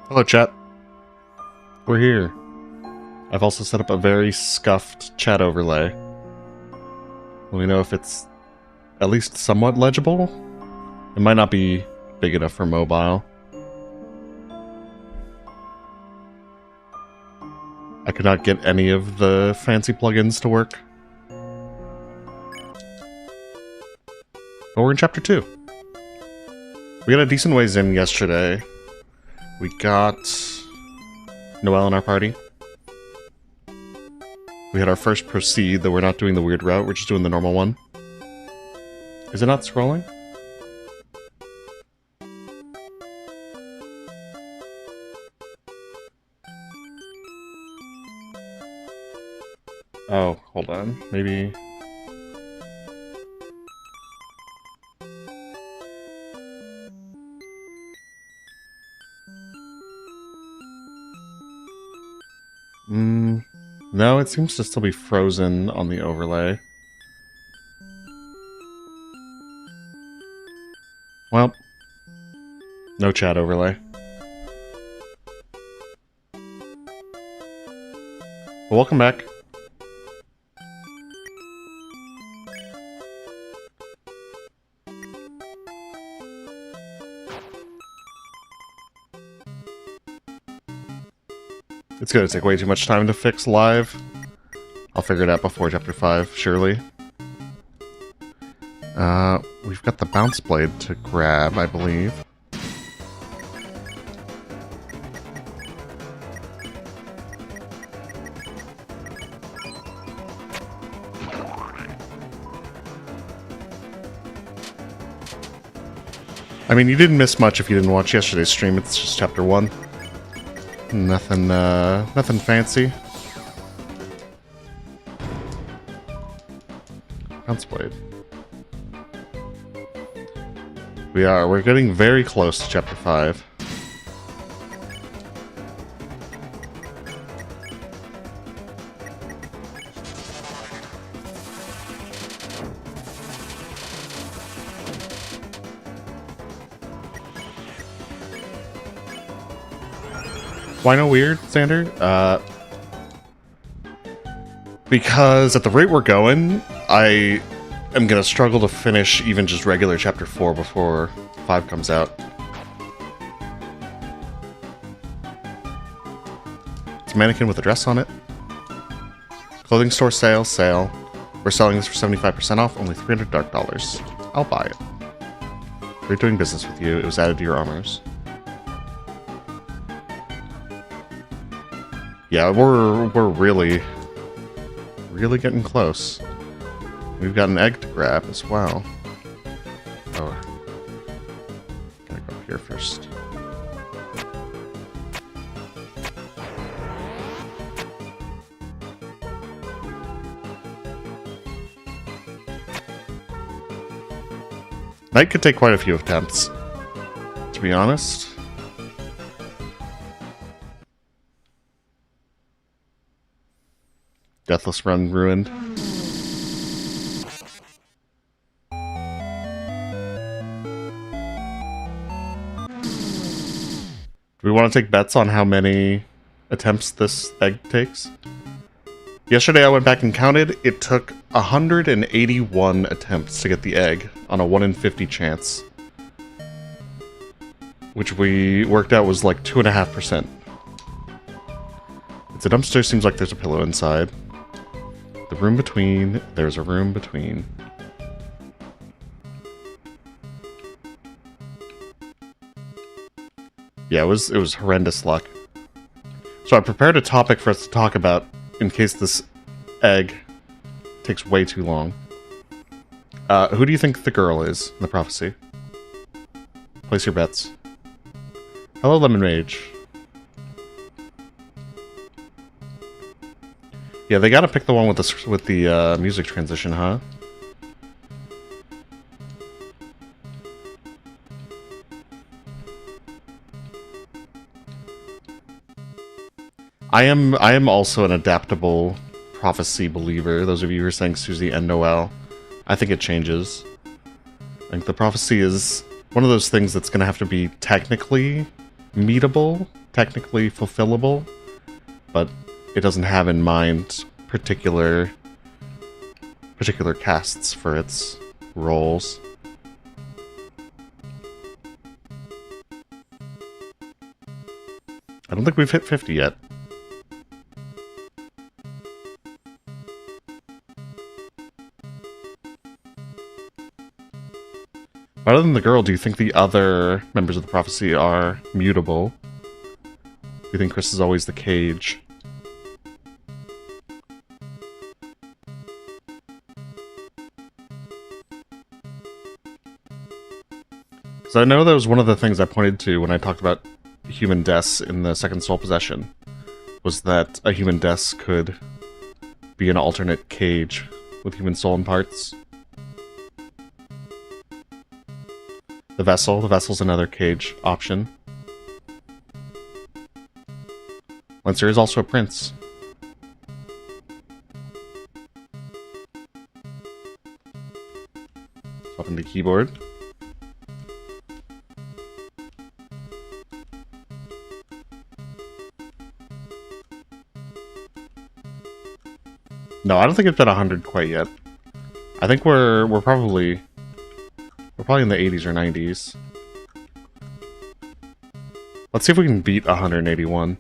Hello, chat. We're here. I've also set up a very scuffed chat overlay. Let me know if it's at least somewhat legible. It might not be big enough for mobile. I could not get any of the fancy plugins to work. But we're in Chapter 2. We got a decent ways in yesterday. We got Noelle in our party. We had our first proceed, though we're not doing the weird route, we're just doing the normal one. Is it not scrolling? Oh, hold on. Maybe... No, it seems to still be frozen on the overlay. Well, no chat overlay. Well, welcome back. It's gonna take way too much time to fix live. I'll figure it out before Chapter 5, surely. We've got the bounce blade to grab, I believe. I mean, you didn't miss much if you didn't watch yesterday's stream. It's just Chapter 1. Nothing fancy. Bounce blade. We're getting very close to Chapter 5. Why no weird, Sander? Because at the rate we're going, I am gonna struggle to finish even just regular Chapter 4 before 5 comes out. It's a mannequin with a dress on it. Clothing store sale. We're selling this for 75% off, only $300 dark dollars. I'll buy it. We're doing business with you. It was added to your armors. Yeah, we're really getting close. We've got an egg to grab as well. Oh, gotta go up here first. Night could take quite a few attempts, to be honest. Deathless Run ruined. Do we want to take bets on how many attempts this egg takes? Yesterday I went back and counted. It took 181 attempts to get the egg on a 1 in 50 chance. Which we worked out was like 2.5%. It's a dumpster, seems like there's a pillow inside. The room between, there's a room between. Yeah, it was horrendous luck. So I prepared a topic for us to talk about in case this egg takes way too long. Who do you think the girl is in the prophecy? Place your bets. Hello, Lemon Mage. Yeah, they gotta pick the one with the music transition, huh? I am also an adaptable prophecy believer. Those of you who are saying Susie and Noelle, I think it changes. I think the prophecy is one of those things that's gonna have to be technically meetable technically fulfillable, but it doesn't have in mind particular casts for its roles. I don't think we've hit 50 yet. Other than the girl, do you think the other members of the prophecy are mutable? Do you think Chris is always the cage? Because I know that was one of the things I pointed to when I talked about human deaths in the second soul possession, was that a human death could be an alternate cage with human soul and parts. The vessel's another cage option. Lancer is also a prince. Swap into keyboard. No, I don't think it's been 100 quite yet. I think we're probably in the 80s or 90s. Let's see if we can beat 181.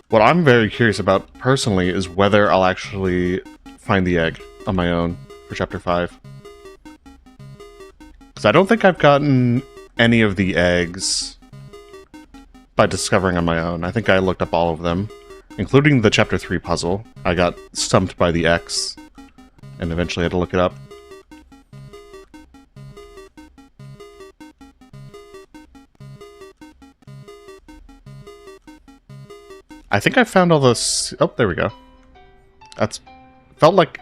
What I'm very curious about, personally, is whether I'll actually find the egg on my own for Chapter 5. Because I don't think I've gotten any of the eggs by discovering on my own. I think I looked up all of them, including the Chapter 3 puzzle. I got stumped by the X, and eventually had to look it up. I think I found all this. Oh, there we go. That's felt like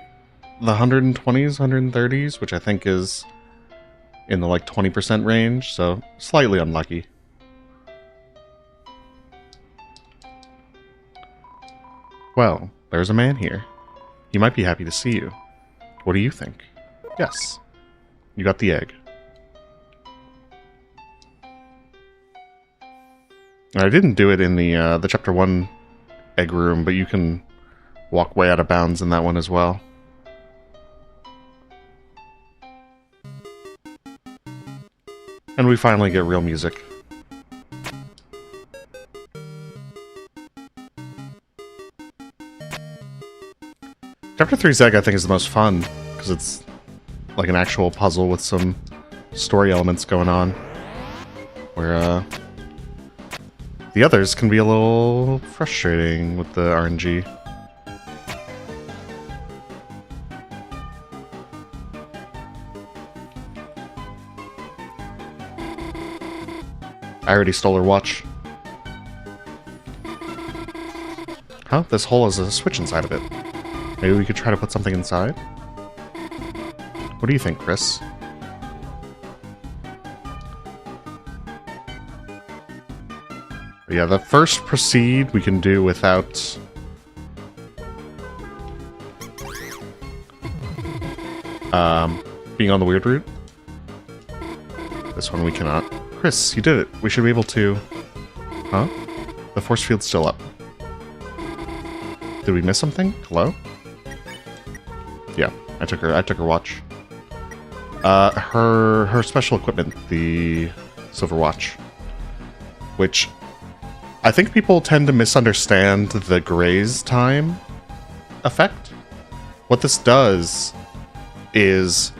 the 120s, 130s, which I think is in the like 20% range, so slightly unlucky. Well, there's a man here. He might be happy to see you. What do you think? Yes. You got the egg. I didn't do it in the Chapter 1 egg room, but you can walk way out of bounds in that one as well. And we finally get real music. Chapter 3's egg, I think, is the most fun, because it's like an actual puzzle with some story elements going on, where the others can be a little frustrating with the RNG. I already stole her watch. Huh? This hole has a switch inside of it. Maybe we could try to put something inside? What do you think, Chris? Yeah, the first proceed we can do without... being on the weird route. This one we cannot. Chris, you did it. We should be able to... Huh? The force field's still up. Did we miss something? Hello? Yeah, I took her watch. Her special equipment, the silver watch, which I think people tend to misunderstand the graze time effect. What this does is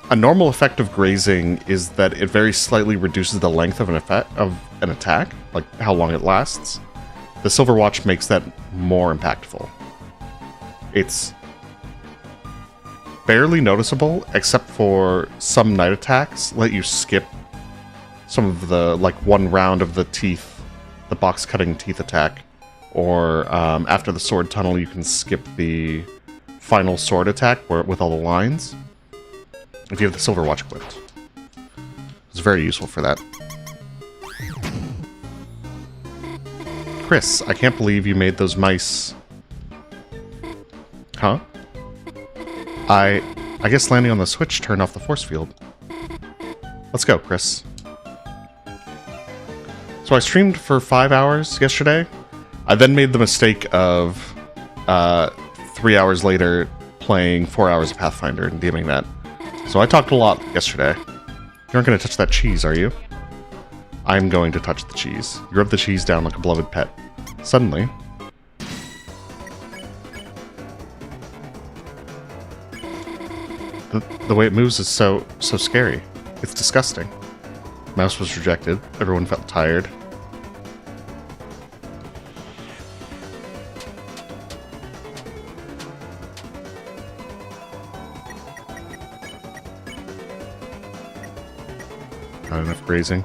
a normal effect of grazing is that it very slightly reduces the length of an attack, like how long it lasts. The silver watch makes that more impactful. It's barely noticeable, except for some night attacks let you skip some of the, like, one round of the teeth, the box-cutting teeth attack, or after the sword tunnel you can skip the final sword attack with all the lines, if you have the silver watch equipped. It's very useful for that. Chris, I can't believe you made those mice. Huh? I guess landing on the switch turned off the force field. Let's go, Chris. So I streamed for 5 hours yesterday. I then made the mistake of 3 hours later playing 4 hours of Pathfinder and DMing that. So I talked a lot yesterday. You aren't going to touch that cheese, are you? I'm going to touch the cheese. You rub the cheese down like a beloved pet. Suddenly... The way it moves is so scary. It's disgusting. Mouse was rejected. Everyone felt tired. Not enough grazing.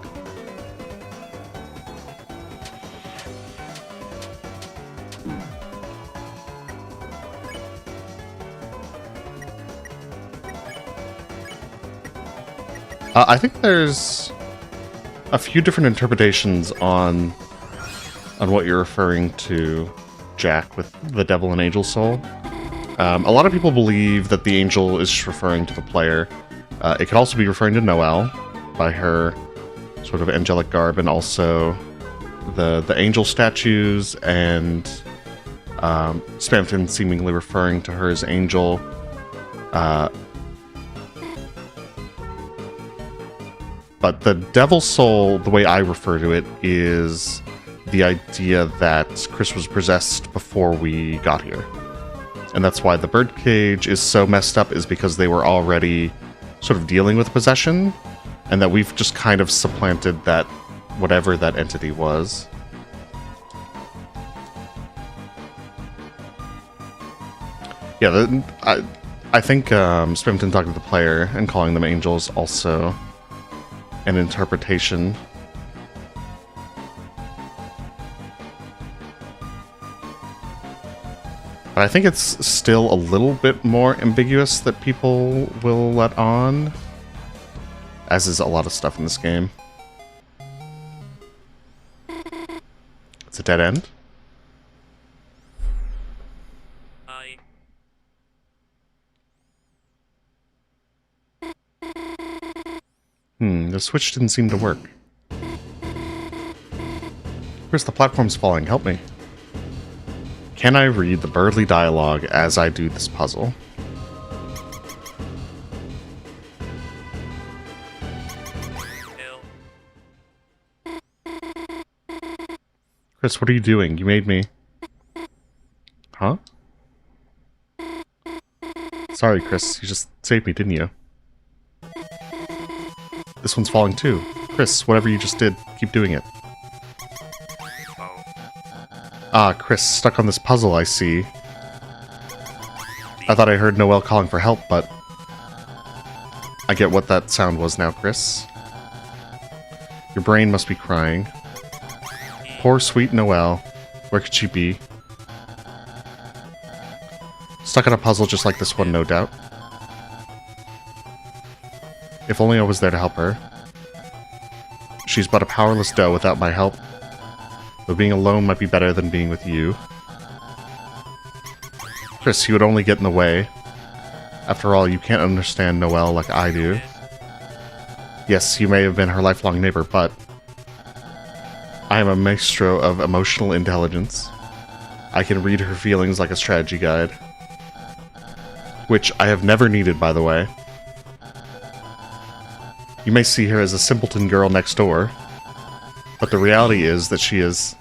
I think there's a few different interpretations on what you're referring to, Jack, with the devil and angel soul. A lot of people believe that the angel is just referring to the player. It could also be referring to Noelle by her sort of angelic garb, and also the angel statues, and Spamton seemingly referring to her as angel. But the devil soul, the way I refer to it, is the idea that Chris was possessed before we got here. And that's why the birdcage is so messed up, is because they were already sort of dealing with possession, and that we've just kind of supplanted that, whatever that entity was. Yeah, I think Spamton talking to the player and calling them angels also an interpretation. But I think it's still a little bit more ambiguous that people will let on, as is a lot of stuff in this game. It's a dead end. The switch didn't seem to work. Chris, the platform's falling. Help me. Can I read the Birdley dialogue as I do this puzzle? Chris, what are you doing? You made me... Huh? Sorry, Chris. You just saved me, didn't you? This one's falling too. Chris, whatever you just did, keep doing it. Ah, Chris, stuck on this puzzle, I see. I thought I heard Noelle calling for help, but... I get what that sound was now, Chris. Your brain must be crying. Poor sweet Noelle. Where could she be? Stuck on a puzzle just like this one, no doubt. If only I was there to help her. She's but a powerless doe without my help. Though being alone might be better than being with you. Chris, you would only get in the way. After all, you can't understand Noelle like I do. Yes, you may have been her lifelong neighbor, but... I am a maestro of emotional intelligence. I can read her feelings like a strategy guide. Which I have never needed, by the way. You may see her as a simpleton girl next door, but the reality is that she is...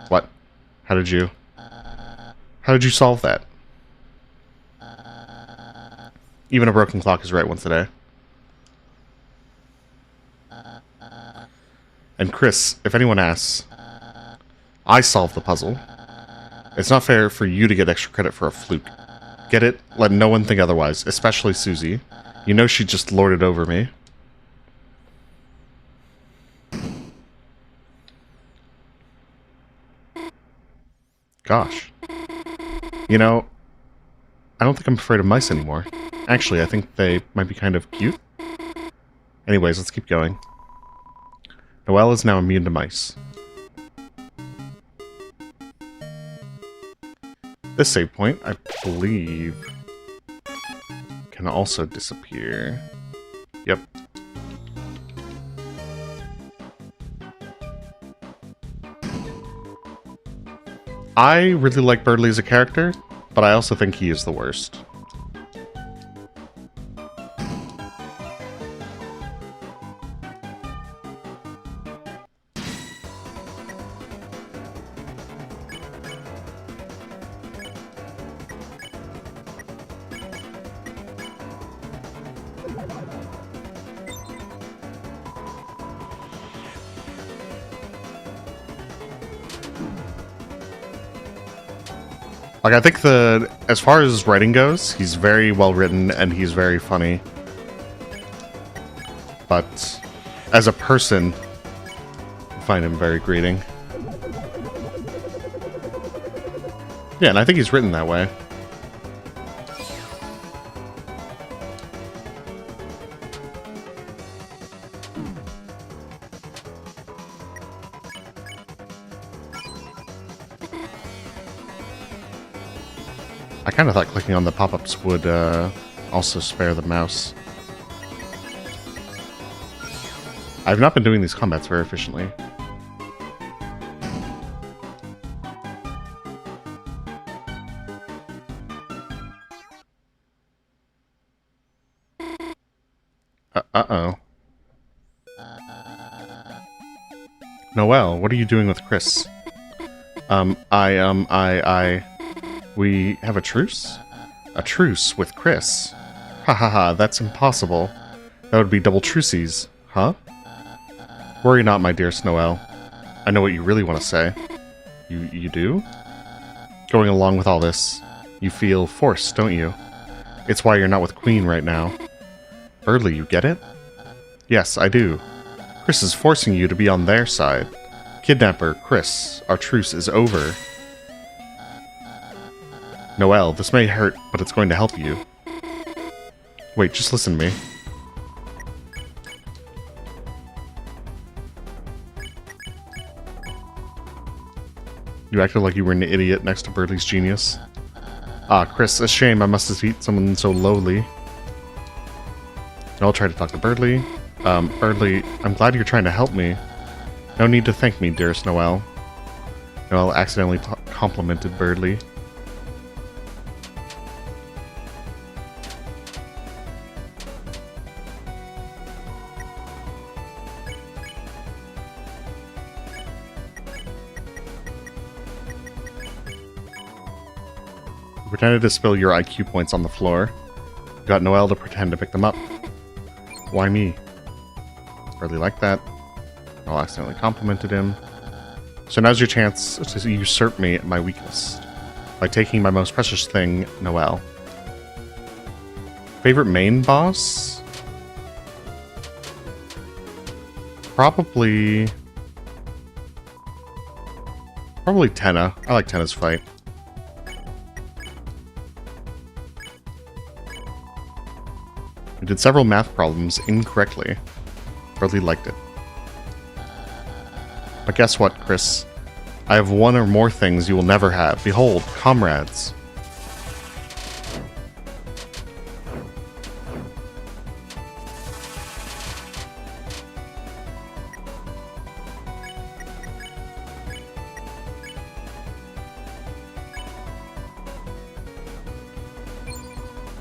What? How did you solve that? Even a broken clock is right once a day. And Chris, if anyone asks, I solved the puzzle. It's not fair for you to get extra credit for a fluke. Get it? Let no one think otherwise, especially Susie. You know she just lorded over me. Gosh. You know, I don't think I'm afraid of mice anymore. Actually, I think they might be kind of cute. Anyways, let's keep going. Noelle is now immune to mice. This save point, I believe, can also disappear. Yep. I really like Birdley as a character, but I also think he is the worst. Like, I think as far as writing goes, he's very well written and he's very funny. But as a person, I find him very grating. Yeah, and I think he's written that way. I kind of thought clicking on the pop-ups would also spare the mouse. I've not been doing these combats very efficiently. Uh-oh. Noelle, what are you doing with Chris? We have a truce? A truce with Chris? Ha ha ha, that's impossible. That would be double truces, huh? Worry not, my dearest Noelle. I know what you really want to say. You do? Going along with all this, you feel forced, don't you? It's why you're not with Queen right now. Birdley, you get it? Yes, I do. Chris is forcing you to be on their side. Kidnapper, Chris, our truce is over. Noelle, this may hurt, but it's going to help you. Wait, just listen to me. You acted like you were an idiot next to Birdley's genius. Ah, Chris, a shame I must defeat someone so lowly. I'll try to talk to Birdley. Birdley, I'm glad you're trying to help me. No need to thank me, dearest Noelle. Noelle accidentally complimented Birdley. You pretended to spill your IQ points on the floor. You got Noelle to pretend to pick them up. Why me? Birdley liked that. Noelle accidentally complimented him. So now's your chance to usurp me at my weakest. By taking my most precious thing, Noelle. Favorite main boss? Probably Tenna. I like Tenna's fight. We did several math problems incorrectly. Birdley liked it. But guess what, Chris? I have one or more things you will never have. Behold, comrades.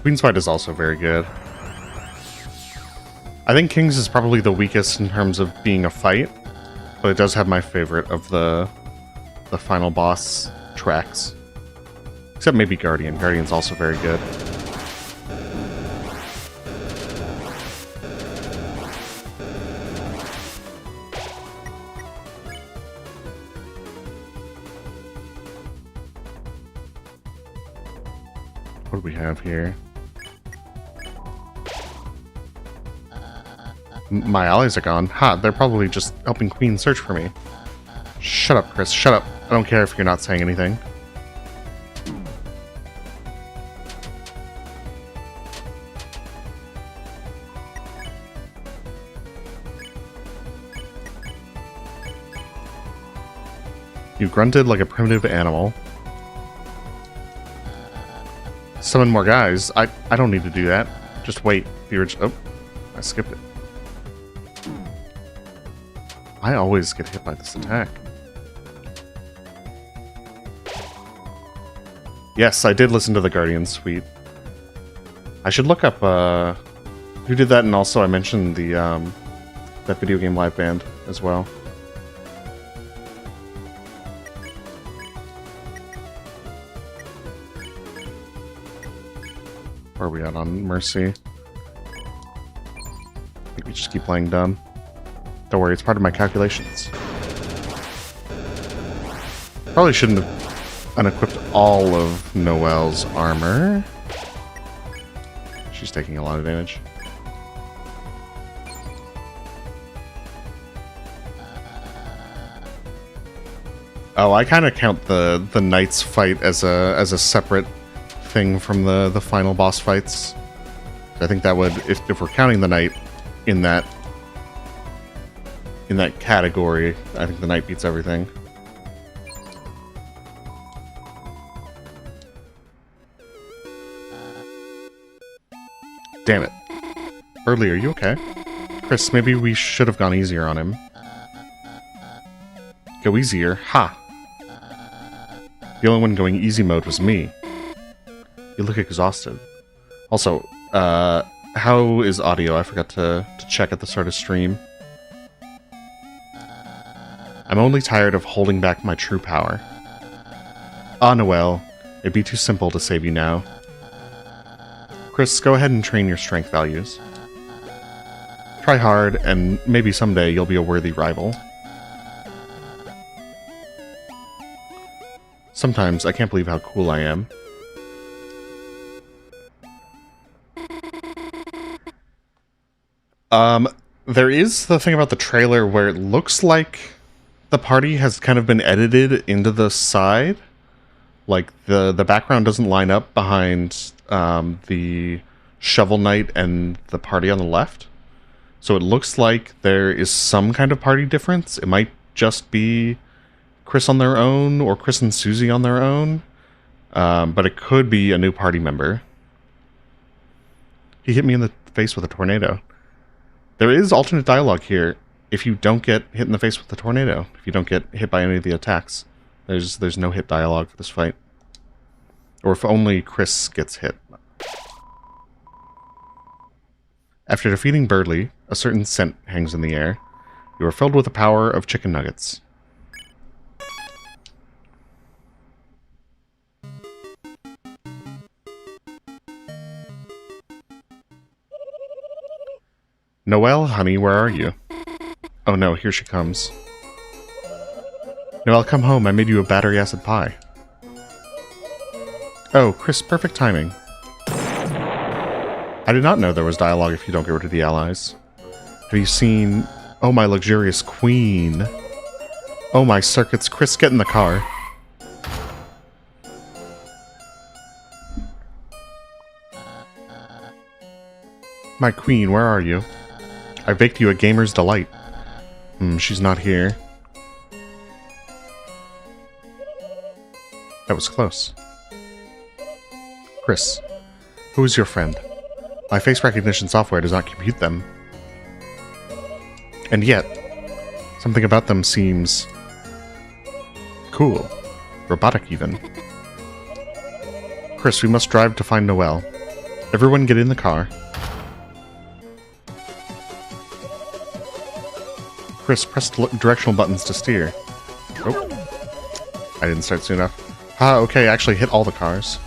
Queen's fight is also very good. I think King's is probably the weakest in terms of being a fight, but it does have my favorite of the final boss tracks. Except maybe Guardian. Guardian's also very good. What do we have here? My allies are gone. Ha, they're probably just helping Queen search for me. Shut up, Chris. Shut up. I don't care if you're not saying anything. You grunted like a primitive animal. Summon more guys. I don't need to do that. Just wait. Oh, I skipped it. I always get hit by this attack. Yes, I did listen to the Guardian Suite. I should look up who did that, and also I mentioned the that video game live band as well. Where are we at on Mercy? I think we just keep playing dumb. Don't worry, it's part of my calculations. Probably shouldn't have unequipped all of Noelle's armor. She's taking a lot of damage. Oh, I kind of count the Knights fight as a separate thing from the final boss fights. I think that would, if we're counting the Knight in that category, I think the Knight beats everything. Damn it. Birdley, are you okay? Chris, maybe we should have gone easier on him. Go easier? Ha! The only one going easy mode was me. You look exhausted. Also, how is audio? I forgot to check at the start of stream. I'm only tired of holding back my true power. Ah, Noelle. It'd be too simple to save you now. Chris, go ahead and train your strength values. Try hard, and maybe someday you'll be a worthy rival. Sometimes I can't believe how cool I am. There is the thing about the trailer where it looks like the party has kind of been edited into the side. Like, the background doesn't line up behind the Shovel Knight and the party on the left. So it looks like there is some kind of party difference. It might just be Chris on their own, or Chris and Susie on their own. But it could be a new party member. He hit me in the face with a tornado. There is alternate dialogue here if you don't get hit in the face with the tornado. If you don't get hit by any of the attacks. There's no hit dialogue for this fight. Or if only Chris gets hit. After defeating Birdley, a certain scent hangs in the air. You are filled with the power of chicken nuggets. Noelle, honey, where are you? Oh no, here she comes. Noelle, come home. I made you a battery acid pie. Oh, Chris, perfect timing. I did not know there was dialogue if you don't get rid of the allies. Have you seen... Oh, my luxurious queen. Oh, my circuits. Chris, get in the car. My queen, where are you? I baked you a gamer's delight. She's not here. That was close. Chris, who is your friend? My face recognition software does not compute them. And yet, something about them seems... cool. Robotic, even. Chris, we must drive to find Noelle. Everyone get in the car. Chris, press directional buttons to steer. Oh. I didn't start soon enough. Ah, okay, I actually hit all the cars.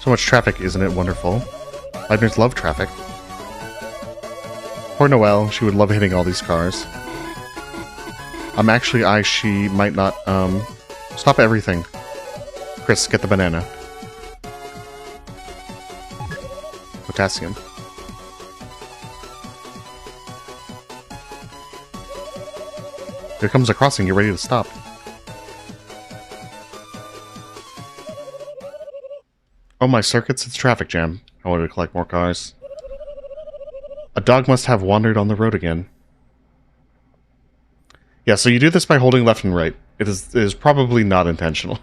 So much traffic, isn't it wonderful? Leibniz love traffic. Poor Noelle, she would love hitting all these cars. Actually, she might not, stop everything. Chris, get the banana. Potassium. Here comes a crossing, you're ready to stop. Oh my circuits, it's traffic jam. I wanted to collect more cars. A dog must have wandered on the road again. Yeah, so you do this by holding left and right. It is probably not intentional.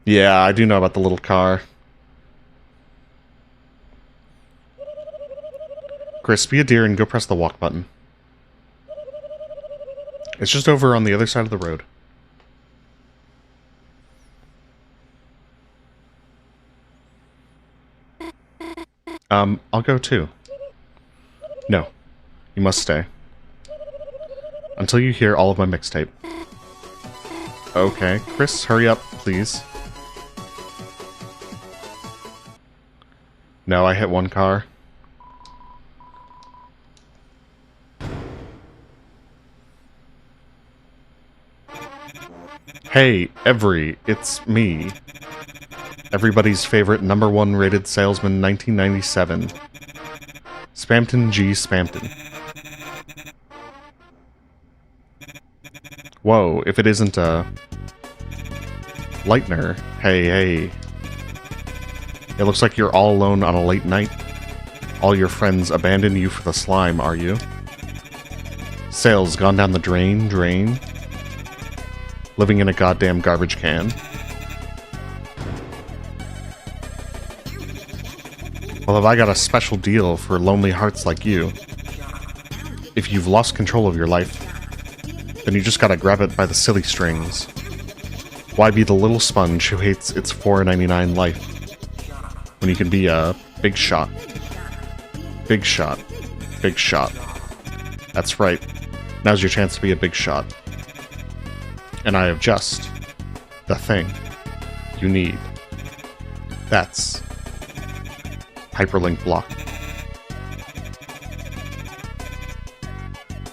Yeah, I do know about the little car. Chris, be a deer and go press the walk button. It's just over on the other side of the road. I'll go too. No, you must stay. Until you hear all of my mixtape. Okay, Chris, hurry up, please. No, I hit one car. Hey, it's me. Everybody's favorite #1 rated salesman 1997. Spamton G. Spamton. Whoa, if it isn't a... Lightner. Hey. It looks like you're all alone on a late night. All your friends abandon you for the slime, are you? Sales gone down the drain. Living in a goddamn garbage can. Well, have I got a special deal for lonely hearts like you? If you've lost control of your life, then you just gotta grab it by the silly strings. Why be the little sponge who hates its $4.99 life? When you can be a big shot. Big shot. Big shot. That's right. Now's your chance to be a big shot. And I have just the thing you need. That's hyperlink block.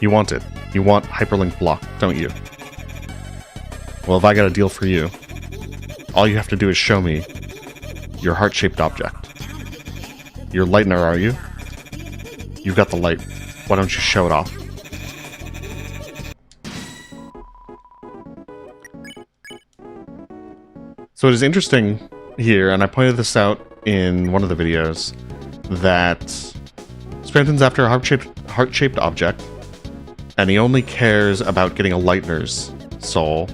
You want it. You want hyperlink block, don't you? Well, if I got a deal for you, all you have to do is show me your heart-shaped object. You're Lightner, are you? You've got the light. Why don't you show it off? So it is interesting here, and I pointed this out in one of the videos, that Spamton's after a heart-shaped object, and he only cares about getting a Lightner's soul,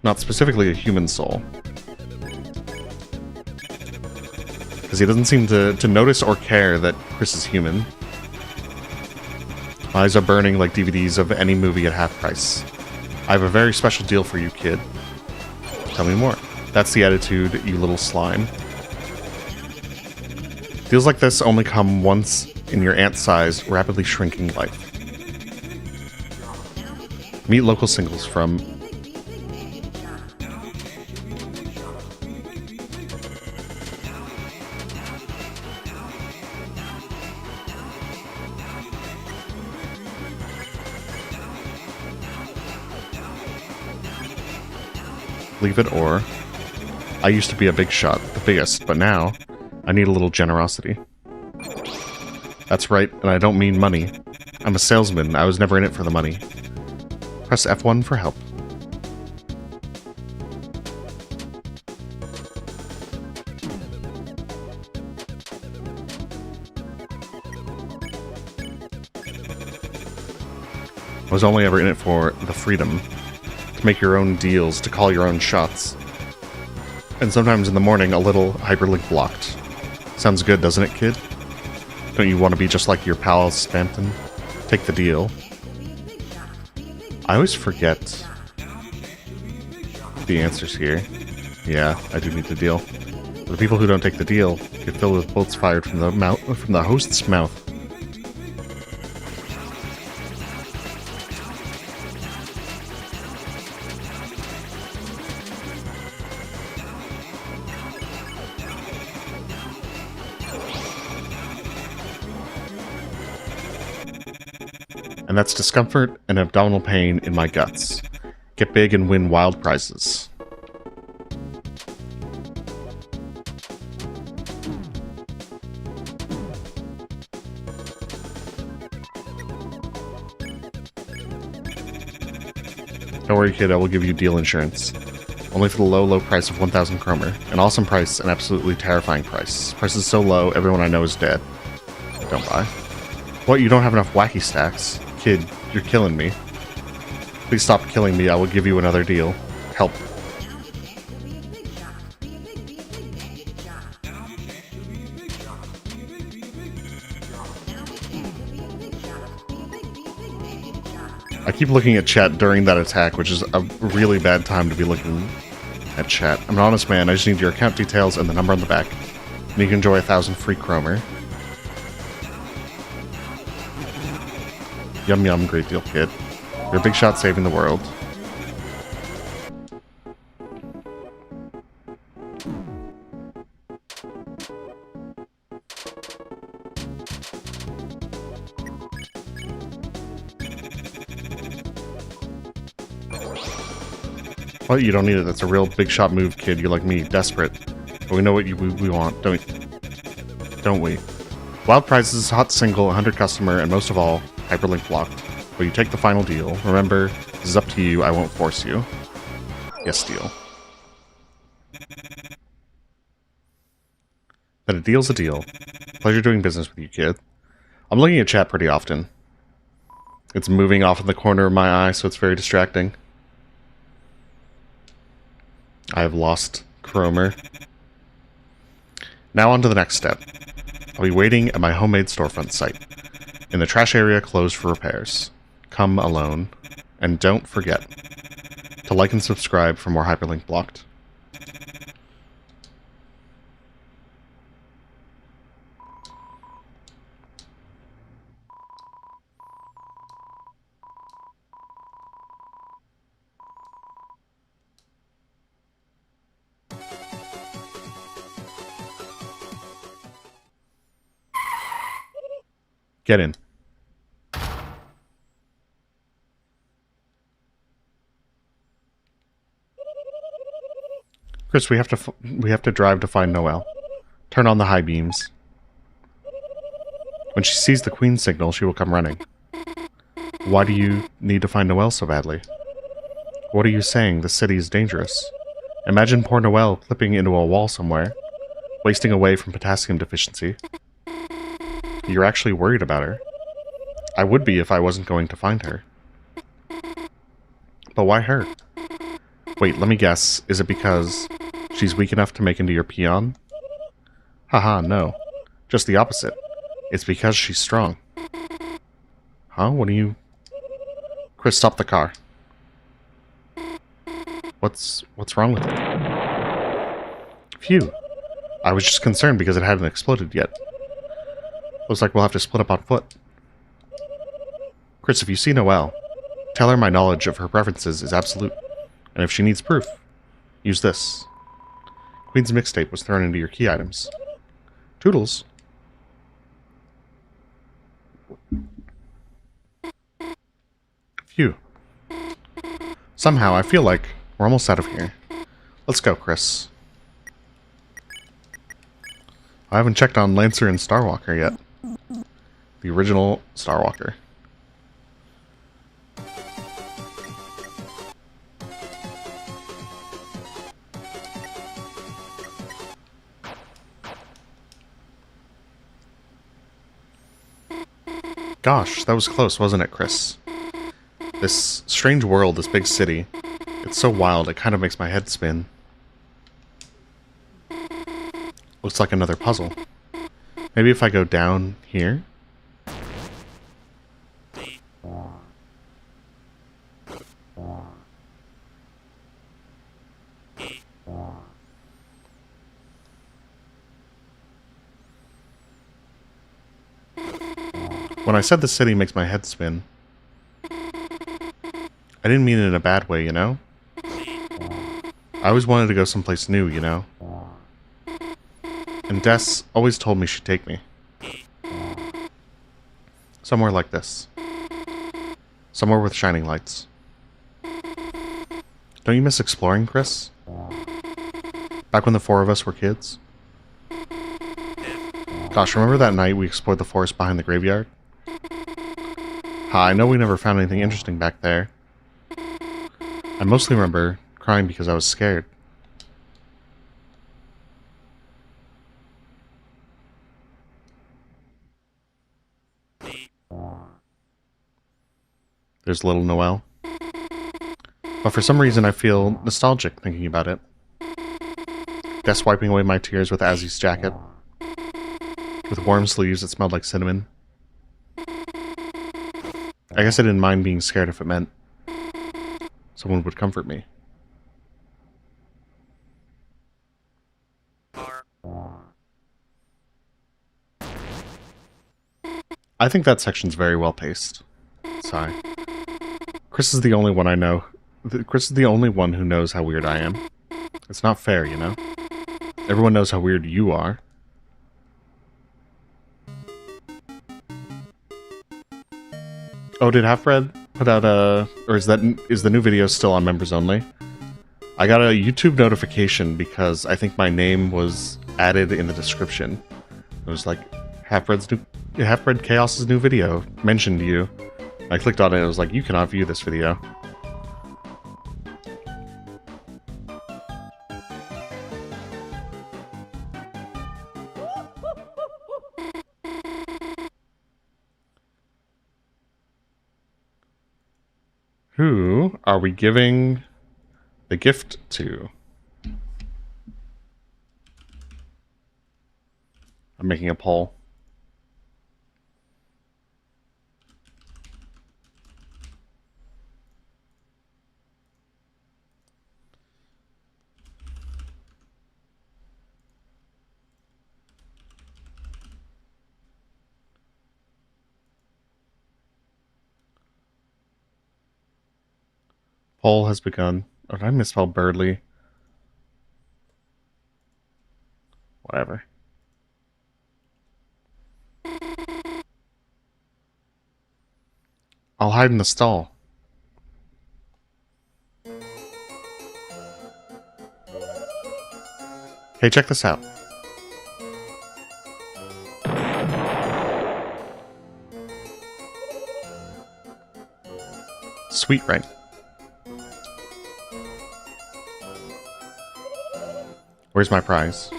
not specifically a human soul. Because he doesn't seem to notice or care that Chris is human. My eyes are burning like DVDs of any movie at half price. I have a very special deal for you, kid. Tell me more. That's the attitude, you little slime. Deals like this only come once in your ant-sized, rapidly shrinking life. Meet local singles from... Leave it or... I used to be a big shot, the biggest, but now I need a little generosity. That's right, and I don't mean money. I'm a salesman, I was never in it for the money. Press F1 for help. I was only ever in it for the freedom. To make your own deals, to call your own shots. And sometimes in the morning, a little hyperlink blocked. Sounds good, doesn't it, kid? Don't you want to be just like your pal Spamton? Take the deal. I always forget the answers here. Yeah, I do need the deal. But the people who don't take the deal get filled with bullets fired from the host's mouth. And that's discomfort and abdominal pain in my guts. Get big and win wild prizes. Don't worry, kid, I will give you deal insurance. Only for the low price of 1,000 kromer. An awesome price, an absolutely terrifying price. Price is so low, everyone I know is dead. Don't buy. What, you don't have enough wacky stacks? Kid, you're killing me. Please stop killing me, I will give you another deal. Help. I keep looking at chat during that attack, which is a really bad time to be looking at chat. I'm an honest man, I just need your account details and the number on the back. And you can enjoy 1,000 free kromer. Yum yum, great deal, kid. You're a big shot saving the world. Well, you don't need it. That's a real big shot move, kid. You're like me, desperate. But we know what we want, don't we? Wild prizes, hot single, 100 customer, and most of all, hyperlink blocked. But you take the final deal. Remember, this is up to you. I won't force you. Yes, deal. But a deal's a deal. Pleasure doing business with you, kid. I'm looking at chat pretty often. It's moving off in the corner of my eye, so it's very distracting. I have lost Cromer. Now on to the next step. I'll be waiting at my homemade storefront site. In the trash area closed for repairs. Come alone. And don't forget to like and subscribe for more hyperlink blocked. Get in. Chris, we have to drive to find Noelle. Turn on the high beams. When she sees the Queen signal, she will come running. Why do you need to find Noelle so badly? What are you saying? The city is dangerous. Imagine poor Noelle clipping into a wall somewhere, wasting away from potassium deficiency. You're actually worried about her. I would be if I wasn't going to find her. But why her? Wait, let me guess. Is it because she's weak enough to make into your peon? Haha, no. Just the opposite. It's because she's strong. Huh? What are you... Chris, stop the car. What's wrong with it? Phew. I was just concerned because it hadn't exploded yet. Looks like we'll have to split up on foot. Chris, if you see Noelle, tell her my knowledge of her preferences is absolute. And if she needs proof, use this. Queen's mixtape was thrown into your key items. Toodles. Phew. Somehow, I feel like we're almost out of here. Let's go, Chris. I haven't checked on Lancer and Starwalker yet. The original Starwalker. Gosh, that was close, wasn't it, Chris? This strange world, this big city. It's so wild, it kind of makes my head spin. Looks like another puzzle. Maybe if I go down here? When I said the city makes my head spin, I didn't mean it in a bad way, you know? I always wanted to go someplace new, you know? And Des always told me she'd take me. Somewhere like this. Somewhere with shining lights. Don't you miss exploring, Chris? Back when the four of us were kids? Gosh, remember that night we explored the forest behind the graveyard? I know we never found anything interesting back there. I mostly remember crying because I was scared. There's little Noelle. But for some reason I feel nostalgic thinking about it. Des wiping away my tears with Azzy's jacket. With warm sleeves that smelled like cinnamon. I guess I didn't mind being scared if it meant someone would comfort me. I think that section's very well paced. sigh. Chris is the only one I know. Chris is the only one who knows how weird I am. It's not fair, you know? Everyone knows how weird you are. Oh, did Half-Bread put out a... Or is the new video still on members only? I got a YouTube notification because I think my name was added in the description. It was like, Half-Bread Chaos's new video mentioned you. I clicked on it and it was like, you cannot view this video. Who are we giving the gift to? I'm making a poll. Poll has begun. Oh, did I misspell Birdley? Whatever. I'll hide in the stall. Hey, check this out. Sweet, right? Where's my prize?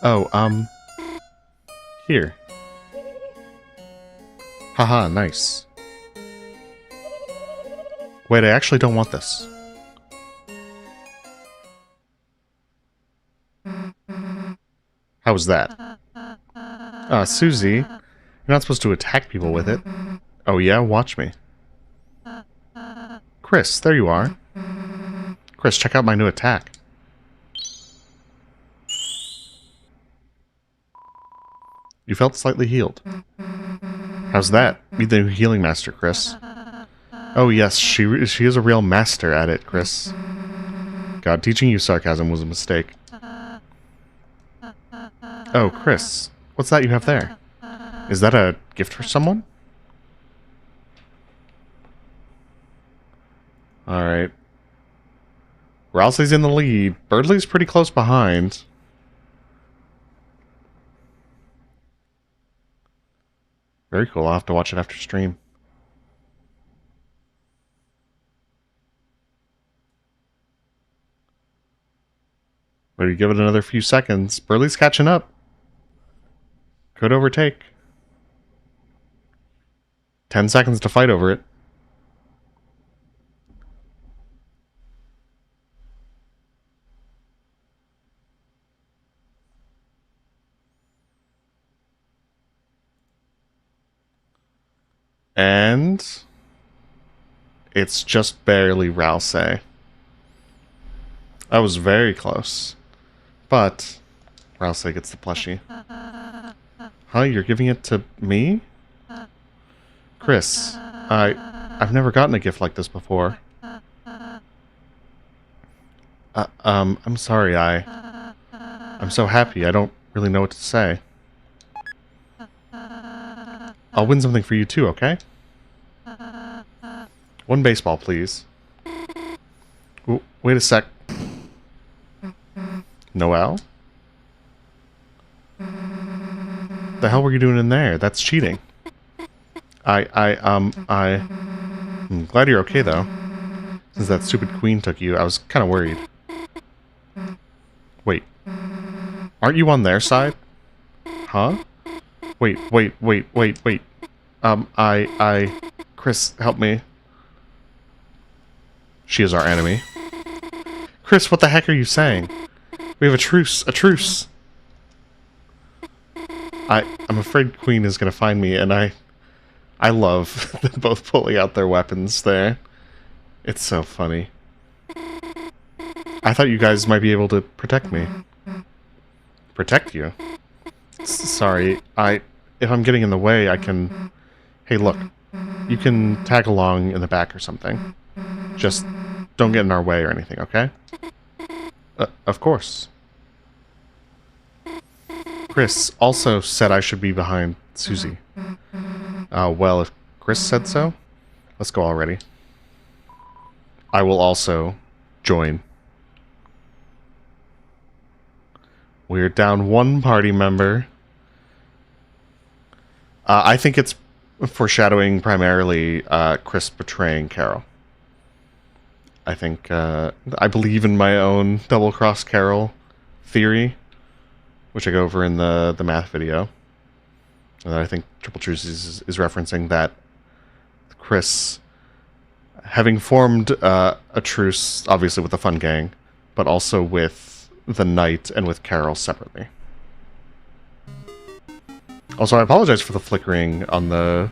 Oh, here. Haha, nice. Wait, I actually don't want this. How was that? Susie, you're not supposed to attack people with it. Oh yeah, watch me. Chris, there you are. Chris, check out my new attack. You felt slightly healed. How's that? Be the new healing master, Chris. Oh yes, she is a real master at it, Chris. God, teaching you sarcasm was a mistake. Oh, Chris, what's that you have there? Is that a gift for someone? Alright. Ralsei's in the lead. Birdley's pretty close behind. Very cool. I'll have to watch it after stream. Maybe give it another few seconds. Birdley's catching up. Could overtake. 10 seconds to fight over it. And it's just barely Ralsei. That was very close. But Ralsei gets the plushie. Huh? You're giving it to me? Chris, I've never gotten a gift like this before. I'm sorry, I'm so happy, I don't really know what to say. I'll win something for you too, okay? One baseball, please. Ooh, wait a sec. Noelle? The hell were you doing in there? That's cheating. I'm glad you're okay, though. Since that stupid queen took you, I was kind of worried. Wait. Aren't you on their side? Huh? Wait. Chris, help me. She is our enemy. Chris, what the heck are you saying? We have a truce. I'm afraid Queen is going to find me, and I love them both pulling out their weapons there. It's so funny. I thought you guys might be able to protect me. Protect you? Sorry, if I'm getting in the way, I can... Hey, look. you can tag along in the back or something. Just don't get in our way or anything, okay? Of course. Chris also said I should be behind Susie. Well, if Chris said so, let's go already. I will also join. We're down one party member. I think it's foreshadowing primarily Chris betraying Carol. I think, I believe in my own double-cross Carol theory, which I go over in the math video. And I think Triple Truce is referencing that Chris, having formed a truce, obviously with the Fun Gang, but also with the Knight and with Carol separately. Also, I apologize for the flickering on the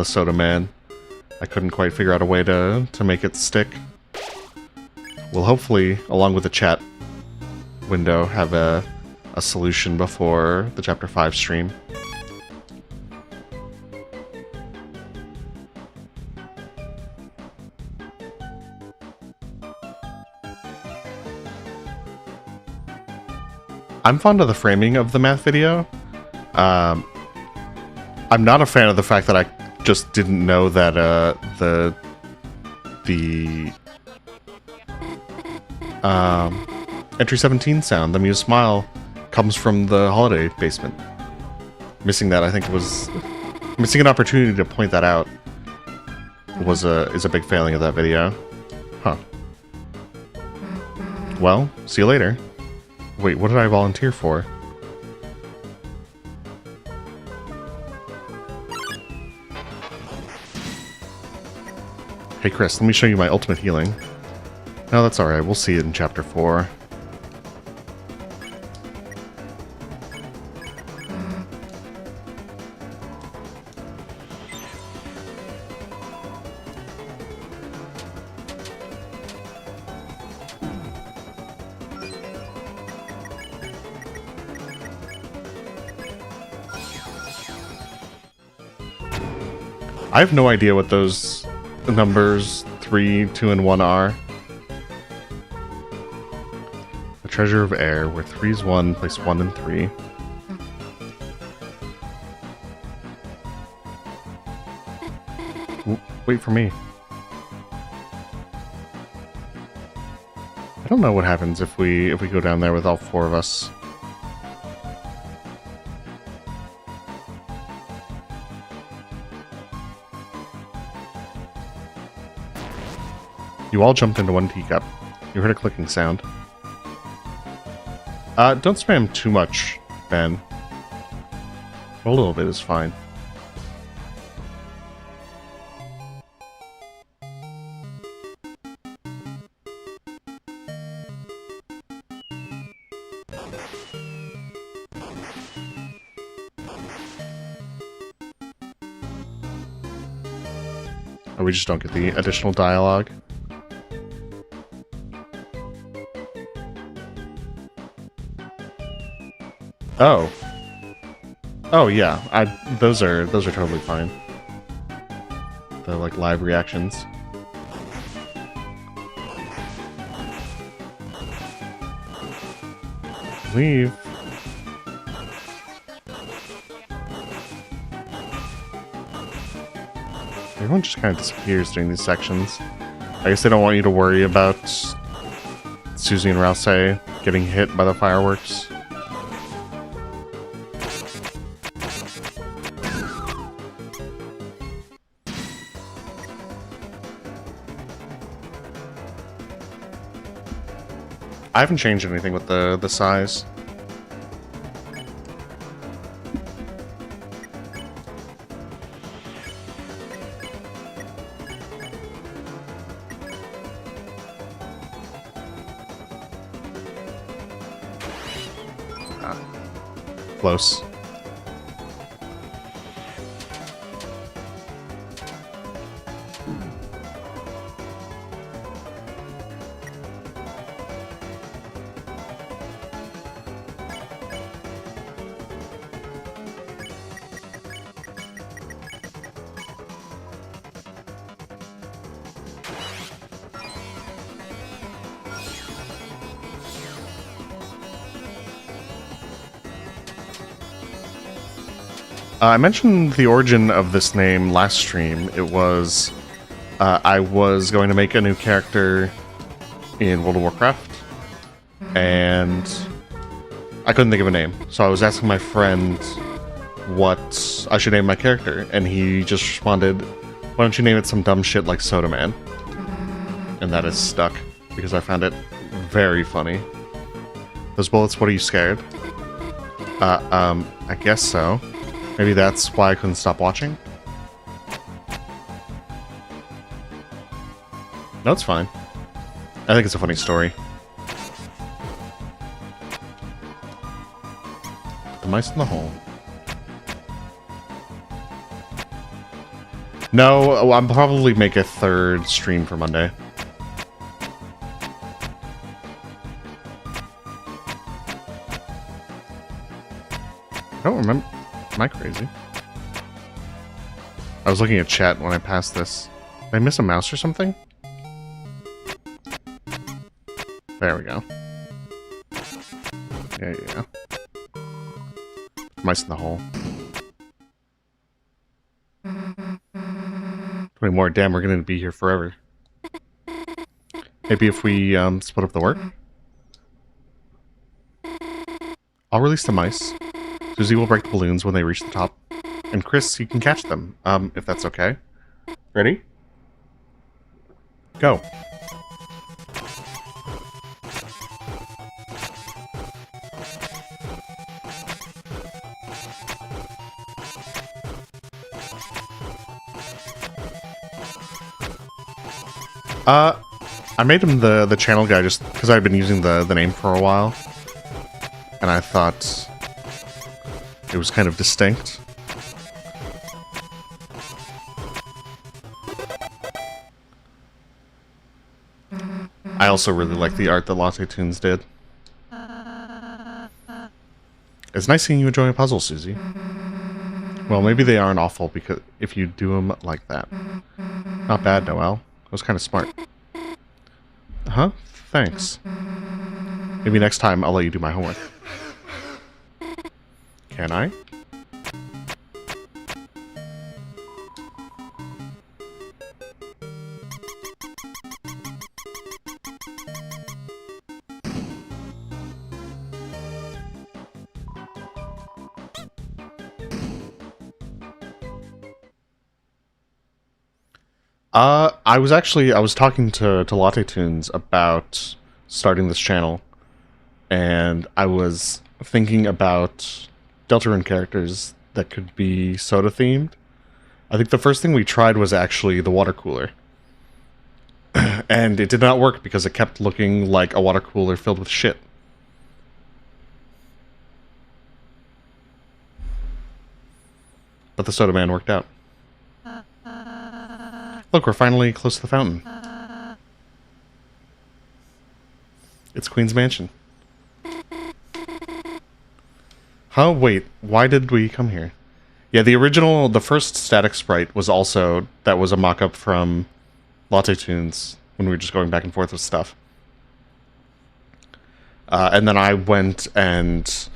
Soda Man. I couldn't quite figure out a way to make it stick. We'll hopefully, along with the chat window, have a solution before the Chapter 5 stream. I'm fond of the framing of the math video. I'm not a fan of the fact that I just didn't know that the entry 17 sound, the Muse Smile, comes from the Holiday Basement. Missing that, I think, was missing an opportunity to point that out. Is a big failing of that video. Huh. Well, see you later. Wait, what did I volunteer for? Hey Chris, let me show you my ultimate healing. No, that's alright, we'll see it in Chapter 4. I have no idea what those numbers 3, 2, and 1 are. The Treasure of Air, where 3 is 1, place 1 and 3. Wait for me. I don't know what happens if we go down there with all 4 of us. You all jumped into one teacup. You heard a clicking sound. Don't spam too much, Ben. A little bit is fine. Oh, we just don't get the additional dialogue. Oh. Oh yeah, those are totally fine. The like live reactions. Leave. Everyone just kind of disappears during these sections. I guess they don't want you to worry about Susie and Ralsei getting hit by the fireworks. I haven't changed anything with the size. Close. I mentioned the origin of this name last stream. It was... I was going to make a new character in World of Warcraft, and I couldn't think of a name. So I was asking my friend what I should name my character, and he just responded, why don't you name it some dumb shit like Soda Man? And that is stuck, because I found it very funny. Those bullets, what are you scared? I guess so. Maybe that's why I couldn't stop watching? No, it's fine. I think it's a funny story. The mice in the hole. No, I'll probably make a third stream for Monday. I don't remember. Am I crazy? I was looking at chat when I passed this. Did I miss a mouse or something? There we go. Yeah. Mice in the hole. 20 more. Damn, we're gonna be here forever. Maybe if we split up the work. I'll release the mice. Susie will break the balloons when they reach the top. And Chris, you can catch them, if that's okay. Ready? Go. I made him the channel guy just because I've been using the name for a while. And I thought it was kind of distinct. I also really like the art that Latte Tunes did. It's nice seeing you enjoy a puzzle, Susie. Well, maybe they aren't awful because if you do them like that. Not bad, Noelle. That was kind of smart. Huh? Thanks. Maybe next time I'll let you do my homework. Can I? I was talking to Latte Tunes about starting this channel, and I was thinking about Deltarune characters that could be soda themed. I think the first thing we tried was actually the water cooler. And it did not work because it kept looking like a water cooler filled with shit. But the soda man worked out. Look, we're finally close to the fountain. It's Queen's Mansion. Huh? Wait, why did we come here? Yeah, the first static sprite was also, that was a mock-up from Latte Tunes when we were just going back and forth with stuff. And then I went and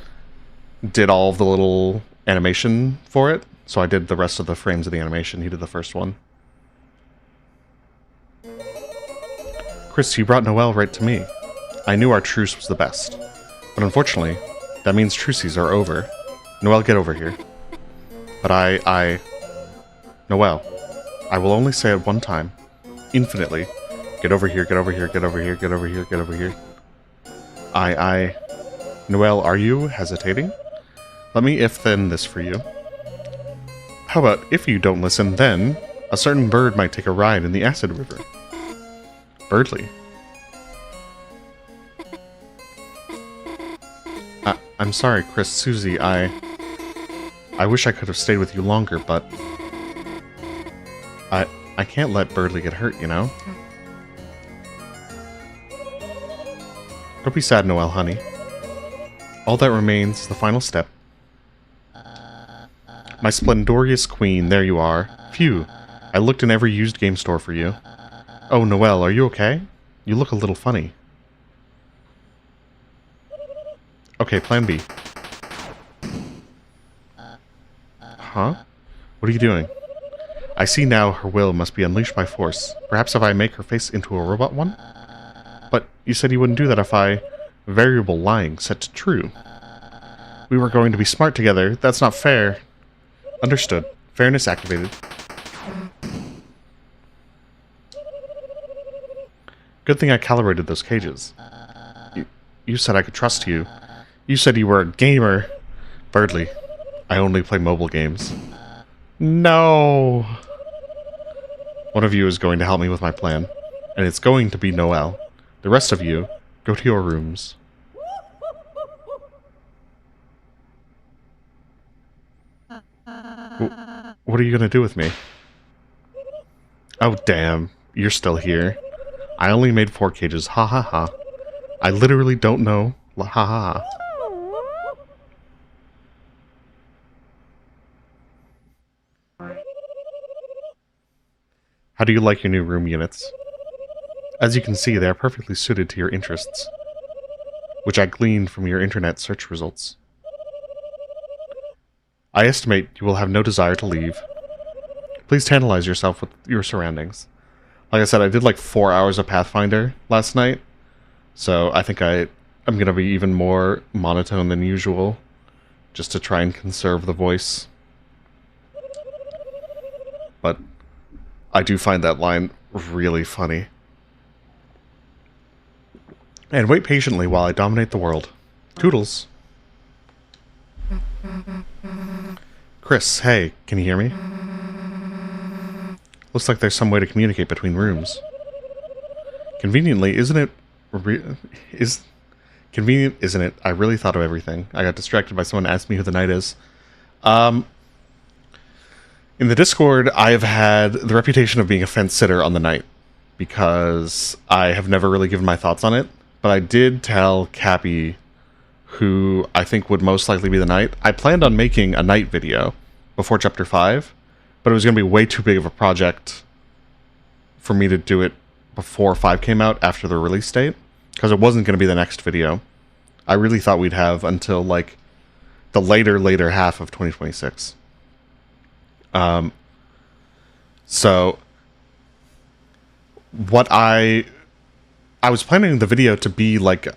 did all of the little animation for it. So I did the rest of the frames of the animation. He did the first one. Chris, you brought Noelle right to me. I knew our truce was the best. But unfortunately, that means truces are over. Noelle, get over here. But Noelle, I will only say it one time. Infinitely. Get over here, get over here, get over here, get over here, get over here. Noelle, are you hesitating? Let me if-then this for you. How about if you don't listen, then a certain bird might take a ride in the acid river. Birdley. I'm sorry, Chris, Susie, I wish I could have stayed with you longer, but I can't let Birdley get hurt, you know? Don't be sad, Noelle, honey. All that remains is the final step. My splendorous queen, there you are. Phew, I looked in every used game store for you. Oh, Noelle, are you okay? You look a little funny. Okay, plan B. Huh? What are you doing? I see now her will must be unleashed by force. Perhaps if I make her face into a robot one? But you said you wouldn't do that if I... Variable lying set to true. We were going to be smart together. That's not fair. Understood. Fairness activated. Good thing I calibrated those cages. You said I could trust you. You said you were a gamer. Birdley, I only play mobile games. No! One of you is going to help me with my plan. And it's going to be Noelle. The rest of you, go to your rooms. What are you going to do with me? Oh, damn. You're still here. I only made 4 cages. Ha ha ha. I literally don't know. Ha ha ha. How do you like your new room units? As you can see, they are perfectly suited to your interests, which I gleaned from your internet search results. I estimate you will have no desire to leave. Please tantalize yourself with your surroundings. Like I said, I did like 4 hours of Pathfinder last night, so I think I'm going to be even more monotone than usual, just to try and conserve the voice. But I do find that line really funny. And wait patiently while I dominate the world. Toodles. Chris, hey, can you hear me? Looks like there's some way to communicate between rooms. Conveniently, isn't it? Convenient, isn't it? I really thought of everything. I got distracted by someone asking me who the knight is. In the Discord, I have had the reputation of being a fence sitter on the knight, because I have never really given my thoughts on it. But I did tell Cappy, who I think would most likely be the knight. I planned on making a knight video before Chapter 5, but it was going to be way too big of a project for me to do it before 5 came out after the release date, because it wasn't going to be the next video. I really thought we'd have until, like, the later half of 2026. So, what I was planning the video to be, like,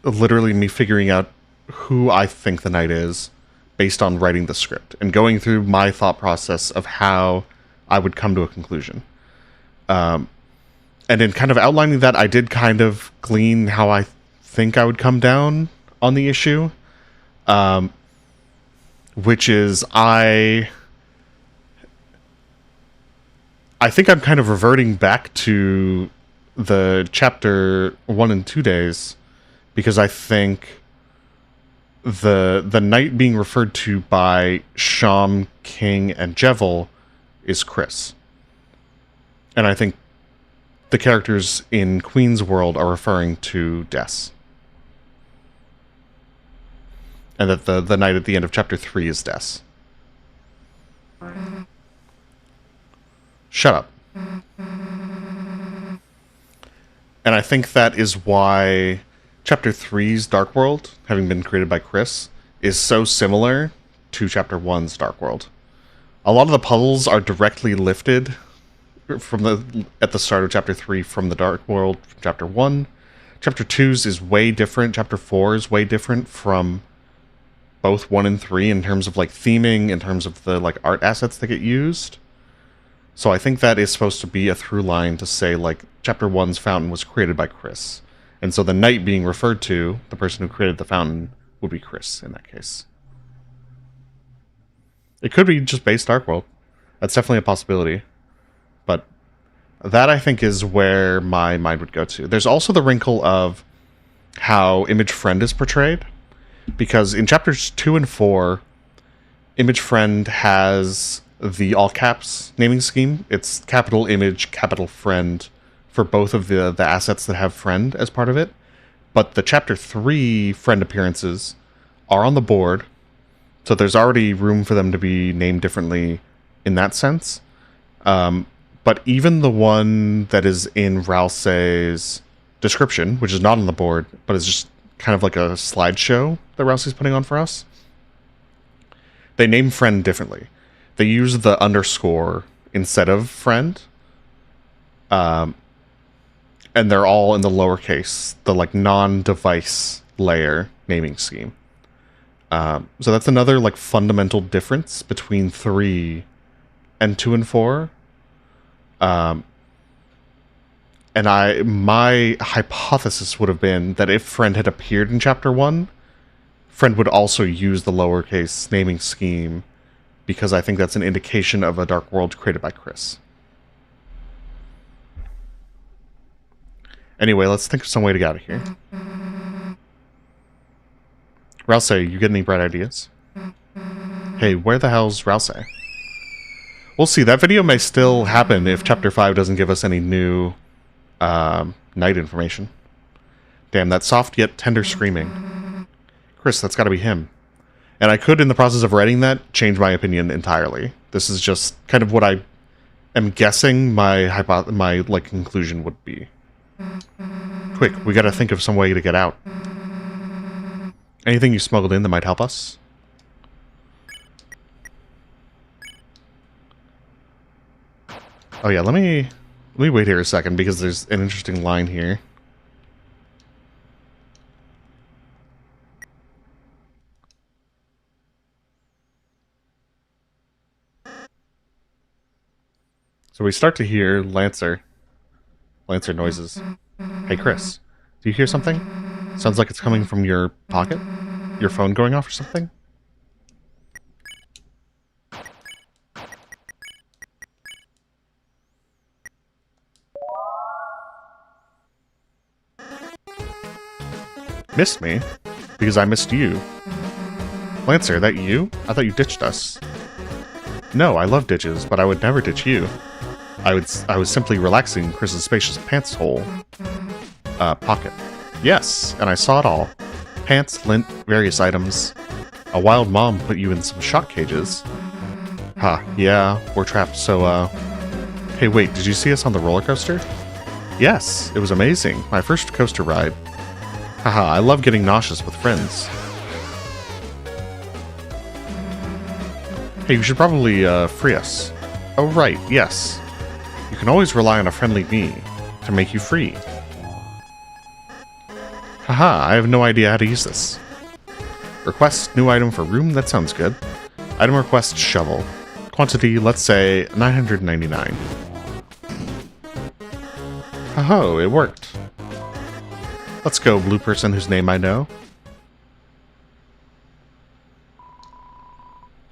literally me figuring out who I think the knight is based on writing the script and going through my thought process of how I would come to a conclusion. And in kind of outlining that, I did kind of glean how I think I would come down on the issue, which is I think I'm kind of reverting back to the chapter 1 and 2 days, because I think the knight being referred to by Sham, King, and Jevil is Chris. And I think the characters in Queen's world are referring to Des. And that the knight at the end of chapter 3 is Des. Shut up. And I think that is why Chapter 3's Dark World, having been created by Chris, is so similar to Chapter 1's Dark World. A lot of the puzzles are directly lifted from at the start of Chapter 3 from the Dark World from Chapter 1. Chapter 2's is way different. Chapter 4 is way different from both 1 and 3 in terms of, like, theming, in terms of the, like, art assets that get used. So I think that is supposed to be a through line to say, like, Chapter 1's fountain was created by Chris. And so the knight being referred to, the person who created the fountain, would be Chris in that case. It could be just base Dark World. That's definitely a possibility. But that, I think, is where my mind would go to. There's also the wrinkle of how Image Friend is portrayed. Because in chapters 2 and 4, Image Friend has the all caps naming scheme. It's capital Image, capital Friend for both of the assets that have Friend as part of it. But the chapter 3 Friend appearances are on the board, so there's already room for them to be named differently in that sense. But even the one that is in Ralsei's description, which is not on the board, but is just kind of like a slideshow that Ralsei's putting on for us, They name friend differently. They use the underscore instead of friend. And they're all in the lowercase, the like non-device layer naming scheme. So that's another like fundamental difference between 3 and 2 and 4. And my hypothesis would have been that if friend had appeared in chapter 1, friend would also use the lowercase naming scheme, because I think that's an indication of a dark world created by Chris. Anyway, let's think of some way to get out of here. Ralsei, you get any bright ideas? Hey, where the hell's Ralsei? We'll see. That video may still happen if Chapter 5 doesn't give us any new night information. Damn, that soft yet tender screaming. Chris, that's gotta be him. And I could, in the process of writing that, change my opinion entirely. This is just kind of what I am guessing my like conclusion would be. Quick, we gotta think of some way to get out. Anything you smuggled in that might help us? Oh yeah, let me wait here a second, because there's an interesting line here. So we start to hear Lancer noises. Hey Chris, do you hear something? Sounds like it's coming from your pocket? Your phone going off or something? Missed me? Because I missed you. Lancer, that you? I thought you ditched us. No, I love ditches, but I would never ditch you. I was simply relaxing Chris's spacious pants hole. Pocket. Yes, and I saw it all. Pants, lint, various items. A wild mom put you in some shock cages. Ha, yeah, we're trapped, so, Hey, wait, did you see us on the roller coaster? Yes, it was amazing. My first coaster ride. Haha, I love getting nauseous with friends. Hey, you should probably, free us. Oh, right, yes. You can always rely on a friendly me to make you free. Haha, I have no idea how to use this. Request new item for room? That sounds good. Item request shovel. Quantity, let's say, 999. Ho-ho, it worked. Let's go, blue person whose name I know.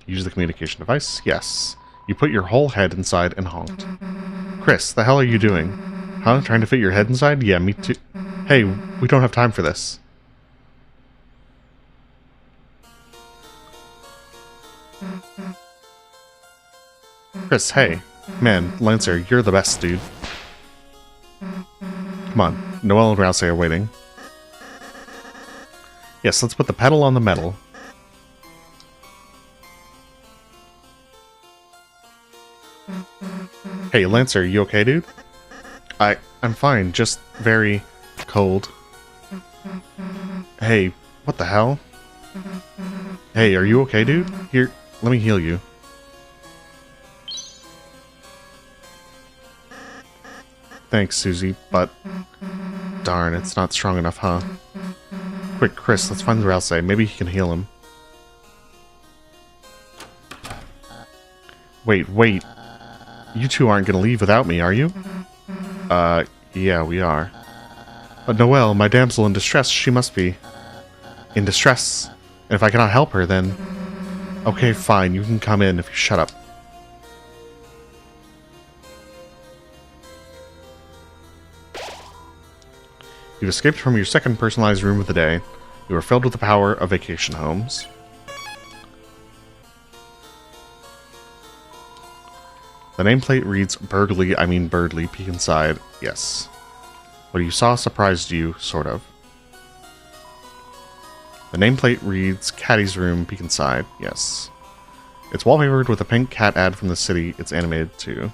Use the communication device? Yes. You put your whole head inside and honked. Chris, the hell are you doing? Huh? Trying to fit your head inside? Yeah, me too. Hey, we don't have time for this. Chris, hey. Man, Lancer, you're the best, dude. Come on, Noelle and Ralsei are waiting. Yes, let's put the pedal on the metal. Hey, Lancer, you okay, dude? I'm fine, just very cold. Hey, what the hell? Hey, are you okay, dude? Here, let me heal you. Thanks, Susie, but... Darn, it's not strong enough, huh? Quick, Chris, let's find Ralsei. Maybe he can heal him. Wait. You two aren't gonna leave without me, are you? Yeah, we are. But Noelle, my damsel in distress, she must be... in distress. And if I cannot help her, then... Okay, fine, you can come in if you shut up. You've escaped from your second personalized room of the day. You are filled with the power of vacation homes. The nameplate reads Birdley, peek inside. Yes. What you saw surprised you, sort of. The nameplate reads Caddy's room, peek inside. Yes. It's wallpapered with a pink cat ad from the city. It's animated too.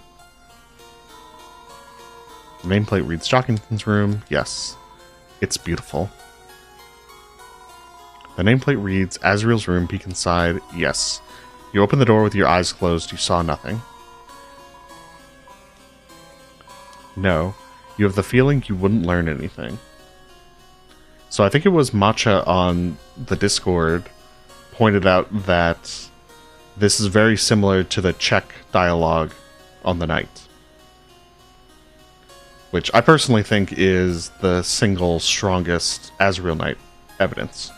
The nameplate reads Jockington's room. Yes. It's beautiful. The nameplate reads Azriel's room, peek inside. Yes. You opened the door with your eyes closed. You saw nothing. No. You have the feeling you wouldn't learn anything. So I think it was Matcha on the Discord pointed out that this is very similar to the Czech dialogue on the night. Which I personally think is the single strongest Azrael Knight evidence.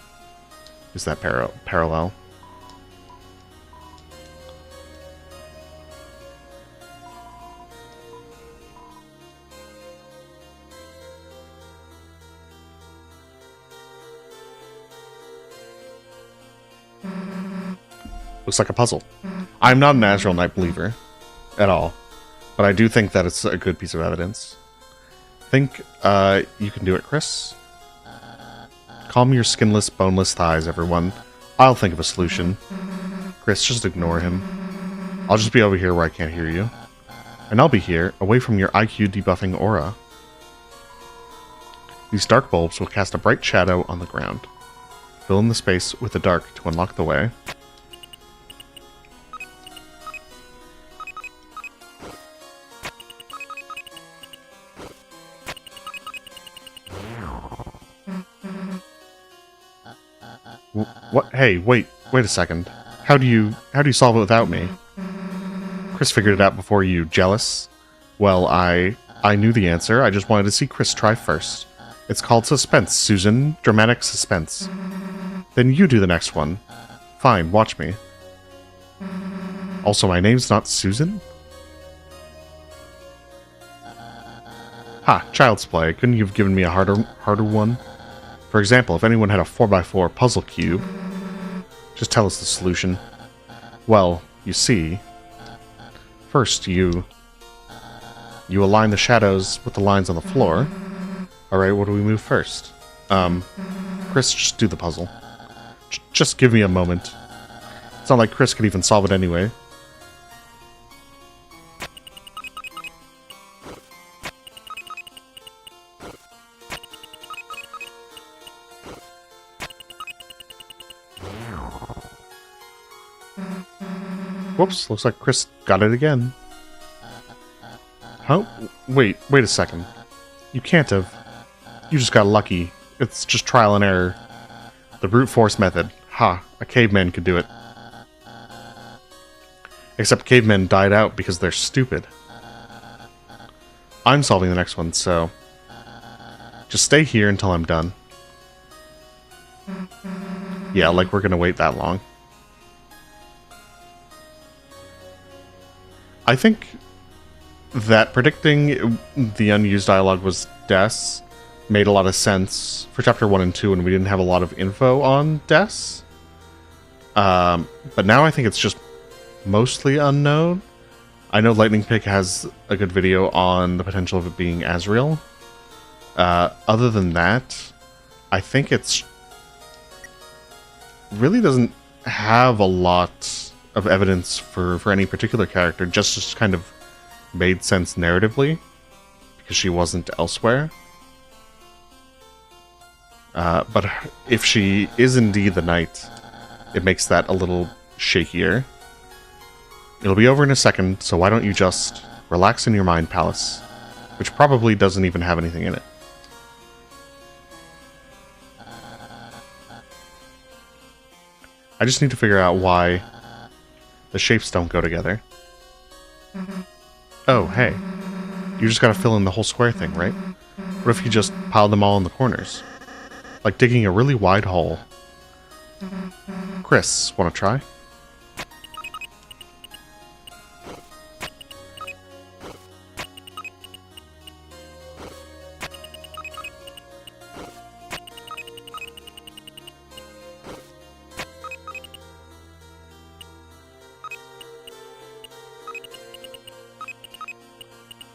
Is that parallel? Looks like a puzzle. I'm not an Azrael Knight believer at all, but I do think that it's a good piece of evidence. Think you can do it, Chris? Calm your skinless, boneless thighs, everyone. I'll think of a solution. Chris, just ignore him. I'll just be over here where I can't hear you. And I'll be here, away from your IQ debuffing aura. These dark bulbs will cast a bright shadow on the ground. Fill in the space with the dark to unlock the way. What? Hey, wait a second. How do you solve it without me? Chris figured it out before you. Jealous? Well, I knew the answer. I just wanted to see Chris try first. It's called suspense, Susan. Dramatic suspense. Then you do the next one. Fine, watch me. Also, my name's not Susan? Ha, child's play. Couldn't you have given me a harder one? For example, if anyone had a 4x4 puzzle cube, just tell us the solution. Well, you see, first you align the shadows with the lines on the floor. Alright, what do we move first? Chris, just do the puzzle. Just give me a moment. It's not like Chris could even solve it anyway. Whoops, looks like Chris got it again. Huh? Wait a second. You can't have. You just got lucky. It's just trial and error. The brute force method. Ha, a caveman could do it. Except cavemen died out because they're stupid. I'm solving the next one, so just stay here until I'm done. Yeah, like we're gonna wait that long. I think that predicting the unused dialogue was Des made a lot of sense for Chapter 1 and 2 when we didn't have a lot of info on Des. But now I think it's just mostly unknown. I know Lightning Pick has a good video on the potential of it being Azrael. Other than that, I think it's really doesn't have a lot of evidence for any particular character, just kind of made sense narratively because she wasn't elsewhere. But if she is indeed the knight, it makes that a little shakier. It'll be over in a second, so why don't you just relax in your mind palace, which probably doesn't even have anything in it. I just need to figure out why the shapes don't go together. Oh, hey. You just gotta fill in the whole square thing, right? What if you just pile them all in the corners? Like digging a really wide hole. Chris, wanna try?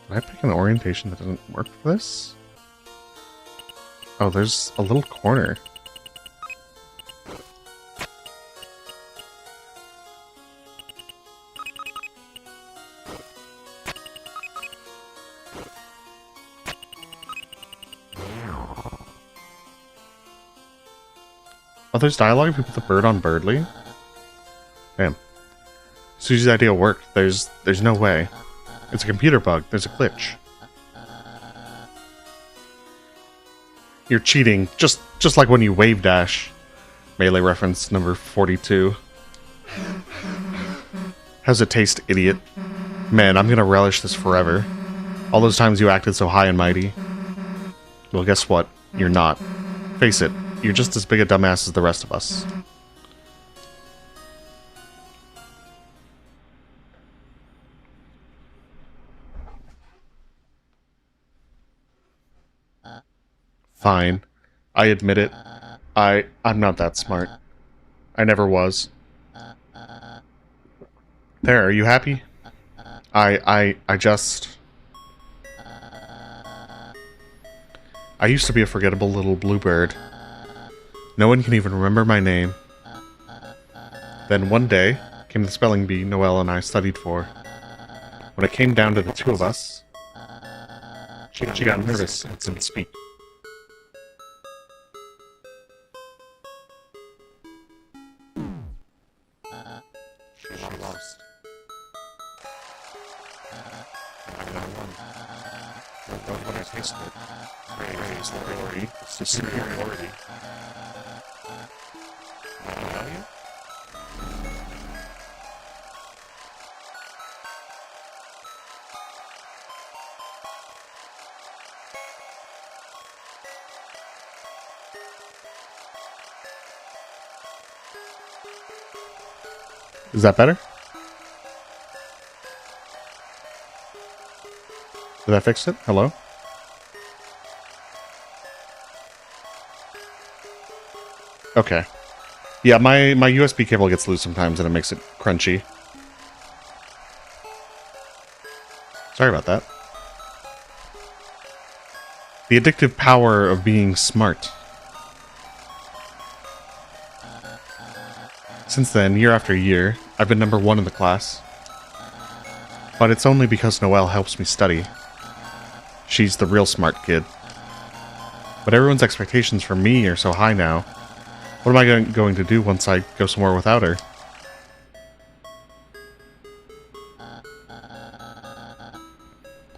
Did I pick an orientation that doesn't work for this? Oh, there's a little corner. Oh, there's dialogue if you put the bird on Birdley? Damn. Susie's idea worked. There's no way. It's a computer bug. There's a glitch. You're cheating, just like when you wave dash. Melee reference number 42. How's it taste, idiot? Man, I'm gonna relish this forever. All those times you acted so high and mighty. Well, guess what? You're not. Face it, you're just as big a dumbass as the rest of us. Fine. I admit it. I'm not that smart. I never was. There, are you happy? I just... I used to be a forgettable little bluebird. No one can even remember my name. Then one day, came the spelling bee Noelle and I studied for. When it came down to the two of us, she got nervous and couldn't speak. She lost. I won. Don't want to taste it. Praise the glory. It's the superiority. Value? Is that better? Did that fix it? Hello? Okay. Yeah, my USB cable gets loose sometimes and it makes it crunchy. Sorry about that. The addictive power of being smart. Since then, year after year, I've been number 1 in the class. But it's only because Noelle helps me study. She's the real smart kid. But everyone's expectations for me are so high now. What am I going to do once I go somewhere without her?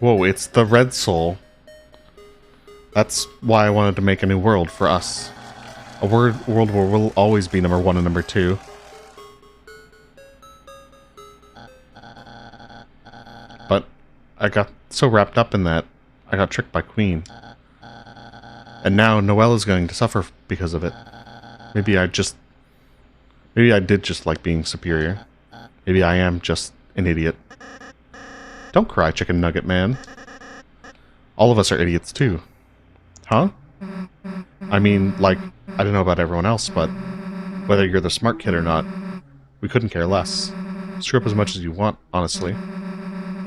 Whoa, it's the Red Soul. That's why I wanted to make a new world for us. A world where we'll always be number 1 and number 2. But I got so wrapped up in that, I got tricked by Queen. And now Noelle is going to suffer because of it. Maybe I did just like being superior. Maybe I am just an idiot. Don't cry, chicken nugget man. All of us are idiots too. Huh? I mean, like, I don't know about everyone else, but whether you're the smart kid or not, we couldn't care less. Screw up as much as you want, honestly.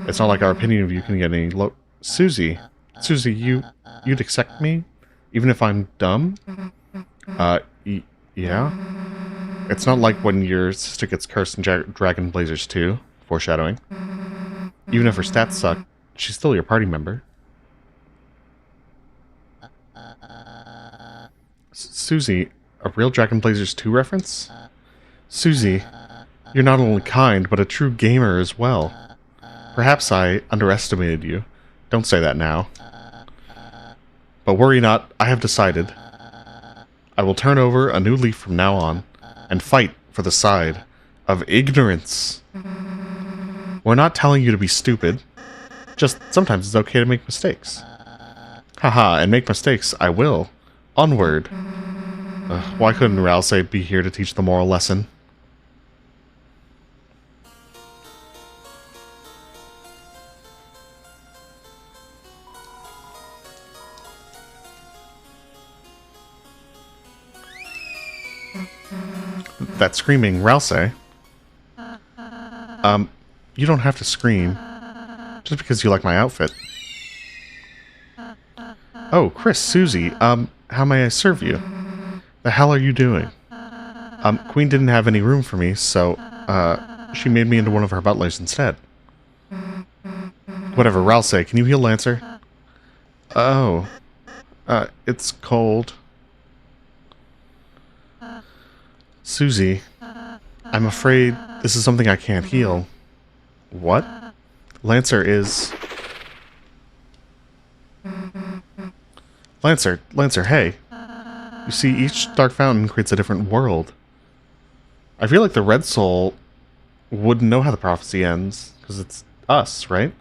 It's not like our opinion of you can get any low... Susie, you'd accept me? Even if I'm dumb? Yeah? It's not like when your sister gets cursed in Dragon Blazers 2, foreshadowing. Even if her stats suck, she's still your party member. Susie, a real Dragon Blazers 2 reference? Susie, you're not only kind, but a true gamer as well. Perhaps I underestimated you. Don't say that now. But worry not, I have decided. I will turn over a new leaf from now on, and fight for the side of ignorance. We're not telling you to be stupid. Just sometimes it's okay to make mistakes. Haha, and make mistakes I will. Onward. Why couldn't Ralsei be here to teach the moral lesson? That screaming, Ralsei. You don't have to scream. Just because you like my outfit. Oh, Chris, Susie, how may I serve you? The hell are you doing? Queen didn't have any room for me, so, she made me into one of her butlers instead. Whatever, Ralsei, can you heal Lancer? Oh. It's cold. Susie, I'm afraid this is something I can't heal. What? Lancer is... Lancer, hey. You see, each dark fountain creates a different world. I feel like the Red Soul wouldn't know how the prophecy ends, because it's us, right?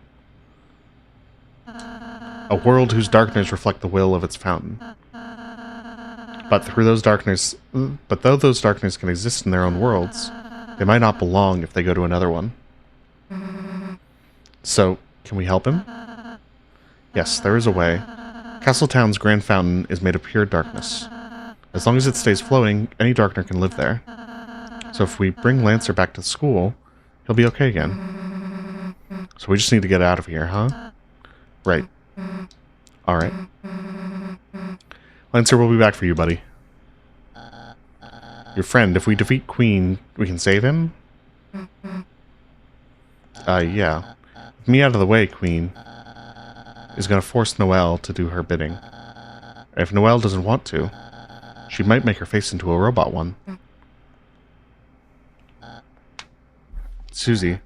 A world whose darkness reflect the will of its fountain. But though those darkness can exist in their own worlds, they might not belong if they go to another one. So, can we help him? Yes, there is a way. Castletown's Grand Fountain is made of pure darkness. As long as it stays flowing, any darkner can live there. So if we bring Lancer back to school, he'll be okay again. So we just need to get out of here, huh? Right. Alright. Lancer will be back for you, buddy. Your friend, if we defeat Queen, we can save him? Yeah. With me out of the way, Queen is going to force Noelle to do her bidding. If Noelle doesn't want to, she might make her face into a robot one. Susie,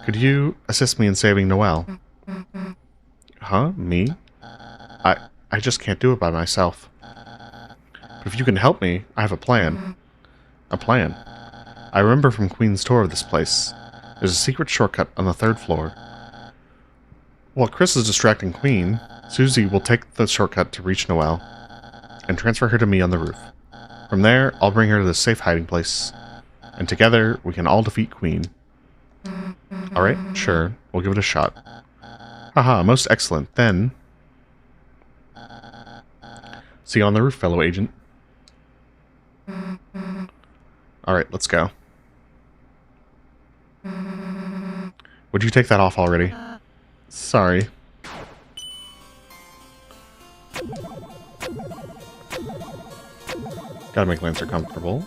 could you assist me in saving Noelle? Huh? Me? I just can't do it by myself. But if you can help me, I have a plan. A plan? I remember from Queen's tour of this place. There's a secret shortcut on the 3rd floor. While Chris is distracting Queen, Susie will take the shortcut to reach Noelle and transfer her to me on the roof. From there, I'll bring her to the safe hiding place, and together we can all defeat Queen. Alright, sure, we'll give it a shot. Haha, most excellent. Then... see you on the roof, fellow agent. Alright, let's go. Would you take that off already? Sorry. Gotta make Lancer comfortable.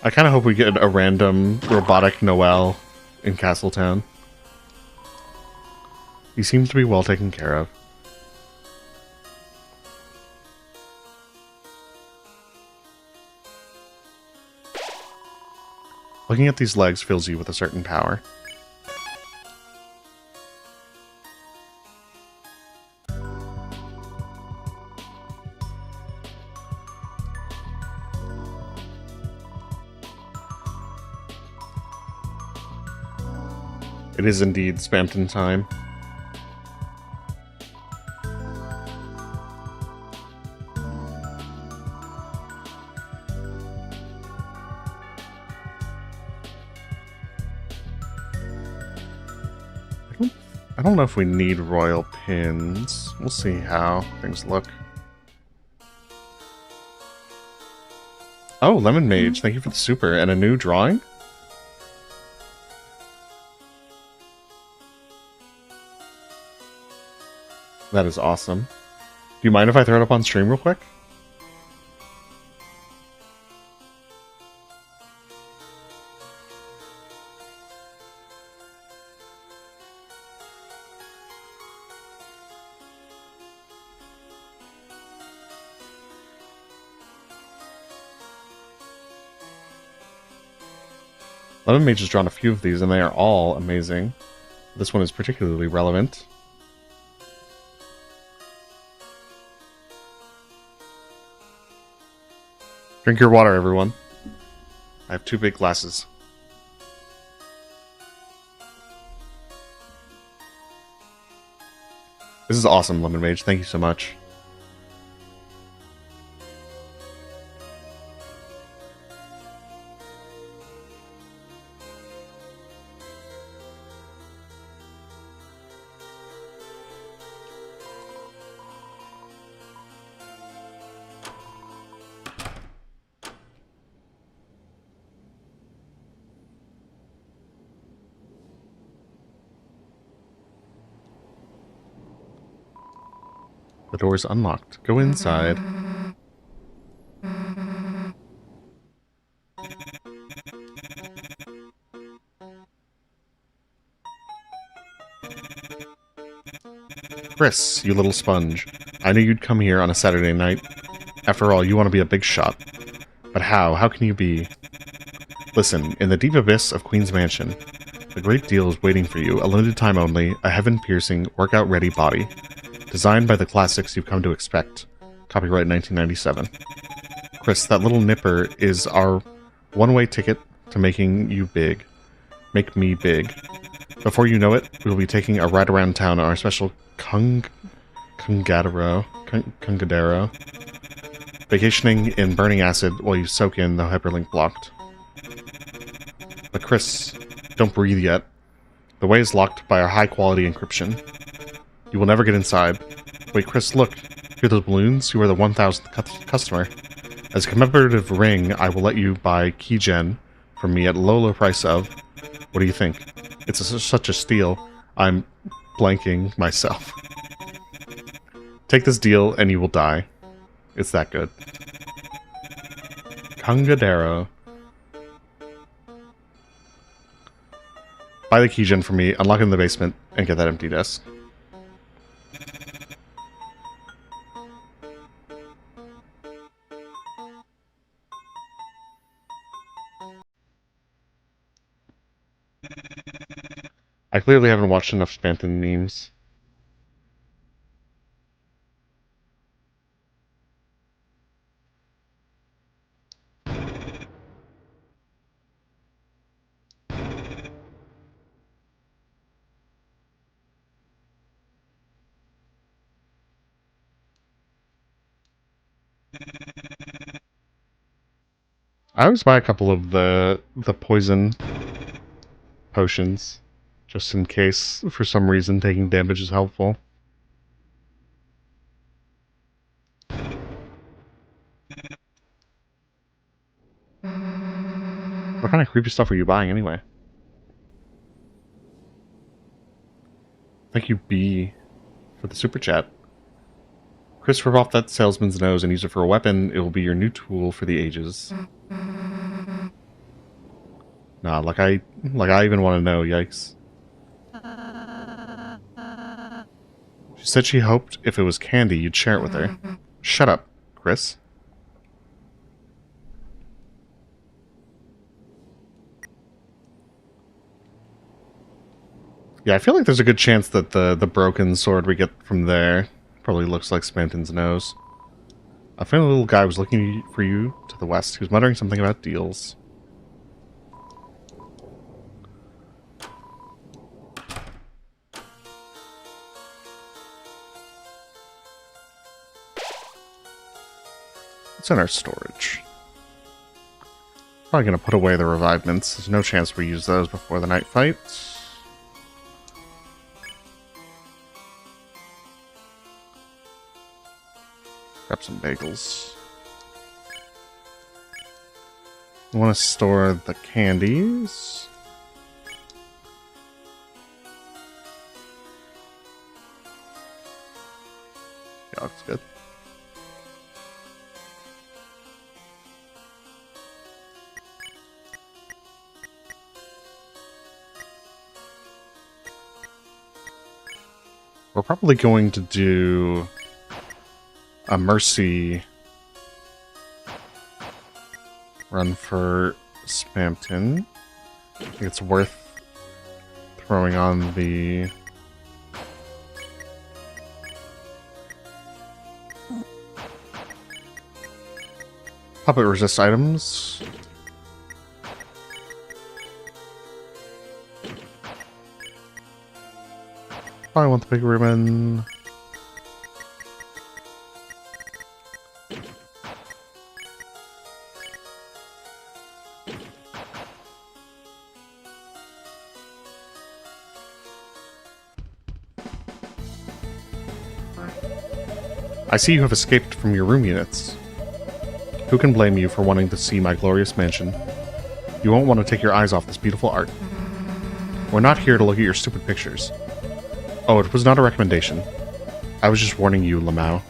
I kind of hope we get a random robotic Noelle in Castletown. He seems to be well taken care of. Looking at these legs fills you with a certain power. It is indeed Spamton time. I don't know if we need royal pins. We'll see how things look. Oh, Lemon Mage, thank you for the super. And a new drawing? That is awesome. Do you mind if I throw it up on stream real quick? Lemon Mage has drawn a few of these, and they are all amazing. This one is particularly relevant. Drink your water, everyone. I have 2 big glasses. This is awesome, Lemon Mage. Thank you so much. The door's unlocked. Go inside. Chris, you little sponge. I knew you'd come here on a Saturday night. After all, you want to be a big shot. But how? How can you be? Listen, in the deep abyss of Queen's Mansion, a great deal is waiting for you. A limited time only, a heaven-piercing, workout-ready body. Designed by the classics you've come to expect. Copyright 1997. Chris, that little nipper is our one-way ticket to making you big. Make me big. Before you know it, we'll be taking a ride around town on our special Kungadero. Vacationing in burning acid while you soak in the hyperlink blocked. But Chris, don't breathe yet. The way is locked by our high-quality encryption. You will never get inside. Wait, Chris, look. Hear those balloons? You are the 1,000th customer. As a commemorative ring, I will let you buy keygen from me at low price of... What do you think? It's such a steal. I'm blanking myself. Take this deal and you will die. It's that good. Kungadero. Buy the keygen for me, unlock it in the basement, and get that empty desk. I clearly haven't watched enough Spamton memes. I always buy a couple of the poison potions, just in case, for some reason, taking damage is helpful. What kind of creepy stuff are you buying anyway? Thank you, B, for the super chat. Chris, rip off that salesman's nose and use it for a weapon. It will be your new tool for the ages. Nah, like I even want to know, yikes. She said she hoped if it was candy, you'd share it with her. Shut up, Chris. Yeah, I feel like there's a good chance that the broken sword we get from there probably looks like Spamton's nose. A friendly little guy was looking for you to the west. He was muttering something about deals. It's in our storage. Probably gonna put away the revivements. There's no chance we use those before the night fight. Grab some bagels. I want to store the candies. Yeah, looks good. We're probably going to do a mercy run for Spamton. I think it's worth throwing on the puppet resist items. I want the big ribbon. I see you have escaped from your room units. Who can blame you for wanting to see my glorious mansion? You won't want to take your eyes off this beautiful art. We're not here to look at your stupid pictures. Oh, it was not a recommendation. I was just warning you, Lamau.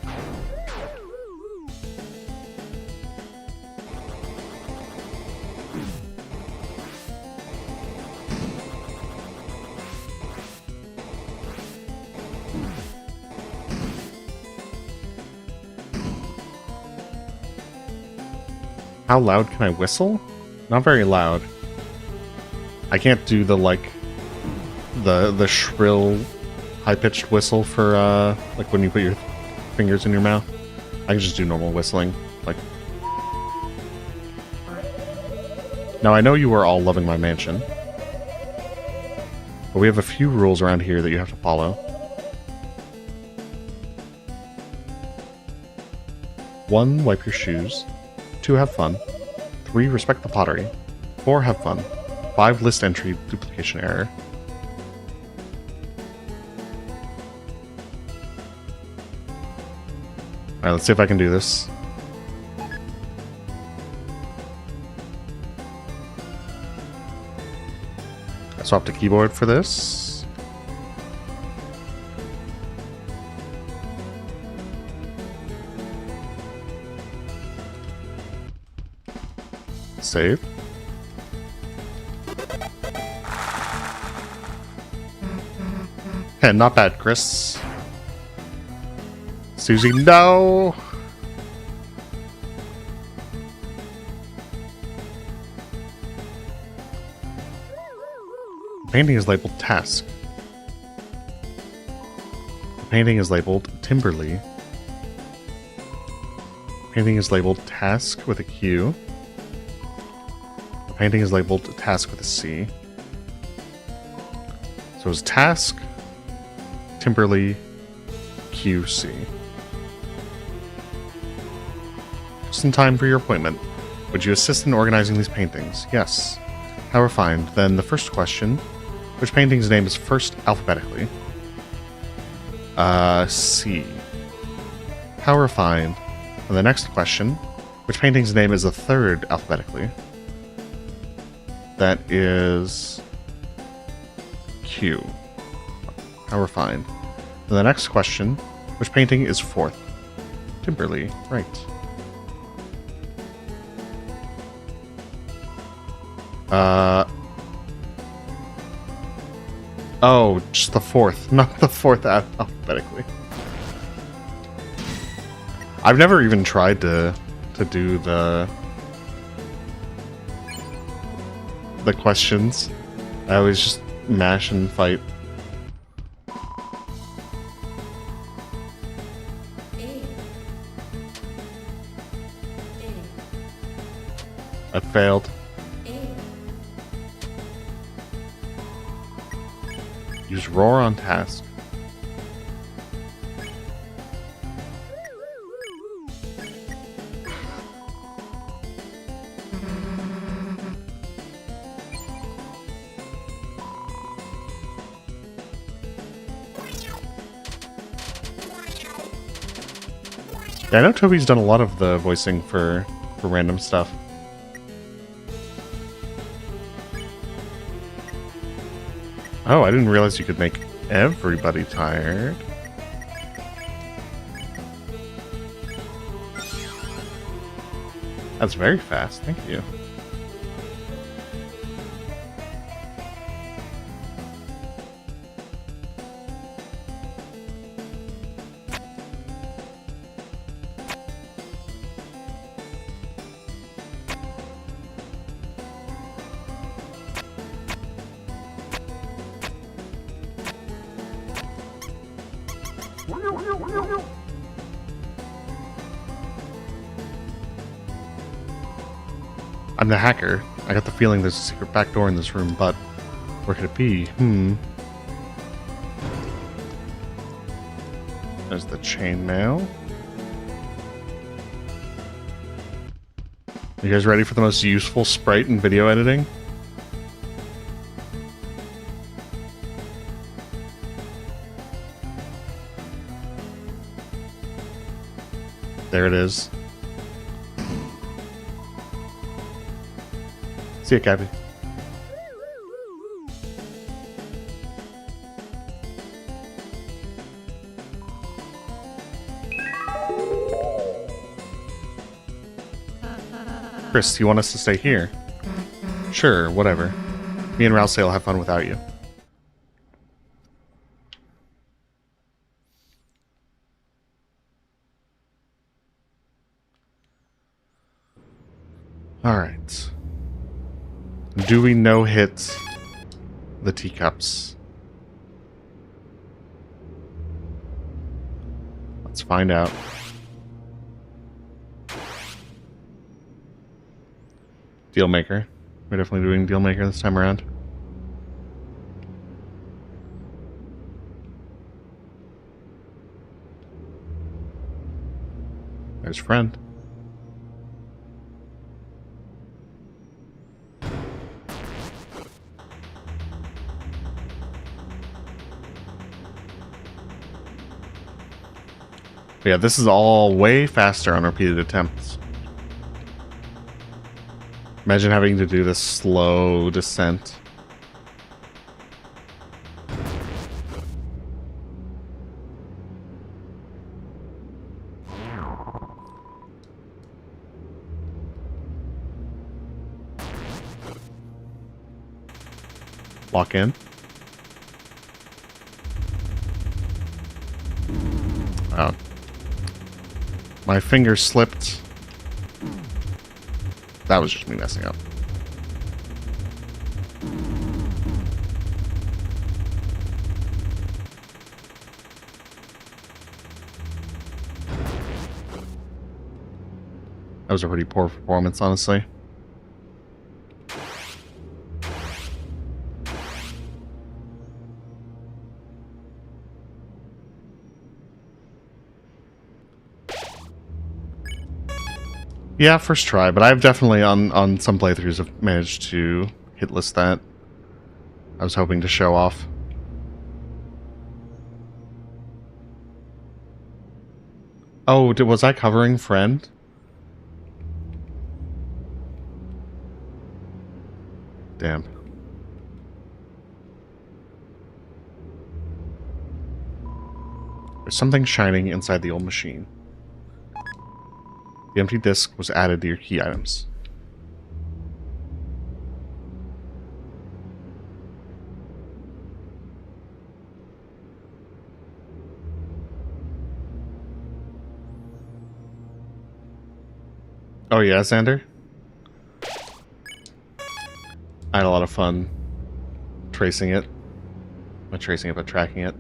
How loud can I whistle? Not very loud. I can't do the, like, the shrill, high-pitched whistle for, like, when you put your fingers in your mouth. I can just do normal whistling. Like... Now, I know you are all loving my mansion. But we have a few rules around here that you have to follow. 1, wipe your shoes. 2, have fun. 3, respect the pottery. 4, have fun. 5, list entry duplication error. Alright, let's see if I can do this. I swapped a keyboard for this. Save. Okay, not bad, Chris. Susie, no! The painting is labeled Task. The painting is labeled Timberly. The painting is labeled Task with a Q. The painting is labeled Task with a C. So it's Task, Timberly, QC. Just in time for your appointment. Would you assist in organizing these paintings? Yes. How refined. Then the first question. Which painting's name is first alphabetically? C. How refined. And the next question. Which painting's name is the third alphabetically? That is Q. How refined. And the next question. Which painting is fourth? Timberly. Right. Oh, just the fourth, not the fourth alphabetically. I've never even tried to do the questions. I always just mash and fight. I failed. Use roar on task. Yeah, I know Toby's done a lot of the voicing for random stuff. Oh, I didn't realize you could make everybody tired. That's very fast, thank you. I'm the hacker. I got the feeling there's a secret back door in this room, but where could it be? There's the chainmail. You guys ready for the most useful sprite in video editing? There it is. See ya, Gabby. Chris, you want us to stay here? Sure, whatever. Me and Ralsei will have fun without you. Alright. Do we no-hit the teacups? Let's find out. Dealmaker. We're definitely doing Dealmaker this time around. There's friend. Yeah, this is all way faster on repeated attempts. Imagine having to do this slow descent. Lock in. Oh. My finger slipped. That was just me messing up. That was a pretty poor performance, honestly. Yeah, first try, but I've definitely on some playthroughs have managed to hit list that. I was hoping to show off. Oh, was I covering friend? Damn. There's something shining inside the old machine. The empty disc was added to your key items. Oh yeah, Xander? I had a lot of fun tracing it. Not tracing it, but tracking it.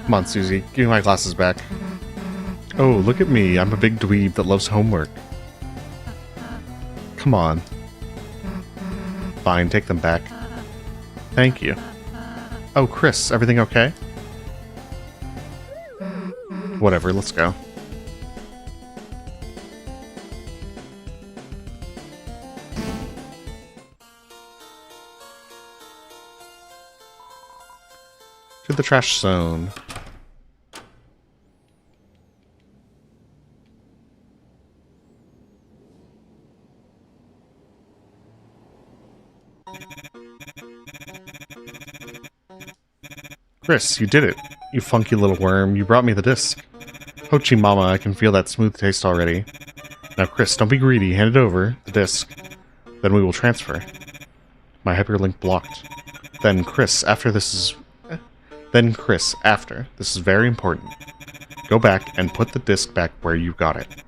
Come on, Susie. Give me my glasses back. Oh, look at me. I'm a big dweeb that loves homework. Come on. Fine, take them back. Thank you. Oh, Chris, everything okay? Whatever, let's go. To the trash zone. Chris, you did it. You funky little worm. You brought me the disc. Hochi mama, I can feel that smooth taste already. Now, Chris, don't be greedy. Hand it over, the disc. Then we will transfer. My hyperlink blocked. Then, Chris, after this is... This is very important. Go back and put the disc back where you got it.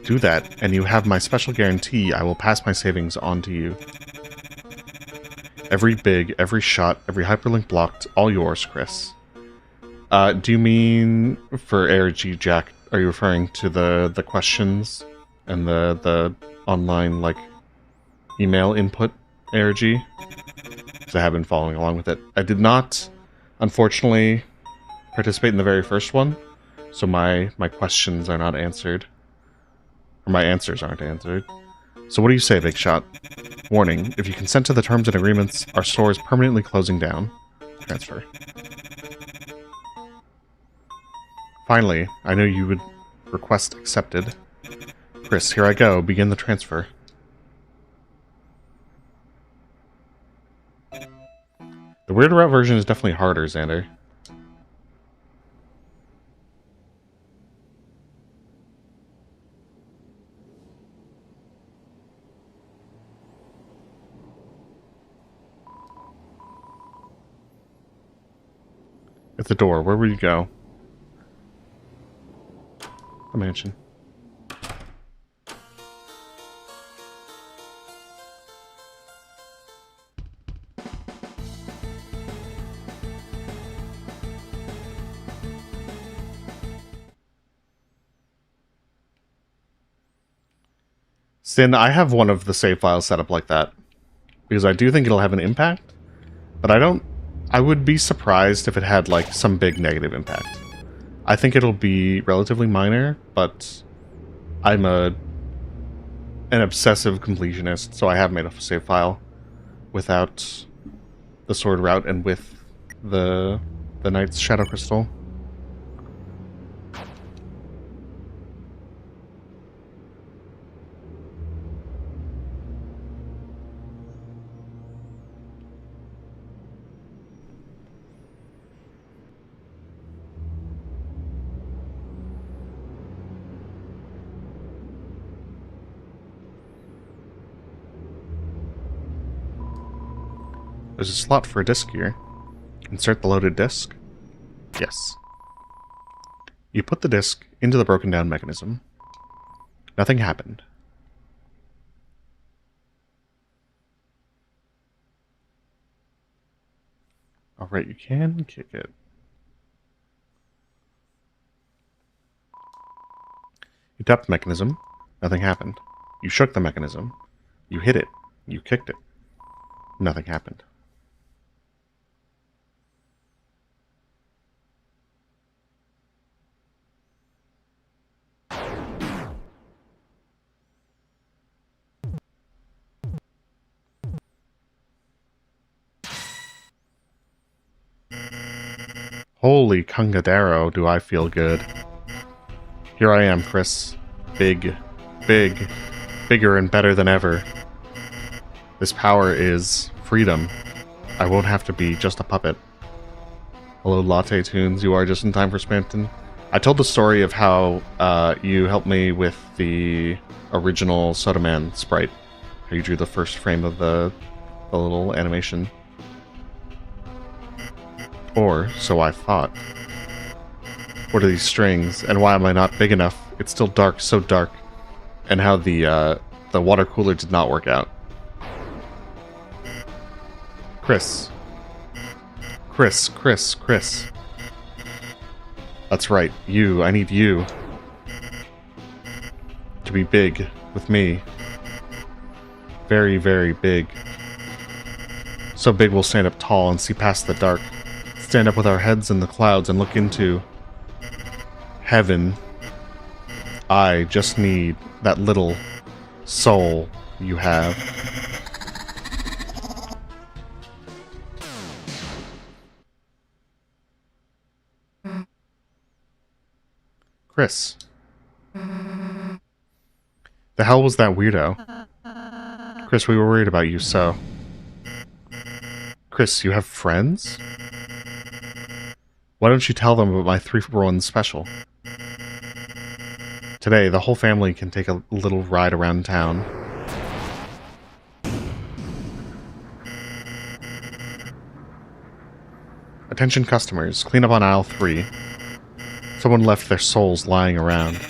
Do that, and you have my special guarantee I will pass my savings on to you. Every big, every shot, every hyperlink blocked, all yours, Chris. Do you mean for ARG, Jack? Are you referring to the questions and the online, like, email input ARG? Because I have been following along with it. I did not, unfortunately, participate in the very first one, so my questions are not answered. Or my answers aren't answered. So what do you say, Big Shot? Warning, if you consent to the terms and agreements, our store is permanently closing down. Transfer. Finally, I know you would request accepted. Chris, here I go. Begin the transfer. The Weird Route version is definitely harder, Xander. At the door. Where will you go? The mansion. Sin, I have one of the save files set up like that. Because I do think it'll have an impact. But I would be surprised if it had, like, some big negative impact. I think it'll be relatively minor, but I'm an obsessive completionist, so I have made a save file without the sword route and with the Knight's Shadow Crystal. There's a slot for a disc here. Insert the loaded disc. Yes. You put the disc into the broken down mechanism. Nothing happened. Alright, you can kick it. You tapped the mechanism. Nothing happened. You shook the mechanism. You hit it. You kicked it. Nothing happened. Holy Kungadero, do I feel good. Here I am, Chris. Big, bigger and better than ever. This power is freedom. I won't have to be just a puppet. Hello, Latte Tunes. You are just in time for Spamton. I told the story of how you helped me with the original Soda Man sprite. How you drew the first frame of the little animation. Or, so I thought. What are these strings, and why am I not big enough? It's still dark, so dark. And how the water cooler did not work out. Chris. That's right, you. I need you. To be big with me. Very, very big. So big we'll stand up tall and see past the dark. Stand up with our heads in the clouds and look into heaven. I just need that little soul you have. Chris. The hell was that weirdo? Chris, we were worried about you, so... Chris, you have friends? Why don't you tell them about my 3-for-1 special? Today, the whole family can take a little ride around town. Attention customers, clean up on aisle 3. Someone left their souls lying around.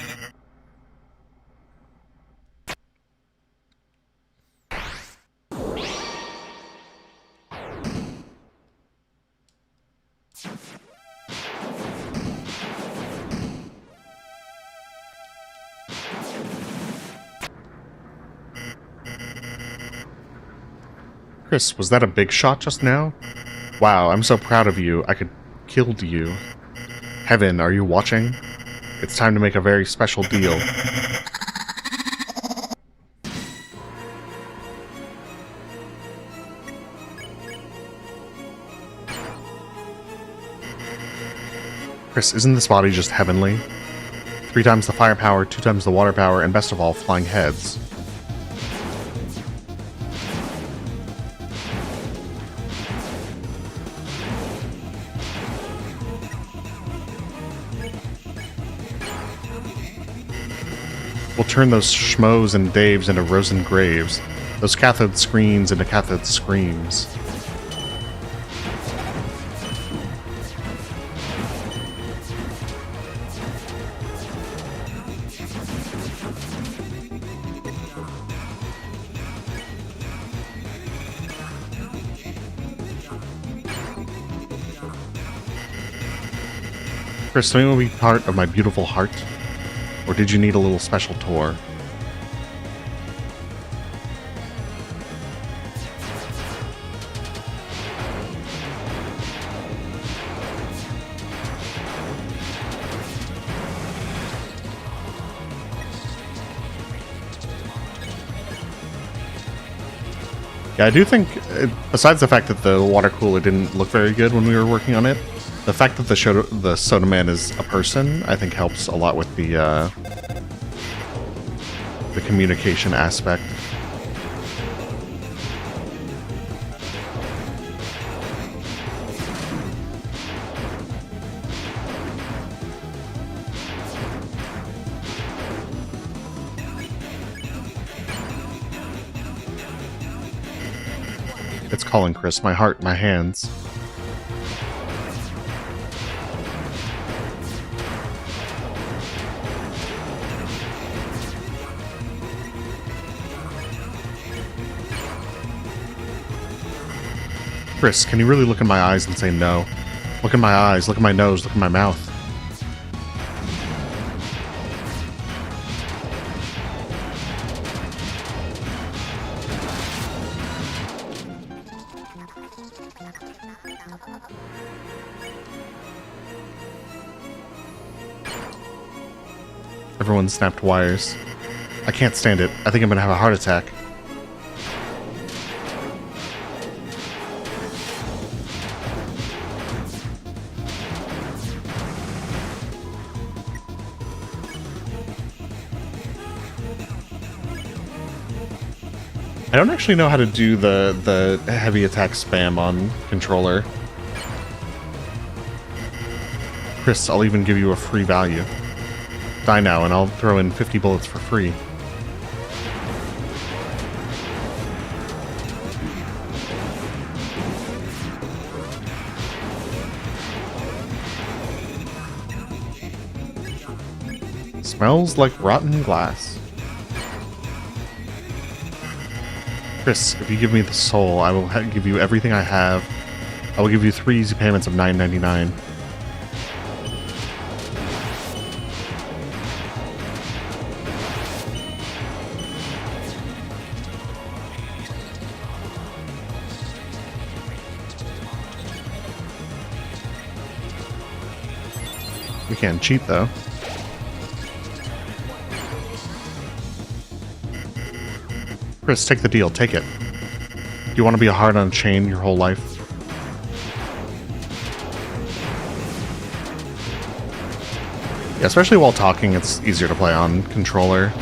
Chris, was that a big shot just now? Wow, I'm so proud of you, I could killed you. Heaven, are you watching? It's time to make a very special deal. Chris, isn't this body just heavenly? 3 times the firepower, 2 times the water power, and best of all, flying heads. We'll turn those schmoes and Daves into Rosen Graves. Those cathode screens into cathode screams. Chris, do you want to be part of my beautiful heart? Or did you need a little special tour? Yeah, I do think, besides the fact that the water cooler didn't look very good when we were working on it, the fact that the soda man is a person, I think helps a lot with the communication aspect. It's calling, Chris. My heart, my hands. Chris, can you really look in my eyes and say no? Look in my eyes, look in my nose, look in my mouth. Everyone snapped wires. I can't stand it. I think I'm gonna have a heart attack. I don't actually know how to do the heavy attack spam on controller. Chris, I'll even give you a free value. Die now, and I'll throw in 50 bullets for free. Smells like rotten glass. Chris, if you give me the soul, I will give you everything I have. I will give you 3 easy payments of $9.99. We can't cheat, though. Chris, take the deal. Take it. Do you want to be a heart on a chain your whole life? Yeah, especially while talking, it's easier to play on controller,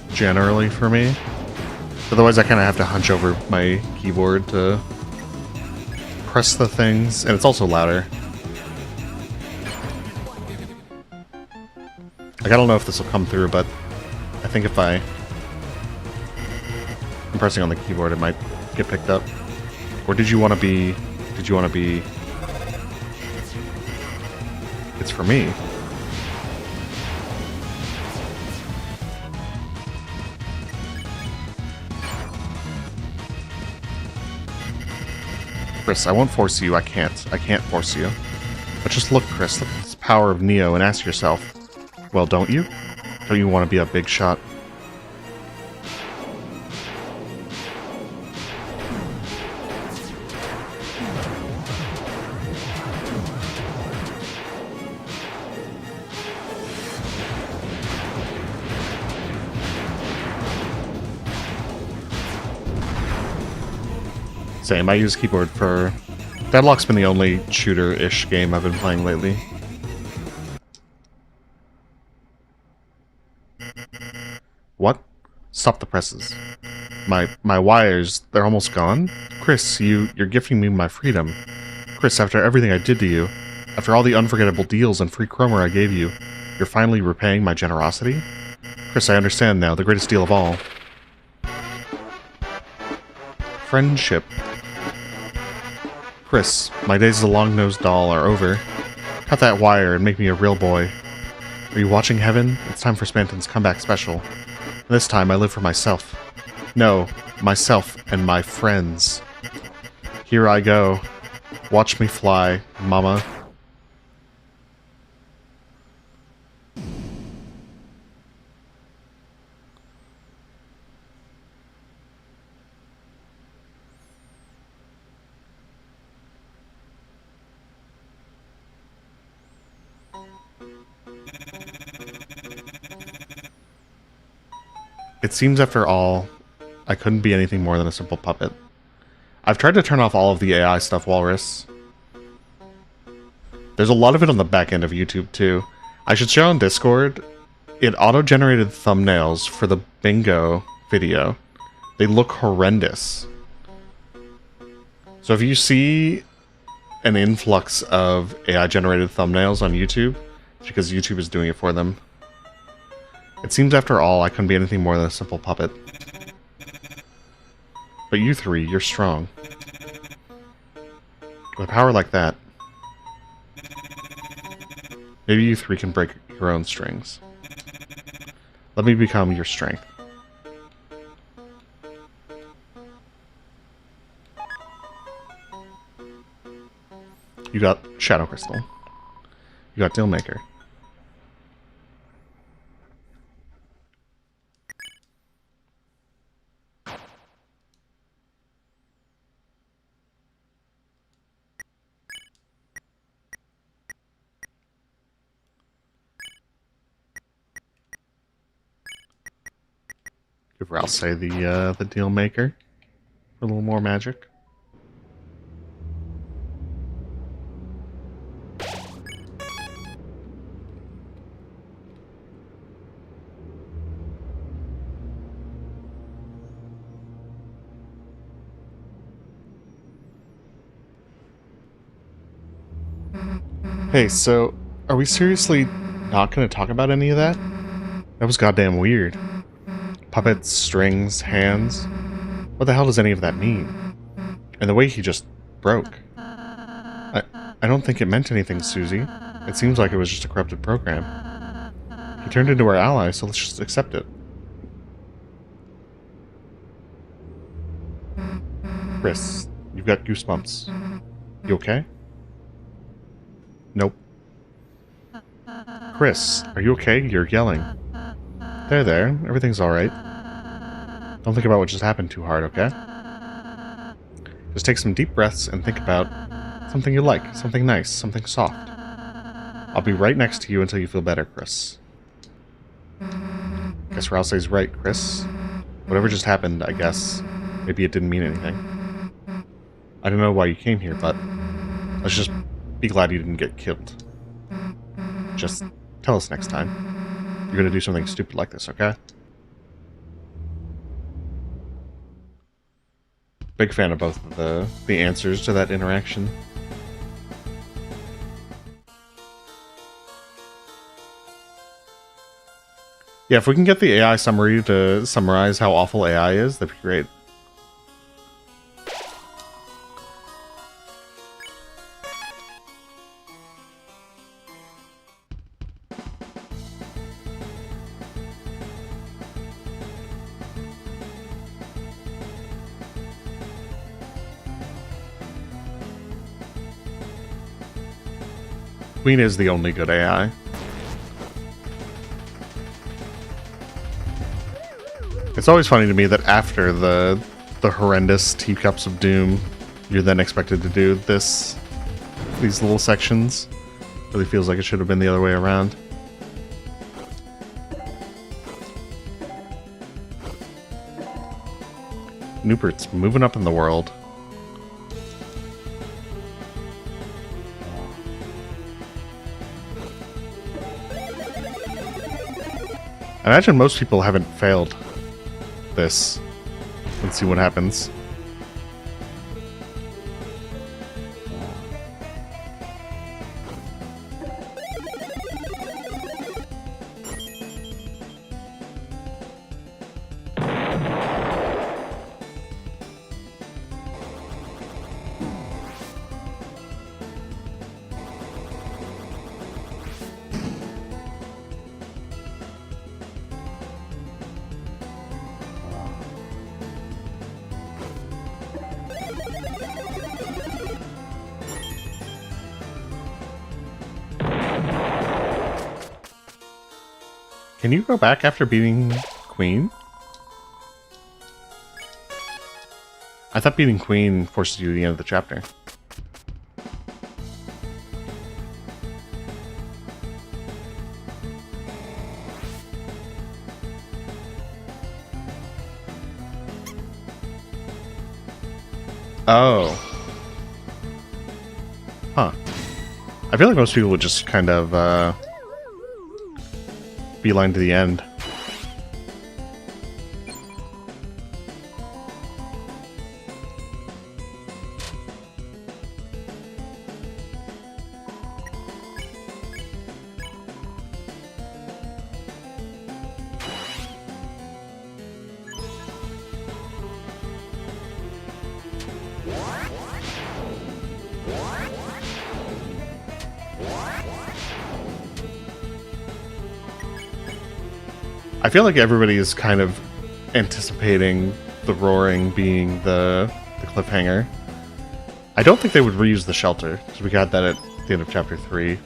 generally, for me. Otherwise, I kind of have to hunch over my keyboard to press the things, and it's also louder. Like, I don't know if this will come through, but I think if I'm pressing on the keyboard, it might get picked up. Or did you want to be... It's for me. Chris, I won't force you. I can't force you. But just look, Chris, look at this power of Neo and ask yourself, well, don't you? Don't you want to be a big shot? Same, I use keyboard for... Deadlock's been the only shooter-ish game I've been playing lately. What? Stop the presses. My wires, they're almost gone? Chris, you're gifting me my freedom. Chris, after everything I did to you, after all the unforgettable deals and free chromer I gave you, you're finally repaying my generosity? Chris, I understand now, the greatest deal of all. Friendship. Chris, my days as a long-nosed doll are over. Cut that wire and make me a real boy. Are you watching Heaven? It's time for Spamton's comeback special. This time I live for myself. No, myself and my friends. Here I go. Watch me fly, mama. It seems after all, I couldn't be anything more than a simple puppet. I've tried to turn off all of the AI stuff, Walrus. There's a lot of it on the back end of YouTube, too. I should share on Discord. It auto-generated thumbnails for the bingo video. They look horrendous. So if you see an influx of AI-generated thumbnails on YouTube, it's because YouTube is doing it for them. It seems after all, I couldn't be anything more than a simple puppet. But you three, you're strong. With a power like that, maybe you three can break your own strings. Let me become your strength. You got Shadow Crystal. You got Dealmaker. Give Ralsei the Dealmaker for a little more magic. Hey, so are we seriously not going to talk about any of that? That was goddamn weird. Puppets, strings, hands. What the hell does any of that mean? And the way he just broke. I don't think it meant anything, Susie. It seems like it was just a corrupted program. He turned into our ally, so let's just accept it. Chris, you've got goosebumps. You okay? Nope. Chris, are you okay? You're yelling. There. Everything's alright. Don't think about what just happened too hard, okay? Just take some deep breaths and think about something you like, something nice, something soft. I'll be right next to you until you feel better, Chris. Guess Ralsei's right, Chris. Whatever just happened, I guess, maybe it didn't mean anything. I don't know why you came here, but let's just be glad you didn't get killed. Just tell us next time. You're gonna do something stupid like this, okay? Big fan of both of the answers to that interaction. Yeah, if we can get the AI summary to summarize how awful AI is, that'd be great. Queen is the only good AI. It's always funny to me that after the horrendous Teacups of Doom, you're then expected to do these little sections. Really feels like it should have been the other way around. Newport's moving up in the world. I imagine most people haven't failed this. Let's see what happens. Can you go back after beating Queen? I thought beating Queen forced you to the end of the chapter. Oh. Huh. I feel like most people would just kind of, beeline to the end. I feel like everybody is kind of anticipating the roaring being the cliffhanger. I don't think they would reuse the shelter, because we got that at the end of chapter 3.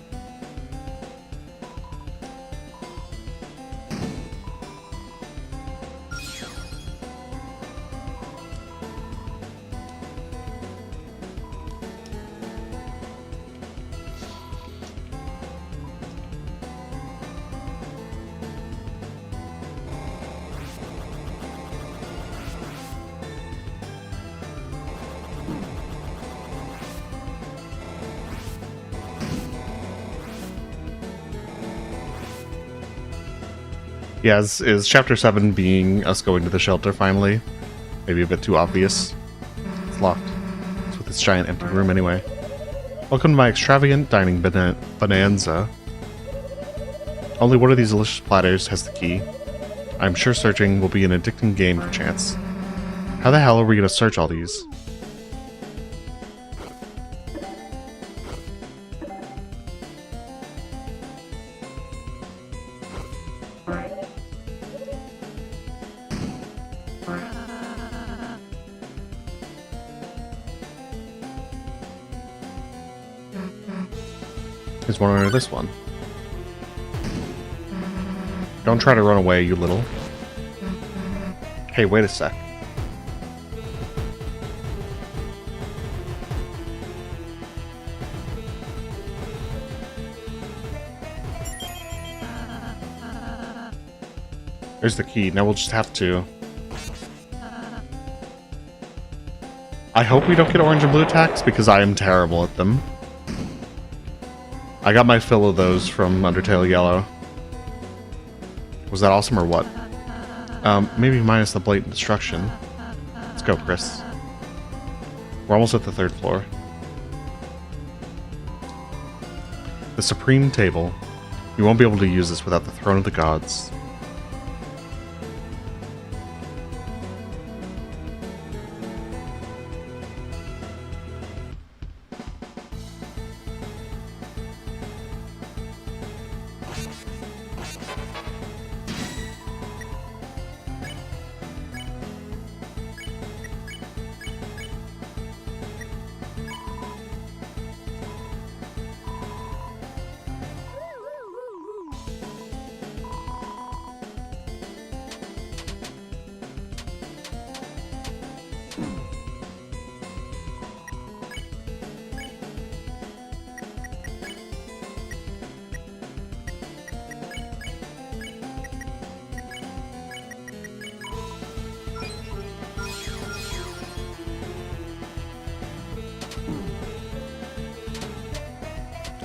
Yeah, is chapter 7 being us going to the shelter finally? Maybe a bit too obvious. It's locked. It's with this giant empty room anyway. Welcome to my extravagant dining bonanza. Only one of these delicious platters has the key. I'm sure searching will be an addicting game for chance. How the hell are we going to search all these? There's one under this one. Don't try to run away, you little. Hey, wait a sec. There's the key. Now we'll just have to... I hope we don't get orange and blue attacks, because I am terrible at them. I got my fill of those from Undertale Yellow. Was that awesome or what? Maybe minus the blatant destruction. Let's go, Chris. We're almost at the 3rd floor. The Supreme Table. You won't be able to use this without the Throne of the Gods.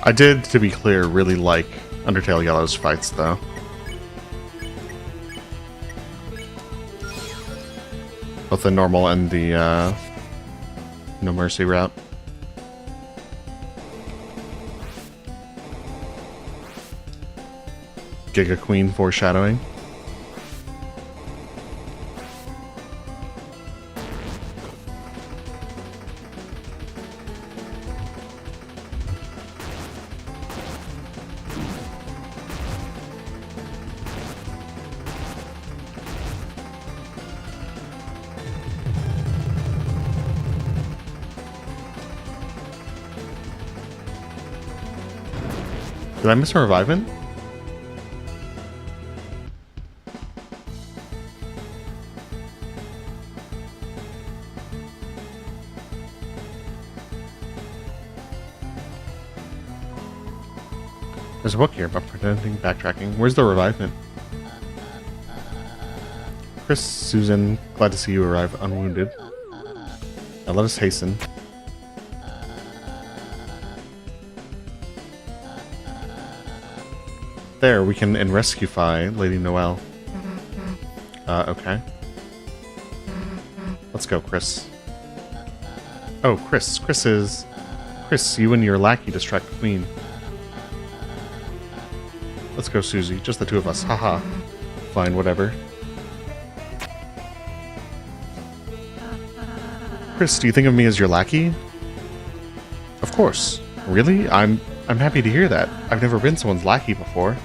I did, to be clear, really like Undertale Yellow's fights, though. Both the normal and the, No Mercy route. Giga Queen foreshadowing. Did I miss a revivement? There's a book here about preventing backtracking. Where's the revivement? Chris, Susan, glad to see you arrive unwounded. Now let us hasten. There, we can rescuefy Lady Noelle. Okay. Let's go, Chris. Oh, Chris. Chris, you and your lackey distract the Queen. Let's go, Susie. Just the two of us. Haha. Fine, whatever. Chris, do you think of me as your lackey? Of course. Really? I'm happy to hear that. I've never been someone's lackey before.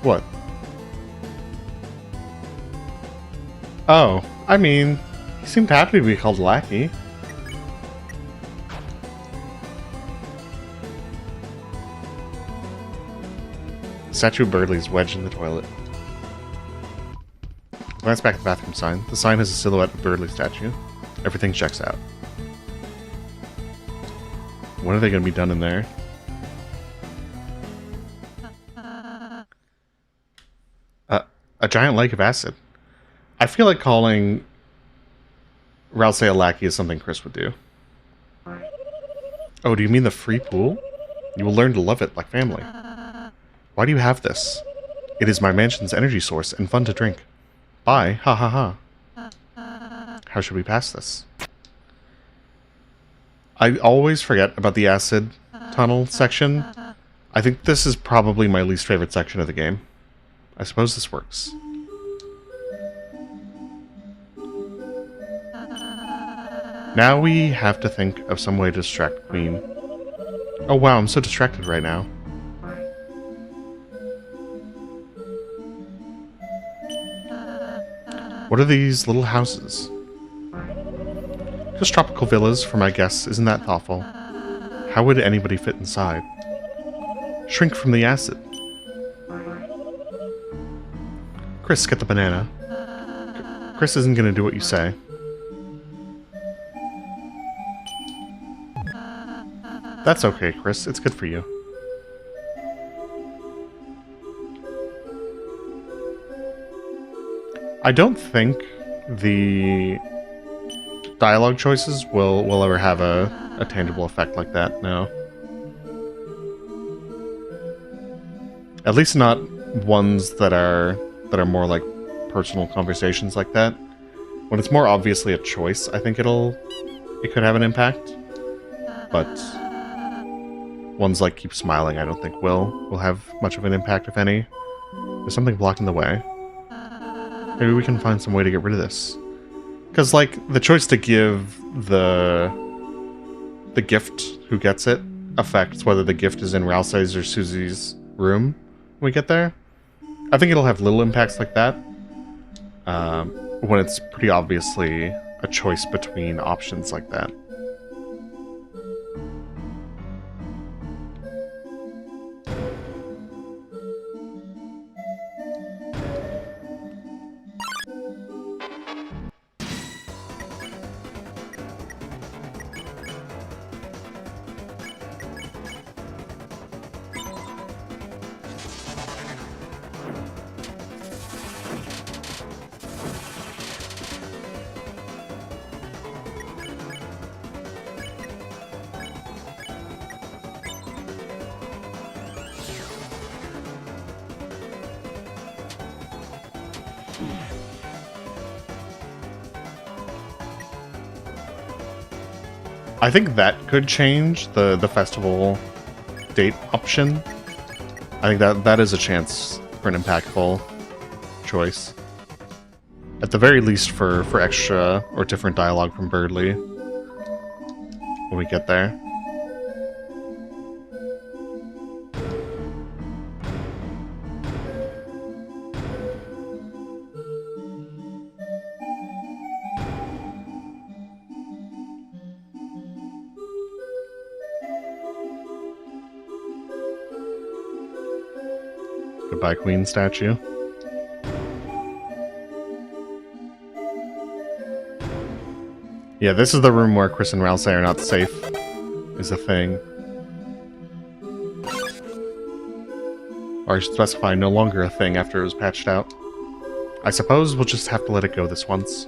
What? Oh, I mean, he seemed happy to be called lackey. The statue of Birdley is wedged in the toilet. Glance back at the bathroom sign. The sign has a silhouette of Birdley statue. Everything checks out. When are they going to be done in there? A giant lake of acid. I feel like calling Ralsei a lackey is something Chris would do. Oh, do you mean the free pool? You will learn to love it like family. Why do you have this? It is my mansion's energy source and fun to drink. Bye, ha ha ha. How should we pass this? I always forget about the acid tunnel section. I think this is probably my least favorite section of the game. I suppose this works. Now we have to think of some way to distract Queen. Oh wow, I'm so distracted right now. What are these little houses? Just tropical villas for my guests, isn't that thoughtful? How would anybody fit inside? Shrink from the acid. Chris, get the banana. Chris isn't going to do what you say. That's okay, Chris. It's good for you. I don't think the dialogue choices will ever have a tangible effect like that, no. At least not ones that are more like personal conversations like that. When it's more obviously a choice, I think it could have an impact. But ones like keep smiling, I don't think will have much of an impact, if any. There's something blocking the way. Maybe we can find some way to get rid of this. Because, like, the choice to give the gift who gets it affects whether the gift is in Ralsei's or Susie's room when we get there. I think it'll have little impacts like that. When it's pretty obviously a choice between options like that. I think that could change the festival date option. I think that is a chance for an impactful choice. At the very least for extra or different dialogue from Birdley when we get there. Goodbye, Queen statue. Yeah, this is the room where Chris and Ralsei are not safe, is a thing. Or I should specify, no longer a thing after it was patched out. I suppose we'll just have to let it go this once.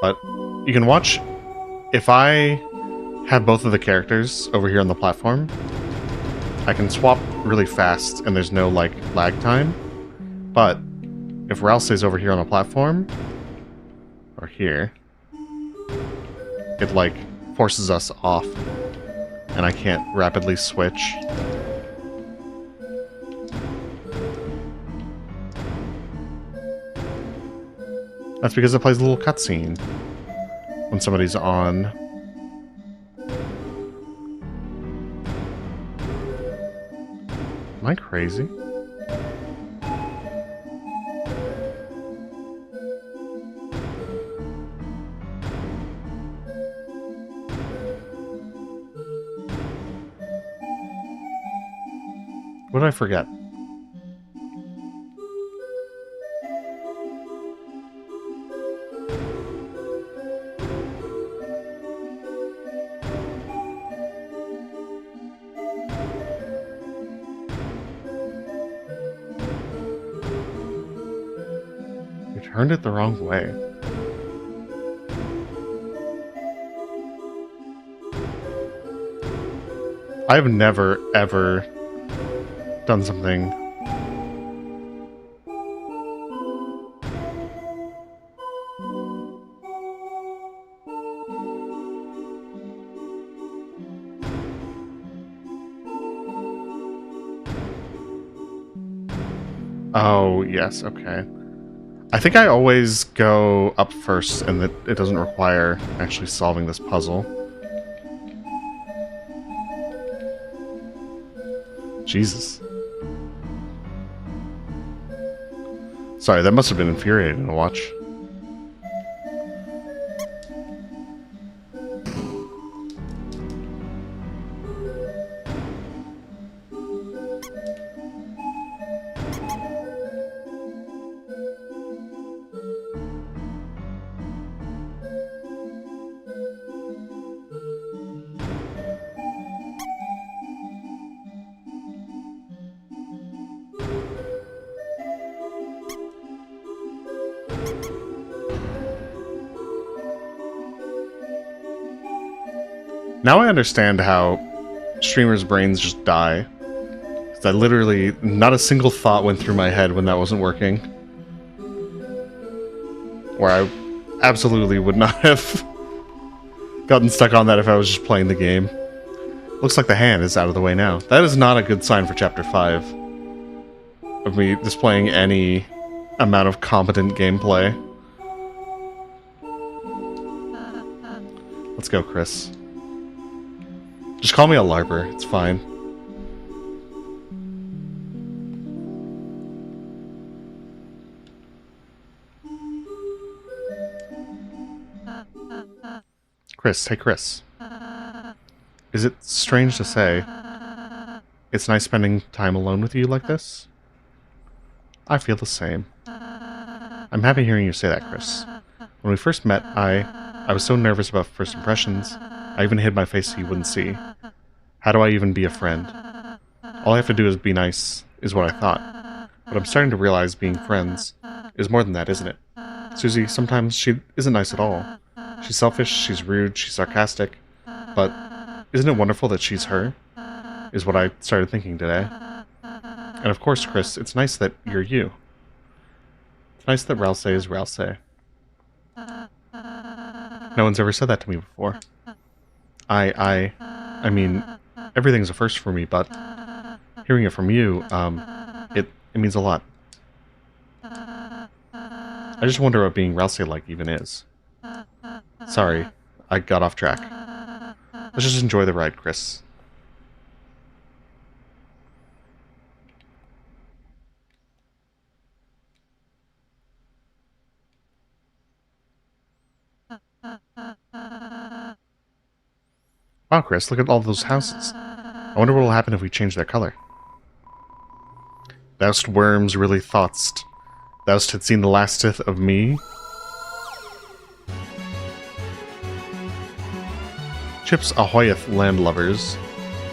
But you can watch, if I have both of the characters over here on the platform, I can swap really fast and there's no, like, lag time. But if Ralsei's over here on the platform, or here, it, like, forces us off, and I can't rapidly switch. That's because it plays a little cutscene when somebody's on. Am I crazy? What did I forget? You turned it the wrong way. I've never, ever done something. Oh, yes, okay. I think I always go up first and that it doesn't require actually solving this puzzle. Jesus. Sorry, that must have been infuriating to watch. Now I understand how streamers' brains just die. 'Cause I literally, not a single thought went through my head when that wasn't working. Where I absolutely would not have gotten stuck on that if I was just playing the game. Looks like the hand is out of the way now. That is not a good sign for Chapter 5. Of me displaying any amount of competent gameplay. Let's go, Chris. Just call me a LARPer, it's fine. Chris, hey Chris. Is it strange to say, it's nice spending time alone with you like this? I feel the same. I'm happy hearing you say that, Chris. When we first met, I was so nervous about first impressions, I even hid my face so you wouldn't see. How do I even be a friend? All I have to do is be nice, is what I thought. But I'm starting to realize being friends is more than that, isn't it? Susie, sometimes she isn't nice at all. She's selfish, she's rude, she's sarcastic. But isn't it wonderful that she's her? Is what I started thinking today. And of course, Chris, it's nice that you're you. It's nice that Ralsei is Ralsei. No one's ever said that to me before. I mean, everything's a first for me, but hearing it from you, it means a lot. I just wonder what being Ralsei like even is. Sorry, I got off track. Let's just enjoy the ride, Chris. Wow, Chris, look at all those houses. I wonder what will happen if we change their color. Thou'st worms really thought'st. Thou'st had seen the lasteth of me? Chips ahoyeth, landlubbers.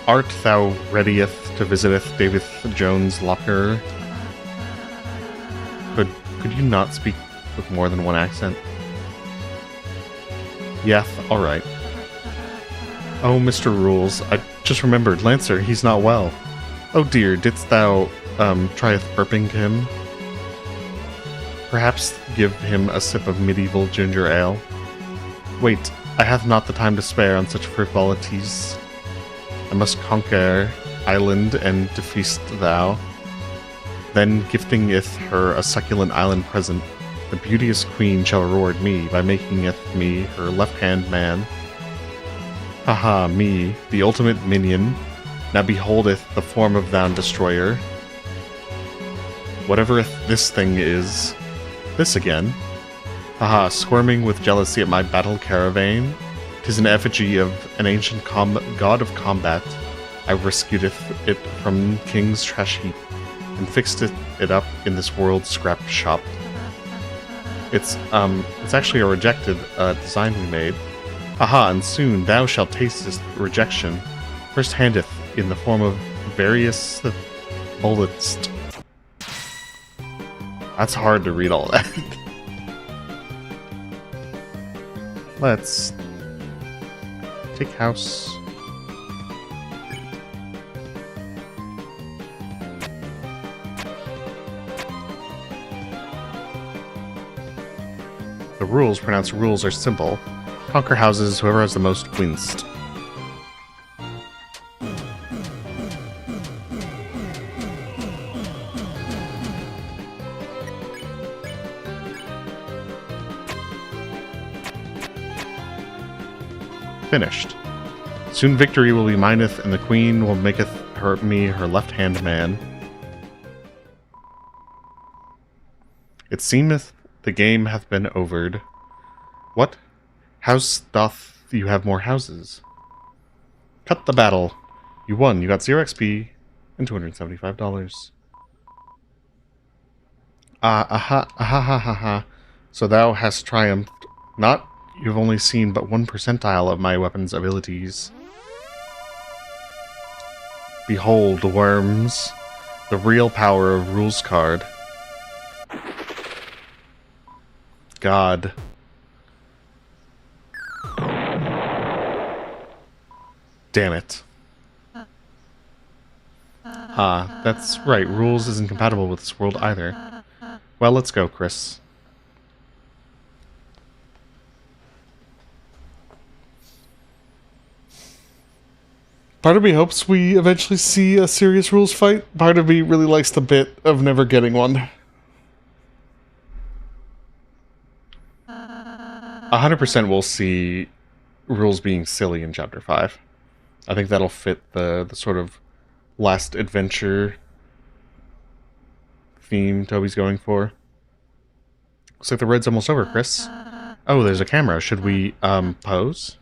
Art thou readieth to visiteth David Jones' locker? Could you not speak with more than one accent? Yeth, alright. Oh, Mr. Rules, I just remembered, Lancer, he's not well. Oh dear, didst thou, trieth burping him? Perhaps give him a sip of medieval ginger ale? Wait, I have not the time to spare on such frivolities. I must conquer island and defeast thou. Then, giftingeth her a succulent island present, the beauteous queen shall reward me by makingeth me her left-hand man. Haha, me, the ultimate minion, now beholdeth the form of thou destroyer. Whatever this thing is, this again. Haha, squirming with jealousy at my battle caravan, 'tis an effigy of an ancient god of combat. I rescuedeth it from king's trash heap, and fixed it up in this world's scrap shop. It's actually a rejected design we made. Aha, and soon thou shalt taste this rejection, first handeth in the form of various bullets. That's hard to read all that. Let's take house. The rules, pronounced rules, are simple. Conquer houses, whoever has the most wins. Finished. Soon victory will be mineth, and the queen will maketh me her left-hand man. It seemeth the game hath been overed. What? House doth you have more houses? Cut the battle. You won. You got 0 XP and $275. Aha. So thou hast triumphed. Not. You've only seen but 1 percentile of my weapon's abilities. Behold, worms. The real power of Rules card. God. Damn it. That's right. Rules isn't compatible with this world either. Well, let's go, Chris. Part of me hopes we eventually see a serious rules fight. Part of me really likes the bit of never getting one. 100% we'll see rules being silly in Chapter 5. I think that'll fit the sort of last adventure theme Toby's going for. Looks like the raid's almost over, Chris. Oh, there's a camera. Should we, pose?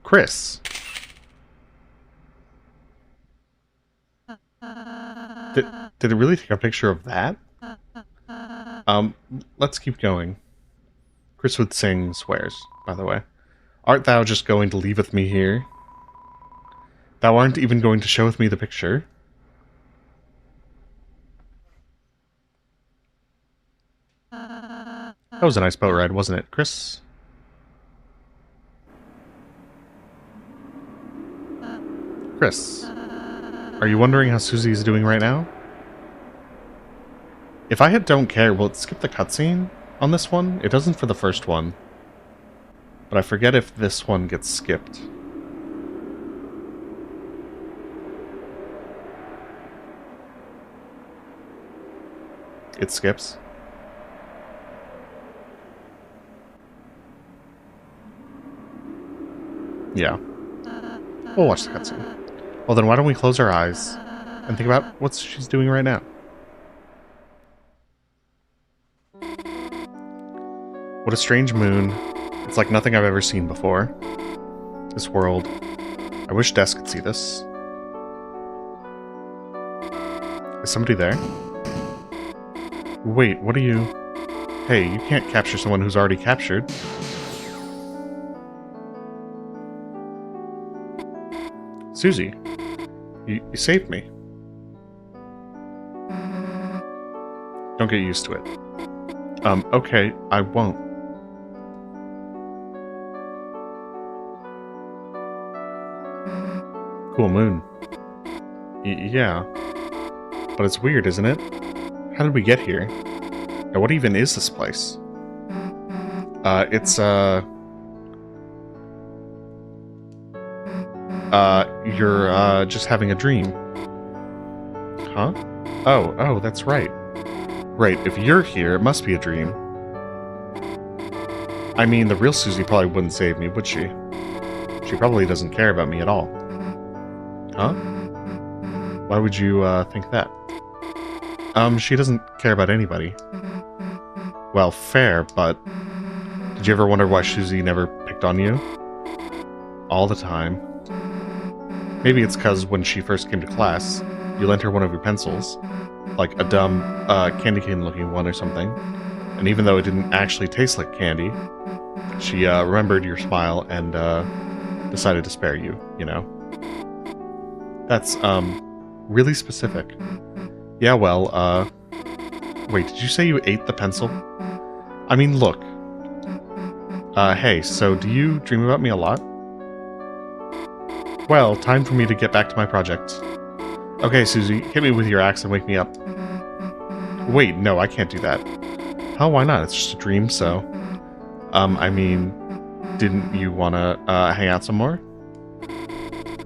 Chris. Did it really take a picture of that? Let's keep going. Chris would sing swears, by the way. Art thou just going to leaveth me here? Thou aren't even going to showeth me the picture. That was a nice boat ride, wasn't it, Chris? Chris, are you wondering how Susie is doing right now? If I hit don't care, will it skip the cutscene on this one? It doesn't for the first one. But I forget if this one gets skipped. It skips. Yeah. We'll watch the cutscene. Well then why don't we close our eyes and think about what she's doing right now. What a strange moon. It's like nothing I've ever seen before. This world. I wish Des could see this. Is somebody there? Wait, what are you... Hey, you can't capture someone who's already captured. Susie, you saved me. Don't get used to it. Okay, I won't. Cool moon. Yeah. But it's weird, isn't it? How did we get here? And what even is this place? You're just having a dream. Huh? Oh, that's right. Right, if you're here, it must be a dream. I mean, the real Susie probably wouldn't save me, would she? She probably doesn't care about me at all. Huh? Why would you, think that? She doesn't care about anybody. Well, fair, but... Did you ever wonder why Susie never picked on you? All the time. Maybe it's because when she first came to class, you lent her one of your pencils. Like a dumb, candy cane-looking one or something. And even though it didn't actually taste like candy, she, remembered your smile and, decided to spare you, you know? That's, really specific. Yeah, well, wait, did you say you ate the pencil? I mean, look. Hey, so do you dream about me a lot? Well, time for me to get back to my project. Okay, Susie, hit me with your axe and wake me up. Wait, no, I can't do that. Oh, why not? It's just a dream, so... I mean, didn't you want to, hang out some more?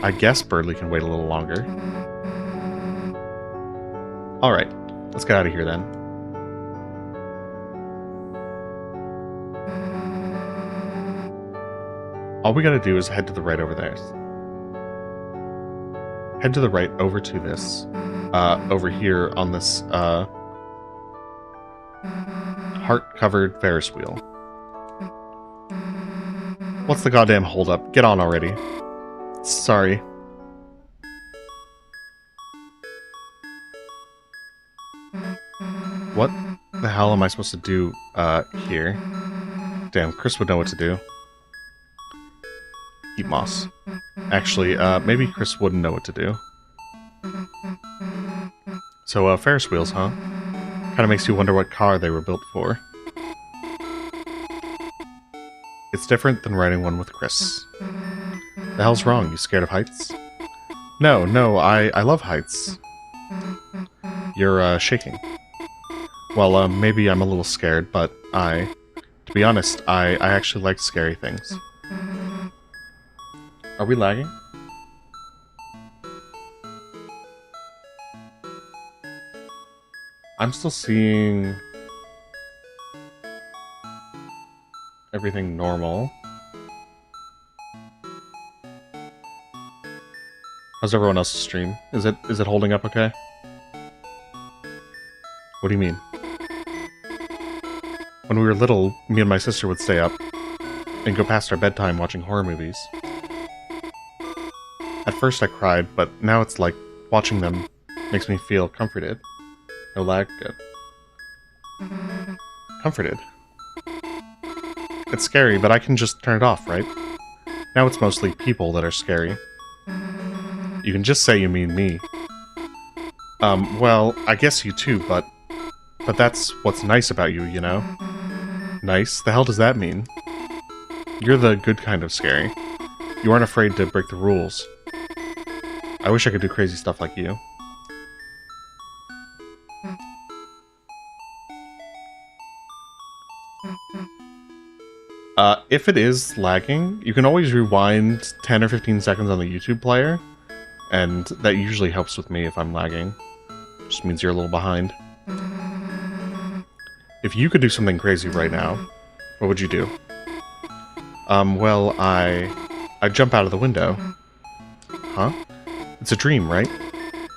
I guess Birdley can wait a little longer. Alright, let's get out of here then. All we gotta do is head to the right over there. Head to the right over to this. Over here on this, heart-covered Ferris wheel. What's the goddamn holdup? Get on already. Sorry. What the hell am I supposed to do, here? Damn, Chris would know what to do. Eat moss. Actually, maybe Chris wouldn't know what to do. So, Ferris wheels, huh? Kinda makes you wonder what car they were built for. It's different than riding one with Chris. The hell's wrong? You scared of heights? No, I love heights. You're, shaking. Well, maybe I'm a little scared, but to be honest, I actually like scary things. Are we lagging? I'm still seeing everything normal. How's everyone else's stream? Is it holding up okay? What do you mean? When we were little, me and my sister would stay up and go past our bedtime watching horror movies. At first I cried, but now it's like watching them makes me feel comforted. No lag, good. Comforted. It's scary, but I can just turn it off, right? Now it's mostly people that are scary. You can just say you mean me. Well, I guess you too, but that's what's nice about you, you know? Nice? The hell does that mean? You're the good kind of scary. You aren't afraid to break the rules. I wish I could do crazy stuff like you. If it is lagging, you can always rewind 10 or 15 seconds on the YouTube player, and that usually helps with me if I'm lagging. Just means you're a little behind. If you could do something crazy right now, what would you do? Well, I'd jump out of the window. Huh? It's a dream, right?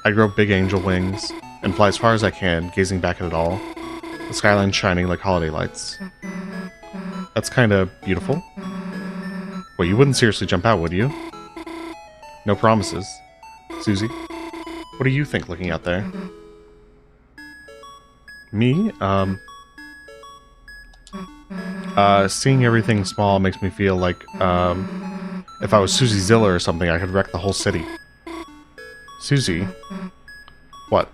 I grow big angel wings, and fly as far as I can, gazing back at it all. The skyline shining like holiday lights. That's kinda beautiful. Well, you wouldn't seriously jump out, would you? No promises. Susie, what do you think looking out there? Me? Seeing everything small makes me feel like, if I was Susie Zilla or something, I could wreck the whole city. Susie? What?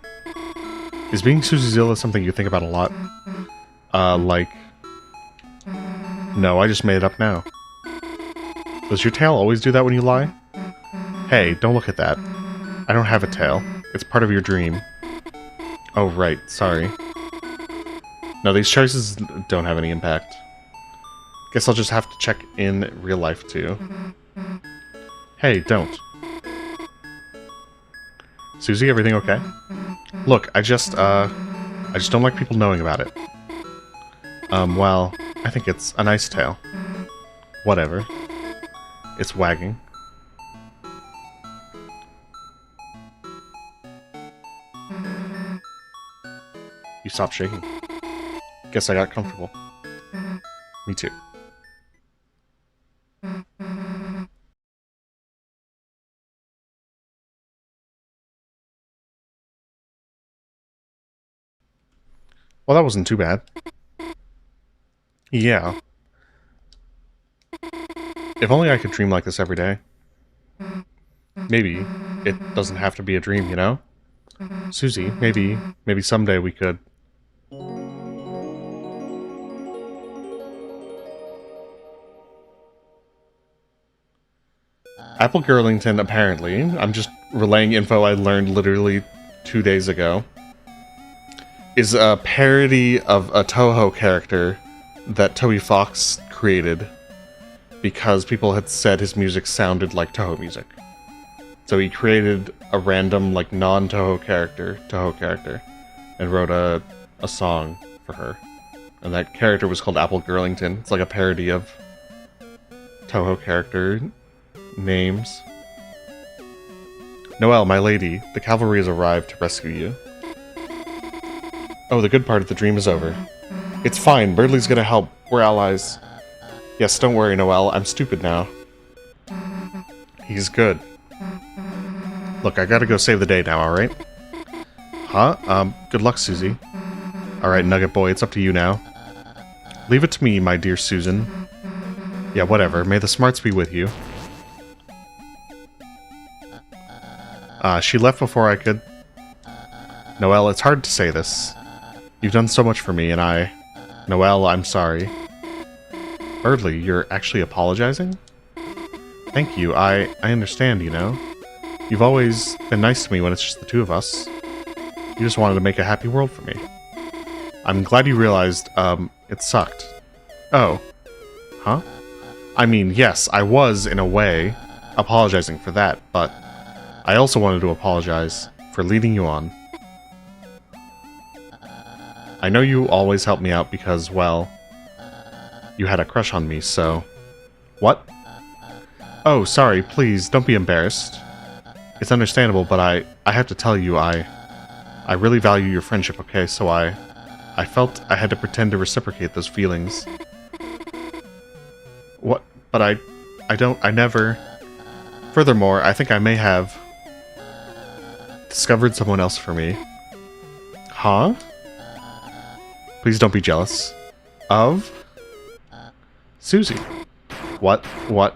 Is being Susie Zilla something you think about a lot? Like... No, I just made it up now. Does your tail always do that when you lie? Hey, don't look at that. I don't have a tail. It's part of your dream. Oh, right. Sorry. No, these choices don't have any impact. Guess I'll just have to check in real life, too. Hey, don't. Susie, everything okay? Look, I just don't like people knowing about it. Well, I think it's a nice tail. Whatever. It's wagging. You stopped shaking. Guess I got comfortable. Me too. Well, that wasn't too bad. Yeah. If only I could dream like this every day. Maybe it doesn't have to be a dream, you know? Susie, maybe someday we could... Apple Girlington, apparently, I'm just relaying info I learned literally 2 days ago, is a parody of a Toho character that Toby Fox created because people had said his music sounded like Toho music. So he created a random, like, non-Toho character, and wrote a song for her. And that character was called Apple Girlington. It's like a parody of Toho character names. Noelle, my lady, the cavalry has arrived to rescue you. Oh, the good part of the dream is over. It's fine, Birdley's gonna help. We're allies. Yes, don't worry, Noelle, I'm stupid now. He's good. Look, I gotta go save the day now, alright? Huh? Good luck, Susie. Alright, Nugget Boy, it's up to you now. Leave it to me, my dear Susan. Yeah, whatever. May the smarts be with you. She left before I could... Noelle, it's hard to say this. You've done so much for me, and I... Noelle, I'm sorry. Birdley, you're actually apologizing? Thank you. I understand, you know. You've always been nice to me when it's just the two of us. You just wanted to make a happy world for me. I'm glad you realized, it sucked. Oh. Huh? I mean, yes, I was, in a way, apologizing for that, but I also wanted to apologize for leading you on. I know you always help me out because, well, you had a crush on me, so... What? Oh, sorry, please, don't be embarrassed. It's understandable, but I have to tell you, I really value your friendship, okay? So I felt I had to pretend to reciprocate those feelings. What? But I never... Furthermore, I think I may have discovered someone else for me. Huh? Please don't be jealous. Of? Susie. What? So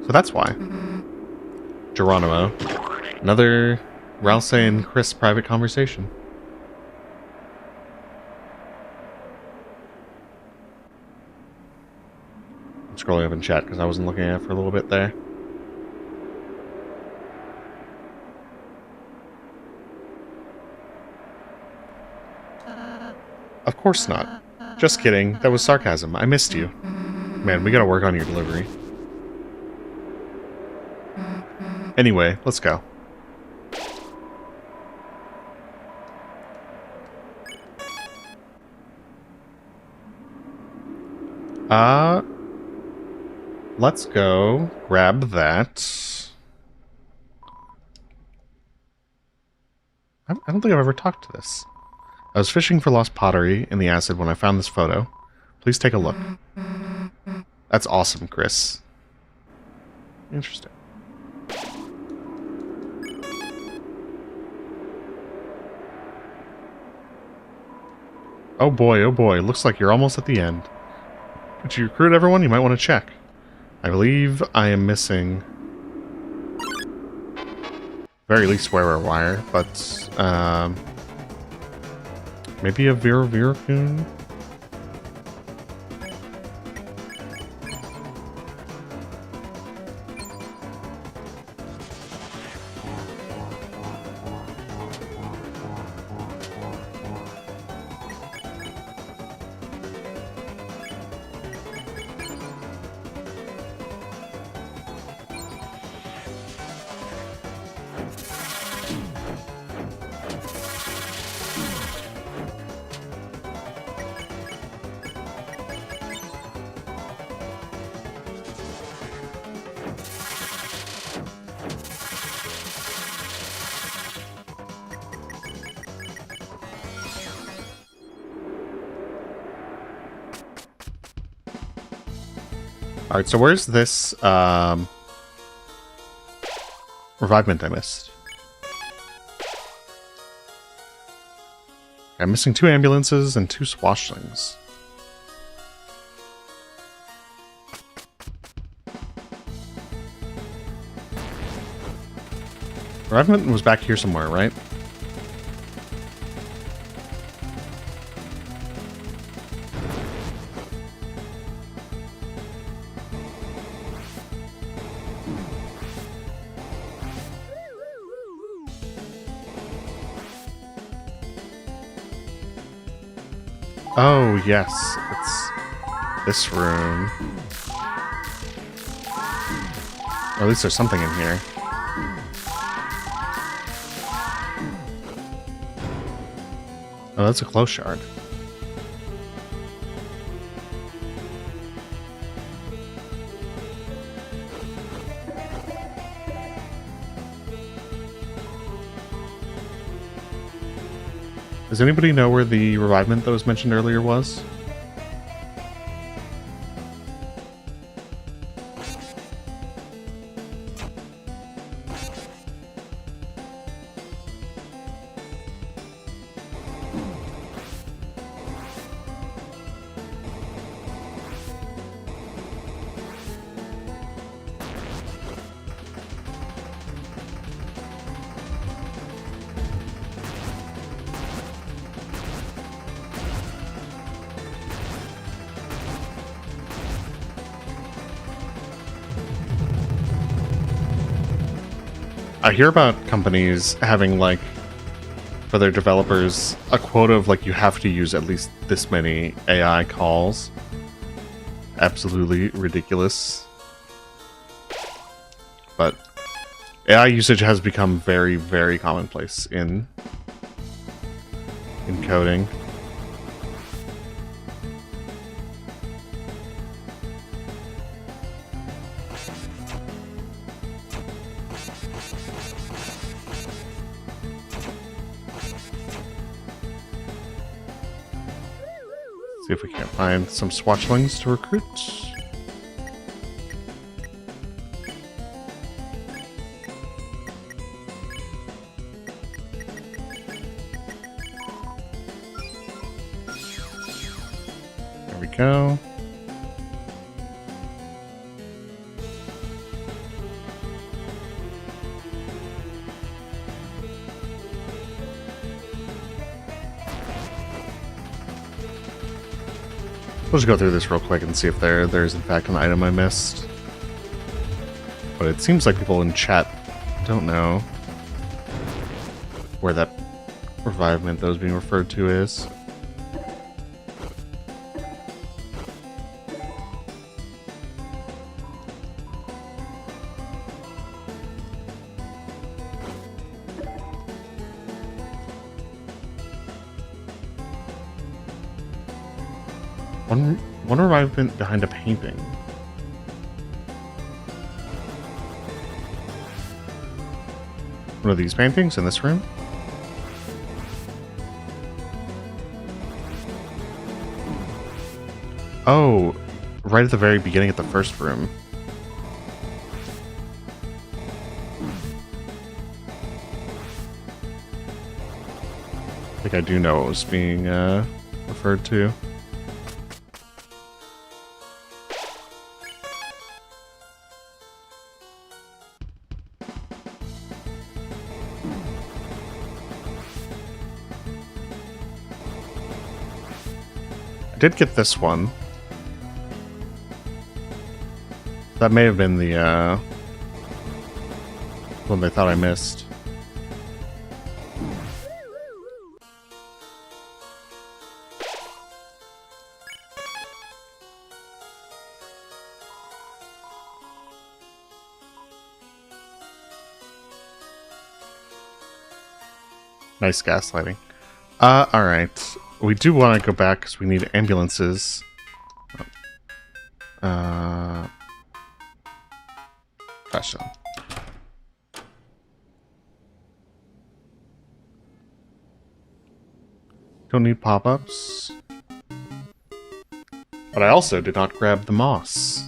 that's why. Geronimo. Another Ralsei and Chris private conversation. I'm scrolling up in chat because I wasn't looking at it for a little bit there. Of course not. Just kidding. That was sarcasm. I missed you. Man, we gotta work on your delivery. Anyway, let's go. Let's go grab that. I don't think I've ever talked to this. I was fishing for lost pottery in the acid when I found this photo. Please take a look. That's awesome, Chris. Interesting. Oh boy, looks like you're almost at the end. Did you recruit everyone? You might want to check. I believe I am missing... very least wearer wire, but, maybe a Viracune? Alright, so where's this, revivement I missed? I'm missing 2 ambulances and 2 swashlings. Revivement was back here somewhere, right? Oh, yes. It's this room. Or at least there's something in here. Oh, that's a close shard. Does anybody know where the revivement that was mentioned earlier was? I hear about companies having, like, for their developers, a quota of, like, you have to use at least this many AI calls. Absolutely ridiculous. But AI usage has become very, very commonplace in coding. See if we can't find some swatchlings to recruit. There we go. We'll just go through this real quick and see if there's in fact an item I missed. But it seems like people in chat don't know where that revivement that was being referred to is. One revivement behind a painting. One of these paintings in this room? Oh, right at the very beginning at the first room. I think I do know what was being referred to. I did get this one. That may have been the one they thought I missed. Nice gaslighting. Alright. We do want to go back because we need ambulances. Question. Don't need pop-ups. But I also did not grab the moss.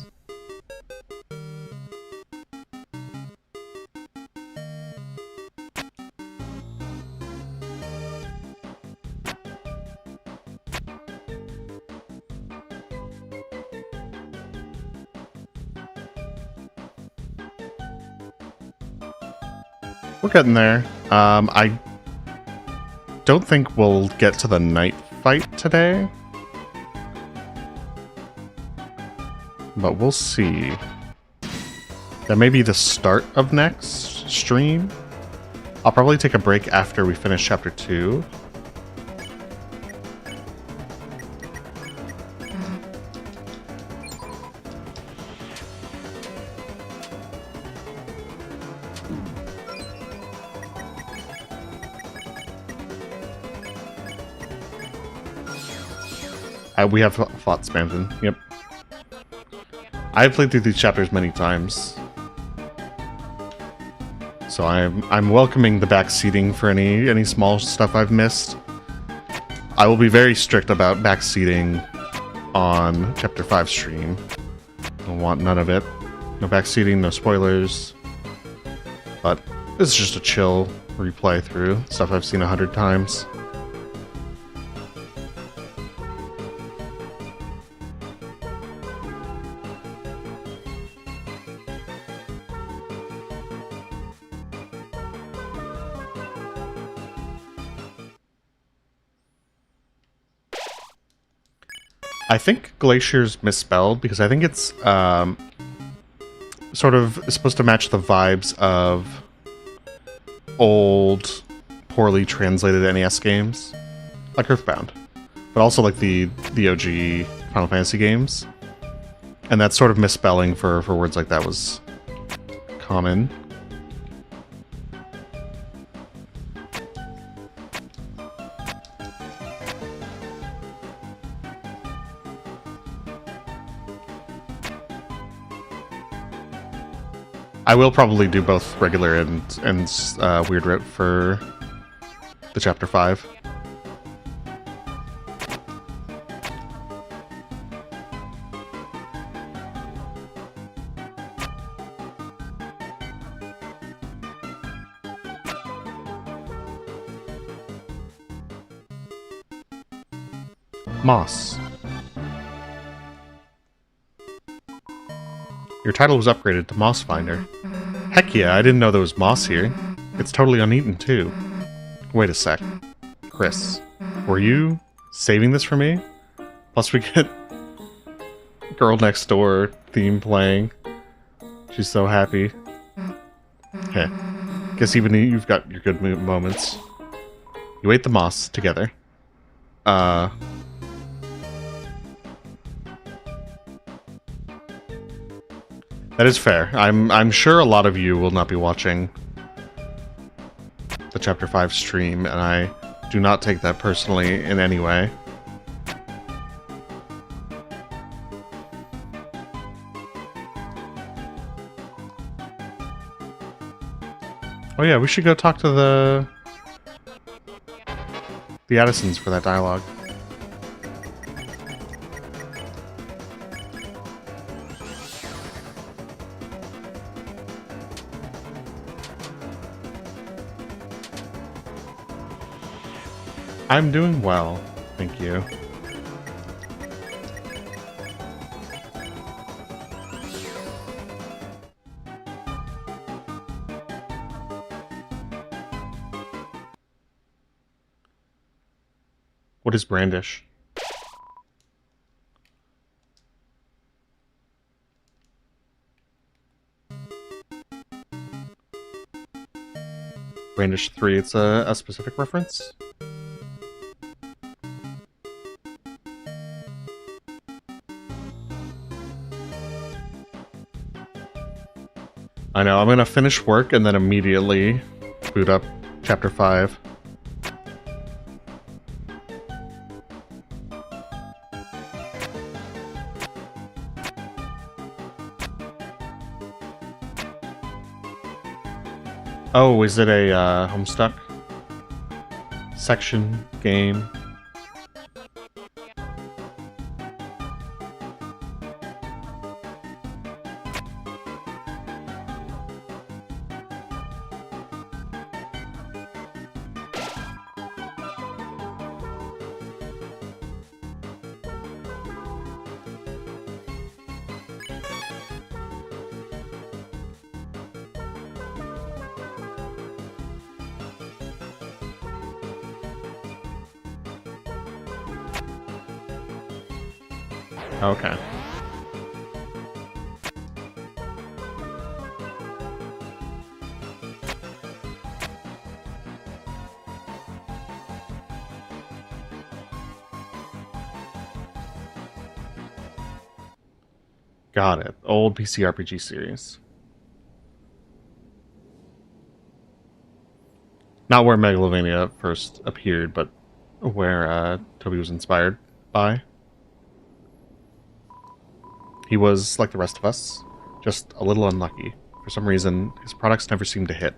We're getting there. I don't think we'll get to the night fight today. But we'll see. That may be the start of next stream. I'll probably take a break after we finish chapter 2. We have fought Spamton. Yep. I've played through these chapters many times, so I'm welcoming the backseating for any small stuff I've missed. I will be very strict about backseating on chapter 5 stream. I want none of it. No backseating, no spoilers. But this is just a chill replay through stuff I've seen 100 times. I think Glacier's misspelled because I think it's sort of supposed to match the vibes of old, poorly translated NES games, like Earthbound, but also like the OG Final Fantasy games. And that sort of misspelling for words like that was common. I will probably do both regular and weird route for the chapter 5. Moss. Your title was upgraded to Moss Finder. Heck yeah, I didn't know there was moss here. It's totally uneaten, too. Wait a sec. Chris, were you saving this for me? Plus we get Girl Next Door theme playing. She's so happy. Okay. Guess even you've got your good moments. You ate the moss together. That is fair. I'm sure a lot of you will not be watching the Chapter 5 stream, and I do not take that personally in any way. Oh yeah, we should go talk to the Addisons for that dialogue. I'm doing well, thank you. What is brandish? Brandish 3, it's a specific reference? I know, I'm gonna finish work and then immediately boot up Chapter 5. Oh, is it a Homestuck section game? Okay. Got it. Old PC RPG series. Not where Megalovania first appeared, but where Toby was inspired by. He was, like the rest of us, just a little unlucky. For some reason, his products never seemed to hit.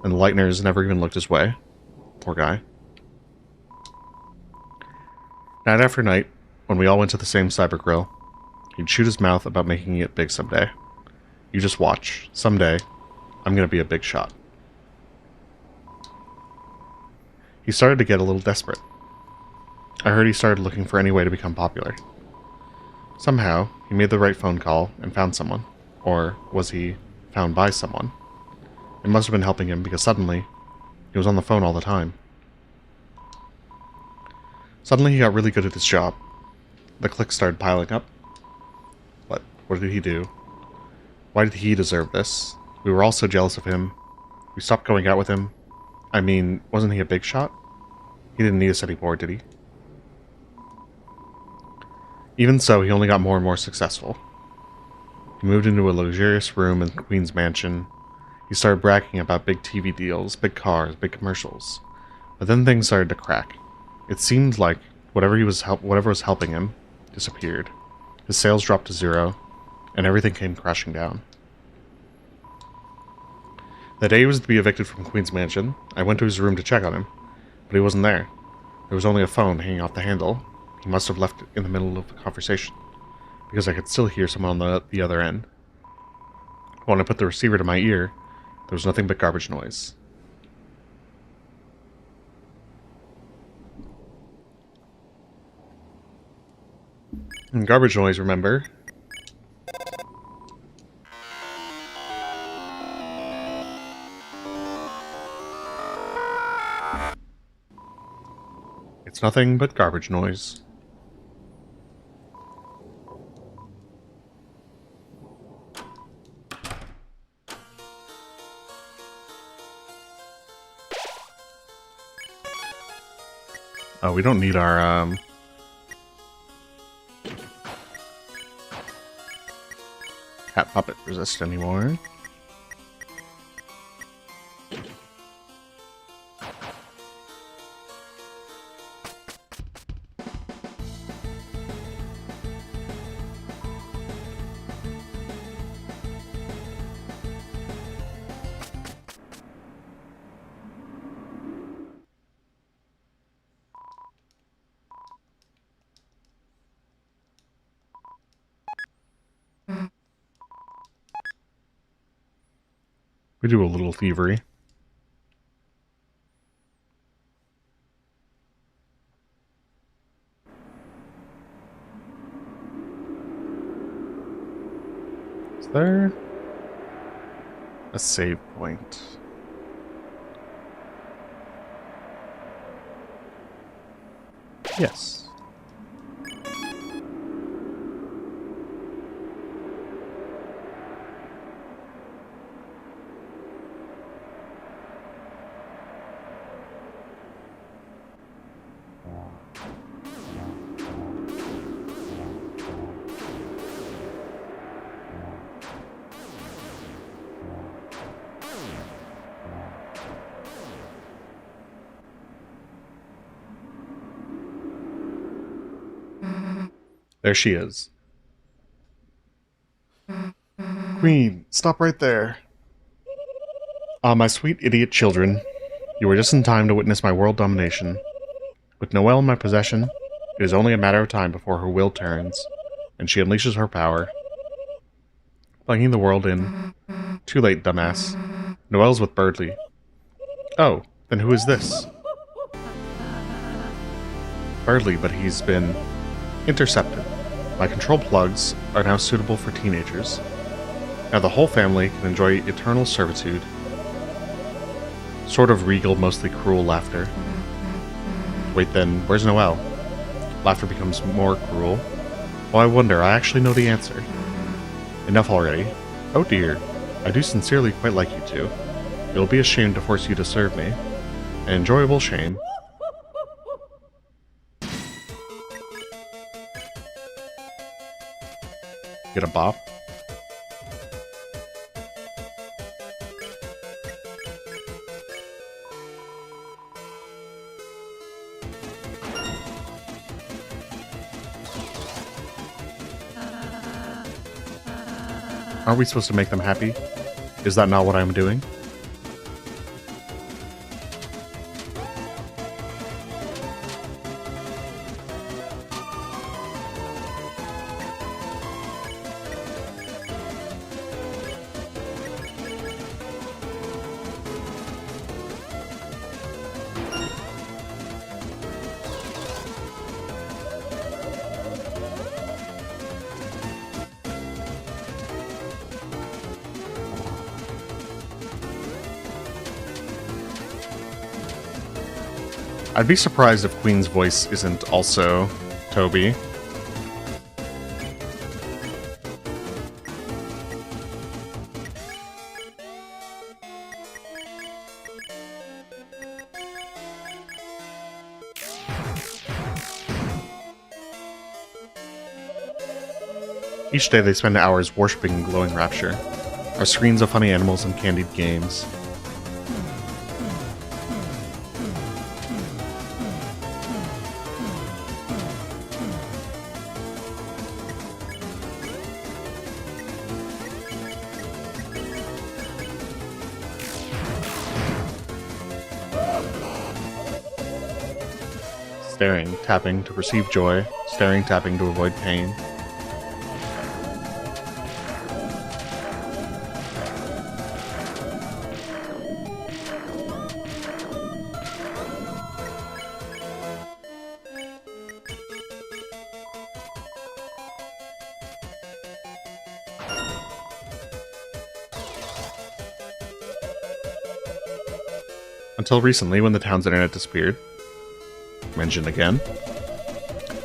And the Lighteners never even looked his way. Poor guy. Night after night, when we all went to the same cyber grill, he'd shoot his mouth about making it big someday. You just watch. Someday, I'm gonna be a big shot. He started to get a little desperate. I heard he started looking for any way to become popular. Somehow, he made the right phone call and found someone. Or was he found by someone? It must have been helping him because suddenly, he was on the phone all the time. Suddenly he got really good at his job. The clicks started piling up. But what did he do? Why did he deserve this? We were all so jealous of him. We stopped going out with him. I mean, wasn't he a big shot? He didn't need us anymore, did he? Even so, he only got more and more successful. He moved into a luxurious room in Queen's mansion. He started bragging about big TV deals, big cars, big commercials. But then things started to crack. It seemed like whatever was helping him disappeared. His sales dropped to zero, and everything came crashing down. The day he was to be evicted from Queen's mansion, I went to his room to check on him, but he wasn't there. There was only a phone hanging off the handle. He must have left it in the middle of the conversation, because I could still hear someone on the other end. When I put the receiver to my ear, there was nothing but garbage noise. And garbage noise, remember? It's nothing but garbage noise. Oh, we don't need our, cat puppet resist anymore. We do a little thievery. there a save point? Yes. There she is. Queen, stop right there. Ah, my sweet idiot children. You were just in time to witness my world domination. With Noelle in my possession, it is only a matter of time before her will turns, and she unleashes her power, plunging the world in. Too late, dumbass. Noelle's with Birdley. Oh, then who is this? Birdley, but he's been intercepted. My control plugs are now suitable for teenagers. Now the whole family can enjoy eternal servitude. Sort of regal, mostly cruel laughter. Wait then, where's Noelle? Laughter becomes more cruel. Oh, I wonder, I actually know the answer. Enough already. Oh dear, I do sincerely quite like you two. It will be a shame to force you to serve me. An enjoyable shame. Get a bop? Aren't we supposed to make them happy? Is that not what I'm doing? I'd be surprised if Queen's voice isn't also Toby. Each day they spend hours worshipping in glowing rapture. Our screens of funny animals and candied games. Staring, tapping to perceive joy. Staring, tapping to avoid pain. Until recently, when the town's internet disappeared. Mentioned again.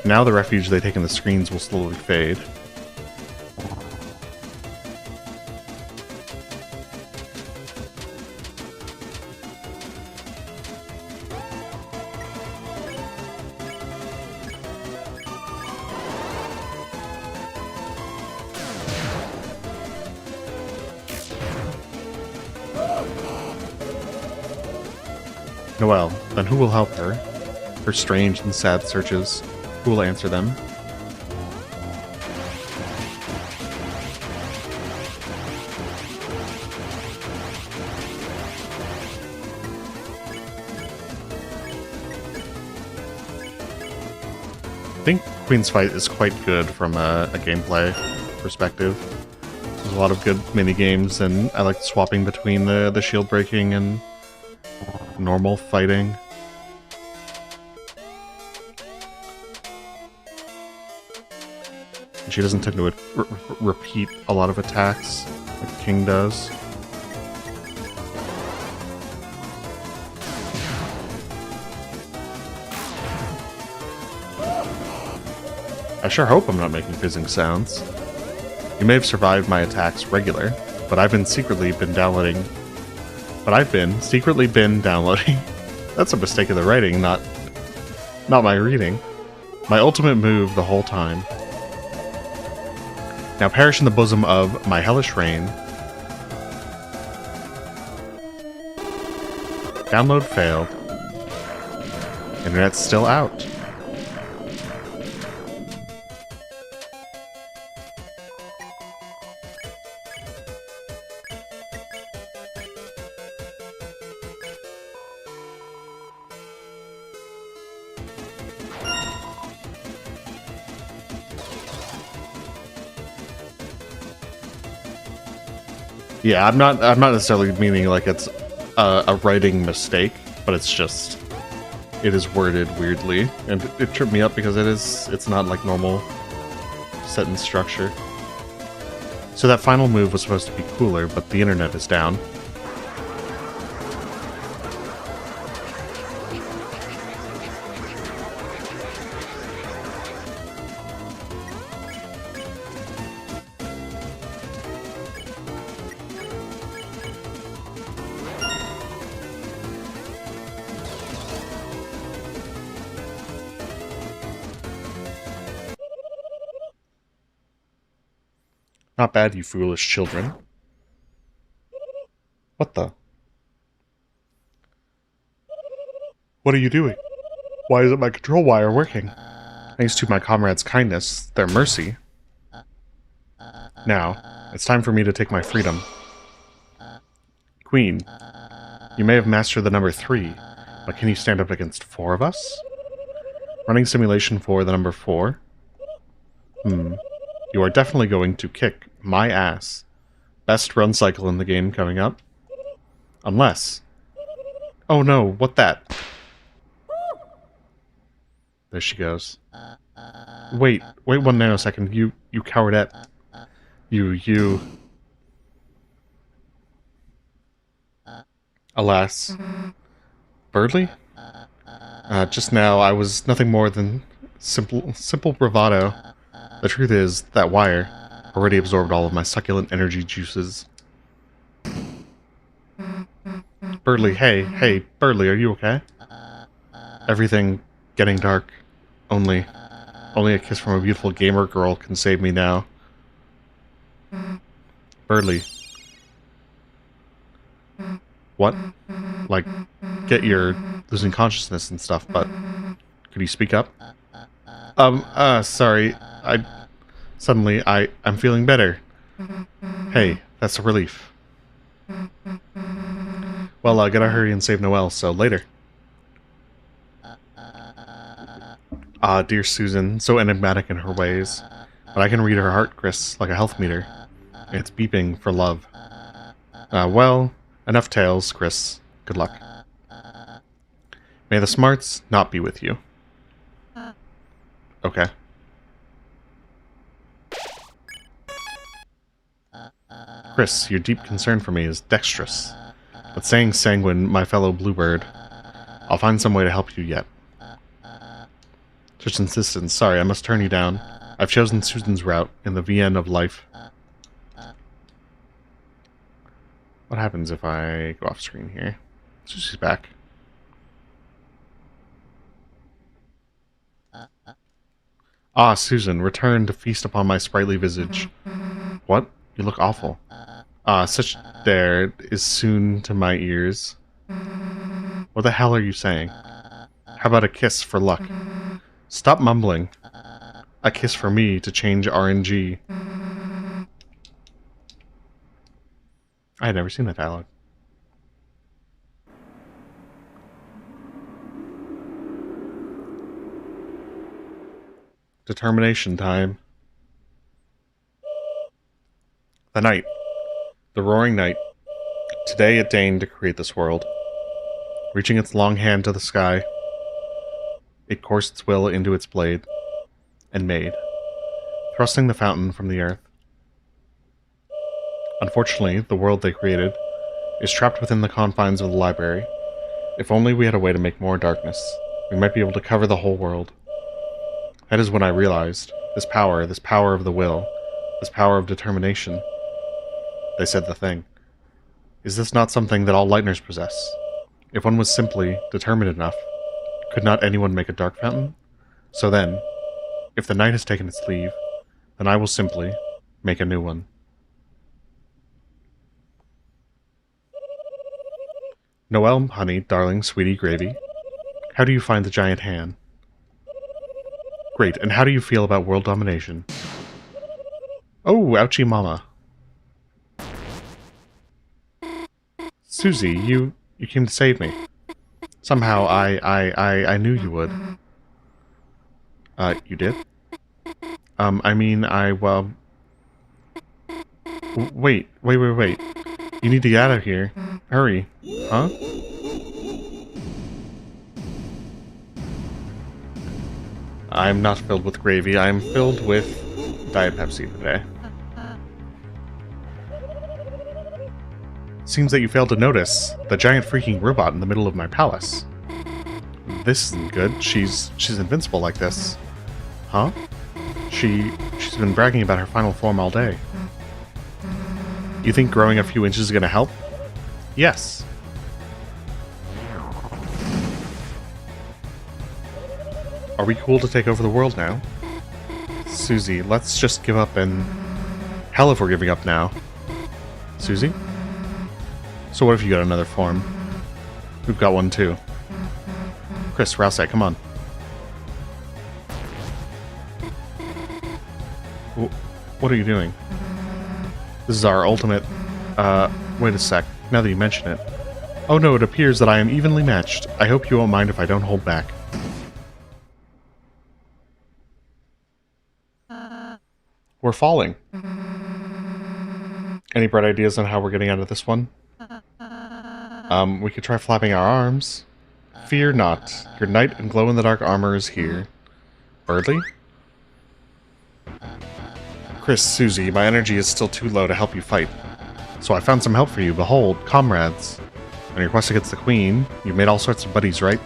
Now the refuge they take in the screens will slowly fade. Noelle, then who will help her? Her strange and sad searches. Who will answer them? I think Queen's Fight is quite good from a gameplay perspective. There's a lot of good mini-games, and I like swapping between the shield breaking and normal fighting. And she doesn't tend to repeat a lot of attacks like King does. I sure hope I'm not making fizzing sounds. You may have survived my attacks regular, but I've secretly been downloading. That's a mistake of the writing, not my reading. My ultimate move the whole time. Now perish in the bosom of my hellish rain. Download failed. Internet's still out. Yeah, I'm not necessarily meaning like it's a writing mistake, but it's just it is worded weirdly, and it tripped me up because it's not like normal sentence structure. So that final move was supposed to be cooler, but the internet is down. Not bad, you foolish children. What the? What are you doing? Why isn't my control wire working? Thanks to my comrades' kindness, their mercy. Now, it's time for me to take my freedom. Queen, you may have mastered the number 3, but can you stand up against 4 of us? Running simulation for the number 4? You are definitely going to kick my ass. Best run cycle in the game coming up. Unless... Oh no, what that? There she goes. Wait 1 nanosecond, you cowardette. You... Alas. Birdley? Just now, I was nothing more than simple bravado. The truth is, that wire already absorbed all of my succulent energy juices. Birdley, hey, Birdley, are you okay? Everything getting dark. Only a kiss from a beautiful gamer girl can save me now. Birdley. What? Like, get your losing consciousness and stuff, but could you speak up? Sorry, Suddenly, I'm feeling better. Hey, that's a relief. Well, I gotta hurry and save Noelle, so later. Ah, dear Susan, so enigmatic in her ways. But I can read her heart, Chris, like a health meter. It's beeping for love. Well, enough tales, Chris. Good luck. May the smarts not be with you. Okay. Chris, your deep concern for me is dexterous. But saying sanguine, my fellow bluebird, I'll find some way to help you yet. Such insistence. Sorry, I must turn you down. I've chosen Susan's route in the VN of life. What happens if I go off screen here? Susie's back. Ah, Susan, return to feast upon my sprightly visage. What? You look awful. Ah, such there is soon to my ears. What the hell are you saying? How about a kiss for luck? Stop mumbling. A kiss for me to change RNG. I had never seen that dialogue. Determination time. The night. The roaring night. Today it deigned to create this world. Reaching its long hand to the sky, it coursed its will into its blade, and made. thrusting the fountain from the earth. Unfortunately, the world they created is trapped within the confines of the library. If only we had a way to make more darkness, we might be able to cover the whole world. That is when I realized, this power of the will, this power of determination. They said the thing. Is this not something that all Lightners possess? If one was simply determined enough, could not anyone make a dark fountain? So then, if the night has taken its leave, then I will simply make a new one. Noelle, honey, darling, sweetie, gravy. How do you find the giant hand? Great, and how do you feel about world domination? Oh, ouchie mama. Susie, you came to save me. Somehow I knew you would. You did? Well... Wait. You need to get out of here. Hurry. Huh? I'm not filled with gravy, I'm filled with Diet Pepsi today. Seems that you failed to notice the giant freaking robot in the middle of my palace. This isn't good. She's invincible like this. Huh? She's been bragging about her final form all day. You think growing a few inches is gonna help? Yes. Are we cool to take over the world now? Susie, let's just give up and... Hell if we're giving up now. Susie? So what if you got another form? We've got one too. Chris, Ralsei, come on. What are you doing? This is our ultimate... wait a sec. Now that you mention it. Oh no, it appears that I am evenly matched. I hope you won't mind if I don't hold back. We're falling. Any bright ideas on how we're getting out of this one? We could try flapping our arms. Fear not. Your knight in glow-in-the-dark armor is here. Birdley? Chris, Susie, my energy is still too low to help you fight. So I found some help for you. Behold, comrades. On your quest against the Queen, you've made all sorts of buddies, right?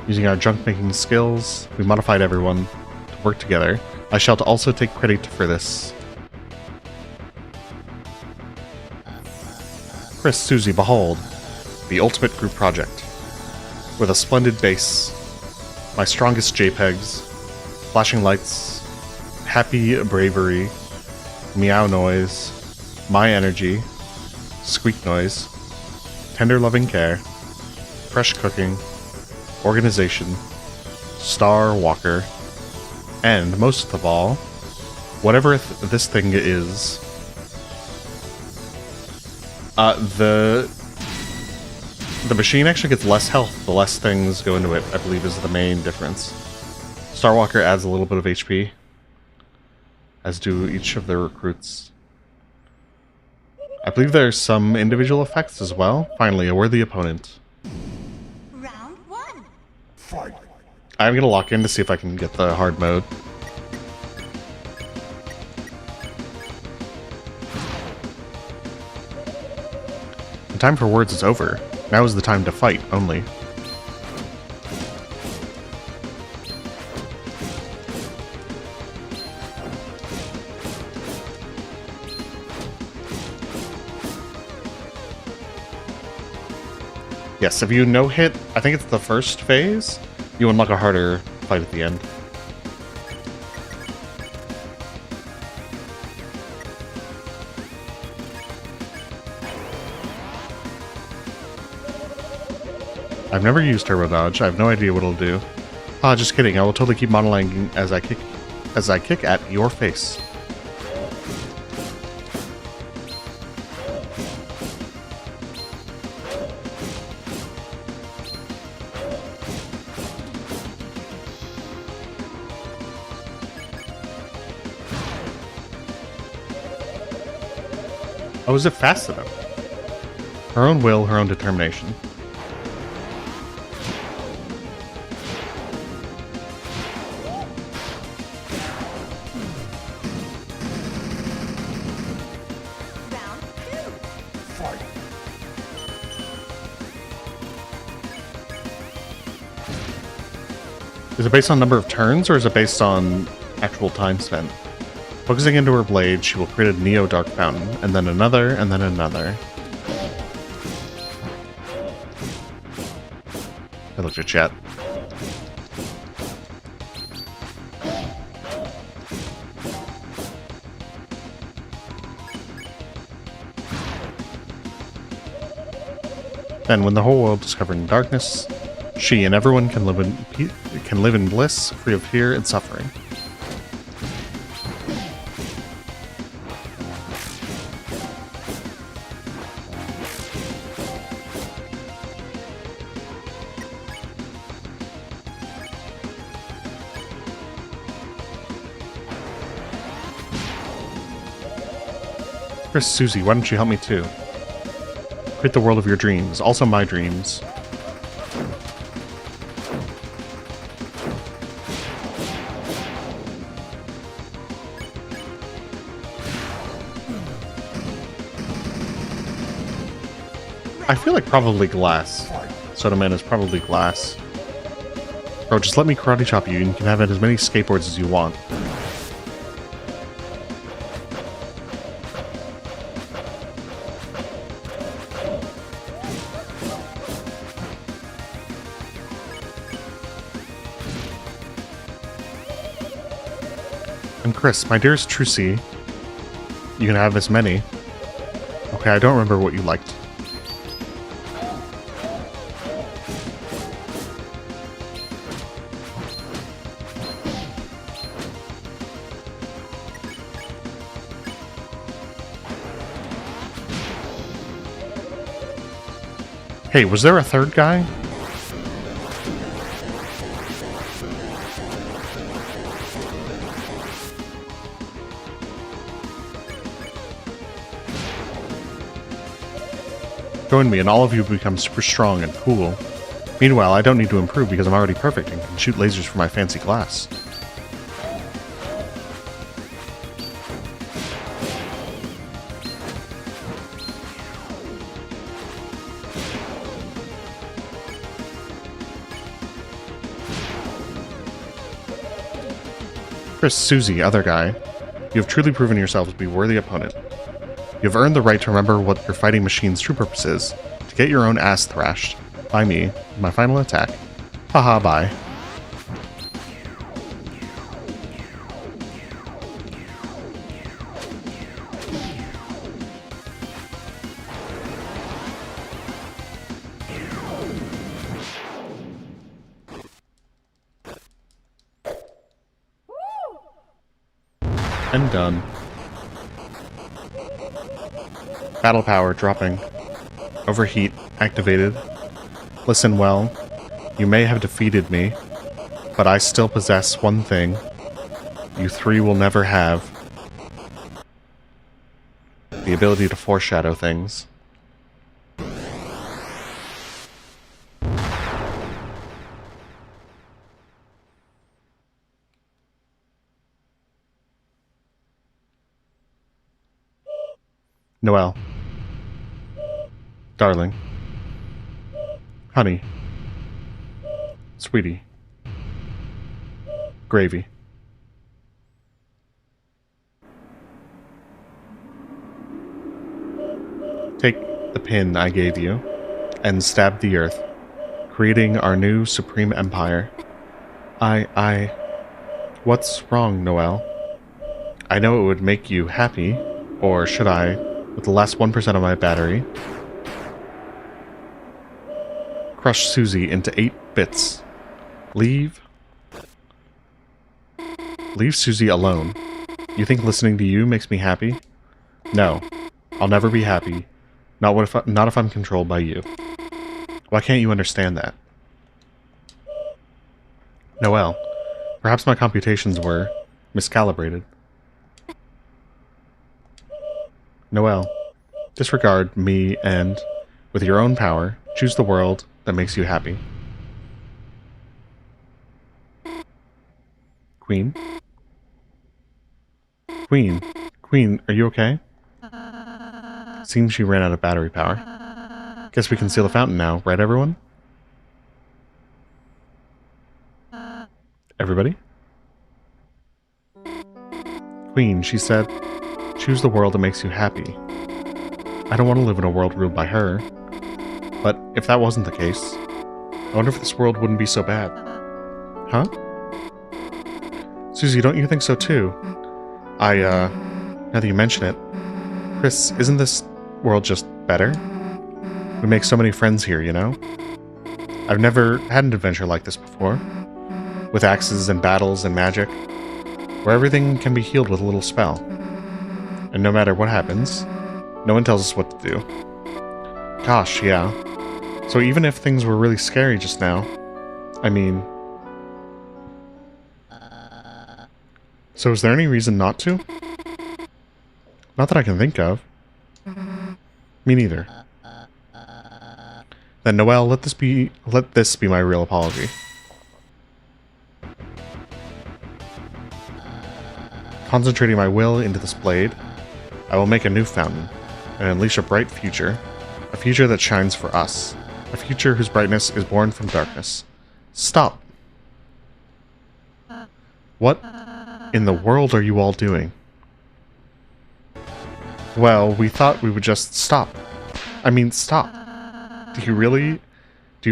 Using our junk-making skills, we modified everyone to work together. I shall also take credit for this. Chris, Susie, behold. The ultimate group project. With a splendid base, my strongest JPEGs, flashing lights, happy bravery, meow noise, my energy, squeak noise, tender loving care, fresh cooking, organization, star walker, and most of all, whatever this thing is, the machine actually gets less health the less things go into it, I believe is the main difference. Starwalker adds a little bit of HP, as do each of the recruits. I believe there's some individual effects as well. Finally, a worthy opponent. Round one. Fight. I'm gonna lock in to see if I can get the hard mode. The time for words is over. Now is the time to fight, only. Yes, if you no-hit, I think it's the first phase, you unlock a harder fight at the end. I've never used Turbo Dodge. I have no idea what it'll do. Ah, just kidding. I will totally keep monologuing as I kick at your face. Oh, is it fast enough? Her own will, her own determination. Is it based on number of turns, or is it based on actual time spent? Focusing into her blade, she will create a Neo Dark Fountain, and then another, and then another. I looked at chat. Then, when the whole world is covered in darkness, she and everyone can live in bliss, free of fear and suffering. Chris, Susie, why don't you help me too? Create the world of your dreams, also my dreams. I feel like probably glass. Soda Man is probably glass. Bro, just let me karate chop you and you can have as many skateboards as you want. I'm Chris, my dearest Trucy. You can have as many. Okay, I don't remember what you liked. Hey, was there a third guy? Join me and all of you become super strong and cool. Meanwhile, I don't need to improve because I'm already perfect and can shoot lasers from my fancy glass. Chris, Susie, other guy. You have truly proven yourself to be a worthy opponent. You have earned the right to remember what your fighting machine's true purpose is, to get your own ass thrashed by me in my final attack. Haha, bye. And done. Battle power dropping. Overheat activated. Listen well. You may have defeated me, but I still possess one thing you three will never have. The ability to foreshadow things. Noelle. Darling. Honey. Sweetie. Gravy. Take the pin I gave you and stab the earth, creating our new supreme empire. What's wrong, Noelle? I know it would make you happy, or should I, with the last 1% of my battery, crush Susie into 8 bits. Leave Susie alone. You think listening to you makes me happy? No, I'll never be happy. Not if I'm controlled by you. Why can't you understand that? Noelle, perhaps my computations were miscalibrated. Noelle, disregard me and, with your own power, choose the world that makes you happy. Queen? Queen, are you okay? Seems she ran out of battery power. Guess we can seal the fountain now, right everyone? Everybody? Queen, she said, choose the world that makes you happy. I don't want to live in a world ruled by her. But if that wasn't the case, I wonder if this world wouldn't be so bad. Huh? Susie, don't you think so too? Now that you mention it, Chris, isn't this world just better? We make so many friends here, you know? I've never had an adventure like this before. With axes and battles and magic, where everything can be healed with a little spell. And no matter what happens, no one tells us what to do. Gosh, yeah. So even if things were really scary just now, I mean... So is there any reason not to? Not that I can think of. Me neither. Then Noelle, let this be my real apology. Concentrating my will into this blade, I will make a new fountain and unleash a bright future. A future that shines for us. A future whose brightness is born from darkness. Stop! What in the world are you all doing? Well, we thought we would just stop. I mean, stop. Do you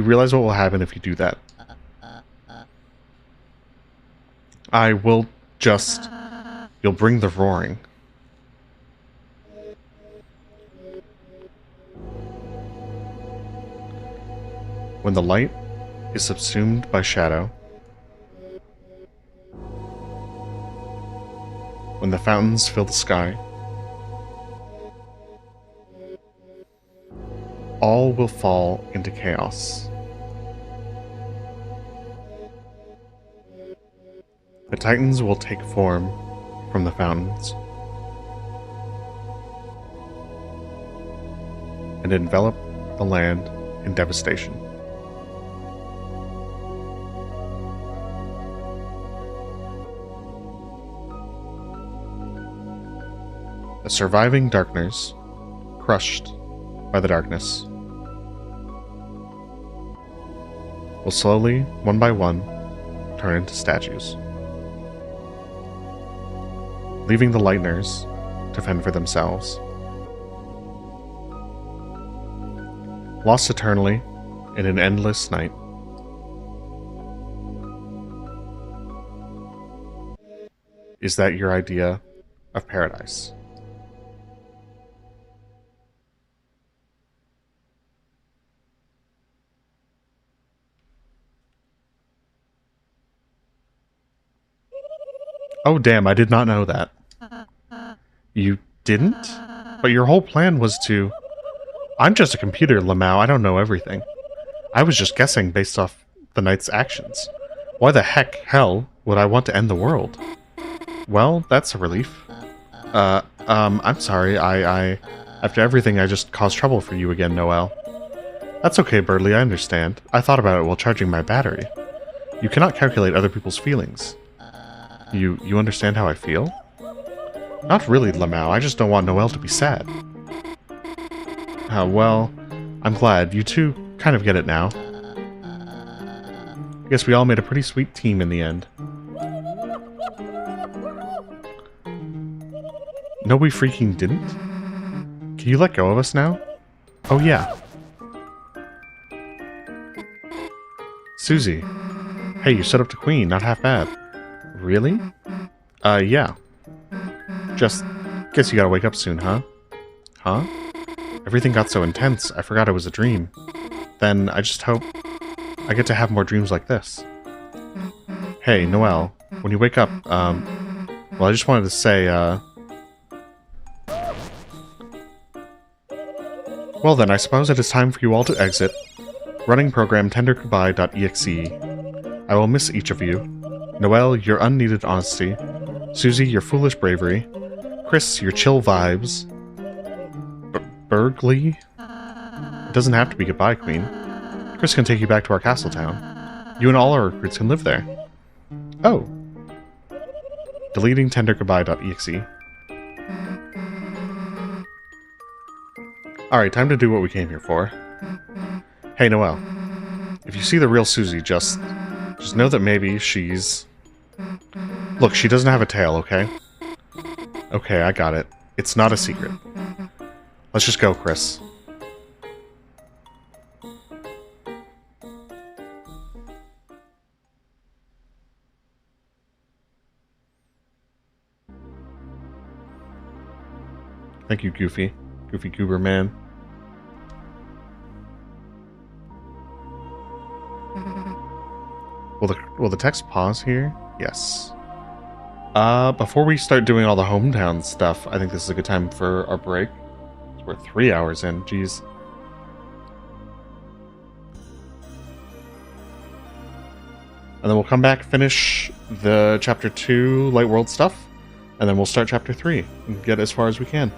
realize what will happen if you do that? I will just... You'll bring the roaring. When the light is subsumed by shadow, when the fountains fill the sky, all will fall into chaos. The Titans will take form from the fountains and envelop the land in devastation. The surviving darkness, crushed by the darkness, will slowly, one by one, turn into statues, leaving the Lightners to fend for themselves. Lost eternally in an endless night. Is that your idea of paradise? Oh damn, I did not know that. You didn't? But your whole plan was to... I'm just a computer, Lamau, I don't know everything. I was just guessing based off the knight's actions. Why the hell would I want to end the world? Well, that's a relief. I'm sorry, I after everything I just caused trouble for you again, Noelle. That's okay, Birdley, I understand. I thought about it while charging my battery. You cannot calculate other people's feelings. You understand how I feel? Not really, Lamau. I just don't want Noelle to be sad. Well, I'm glad. You two kind of get it now. I guess we all made a pretty sweet team in the end. No, we freaking didn't? Can you let go of us now? Oh, yeah. Susie. Hey, you stood up to Queen. Not half bad. Really? Yeah. Just guess you gotta wake up soon, huh? Huh? Everything got so intense, I forgot it was a dream. Then I just hope I get to have more dreams like this. Hey, Noelle, when you wake up, well, I just wanted to say, well then, I suppose it is time for you all to exit. Running program tendergoodbye.exe. I will miss each of you. Noelle, your unneeded honesty. Susie, your foolish bravery. Chris, your chill vibes. Birdley? It doesn't have to be goodbye, Queen. Chris can take you back to our castle town. You and all our recruits can live there. Oh. Deleting tendergoodbye.exe. Alright, time to do what we came here for. Hey, Noelle. If you see the real Susie, just know that maybe she's Look, she doesn't have a tail, okay? Okay, I got it. It's not a secret. Let's just go, Chris. Thank you, Goofy. Goofy Goober Man. Will the text pause here? Yes. Before we start doing all the hometown stuff, I think this is a good time for our break. We're 3 hours in, jeez. And then we'll come back, finish the Chapter 2 Light World stuff, and then we'll start Chapter 3 and get as far as we can.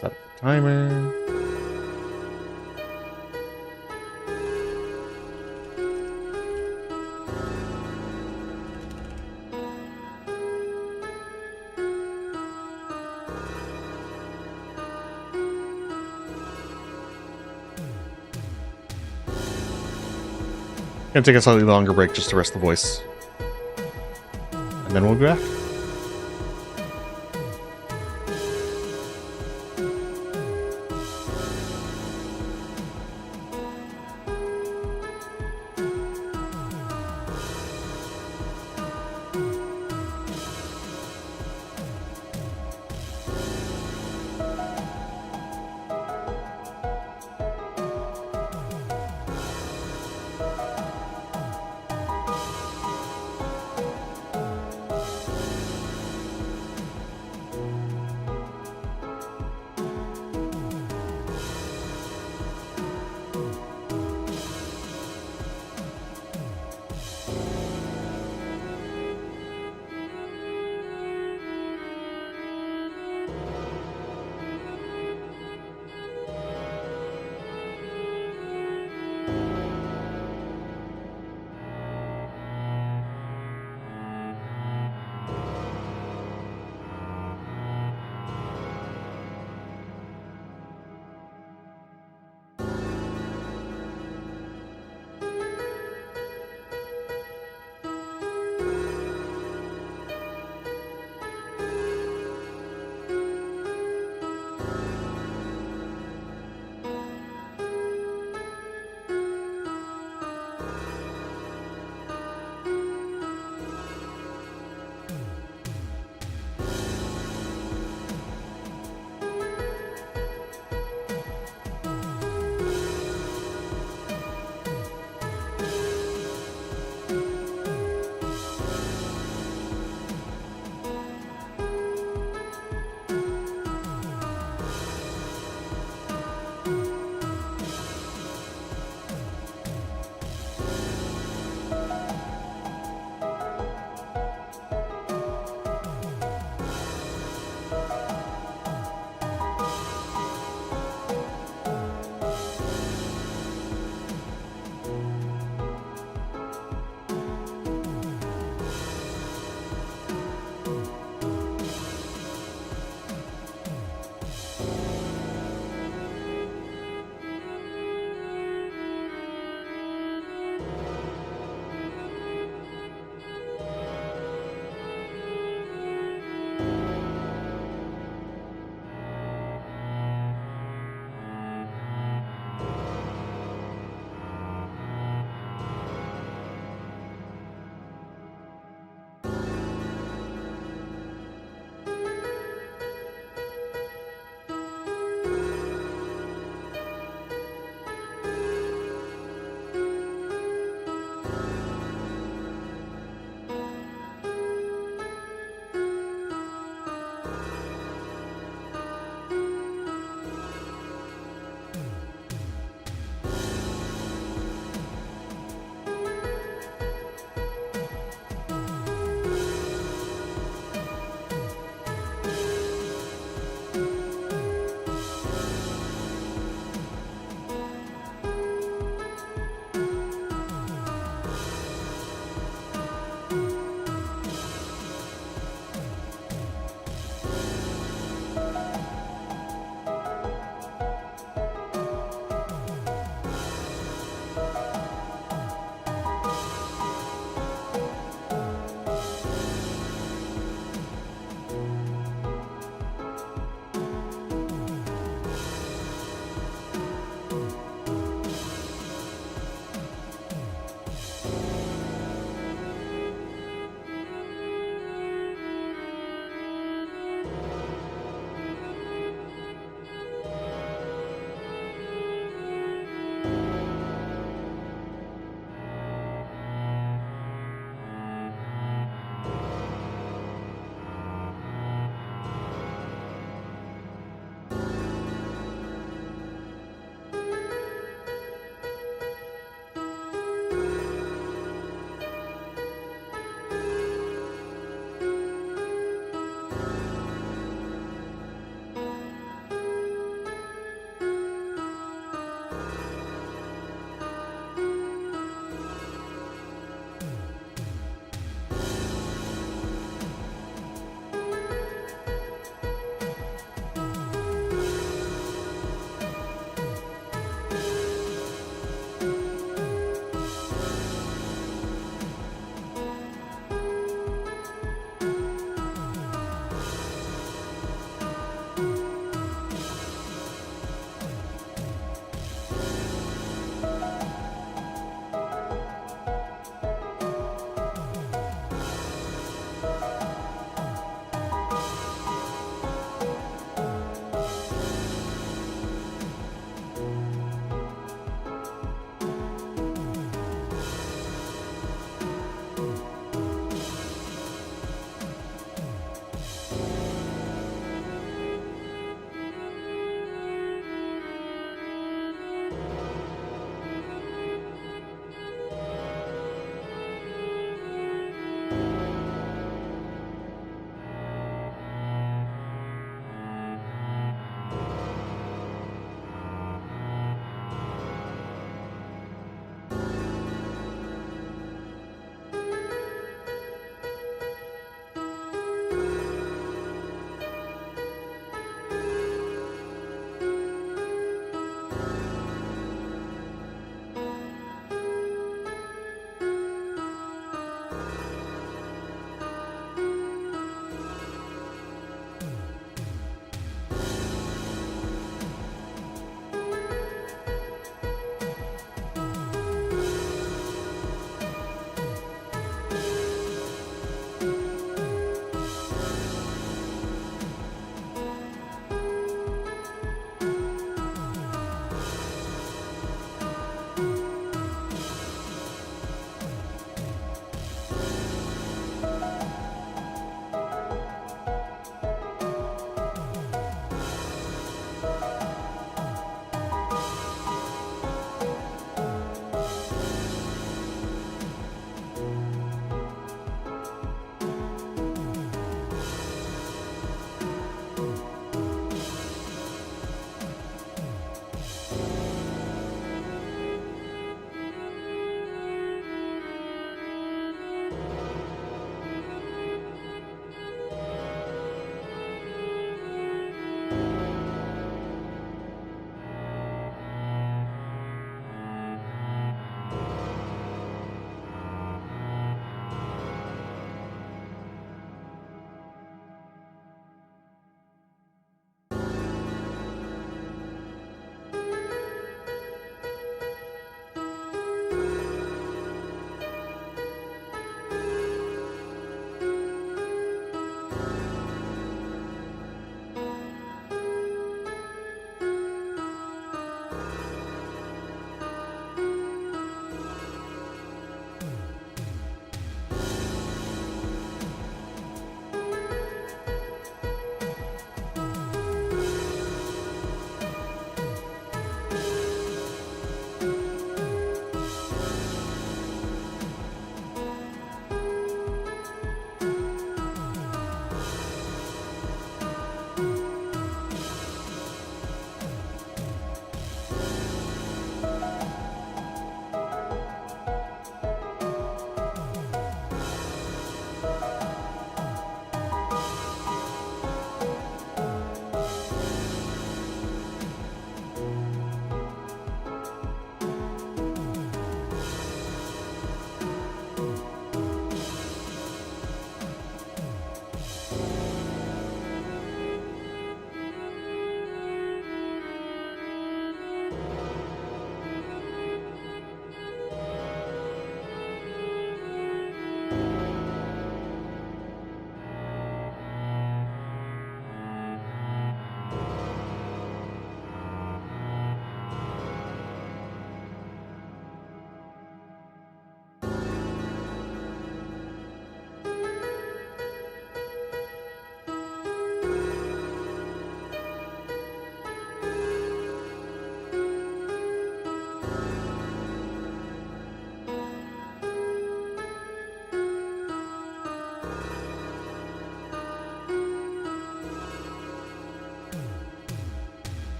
Set up the timer. Gonna take a slightly longer break just to rest the voice. And then we'll be back.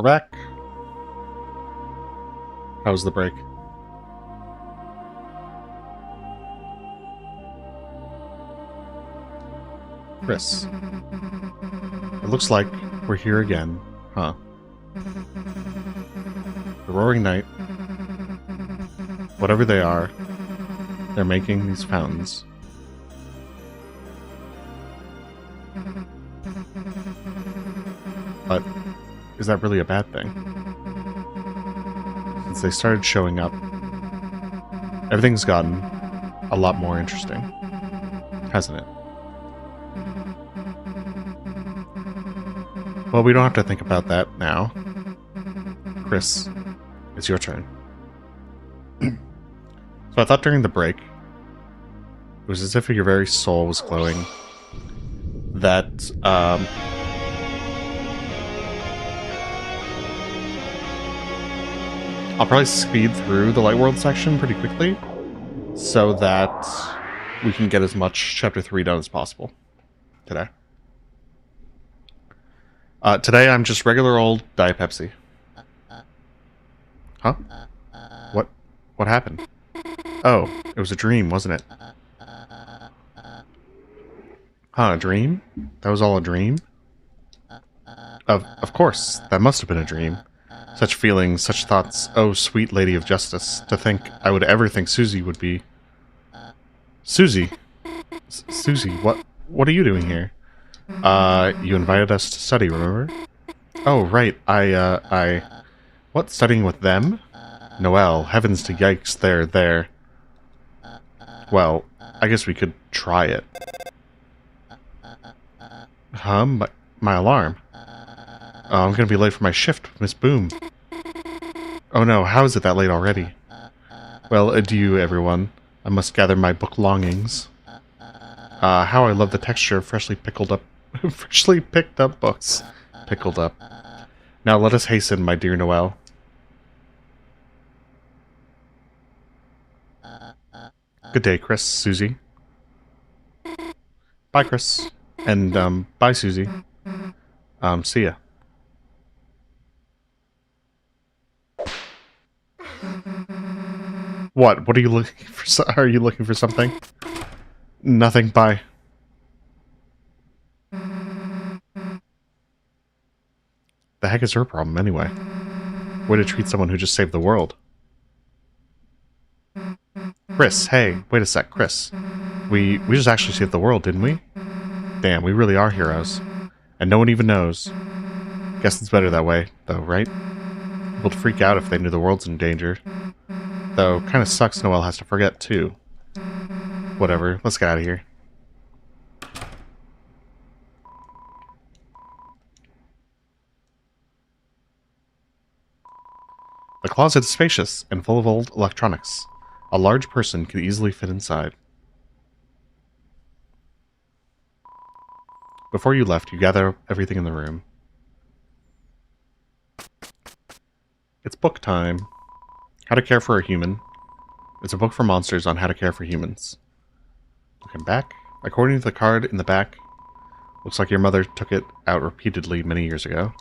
we're back. How was the break? Chris. It looks like we're here again, huh? The roaring night. Whatever they are, they're making these fountains. But is that really a bad thing? Since they started showing up, everything's gotten a lot more interesting, hasn't it? Well, we don't have to think about that now. Chris, it's your turn. So I thought during the break, it was as if your very soul was glowing. That, I'll probably speed through the Light World section pretty quickly, so that we can get as much Chapter 3 done as possible today. Today I'm just regular old Diet Pepsi. Huh? What happened? Oh, it was a dream, wasn't it? Huh, a dream? That was all a dream? Of course, that must have been a dream. Such feelings, such thoughts. Oh, sweet lady of justice. To think I would ever think Susie would be... Susie? Susie, what are you doing here? You invited us to study, remember? Oh, right, What, studying with them? Noelle, heavens to yikes, there. Well, I guess we could try it. Huh? My alarm. Oh, I'm gonna be late for my shift with Miss Boom. Oh no, how is it that late already? Well, adieu, everyone. I must gather my book longings. How I love the texture of freshly picked up books. Pickled up. Now let us hasten, my dear Noelle. Good day, Chris, Susie. Bye, Chris. And, bye, Susie. See ya. What? What are you looking for? Are you looking for something? Nothing. Bye. The heck is her problem, anyway? Way to treat someone who just saved the world. Chris, hey, wait a sec, Chris. We just actually saved the world, didn't we? Damn, we really are heroes. And no one even knows. Guess it's better that way, though, right? People would freak out if they knew the world's in danger. Though, kinda sucks Noelle has to forget, too. Whatever, let's get out of here. The closet is spacious and full of old electronics. A large person could easily fit inside. Before you left, you gather everything in the room. It's book time. How to Care for a Human. It's a book for monsters on how to care for humans. Looking back, according to the card in the back, looks like your mother took it out repeatedly many years ago.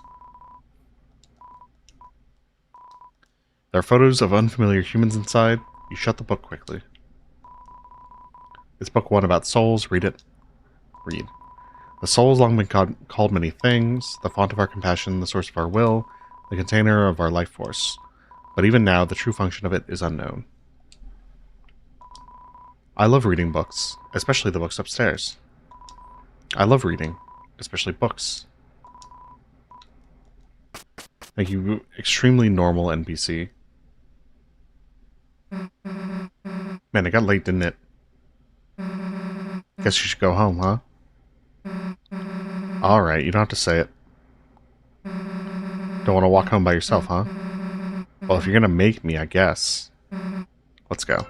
There are photos of unfamiliar humans inside. You shut the book quickly. It's book 1 about souls. Read it. Read. The soul has long been called many things, the font of our compassion, the source of our will, the container of our life force. But even now, the true function of it is unknown. I love reading books, especially the books upstairs. I love reading, especially books. Thank you, extremely normal NPC. Man, it got late, didn't it? Guess you should go home, huh? Alright, you don't have to say it. Don't want to walk home by yourself, huh? Well, if you're gonna make me, I guess. Let's go.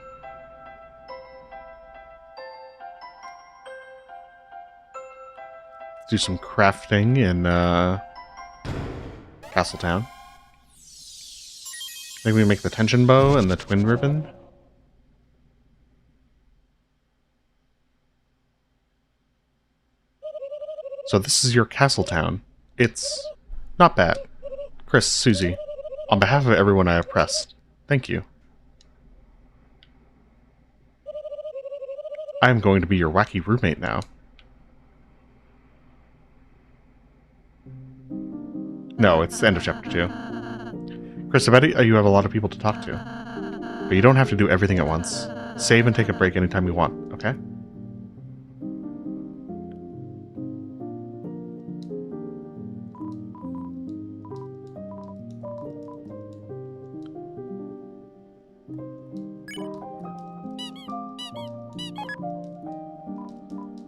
Let's do some crafting in, Castletown. I think we make the tension bow and the twin ribbon. So this is your Castletown. It's not bad. Chris, Susie, on behalf of everyone I oppressed, thank you. I am going to be your wacky roommate now. No, it's the end of chapter 2. Chris, I bet you have a lot of people to talk to. But you don't have to do everything at once. Save and take a break anytime you want, okay?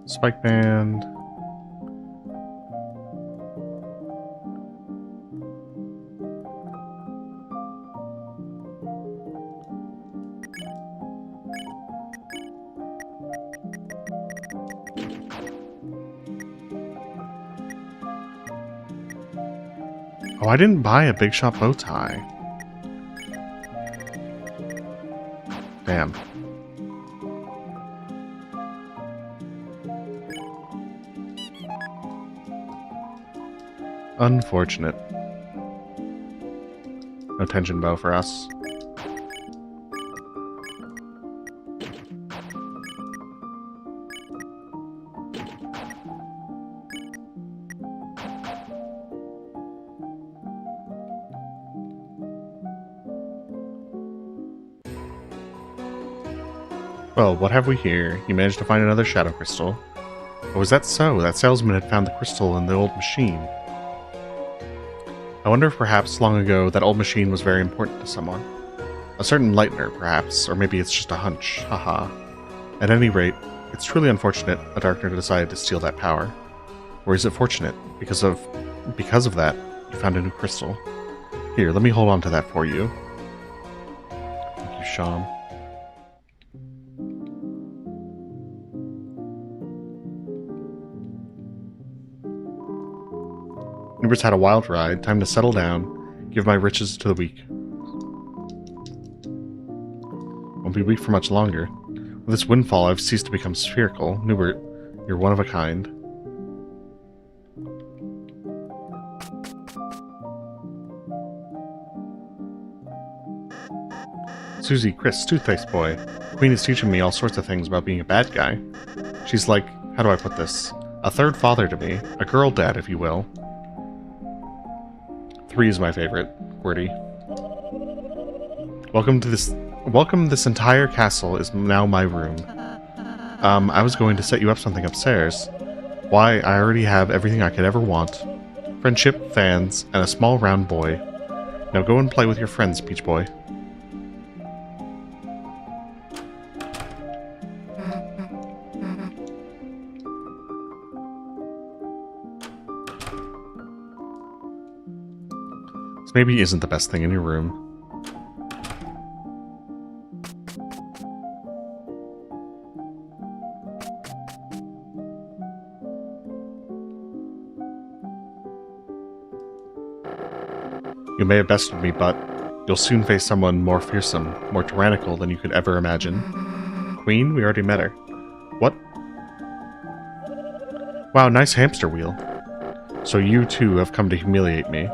Spike band. Oh, I didn't buy a big shot bow tie. Damn. Unfortunate. No tension bow for us. Well, what have we here? You managed to find another shadow crystal. Oh, is that so? That salesman had found the crystal in the old machine. I wonder if perhaps long ago that old machine was very important to someone. A certain lightener, perhaps, or maybe it's just a hunch. Haha. At any rate, it's truly unfortunate a Darkner decided to steal that power. Or is it fortunate? Because of that, you found a new crystal. Here, let me hold on to that for you. Thank you, Sean. Uber's had a wild ride. Time to settle down. Give my riches to the weak. Won't be weak for much longer. With this windfall, I've ceased to become spherical. Newbert, you're one of a kind. Susie, Chris, Toothpaste Boy. Queen is teaching me all sorts of things about being a bad guy. She's like, how do I put this? A third father to me. A girl dad, if you will. 3 is my favorite. Wordy. Welcome, this entire castle is now my room. I was going to set you up something upstairs. Why, I already have everything I could ever want. Friendship, fans, and a small round boy. Now go and play with your friends, Peach Boy. Maybe isn't the best thing in your room. You may have bested me, but you'll soon face someone more fearsome, more tyrannical than you could ever imagine. Queen? We already met her. What? Wow, nice hamster wheel. So you too have come to humiliate me.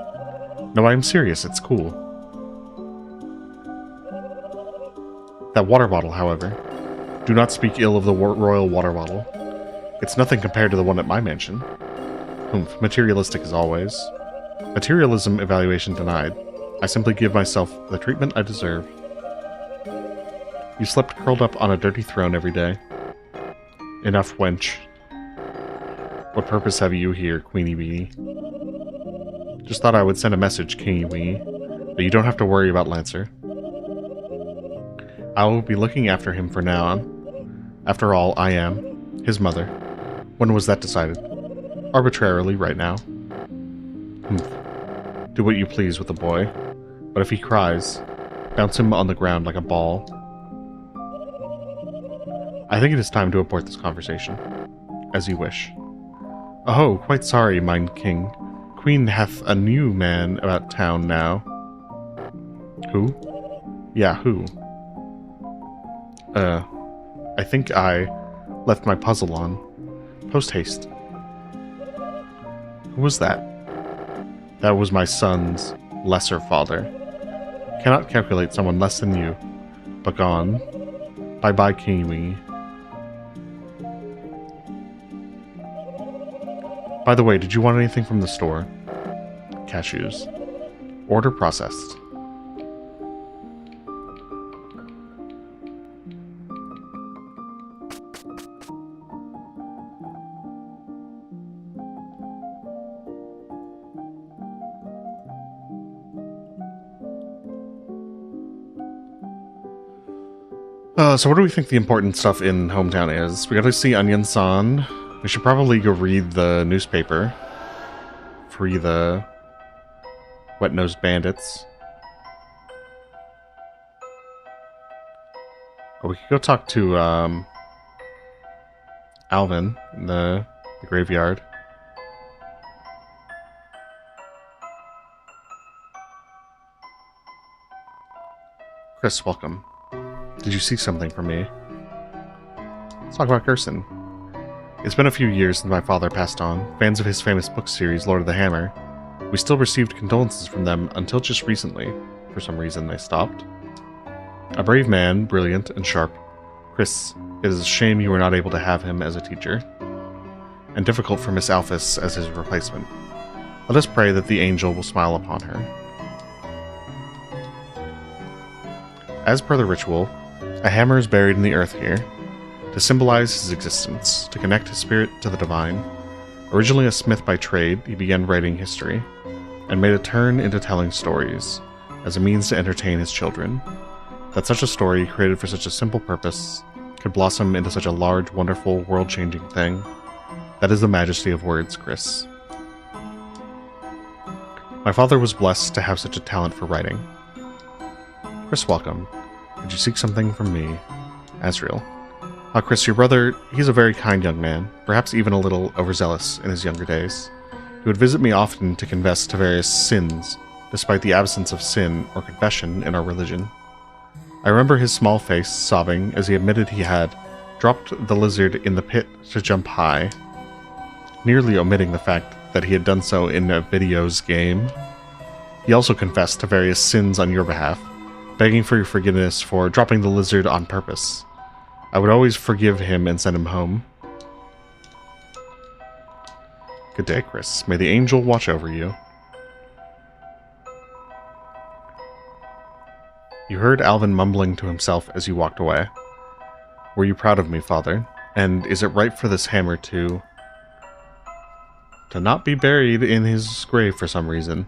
No, I am serious. It's cool. That water bottle, however. Do not speak ill of the royal water bottle. It's nothing compared to the one at my mansion. Humph, materialistic as always. Materialism evaluation denied. I simply give myself the treatment I deserve. You slept curled up on a dirty throne every day. Enough, wench. What purpose have you here, Queenie Beanie? Just thought I would send a message, Kingy Weenie, but you don't have to worry about Lancer. I will be looking after him from now on. After all, I am his mother. When was that decided? Arbitrarily, right now. Do what you please with the boy, but if he cries, bounce him on the ground like a ball. I think it is time to abort this conversation. As you wish. Oh, quite sorry, mine king. Queen hath a new man about town now. Who? Yeah, who? I think I left my puzzle on. Post haste. Who was that? That was my son's. lesser father. Cannot calculate someone less than you. But gone. Bye-bye, Kiwi. By the way, did you want anything from the store? Cashews. Order processed. So what do we think the important stuff in Hometown is? We gotta see Onion-san. We should probably go read the newspaper. Free the wet-nosed bandits. Oh, we could go talk to Alvin in the graveyard. Chris, welcome. Did you see something from me? Let's talk about Gerson. It's been a few years since my father passed on. Fans of his famous book series, Lord of the Hammer. We still received condolences from them until just recently. For some reason, they stopped. A brave man, brilliant and sharp. Chris, it is a shame you were not able to have him as a teacher. And difficult for Miss Alphys as his replacement. Let us pray that the angel will smile upon her. As per the ritual, a hammer is buried in the earth here, to symbolize his existence, to connect his spirit to the divine. Originally a smith by trade, he began writing history, and made a turn into telling stories, as a means to entertain his children. That such a story, created for such a simple purpose, could blossom into such a large, wonderful, world-changing thing. That is the majesty of words, Chris. My father was blessed to have such a talent for writing. Chris, welcome. Did you seek something from me? Asriel. Ah, Chris, your brother, he's a very kind young man, perhaps even a little overzealous in his younger days. He would visit me often to confess to various sins, despite the absence of sin or confession in our religion. I remember his small face sobbing as he admitted he had dropped the lizard in the pit to jump high, nearly omitting the fact that he had done so in a videos game. He also confessed to various sins on your behalf, begging for your forgiveness for dropping the lizard on purpose. I would always forgive him and send him home. Good day, Chris. May the angel watch over you. You heard Alvin mumbling to himself as you walked away. Were you proud of me, Father? And is it right for this hammer to not be buried in his grave for some reason?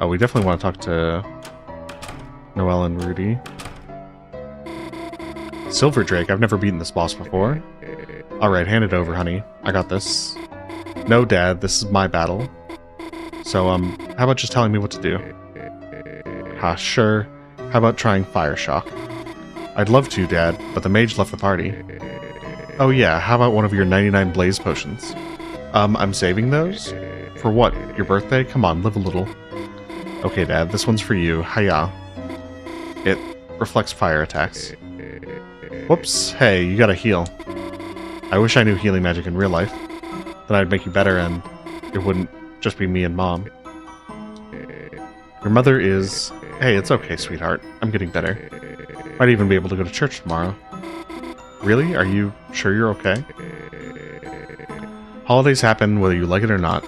Oh, we definitely want to talk to Noelle and Rudy. Silver Drake, I've never beaten this boss before. Alright, hand it over, honey. I got this. No, Dad, this is my battle. So, how about just telling me what to do? Ha, sure. How about trying Fire Shock? I'd love to, Dad, but the mage left the party. Oh yeah, how about one of your 99 blaze potions? I'm saving those? For what? Your birthday? Come on, live a little. Okay, Dad, this one's for you. Hiya. It reflects fire attacks. Whoops, hey, you gotta heal. I wish I knew healing magic in real life. Then I'd make you better and it wouldn't just be me and Mom. Your mother is... Hey, it's okay, sweetheart. I'm getting better. Might even be able to go to church tomorrow. Really? Are you sure you're okay? Holidays happen whether you like it or not.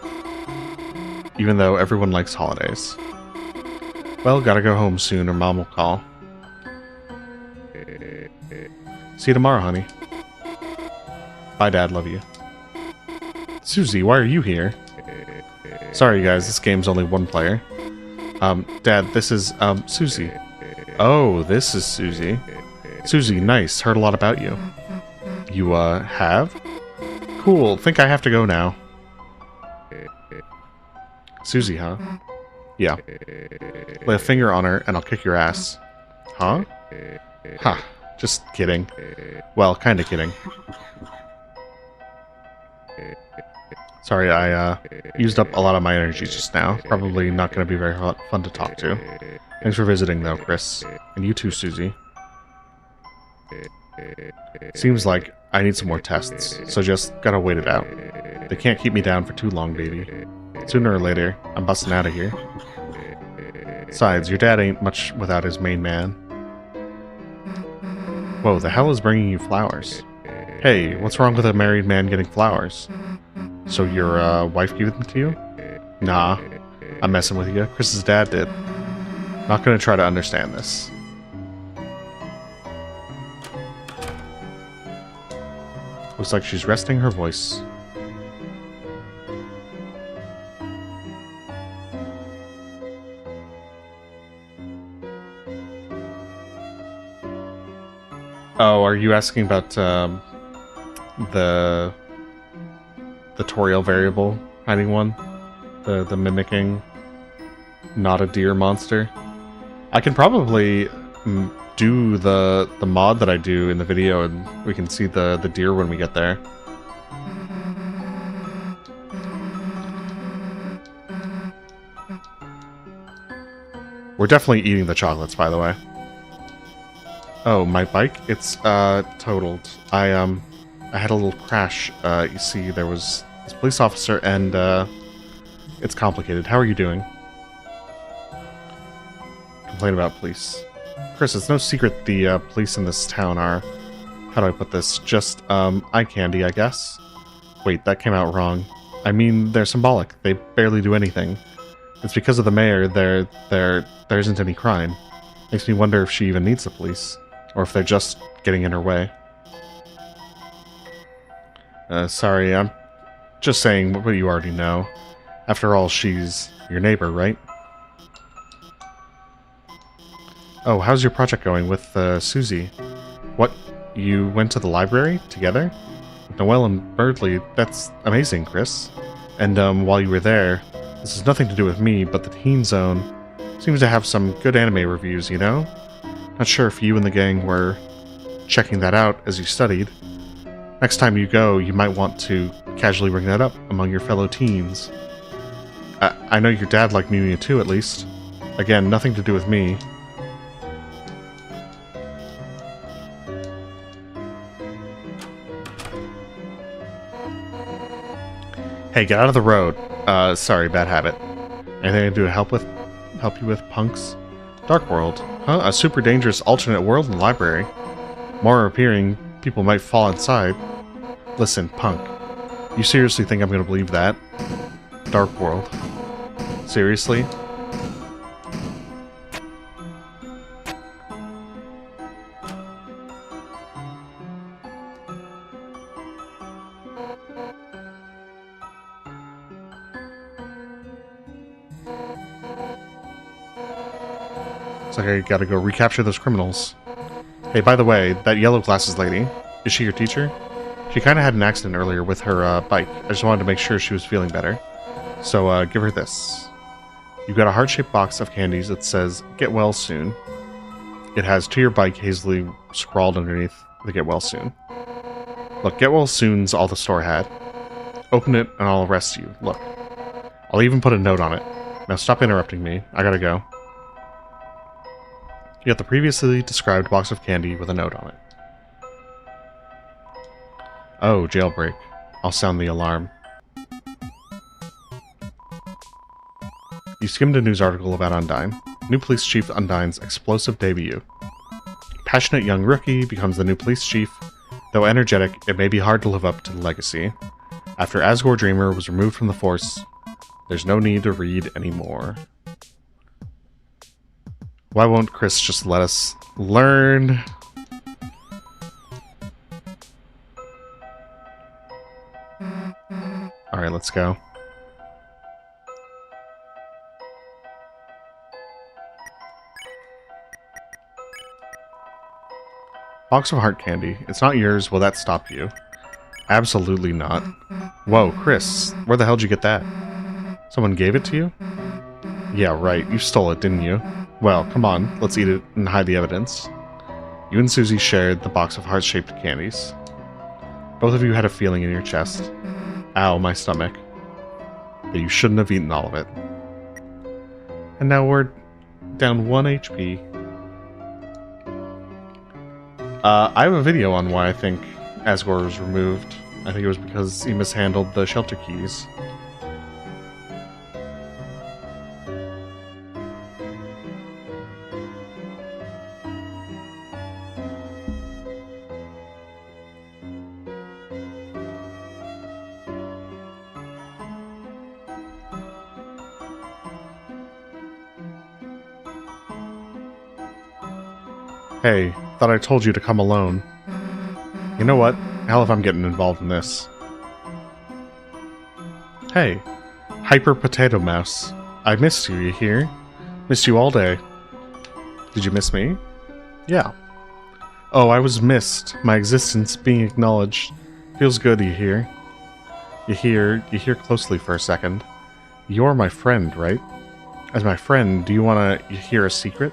Even though everyone likes holidays. Well, gotta go home soon or Mom will call. See you tomorrow, honey. Bye, Dad. Love you. Susie, why are you here? Sorry, guys. This game's only one player. Dad, this is, Susie. Oh, this is Susie. Susie, nice. Heard a lot about you. You, have? Cool. Think I have to go now. Susie, huh? Yeah. Lay a finger on her and I'll kick your ass. Huh? Ha. Just kidding. Well, kinda kidding. Sorry, I used up a lot of my energy just now. Probably not going to be very fun to talk to. Thanks for visiting, though, Chris. And you too, Susie. Seems like I need some more tests, so just gotta wait it out. They can't keep me down for too long, baby. Sooner or later, I'm busting out of here. Besides, your dad ain't much without his main man. Whoa, the hell is bringing you flowers? Hey, what's wrong with a married man getting flowers? So your wife gave them to you? Nah, I'm messing with you. Chris's dad did. Not gonna try to understand this. Looks like she's resting her voice. Oh, are you asking about the tutorial variable hiding one? The mimicking not a deer monster? I can probably do the mod that I do in the video, and we can see the deer when we get there. We're definitely eating the chocolates, by the way. Oh, my bike? It's totaled. I had a little crash. You see, there was this police officer, and it's complicated. How are you doing? Complain about police. Chris, it's no secret the police in this town are, how do I put this, just eye candy, I guess. Wait, that came out wrong. I mean, they're symbolic. They barely do anything. It's because of the mayor there isn't any crime. Makes me wonder if she even needs the police, or if they're just getting in her way. Sorry, I'm just saying what you already know. After all, she's your neighbor, right? Oh, how's your project going with Susie? What, you went to the library together? With Noelle and Birdley, that's amazing, Chris. And while you were there, this has nothing to do with me, but the Teen Zone seems to have some good anime reviews, you know? Not sure if you and the gang were checking that out as you studied. Next time you go, you might want to casually bring that up among your fellow teens. I know your dad liked meeting you too, at least. Again, nothing to do with me. Hey, get out of the road. Sorry, bad habit. Anything I can do to help you with, punks? Dark World. Huh? A super dangerous alternate world in the library. More appearing, people might fall inside. Listen, punk. You seriously think I'm gonna believe that? Dark World. Seriously? Looks like I gotta go recapture those criminals. Hey, by the way, that yellow glasses lady, is she your teacher? She kinda had an accident earlier with her bike. I just wanted to make sure she was feeling better. So, give her this. You've got a heart-shaped box of candies that says, "Get well soon." It has "To your bike" hazily scrawled underneath the "Get well soon." Look, "Get well soon's" all the store had. Open it and I'll arrest you. Look. I'll even put a note on it. Now stop interrupting me. I gotta go. You got the previously described box of candy with a note on it. Oh, jailbreak. I'll sound the alarm. You skimmed a news article about Undyne. New police chief Undyne's explosive debut. Passionate young rookie becomes the new police chief. Though energetic, it may be hard to live up to the legacy. After Asgore Dreamer was removed from the force, there's no need to read anymore. Why won't Chris just let us learn? Alright, let's go. Box of heart candy. It's not yours. Will that stop you? Absolutely not. Whoa, Chris. Where the hell did you get that? Someone gave it to you? Yeah, right. You stole it, didn't you? Well, come on. Let's eat it and hide the evidence. You and Susie shared the box of heart-shaped candies. Both of you had a feeling in your chest. Ow, my stomach. That you shouldn't have eaten all of it. And now we're down 1 HP. I have a video on why I think Asgore was removed. I think it was because he mishandled the shelter keys. Hey, thought I told you to come alone. You know what? Hell if I'm getting involved in this. Hey, Hyper Potato Mouse. I missed you, you hear? Missed you all day. Did you miss me? Yeah. Oh, I was missed. My existence being acknowledged. Feels good, you hear? You hear closely for a second. You're my friend, right? As my friend, do you want to hear a secret?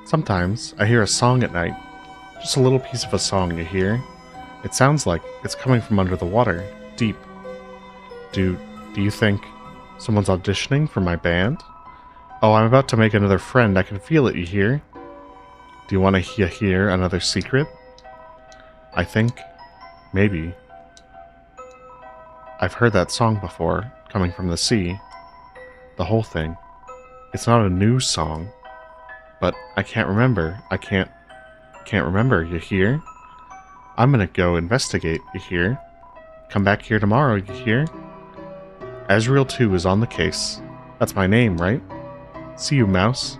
Sometimes I hear a song at night. Just a little piece of a song, you hear? It sounds like it's coming from under the water, deep. Do you think someone's auditioning for my band? Oh, I'm about to make another friend. I can feel it, you hear? Do you want to hear another secret? I think maybe. I've heard that song before, coming from the sea. The whole thing. It's not a new song, but I can't remember. I can't remember, you hear? I'm gonna go investigate, you hear? Come back here tomorrow, you hear? Azrael 2 is on the case. That's my name, right? See you, mouse.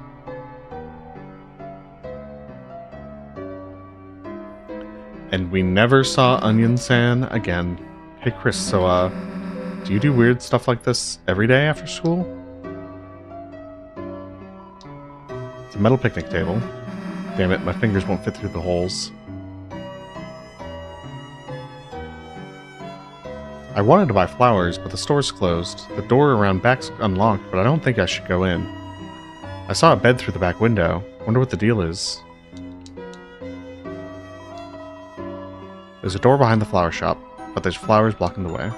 And we never saw Onion-san again. Hey Chris, so do you do weird stuff like this every day after school? It's a metal picnic table. Damn it, my fingers won't fit through the holes. I wanted to buy flowers, but the store's closed. The door around back's unlocked, but I don't think I should go in. I saw a bed through the back window. Wonder what the deal is. There's a door behind the flower shop, but there's flowers blocking the way.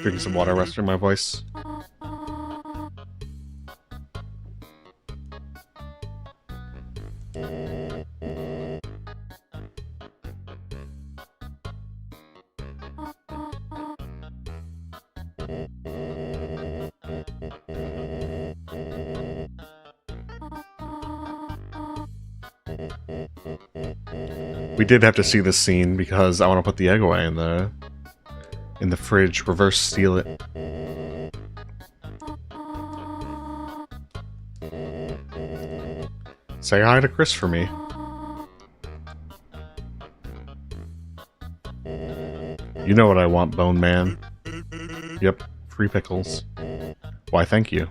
Drinking some water, resting my voice. We did have to see this scene because I want to put the egg away in the fridge, reverse steal it. Say hi to Chris for me. You know what I want, Bone Man. Yep, free pickles. Why, thank you.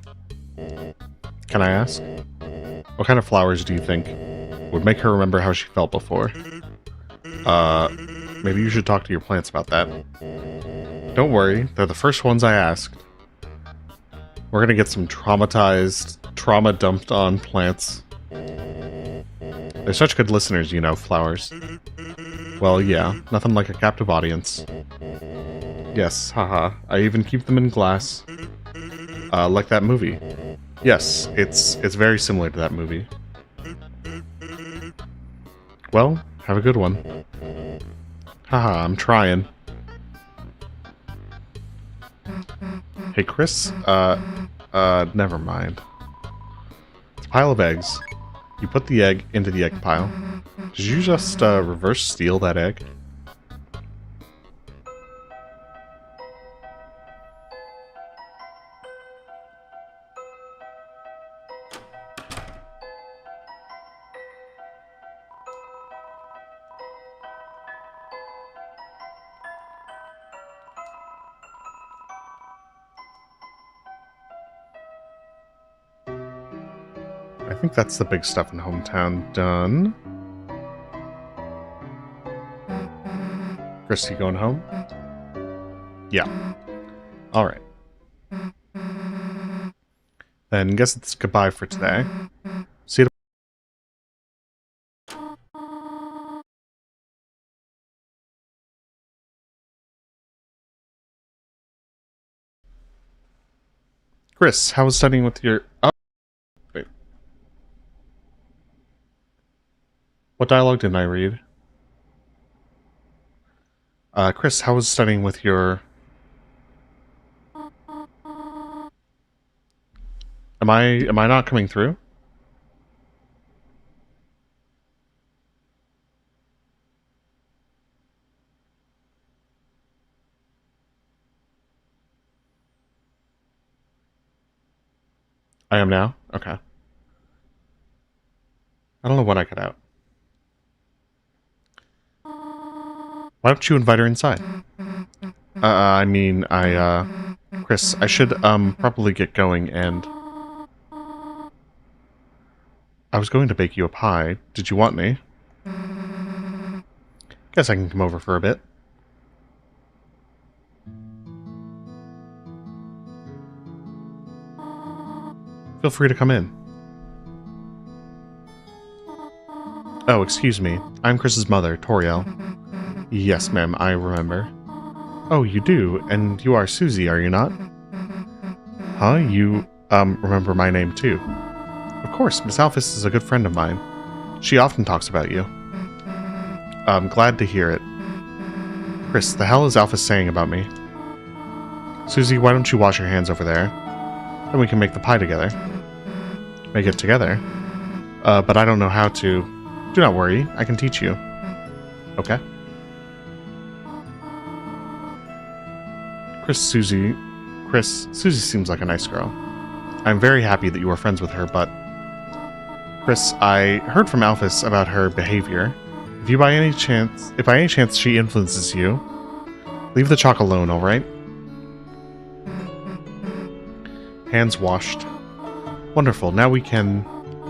Can I ask? What kind of flowers do you think would make her remember how she felt before? Maybe you should talk to your plants about that. Don't worry, they're the first ones I asked. We're gonna get some trauma dumped on plants. They're such good listeners, you know, flowers. Well, yeah, nothing like a captive audience. Yes, haha, I even keep them in glass. Like that movie. Yes, it's very similar to that movie. Well, have a good one. Haha, I'm trying. Hey, Chris, never mind. It's a pile of eggs. You put the egg into the egg pile. Did you just, reverse steal that egg? I think that's the big stuff in hometown done. Chris, you going home? Yeah. Alright. Then guess it's goodbye for today. See you. Chris, how was studying with your... Oh, wait. What dialogue didn't I read? Chris, how was studying with your... Am I not coming through? I am now? Okay. I don't know what I cut out. Why don't you invite her inside? Chris, I should, probably get going, and... I was going to bake you a pie. Did you want me? Guess I can come over for a bit. Feel free to come in. Oh, excuse me. I'm Chris's mother, Toriel. Yes, ma'am, I remember. Oh, you do? And you are Susie, are you not? Huh? You, remember my name, too. Of course, Miss Alphys is a good friend of mine. She often talks about you. I'm glad to hear it. Chris, the hell is Alphys saying about me? Susie, why don't you wash your hands over there? Then we can make the pie together. Make it together? But I don't know how to. Do not worry, I can teach you. Okay. Susie seems like a nice girl. I'm very happy that you are friends with her, but... Chris, I heard from Alphys about her behavior. If by any chance she influences you, leave the chalk alone, alright? Hands washed. Wonderful, now we can...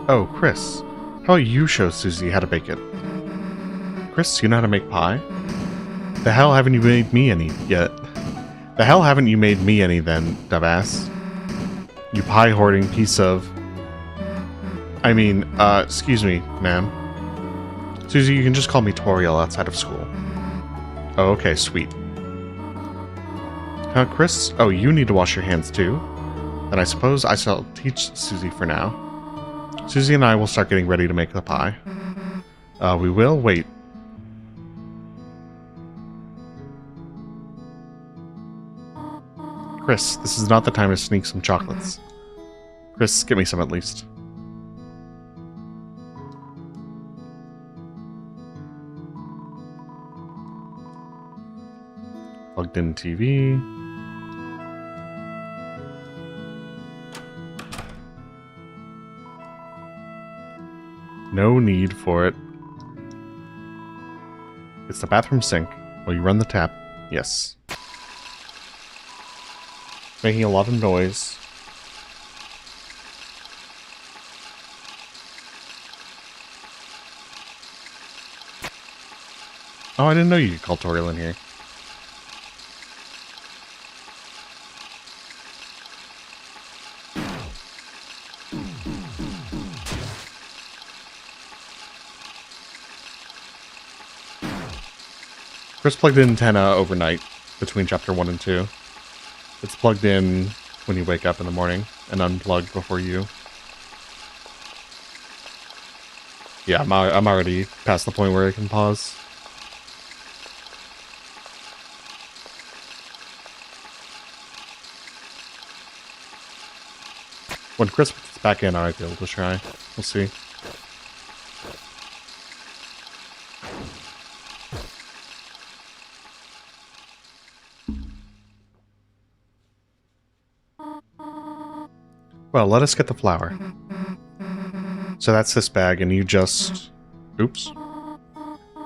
Oh, Chris, how about you show Susie how to bake it? Chris, you know how to make pie? The hell haven't you made me any yet? The hell haven't you made me any then, dumbass? You pie-hoarding piece of... excuse me, ma'am. Susie, you can just call me Toriel outside of school. Oh, okay, sweet. Chris? Oh, you need to wash your hands too? Then I suppose I shall teach Susie for now. Susie and I will start getting ready to make the pie. We will? Wait. Chris, this is not the time to sneak some chocolates. Chris, get me some at least. Plugged in TV. No need for it. It's the bathroom sink. Will you run the tap? Yes. Making a lot of noise. Oh, I didn't know you could call Toriel in here. Chris plugged in antenna overnight between chapter 1 and 2. It's plugged in when you wake up in the morning and unplugged before you. Yeah, I'm already past the point where I can pause. When Chris gets back in, I might be able to try. We'll see. Well, let us get the flour. So that's this bag, and you just... Oops.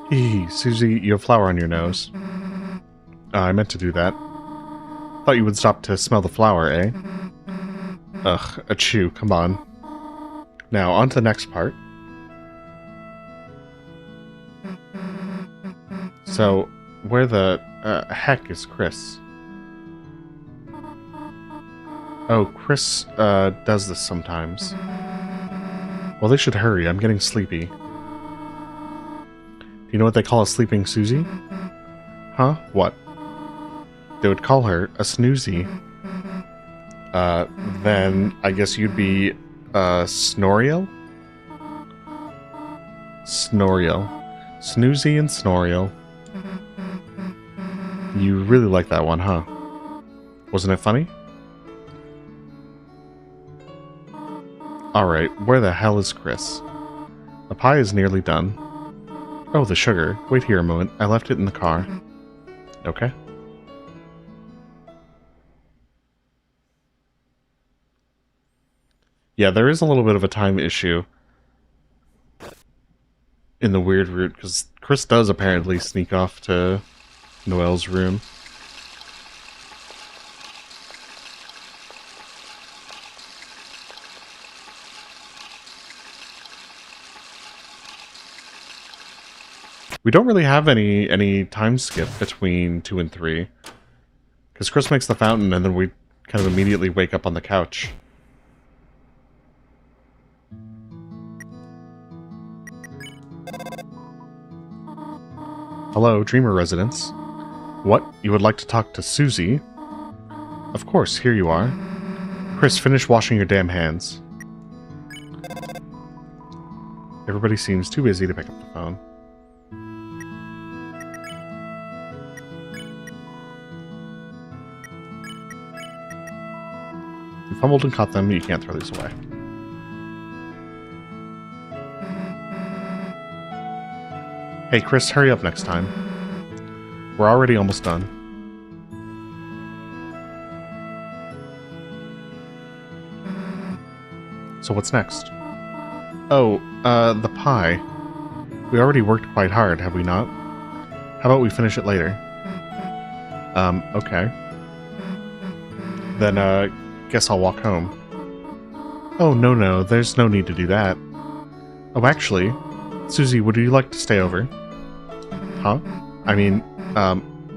Hee, Susie, you have flour on your nose. I meant to do that. Thought you would stop to smell the flour, eh? Ugh, achoo, come on. Now, on to the next part. So, where the heck is Chris? Oh, Chris does this sometimes. Well, they should hurry. I'm getting sleepy. Do you know what they call a sleeping Susie? Huh? What? They would call her a snoozy. Then I guess you'd be Snoriel? Snoriel. Snoozy and Snoriel. You really like that one, huh? Wasn't it funny? Alright, where the hell is Chris? The pie is nearly done. Oh, the sugar. Wait here a moment. I left it in the car. Okay. Yeah, there is a little bit of a time issue in the weird route, because Chris does apparently sneak off to Noelle's room. We don't really have any time skip between 2 and 3. Because Chris makes the fountain and then we kind of immediately wake up on the couch. Hello, Dreamer residence. What? You would like to talk to Susie? Of course, here you are. Chris, finish washing your damn hands. Everybody seems too busy to pick up the phone. You fumbled and caught them, you can't throw these away. Hey Chris, hurry up next time. We're already almost done. So what's next? Oh, the pie. We already worked quite hard, have we not? How about we finish it later? Okay. Then, guess I'll walk home. Oh, no, there's no need to do that. Oh, actually, Susie, would you like to stay over? Huh? I mean,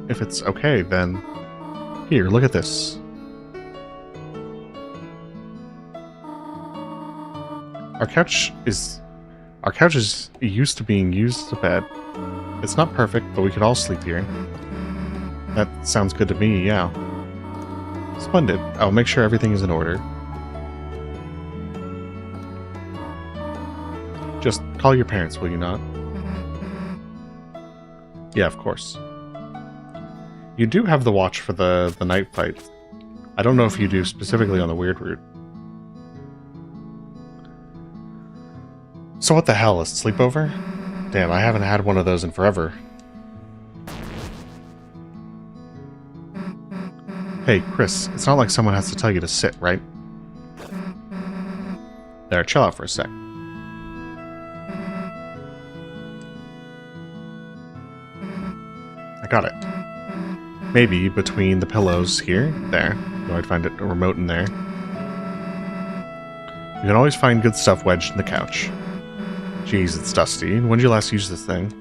if it's okay, then... Here, look at this. Our couch is used to being used as a bed. It's not perfect, but we could all sleep here. That sounds good to me, yeah. Splendid. I'll make sure everything is in order. Just call your parents, will you not? Yeah, of course. You do have the watch for the night fight. I don't know if you do specifically on the weird route. So what the hell, a sleepover? Damn, I haven't had one of those in forever. Hey, Chris, it's not like someone has to tell you to sit, right? There, chill out for a sec. I got it. Maybe between the pillows here, there. You might find a remote in there. You can always find good stuff wedged in the couch. Jeez, it's dusty. When did you last use this thing?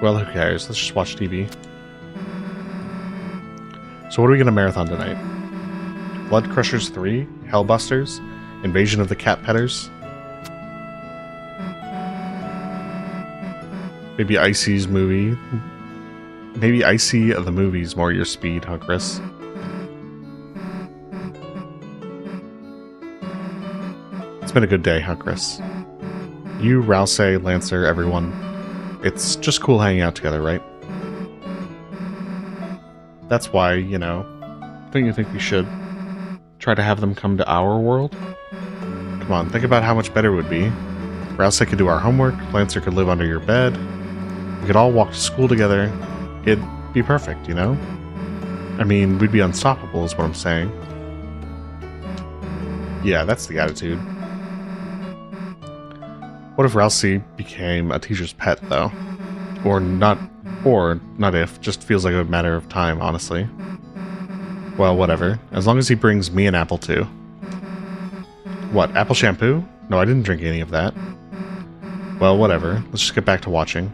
Well, who cares? Let's just watch TV. So what are we going to marathon tonight? Blood Crushers 3? Hellbusters? Invasion of the Cat Petters? Maybe Icy's movie? Maybe Icy of the movie's more your speed, huh, Chris? It's been a good day, huh, Chris? You, Ralsei, Lancer, everyone. It's just cool hanging out together, right? That's why, you know, don't you think we should try to have them come to our world? Come on, think about how much better it would be. Ralsei could do our homework, Lancer could live under your bed, we could all walk to school together. It'd be perfect, you know? I mean, we'd be unstoppable is what I'm saying. Yeah, that's the attitude. What if Ralsei became a teacher's pet, though? Or not if, just feels like a matter of time, honestly. Well, whatever. As long as he brings me an apple, too. What, apple shampoo? No, I didn't drink any of that. Well, whatever. Let's just get back to watching.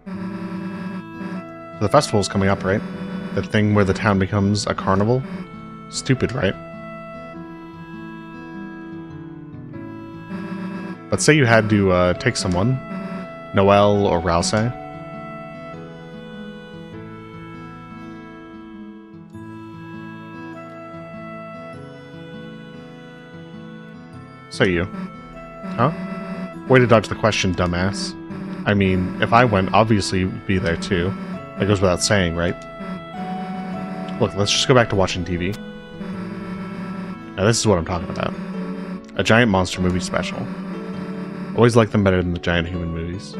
So the festival's coming up, right? The thing where the town becomes a carnival? Stupid, right? Let's say you had to take someone. Noelle or Ralsei. Say you. Huh? Way to dodge the question, dumbass. I mean, if I went, obviously you'd be there too. That goes without saying, right? Look, let's just go back to watching TV. Now this is what I'm talking about. A giant monster movie special. Always like them better than the giant human movies.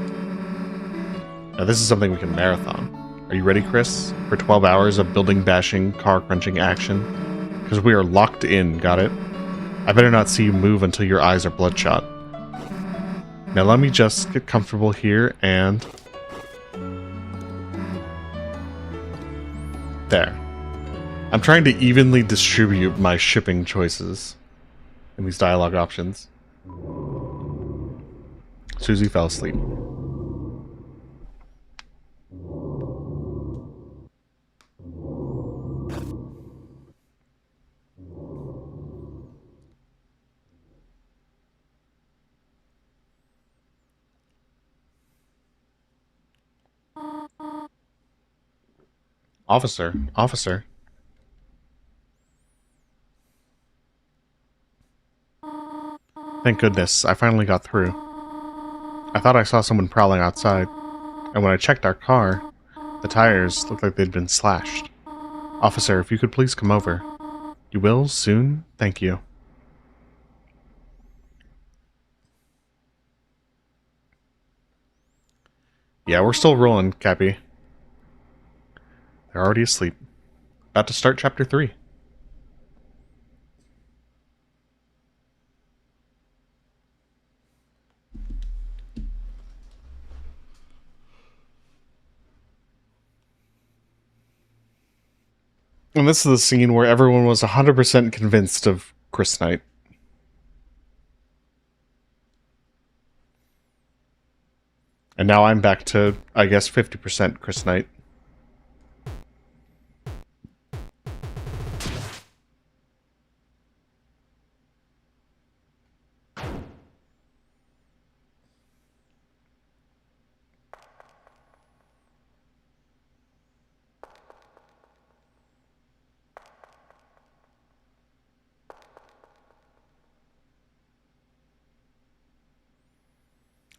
Now this is something we can marathon. Are you ready, Chris? For 12 hours of building bashing, car crunching action? Because we are locked in, got it? I better not see you move until your eyes are bloodshot. Now let me just get comfortable here and... There. I'm trying to evenly distribute my shipping choices in these dialogue options. Susie fell asleep. Officer, officer. Thank goodness, I finally got through. I thought I saw someone prowling outside, and when I checked our car, the tires looked like they'd been slashed. Officer, if you could please come over. You will, soon? Thank you. Yeah, we're still rolling, Cappy. They're already asleep. About to start chapter 3. And this is the scene where everyone was 100% convinced of Chris Knight. And now I'm back to, I guess, 50% Chris Knight.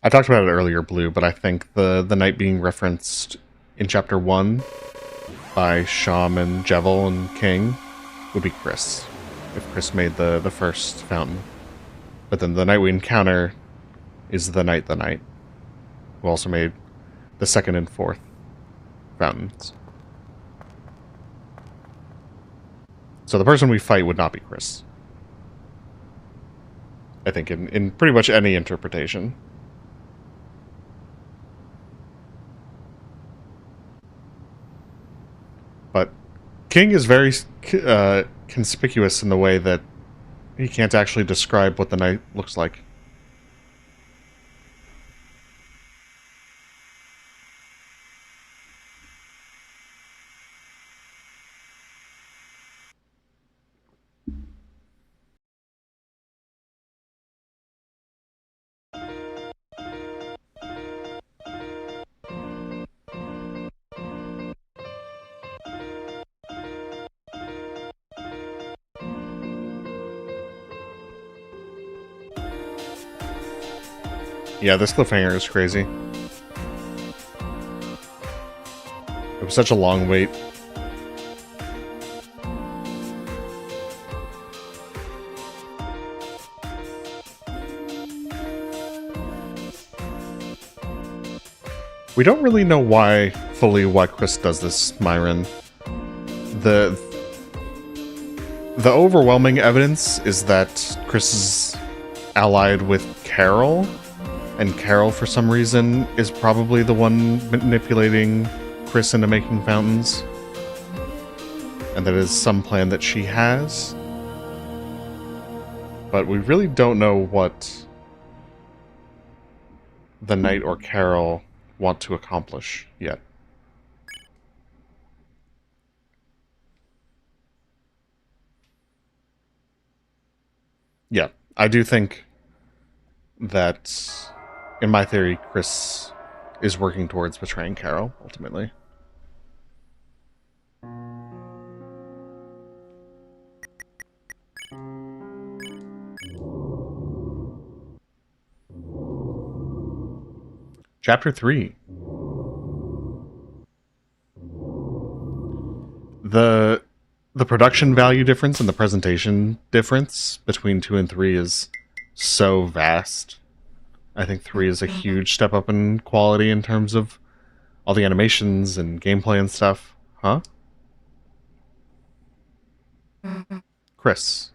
I talked about it earlier, Blue, but I think the night being referenced in Chapter 1 by Shaman, Jevil, and King would be Chris, if Chris made the first fountain. But then the night we encounter is the night, who also made the second and fourth fountains. So the person we fight would not be Chris. I think in pretty much any interpretation. But King is very conspicuous in the way that he can't actually describe what the night looks like. Yeah, this cliffhanger is crazy. It was such a long wait. We don't really know fully why Chris does this, Myron. The overwhelming evidence is that Chris is allied with Carol, and Carol, for some reason, is probably the one manipulating Chris into making fountains. And that is some plan that she has. But we really don't know what the knight or Carol want to accomplish yet. Yeah, I do think that, in my theory, Chris is working towards betraying Carol, ultimately. Chapter 3. The production value difference and the presentation difference between 2 and 3 is so vast. I think 3 is a huge step up in quality in terms of all the animations and gameplay and stuff. Huh? Chris.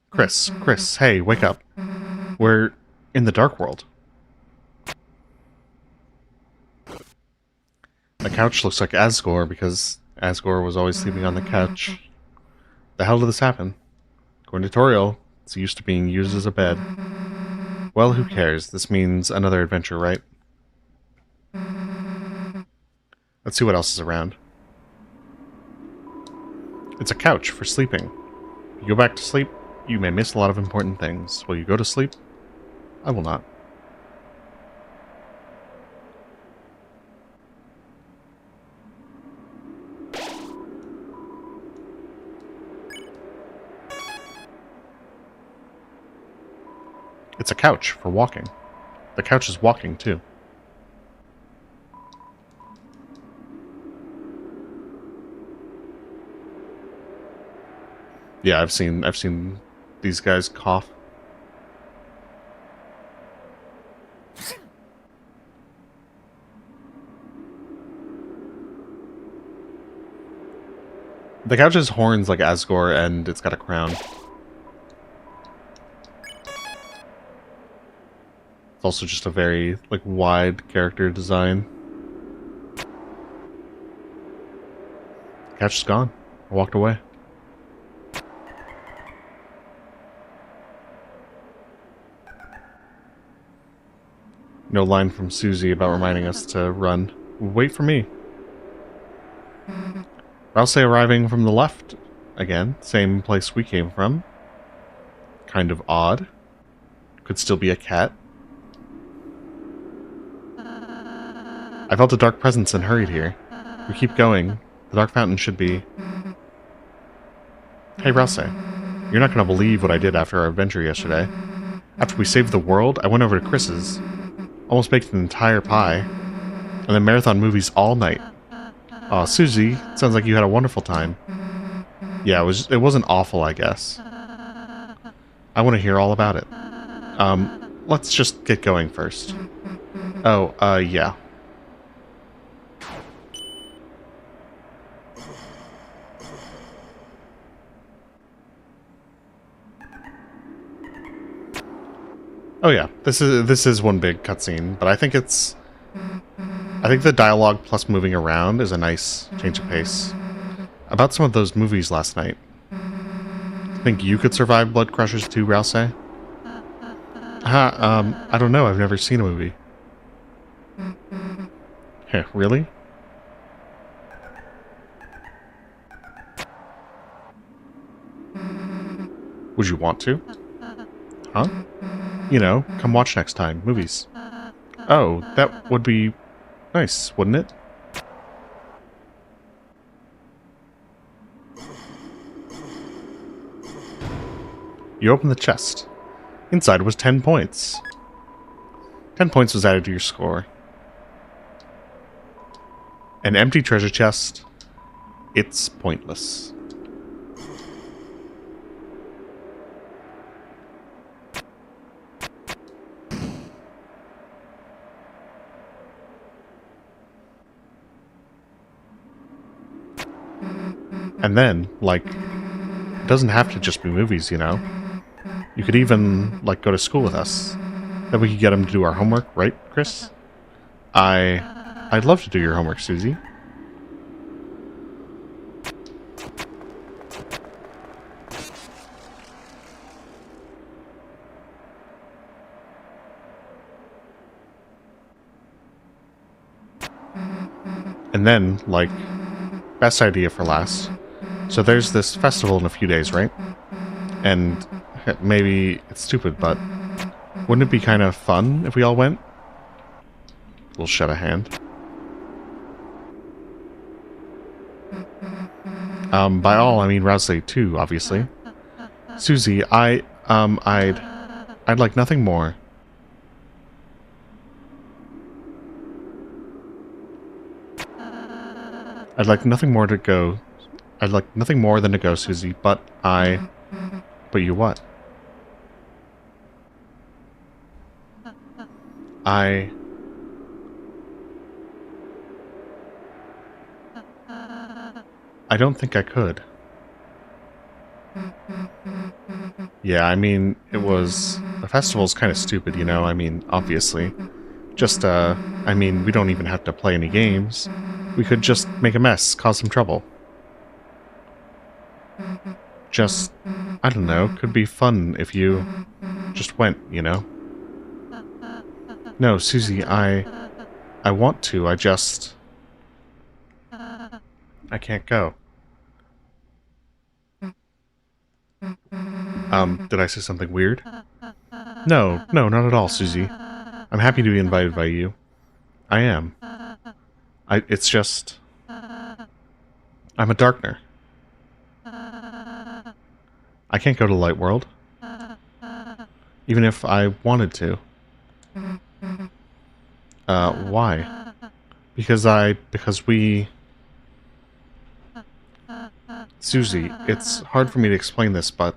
Chris, hey, wake up. We're in the dark world. The couch looks like Asgore because Asgore was always sleeping on the couch. The hell did this happen? According to Toriel, it's used to being used as a bed. Well, who cares? This means another adventure, right? Let's see what else is around. It's a couch for sleeping. If you go back to sleep, you may miss a lot of important things. Will you go to sleep? I will not. It's a couch for walking. The couch is walking too. Yeah, I've seen these guys cough. The couch has horns like Asgore, and it's got a crown. It's also just a very, like, wide character design. The couch is gone. I walked away. No line from Susie about reminding us to run. Wait for me. Ralsei arriving from the left again. Same place we came from. Kind of odd. Could still be a cat. I felt a dark presence and hurried here. We keep going. The dark fountain should be... Hey, Ralsei. You're not going to believe what I did after our adventure yesterday. After we saved the world, I went over to Chris's. Almost baked an entire pie. And then marathon movies all night. Aw, Susie, sounds like you had a wonderful time. Yeah, it wasn't awful, I guess. I want to hear all about it. Let's just get going first. Oh, yeah. Oh yeah, this is one big cutscene, but I think the dialogue plus moving around is a nice change of pace. About some of those movies last night. Think you could survive Blood Crushers 2, Ralsei? I don't know, I've never seen a movie. Heh, really? Would you want to? Huh? You know, come watch next time. Movies. Oh, that would be nice, wouldn't it? You open the chest. Inside was 10 points. 10 points was added to your score. An empty treasure chest. It's pointless. And then, like, it doesn't have to just be movies, you know? You could even, like, go to school with us. Then we could get him to do our homework, right, Chris? I'd love to do your homework, Susie. And then, like, best idea for last. So there's this festival in a few days, right? And maybe it's stupid, but wouldn't it be kind of fun if we all went? We'll shut a hand. By all, I mean Ralsei too, obviously. Susie, I'd like nothing more. I'd like nothing more than to go, Susie, but you what? I don't think I could. Yeah, I mean, the festival's kind of stupid, you know, I mean, obviously. Just, I mean, we don't even have to play any games. We could just make a mess, cause some trouble. Just, I don't know, could be fun if you just went, you know? No, Susie, I want to, I can't go. Did I say something weird? No, not at all, Susie. I'm happy to be invited by you. I am. It's just... I'm a Darkner. I can't go to Light World. Even if I wanted to. Why? Because we... Susie, it's hard for me to explain this, but...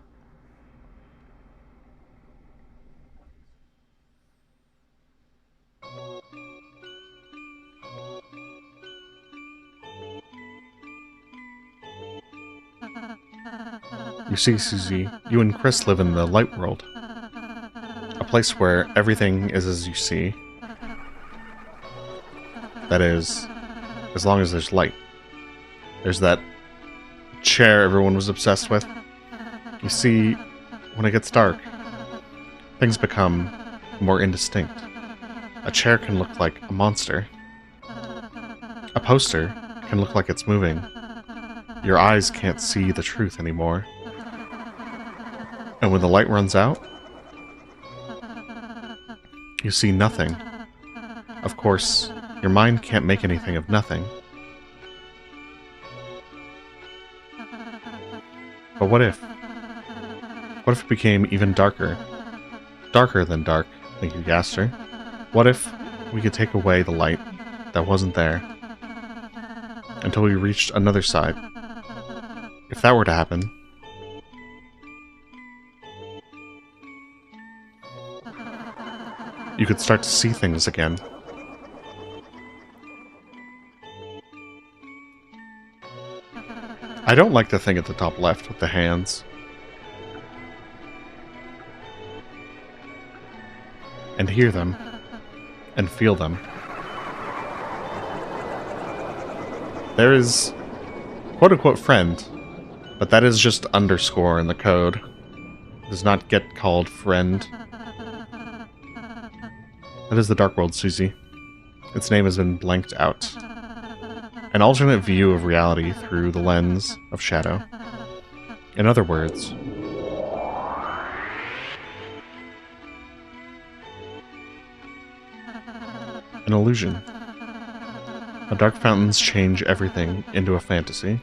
You see, Susie, you and Chris live in the Light World. A place where everything is as you see. That is, as long as there's light. There's that chair everyone was obsessed with. You see, when it gets dark, things become more indistinct. A chair can look like a monster. A poster can look like it's moving. Your eyes can't see the truth anymore. And when the light runs out, you see nothing. Of course, your mind can't make anything of nothing. But what if? What if it became even darker? Darker than dark, thank you, Gaster. What if we could take away the light that wasn't there until we reached another side? If that were to happen, you could start to see things again. I don't like the thing at the top left with the hands. And hear them. And feel them. There is quote-unquote friend, but that is just underscore in the code. It does not get called friend. That is the Dark World, Susie. Its name has been blanked out. An alternate view of reality through the lens of shadow. In other words, an illusion. The dark fountains change everything into a fantasy.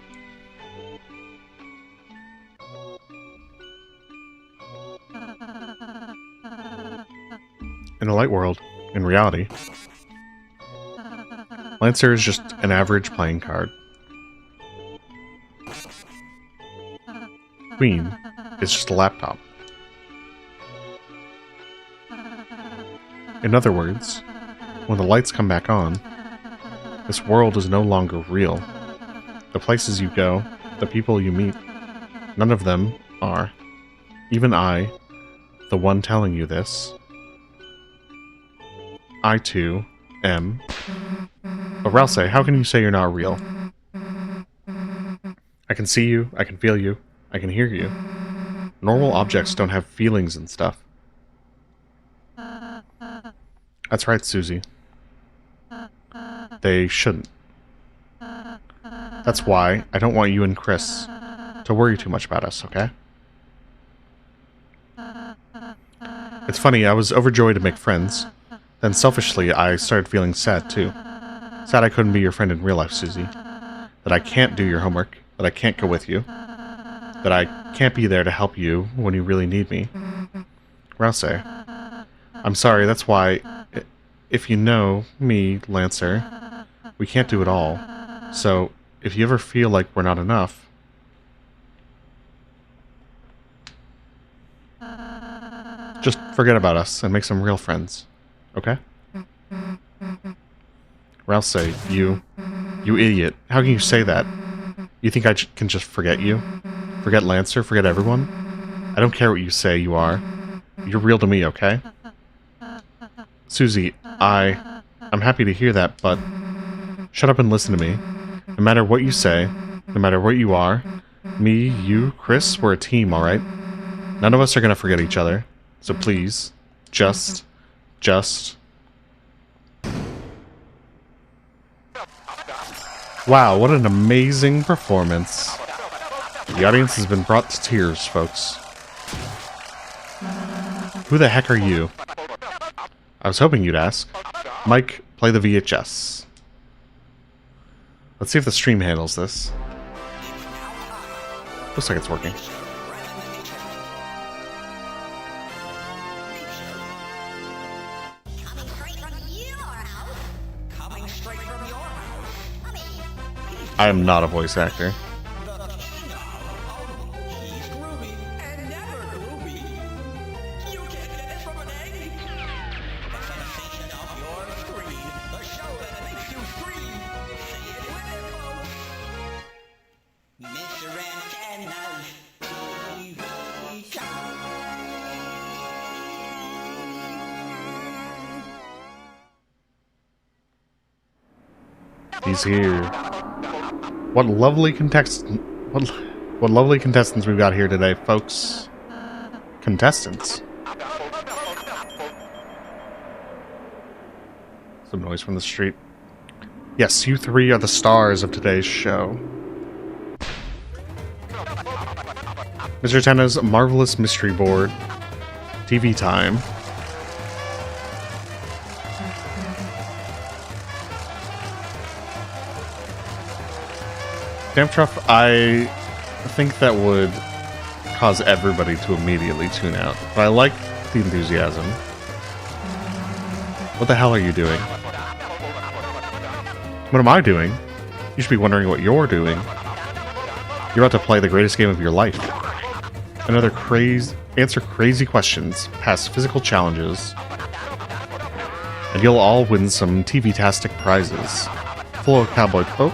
In a light world, in reality, Lancer is just an average playing card. Queen is just a laptop. In other words, when the lights come back on, this world is no longer real. The places you go, the people you meet, none of them are. Even I, the one telling you this, I too am. But Ralsei, how can you say you're not real? I can see you, I can feel you, I can hear you. Normal objects don't have feelings and stuff. That's right, Susie. They shouldn't. That's why I don't want you and Chris to worry too much about us, okay? It's funny, I was overjoyed to make friends. Then selfishly, I started feeling sad too. Sad I couldn't be your friend in real life, Susie. That I can't do your homework. That I can't go with you. That I can't be there to help you when you really need me. Ralsei, I'm sorry, that's why, if you know me, Lancer, we can't do it all. So, if you ever feel like we're not enough, just forget about us and make some real friends. Okay? Ralsei, you idiot. How can you say that? You think I can just forget you? Forget Lancer? Forget everyone? I don't care what you say you are. You're real to me, okay? Susie, I'm happy to hear that, but shut up and listen to me. No matter what you say, no matter what you are, me, you, Chris, we're a team, alright? None of us are gonna forget each other. So please, just... Wow, what an amazing performance. The audience has been brought to tears, folks. Who the heck are you? I was hoping you'd ask. Mike, play the VHS. Let's see if the stream handles this. Looks like it's working. I am not a voice actor. He's here. What lovely what lovely contestants we've got here today, folks. Contestants. Some noise from the street. Yes, you three are the stars of today's show. Mr. Tenna's Marvelous Mystery Board. TV time. Damn Truff, I think that would cause everybody to immediately tune out. But I like the enthusiasm. What the hell are you doing? What am I doing? You should be wondering what you're doing. You're about to play the greatest game of your life. Answer crazy questions, pass physical challenges, and you'll all win some TV-tastic prizes. Full of cowboy folk.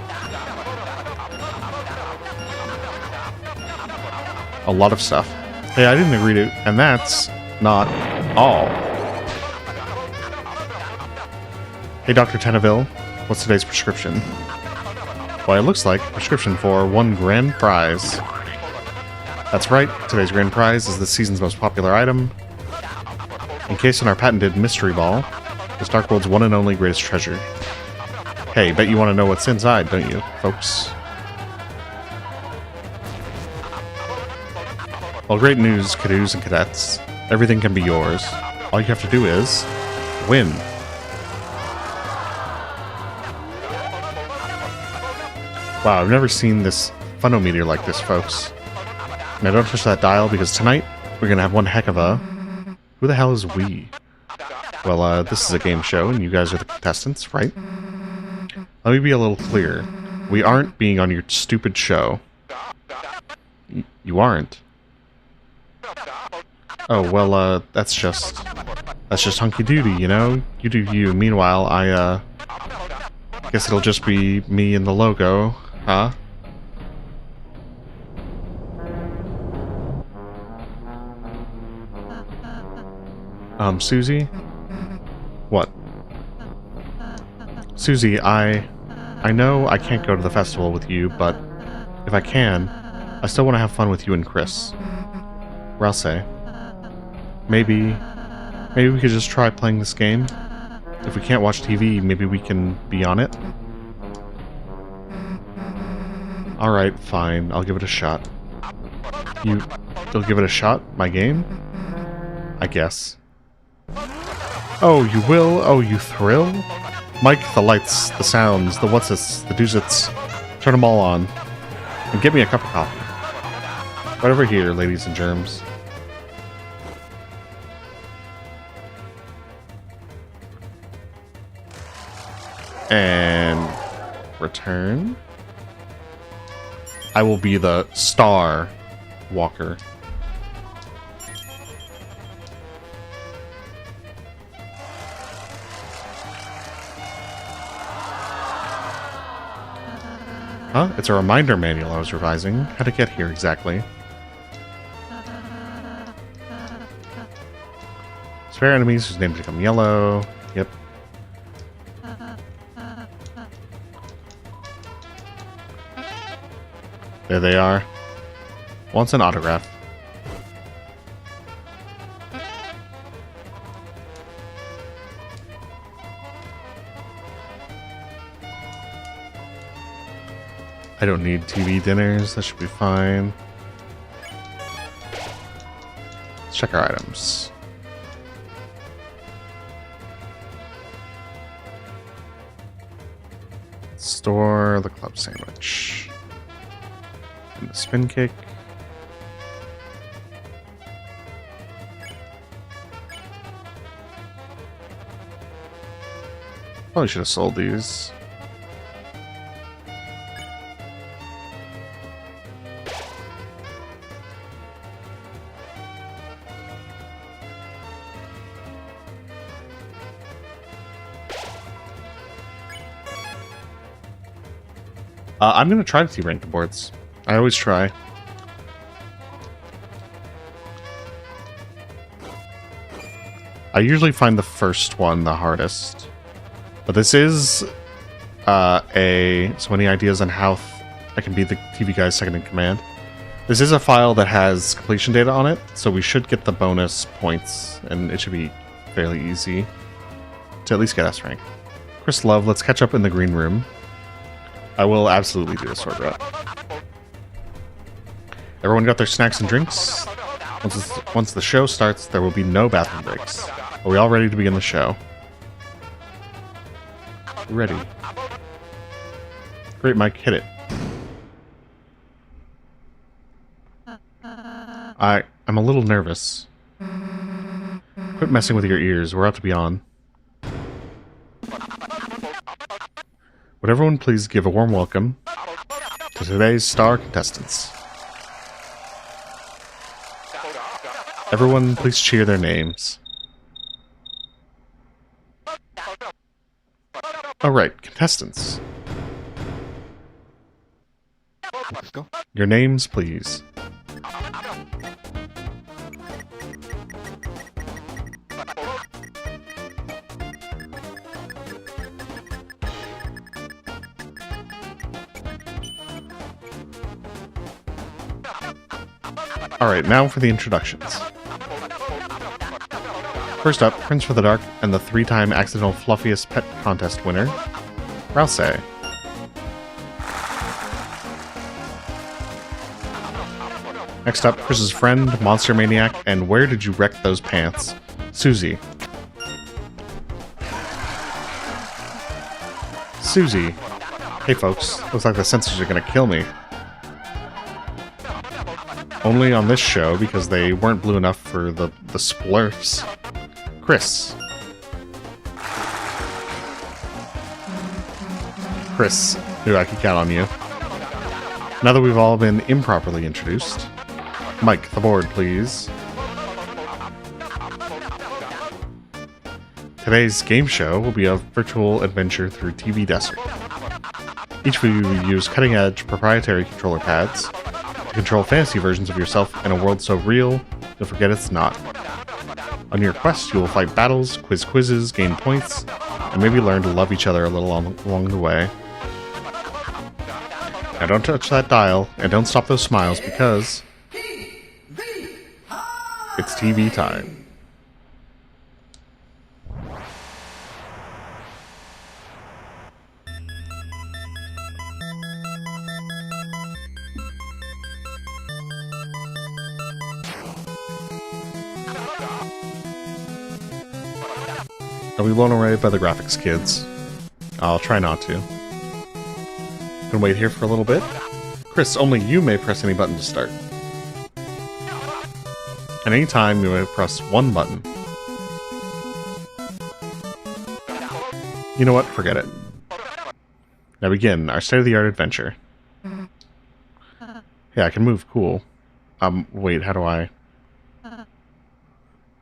A lot of stuff. Hey, I didn't agree to... And that's not all. Hey, Dr. Tenneville, what's today's prescription? Well, it looks like a prescription for one grand prize. That's right, today's grand prize is the season's most popular item. Encased in our patented mystery ball, this Dark World's one and only greatest treasure. Hey, bet you want to know what's inside, don't you, folks? Well, great news, cadoos and cadets. Everything can be yours. All you have to do is... win. Wow, I've never seen this funometer like this, folks. Now don't touch that dial, because tonight, we're gonna have one heck of a... Who the hell is we? Well, this is a game show, and you guys are the contestants, right? Let me be a little clear. We aren't being on your stupid show. You aren't. Oh, well, that's just hunky-doody, you know? You do you. Meanwhile, I guess it'll just be me and the logo, huh? Susie? What? Susie, I know I can't go to the festival with you, but if I can, I still want to have fun with you and Chris. Ralsei, maybe we could just try playing this game? If we can't watch TV, maybe we can be on it? Alright, fine. I'll give it a shot. You'll give it a shot? My game? I guess. Oh, you will? Oh, you thrill? Mike, the lights, the sounds, the what's-its, the do's-its. Turn them all on. And get me a cup of coffee. Right over here, ladies and germs. And return. I will be the star walker. Huh? It's a reminder manual I was revising. How'd it get here exactly? Spare enemies whose names become yellow. Yep. There they are. Wants an autograph. I don't need TV dinners. That should be fine. Let's check our items. Store the club sandwich. And the spin kick. Probably should have sold these. I'm going to try to see rank the boards. I always try. I usually find the first one the hardest. But this is so many ideas on how I can be the TV guy's second in command. This is a file that has completion data on it, so we should get the bonus points, and it should be fairly easy to at least get S rank. Chris Love, let's catch up in the green room. I will absolutely do a sword route. Everyone got their snacks and drinks? Once the show starts, there will be no bathroom breaks. Are we all ready to begin the show? Ready. Great, Mike. Hit it. I'm a little nervous. Quit messing with your ears. We're about to be on. Would everyone please give a warm welcome to today's star contestants. Everyone please cheer their names. Alright, contestants. Let's go. Your names, please. Alright, now for the introductions. First up, Prince for the Dark and the 3-time Accidental Fluffiest Pet Contest winner, Ralsei. Next up, Chris's friend, Monster Maniac, and Where Did You Wreck Those Pants? Susie. Susie. Hey folks, looks like the censors are gonna kill me. Only on this show, because they weren't blue enough for the splurfs. Chris. Chris, I can count on you. Now that we've all been improperly introduced, Mike, the board, please. Today's game show will be a virtual adventure through TV Desert. Each of you will use cutting-edge proprietary controller pads to control fantasy versions of yourself in a world so real, you'll forget it's not. On your quest, you will fight battles, quizzes, gain points, and maybe learn to love each other a little along the way. Now don't touch that dial, and don't stop those smiles, because it's TV time. Are we blown away by the graphics, kids? I'll try not to. Can wait here for a little bit. Chris, only you may press any button to start. At any time, you may press one button. You know what? Forget it. Now begin our state-of-the-art adventure. Yeah, I can move. Cool. Wait, how do I...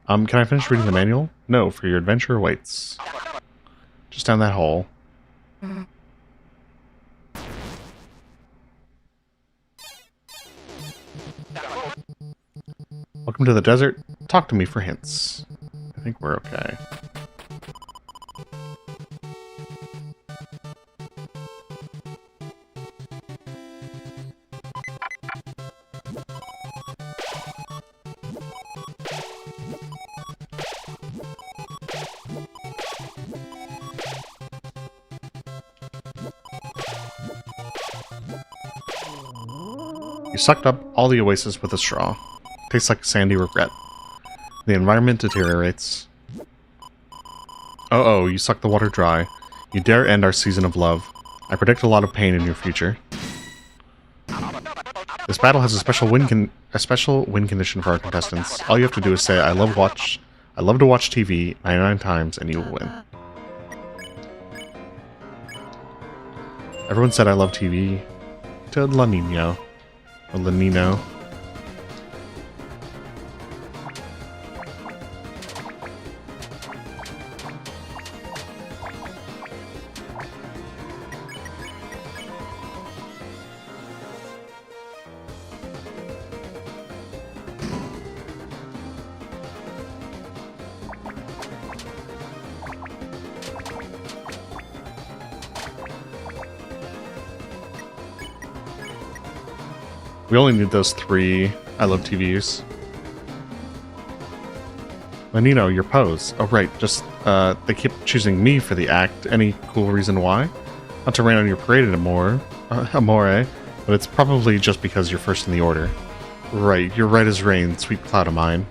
can I finish reading the manual? No, for your adventure awaits. Just down that hole. Welcome to the desert. Talk to me for hints. I think we're okay. You sucked up all the oasis with a straw. Tastes like sandy regret. The environment deteriorates. Oh, you sucked the water dry. You dare end our season of love. I predict a lot of pain in your future. This battle has a special win condition for our contestants. All you have to do is say, I love to watch TV 99 times, and you will win. Everyone said I love TV to La Nino. Or La Nino. We only need those 3 I love TVs. Lanino, your pose. Oh right, just they keep choosing me for the act. Any cool reason why? Not to rain on your parade anymore, amore, but it's probably just because you're first in the order. Right, you're right as rain, sweet cloud of mine.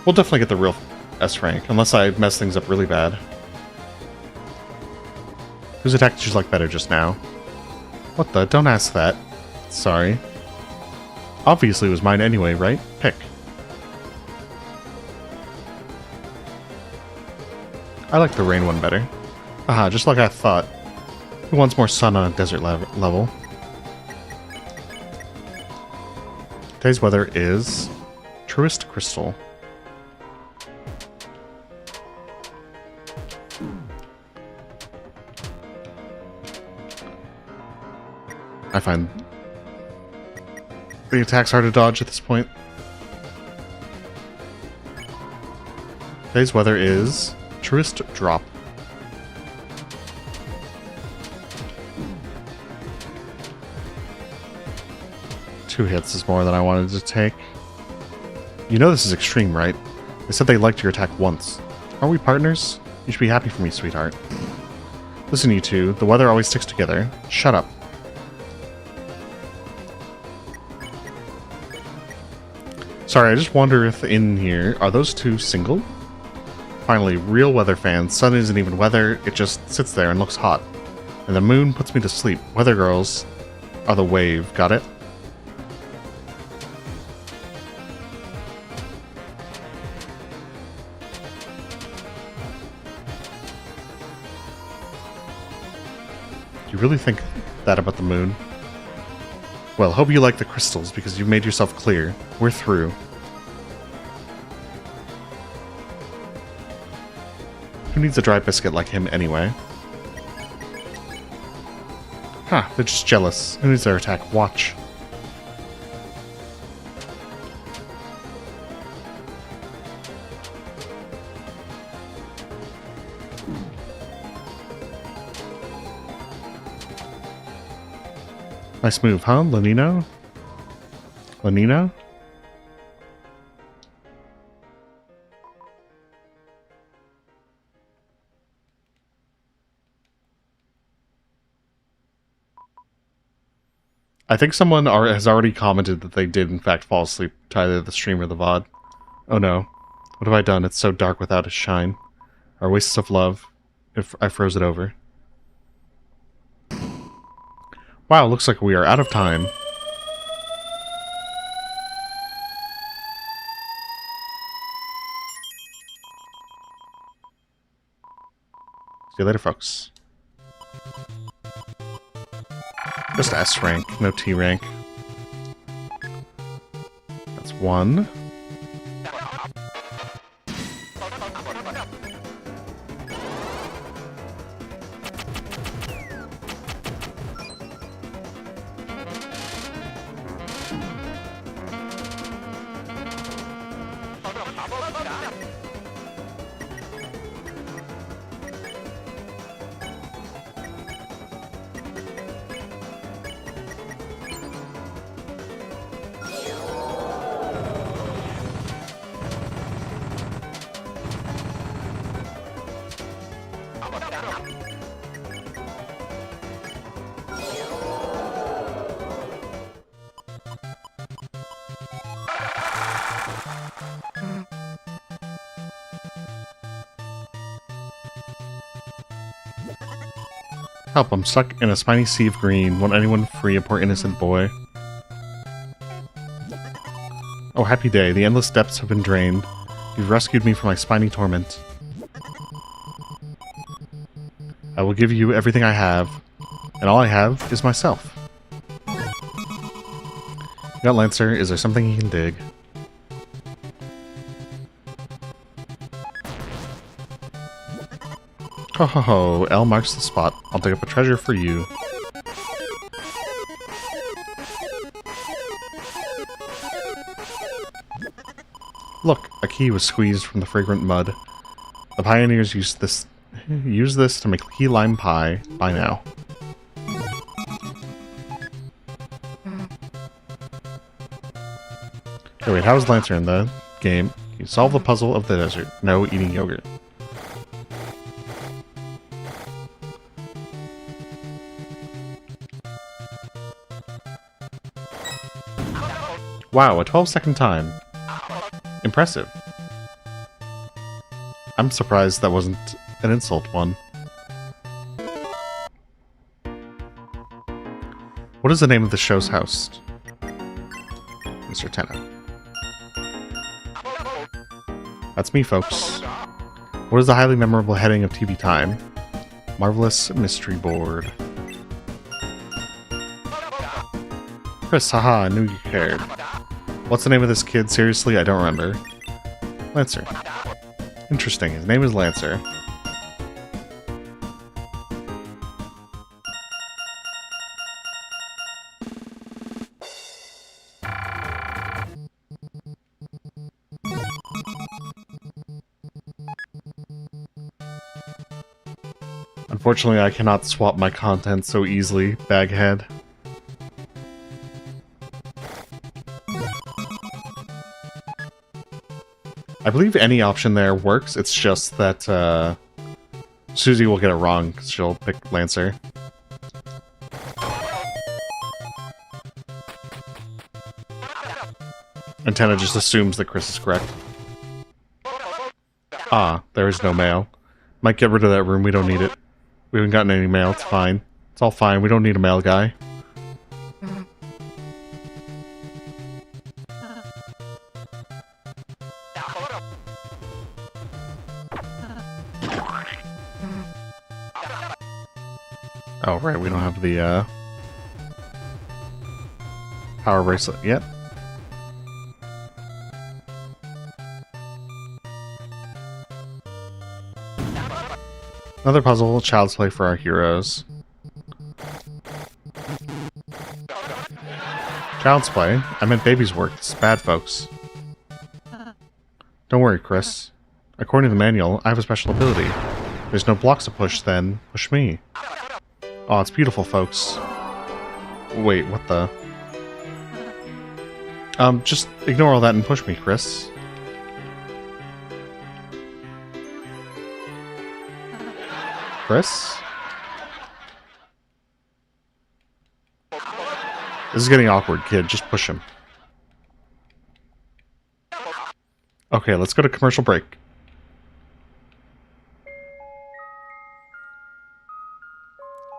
We'll definitely get the real S rank, unless I mess things up really bad. Whose attack did you like better just now? What the? Don't ask that. Sorry. Obviously it was mine anyway, right? Pick. I like the rain one better. Aha, just like I thought. Who wants more sun on a desert level? Today's weather is... Truest Crystal. I find the attack's hard to dodge at this point. Today's weather is Truest Drop. Two hits is more than I wanted to take. You know this is extreme, right? They said they liked your attack once. Aren't we partners? You should be happy for me, sweetheart. Listen, you two. The weather always sticks together. Shut up. Sorry, I just wonder if in here, are those two single? Finally, real weather fans. Sun isn't even weather, it just sits there and looks hot. And the moon puts me to sleep. Weather girls are the wave, got it? You really think that about the moon? Well, hope you like the crystals, because you've made yourself clear. We're through. Who needs a dry biscuit like him anyway? Huh, they're just jealous. Who needs their attack? Watch. Nice move, huh, Lanino? Lanino? I think someone has already commented that they did in fact fall asleep to either the stream or the VOD. Oh no. What have I done? It's so dark without its shine. Our wastes of love. If I froze it over. Wow, looks like we are out of time. See you later, folks. Just S rank, no T rank. That's 1. Help, I'm stuck in a spiny sea of green. Won't anyone free a poor innocent boy? Oh, happy day. The endless depths have been drained. You've rescued me from my spiny torment. I will give you everything I have, and all I have is myself. You got Lancer. Is there something he can dig? Ho ho ho, L marks the spot. I'll dig up a treasure for you. Look, a key was squeezed from the fragrant mud. The pioneers used this to make key lime pie. By now. Okay, wait, how is Lancer in the game? You solve the puzzle of the desert. No eating yogurt. Wow, a 12-second time. Impressive. I'm surprised that wasn't an insult one. What is the name of the show's host? Mr. Tenna. That's me, folks. What is the highly memorable heading of TV Time? Marvelous Mystery Board. Chris, haha, I knew you cared. What's the name of this kid? Seriously, I don't remember. Lancer. Interesting, his name is Lancer. Unfortunately, I cannot swap my content so easily, Baghead. I believe any option there works, it's just that Susie will get it wrong because she'll pick Lancer. And Tenna just assumes that Chris is correct. Ah, there is no mail. Might get rid of that room, we don't need it. We haven't gotten any mail, it's fine. It's all fine, we don't need a mail guy. Oh, right, we don't have the, power bracelet yet. Another puzzle, child's play for our heroes. Child's play? I meant baby's work. This is bad, folks. Don't worry, Chris. According to the manual, I have a special ability. There's no blocks to push, then push me. Oh, it's beautiful, folks. Wait, what the? Just ignore all that and push me, Chris. Chris? This is getting awkward, kid. Just push him. Okay, let's go to commercial break.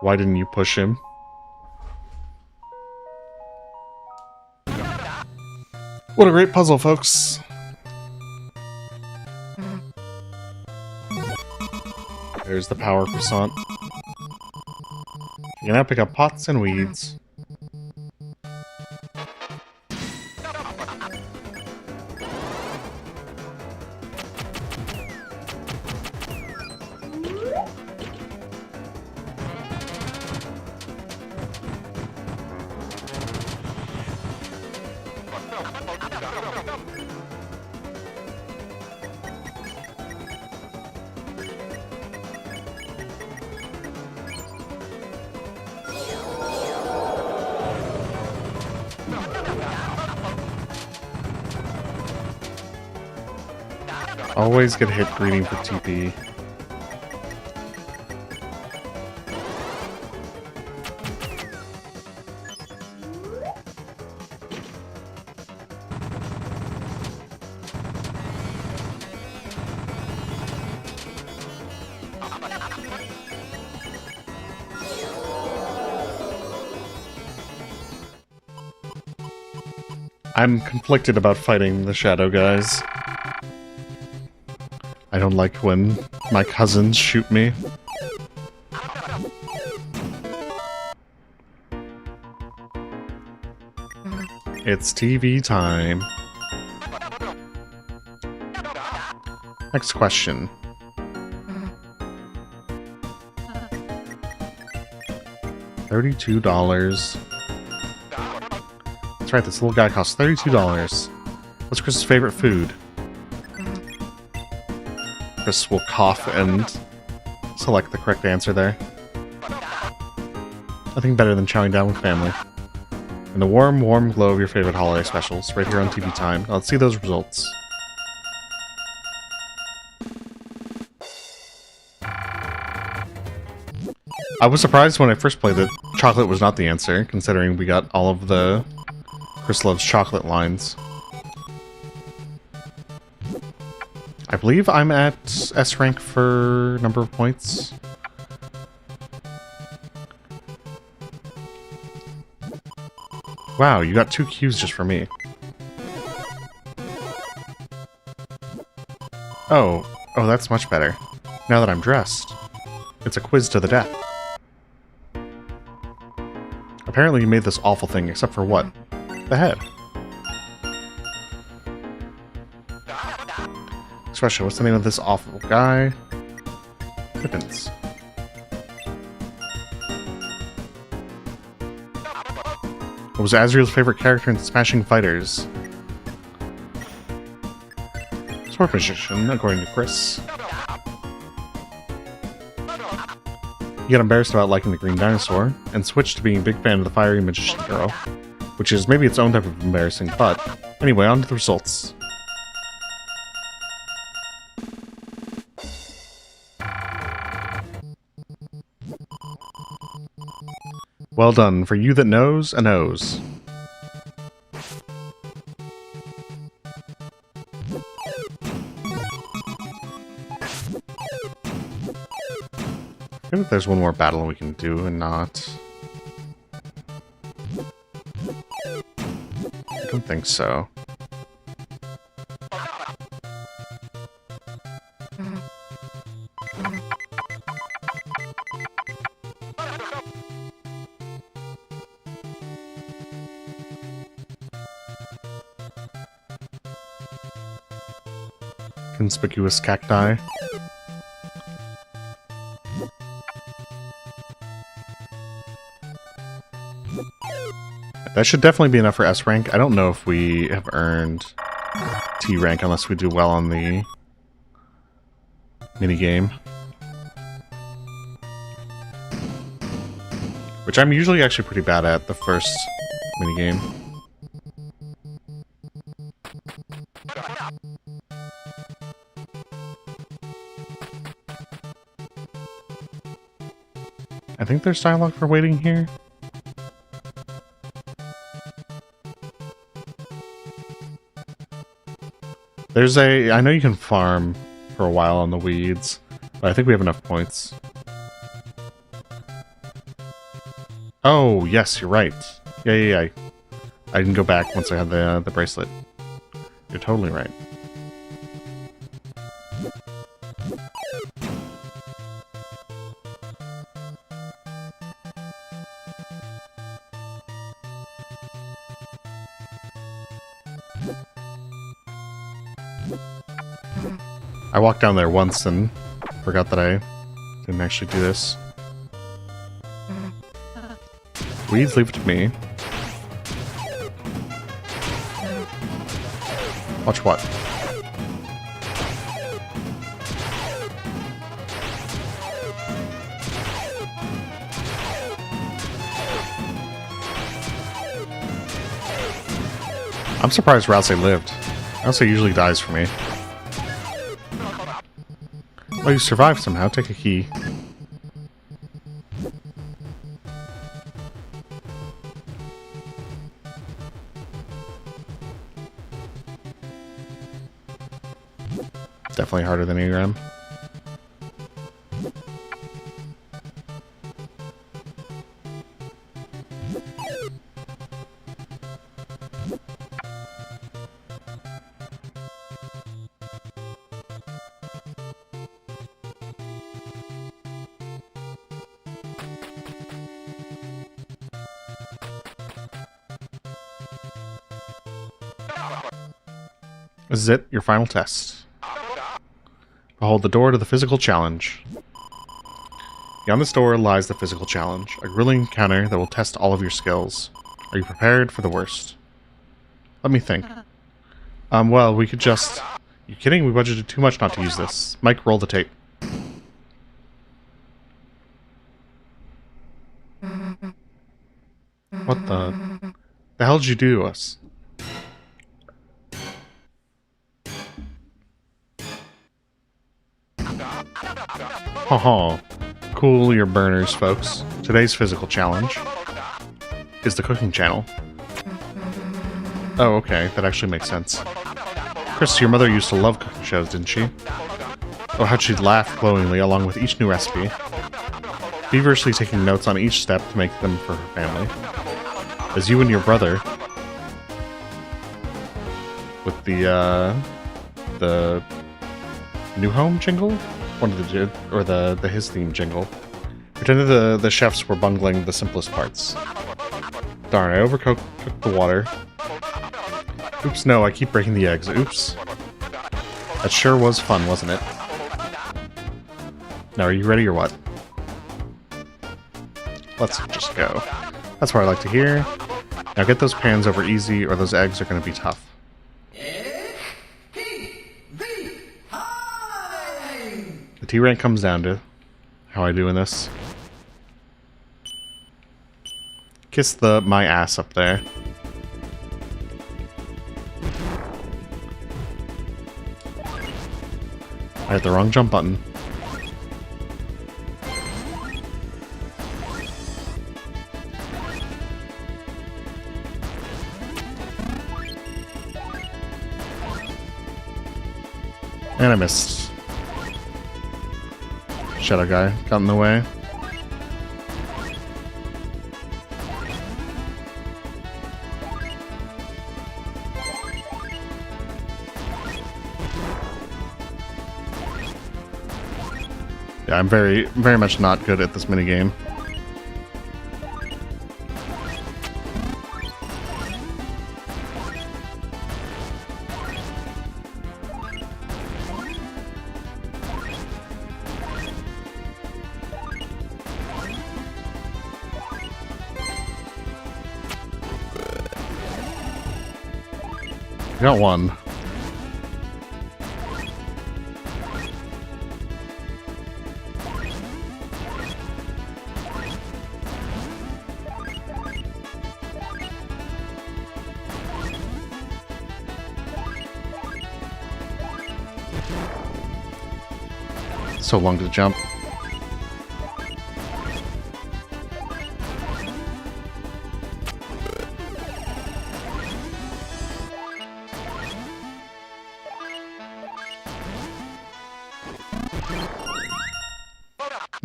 Why didn't you push him? What a great puzzle, folks. There's the power croissant. You can now pick up pots and weeds. Always get hit greeting for TP. I'm conflicted about fighting the shadow guys. I don't like when my cousins shoot me. It's TV time. Next question. $32. That's right, this little guy costs $32. What's Chris's favorite food? Chris will cough and select the correct answer there. Nothing better than chowing down with family. In the warm, warm glow of your favorite holiday specials, right here on TV Time. Now let's see those results. I was surprised when I first played that chocolate was not the answer, considering we got all of the Chris Loves Chocolate lines. I believe I'm at S rank for number of points. Wow, you got 2 Qs just for me. Oh, that's much better. Now that I'm dressed. It's a quiz to the death. Apparently you made this awful thing, except for what? The head. Expression, what's the name of this awful guy? Pippins. What was Azriel's favorite character in Smashing Fighters? Sword magician, according to Chris. He got embarrassed about liking the green dinosaur, and switched to being a big fan of the fiery magician girl, which is maybe its own type of embarrassing, but anyway, on to the results. Well done, for you that knows, a knows. I think there's one more battle we can do and not. I don't think so. Conspicuous cacti. That should definitely be enough for S rank. I don't know if we have earned T rank unless we do well on the minigame. Which I'm usually actually pretty bad at, the first minigame. I think there's dialogue for waiting here. There's a... I know you can farm for a while on the weeds, but I think we have enough points. Oh, yes, you're right. Yeah. I didn't go back once I had the bracelet. You're totally right. I walked down there once and forgot that I didn't actually do this. Weeds, leave it to me. Watch what? I'm surprised Ralsei lived. Ralsei usually dies for me. Oh, you survived somehow. Take a key. Definitely harder than Enneagram. This is it, your final test. Behold the door to the physical challenge. Beyond this door lies the physical challenge, a grueling encounter that will test all of your skills. Are you prepared for the worst? Let me think. Well, we could just... You kidding? We budgeted too much not to use this. Mike, roll the tape. What the hell did you do to us? Haha. Cool your burners, folks. Today's physical challenge is the cooking channel. Oh, okay. That actually makes sense. Chris, your mother used to love cooking shows, didn't she? Oh, how'd she laugh glowingly along with each new recipe. Feverishly taking notes on each step to make them for her family. As you and your brother, with the new home jingle? One of the his theme jingle. Pretended the chefs were bungling the simplest parts. Darn, I overcooked the water. Oops, no, I keep breaking the eggs. Oops. That sure was fun, wasn't it? Now, are you ready or what? Let's just go. That's what I like to hear. Now get those pans over easy or those eggs are going to be tough. The T rank comes down to how I do in this. Kiss my ass up there. I hit the wrong jump button. And I missed. Shadow guy got in the way. Yeah, I'm very much not good at this minigame. Got one. So long to jump.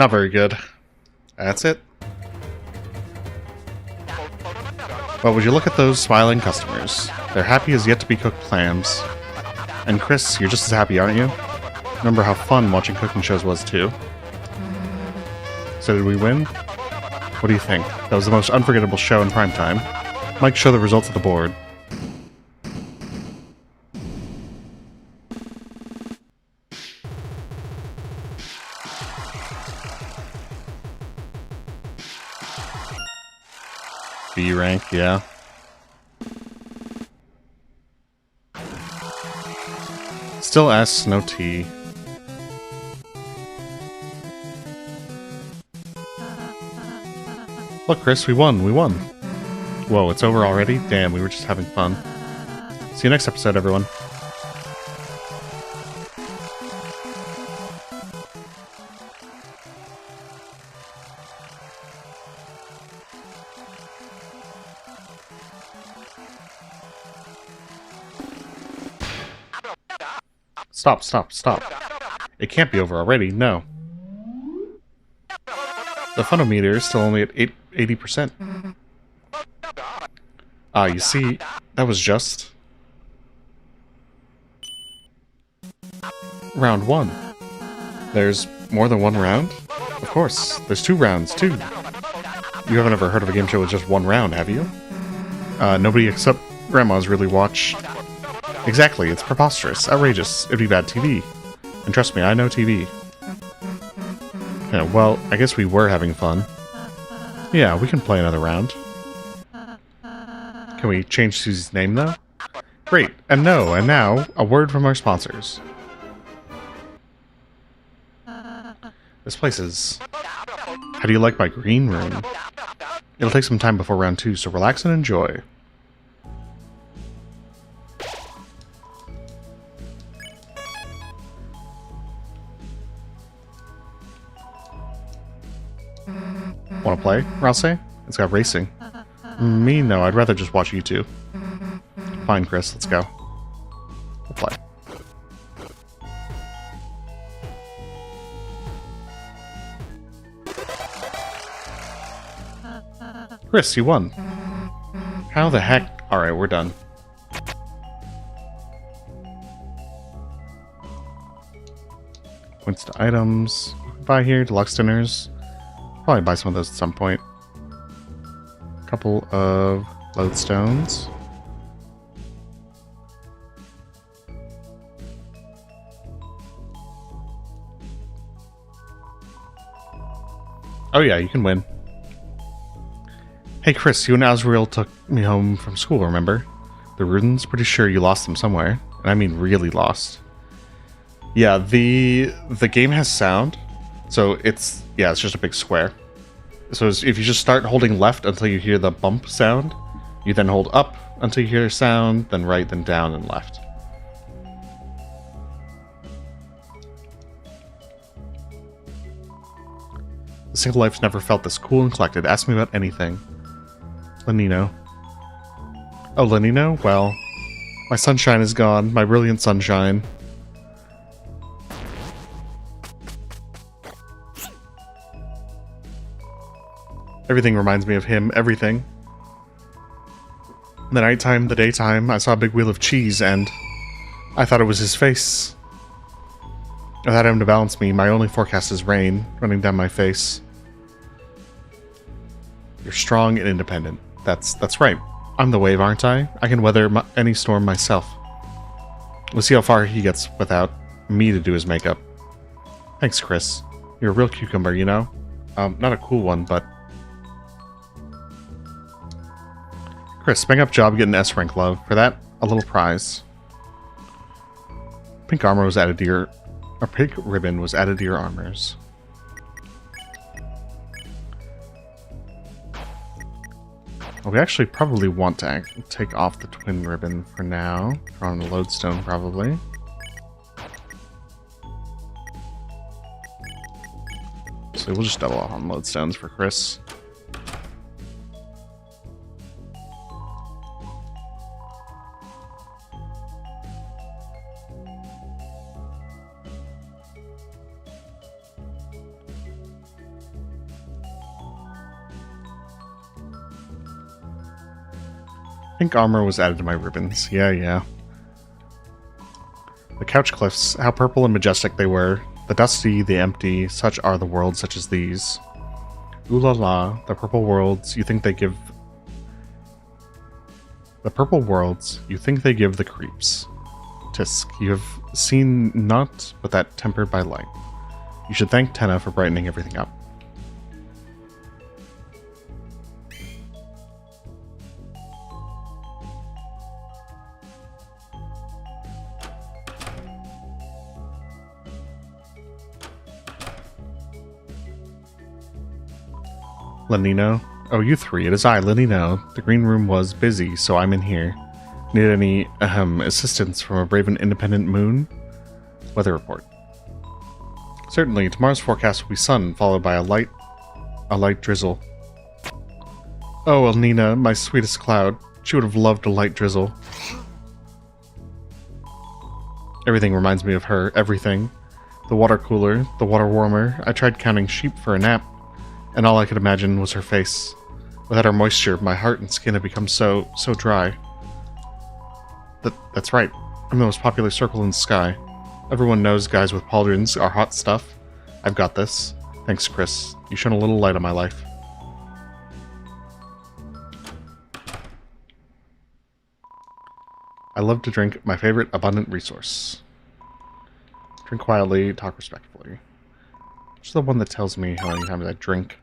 Not very good. That's it. But would you look at those smiling customers? They're happy as yet to be cooked clams. And Chris, you're just as happy, aren't you? Remember how fun watching cooking shows was too? So did we win? What do you think? That was the most unforgettable show in primetime. Mike, show the results of the board. B rank, yeah. Still S, no T. Look, Chris, we won. Whoa, it's over already? Damn, we were just having fun. See you next episode, everyone. Stop. It can't be over already, no. The funometer is still only at 80%. Ah, you see, that was just... round 1. There's more than one round? Of course, there's 2 rounds, too. You haven't ever heard of a game show with just 1 round, have you? Nobody except grandmas really watch... Exactly, it's preposterous, outrageous, it'd be bad TV. And trust me, I know TV. Yeah, well, I guess we were having fun. Yeah, we can play another round. Can we change Susie's name, though? Great, and now, a word from our sponsors. This place is... How do you like my green room? It'll take some time before round 2, so relax and enjoy. Want to play, Ralsei? It's got racing. Me, no. I'd rather just watch you two. Fine, Chris. Let's go. We'll play. Chris, you won. How the heck? Alright, we're done. Points to items. Buy here, deluxe dinners. Probably buy some of those at some point. Couple of lodestones. Oh yeah, you can win. Hey Chris, you and Azrael took me home from school, remember? The runes? Pretty sure you lost them somewhere. And I mean really lost. Yeah, the game has sound. So it's just a big square. So if you just start holding left until you hear the bump sound, you then hold up until you hear sound, then right, then down, and left. The single life's never felt this cool and collected. Ask me about anything. Lenino. Oh, Lenino? Well, my sunshine is gone. My brilliant sunshine. Everything reminds me of him. Everything. The nighttime, the daytime, I saw a big wheel of cheese, and I thought it was his face. I had him to balance me. My only forecast is rain running down my face. You're strong and independent. That's right. I'm the wave, aren't I? I can weather any storm myself. We'll see how far he gets without me to do his makeup. Thanks, Chris. You're a real cucumber, you know? Not a cool one, but... Chris, bang up job getting S rank love. For that, a little prize. Pink armor was added to your... Or pink ribbon was added to your armors. Well, we actually probably want to take off the twin ribbon for now. Throw on the lodestone, probably. So we'll just double off on lodestones for Chris. Pink armor was added to my ribbons. Yeah. The couch cliffs, how purple and majestic they were. The dusty, the empty, such are the worlds such as these. Ooh la la, the purple worlds, you think they give... The purple worlds, you think they give the creeps. Tisk, you have seen naught but that tempered by light. You should thank Tenna for brightening everything up. Lenino. Oh, you three. It is I, Lenino. The green room was busy, so I'm in here. Need any, assistance from a brave and independent moon? Weather report. Certainly, tomorrow's forecast will be sun, followed by a light drizzle. Oh, Elnina, my sweetest cloud. She would have loved a light drizzle. Everything reminds me of her. Everything. The water cooler, the water warmer. I tried counting sheep for a nap, and all I could imagine was her face. Without her moisture, my heart and skin have become so dry. That's right. I'm the most popular circle in the sky. Everyone knows guys with pauldrons are hot stuff. I've got this. Thanks, Chris. You shone a little light on my life. I love to drink, my favorite abundant resource. Drink quietly, talk respectfully. Which is the one that tells me how many times I drink?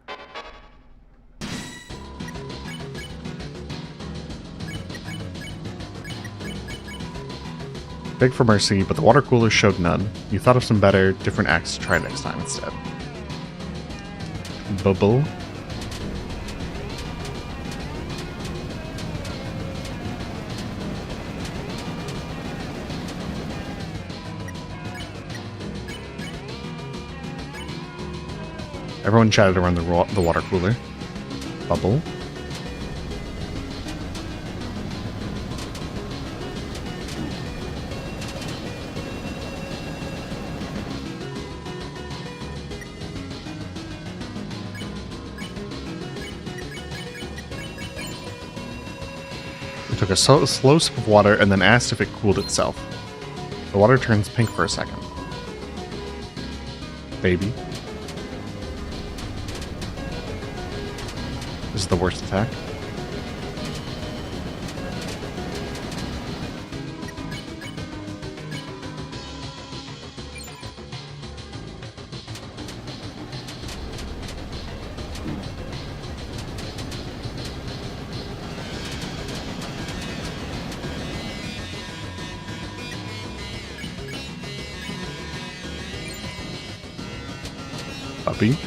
Beg for mercy, but the water cooler showed none. You thought of some better, different acts to try next time instead. Bubble. Everyone chatted around the water cooler. Bubble. We took a slow sip of water and then asked if it cooled itself. The water turns pink for a second. Baby. This is the worst attack. Puppy.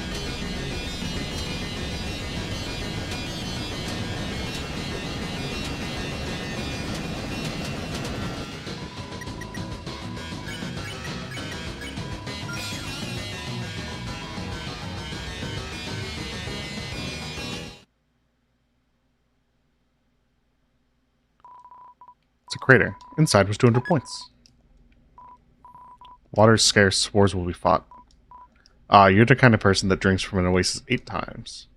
It's a crater. Inside was 200 points. Water's scarce, wars will be fought. Ah, you're the kind of person that drinks from an oasis 8 times.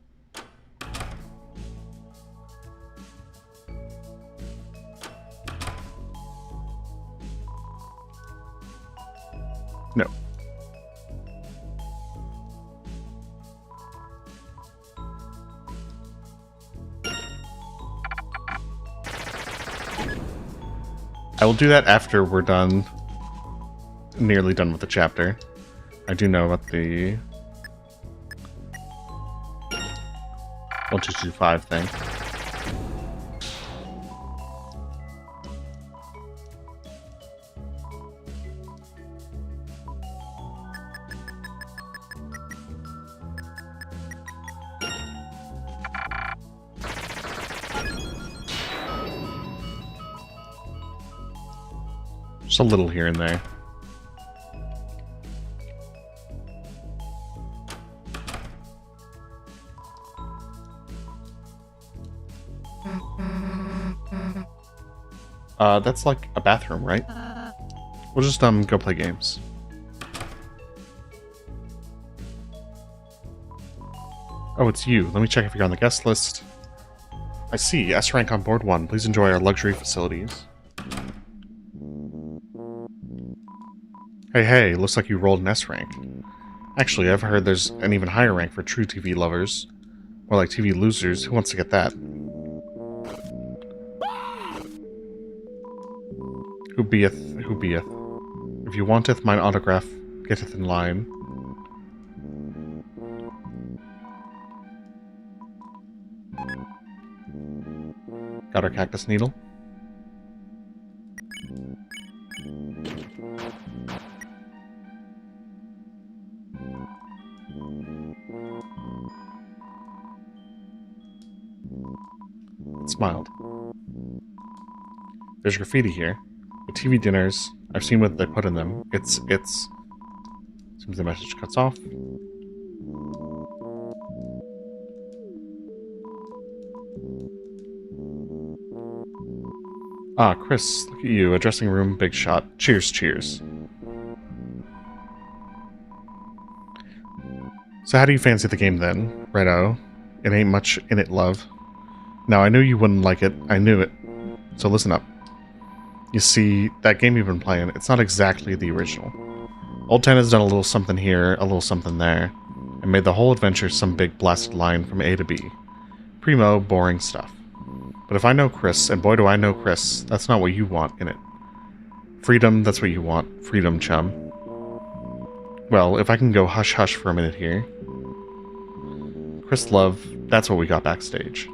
No. I will do that after we're done, nearly done with the chapter. I do know about the 1225 thing. Just a little here and there. That's like a bathroom, right? We'll just go play games. Oh, it's you. Let me check if you're on the guest list. I see. S rank on board 1. Please enjoy our luxury facilities. Hey, looks like you rolled an S rank. Actually, I've heard there's an even higher rank for true TV lovers. More like TV losers. Who wants to get that? Who beeth? If you wanteth mine autograph, getteth in line. Got our cactus needle. It smiled. There's graffiti here. The TV dinners. I've seen what they put in them. It's... Seems the message cuts off. Ah, Chris, look at you. A dressing room, big shot. Cheers. So how do you fancy the game then? Righto. It ain't much in it, love. Now, I knew you wouldn't like it. I knew it. So listen up. You see, that game you've been playing, it's not exactly the original. Old 10 has done a little something here, a little something there, and made the whole adventure some big blasted line from A to B. Primo, boring stuff. But if I know Chris, and boy do I know Chris, that's not what you want in it. Freedom, that's what you want. Freedom, chum. Well, if I can go hush-hush for a minute here. Chris Love, that's what we got backstage.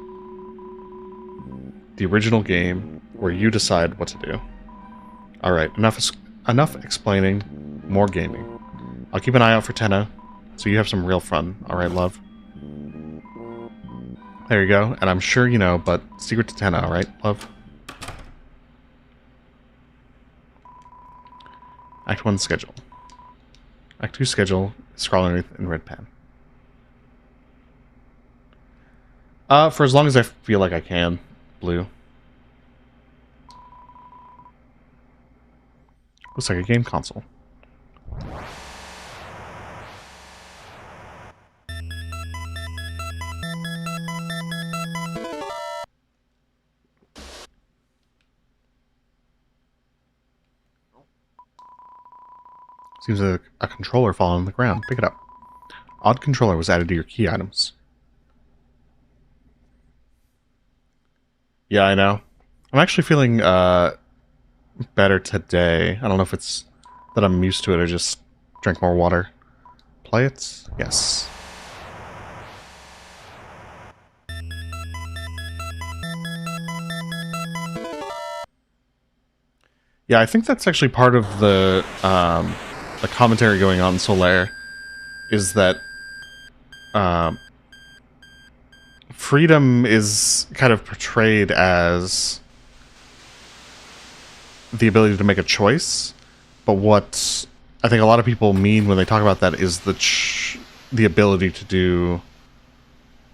The original game, where you decide what to do. Alright, enough explaining, more gaming. I'll keep an eye out for Tenna, so you have some real fun. Alright, love? There you go, and I'm sure you know, but secret to Tenna, alright, love? Act 1 schedule. Act 2 schedule, scroll in red pen. For as long as I feel like I can. Blue. Looks like a game console. Seems a controller falling on the ground. Pick it up. Odd controller was added to your key items. Yeah, I know. I'm actually feeling better today. I don't know if it's that I'm used to it or just drank more water. Play it? Yes. Yeah, I think that's actually part of the commentary going on in Solaire, is that freedom is kind of portrayed as the ability to make a choice, but what I think a lot of people mean when they talk about that is the ability to do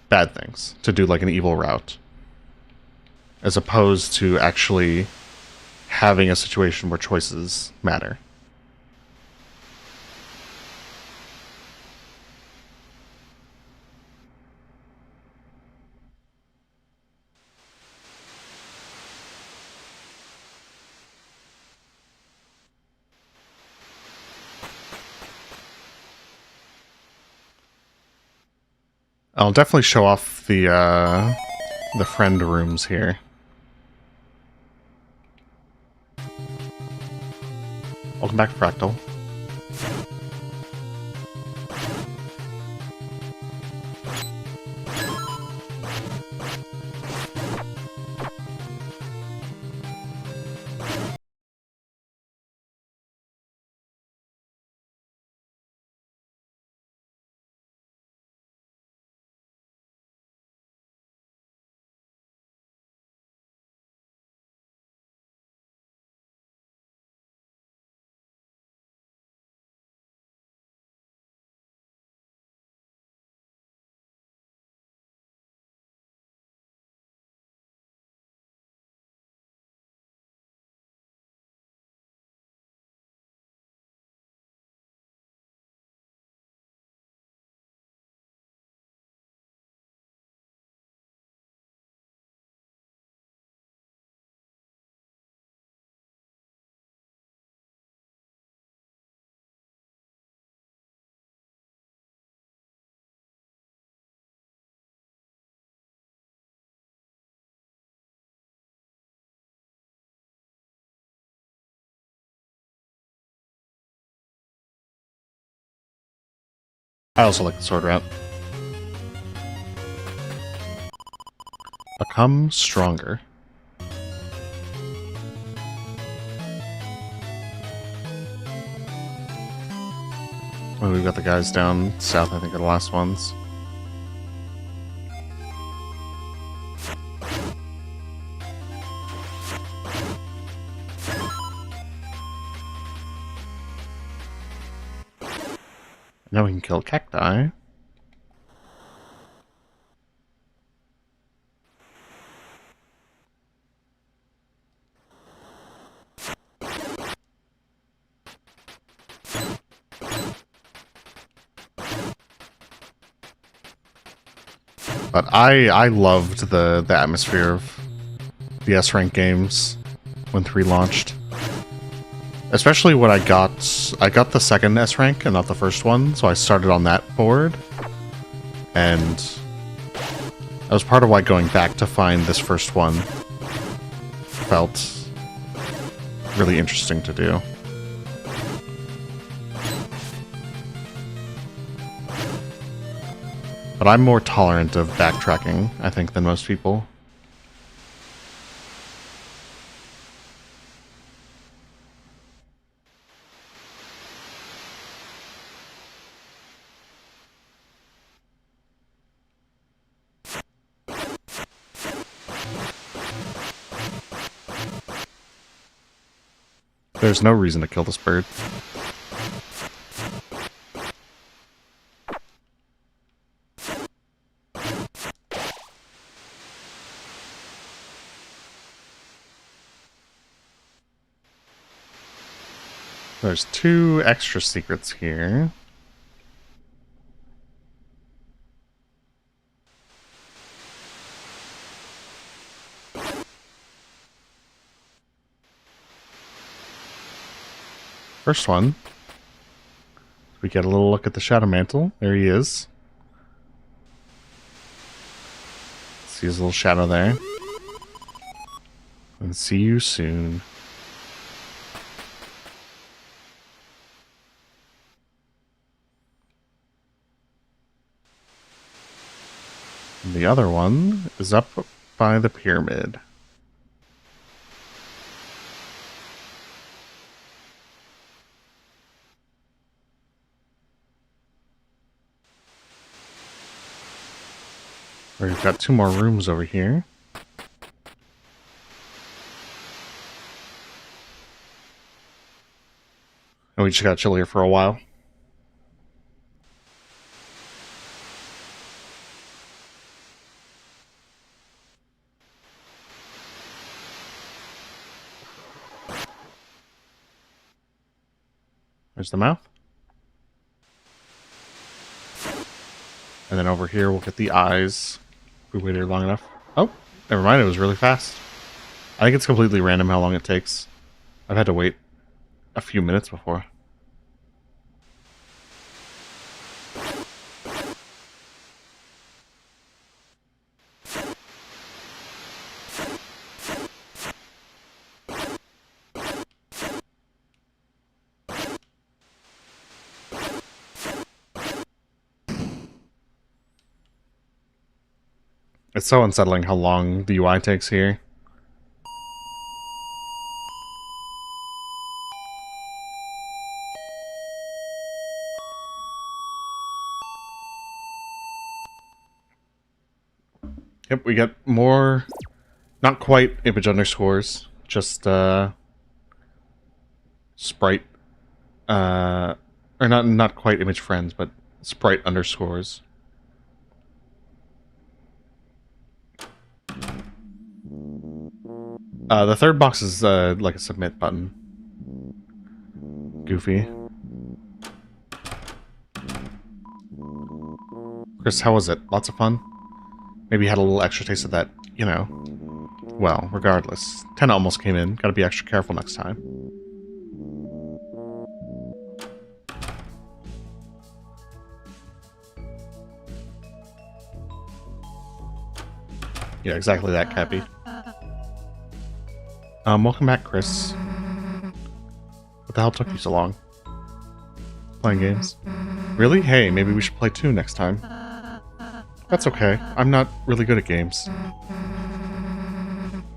bad things, to do like an evil route, as opposed to actually having a situation where choices matter. I'll definitely show off the friend rooms here. Welcome back, Fractal. I also like the sword route. Become stronger. Oh, we've got the guys down south, I think, are the last ones. Now we can kill cacti. But I loved the atmosphere of the S-rank games when 3 launched. Especially when I got the second S-rank and not the first one, so I started on that board. And that was part of why going back to find this first one felt really interesting to do. But I'm more tolerant of backtracking, I think, than most people. There's no reason to kill this bird. There's 2 extra secrets here. First one, we get a little look at the Shadow Mantle. There he is. See his little shadow there. And see you soon. And the other one is up by the pyramid. We've got 2 more rooms over here. And we just got chill here for a while. There's the mouth. And then over here we'll get the eyes. We waited long enough. Oh, never mind, it was really fast. I think it's completely random how long it takes. I've had to wait a few minutes before. It's so unsettling how long the UI takes here. Yep, we get more, not quite image underscores, just sprite, or not quite image friends, but sprite underscores. The third box is like a submit button. Goofy. Chris, how was it? Lots of fun? Maybe you had a little extra taste of that, you know. Well, regardless. 10 almost came in. Gotta be extra careful next time. Yeah, exactly that, Cappy. Welcome back, Chris. What the hell took you so long? Playing games? Really? Hey, maybe we should play 2 next time. That's okay. I'm not really good at games.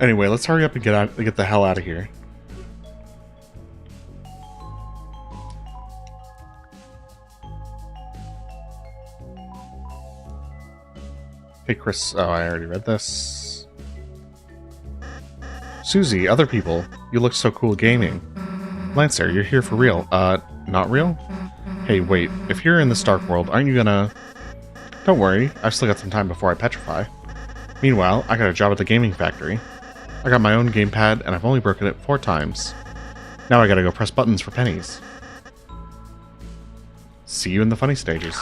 Anyway, let's hurry up and get the hell out of here. Hey, Chris. Oh, I already read this. Susie, other people. You look so cool gaming. Lancer, you're here for real. Not real? Hey, wait. If you're in this dark world, aren't you gonna... Don't worry. I've still got some time before I petrify. Meanwhile, I got a job at the gaming factory. I got my own gamepad, and I've only broken it 4 times. Now I gotta go press buttons for pennies. See you in the funny stages.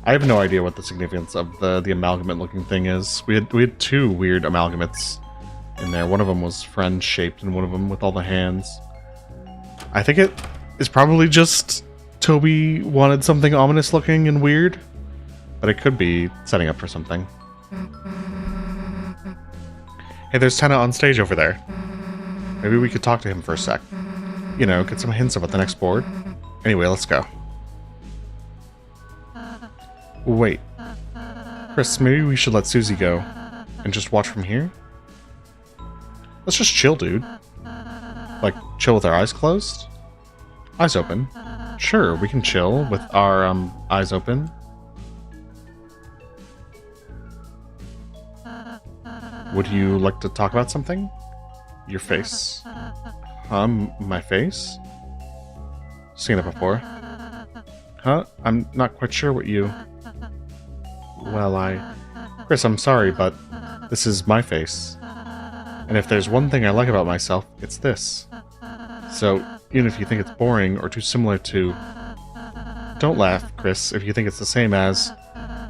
I have no idea what the significance of the amalgamate looking thing is. We had 2 weird amalgamates in there. One of them was friend shaped and one of them with all the hands. I think it is probably just Toby wanted something ominous looking and weird, but it could be setting up for something. Hey, there's Tenna on stage over there. Maybe we could talk to him for a sec. You know, get some hints about the next board. Anyway, let's go. Wait. Chris, maybe we should let Susie go and just watch from here? Let's just chill, dude. Like, chill with our eyes closed? Eyes open. Sure, we can chill with our, eyes open. Would you like to talk about something? Your face. My face? Seen it before. Huh? I'm not quite sure what you... Well, Chris, I'm sorry, but this is my face. And if there's one thing I like about myself, it's this. So, even if you think it's boring or too similar to... Don't laugh, Chris, if you think it's the same as...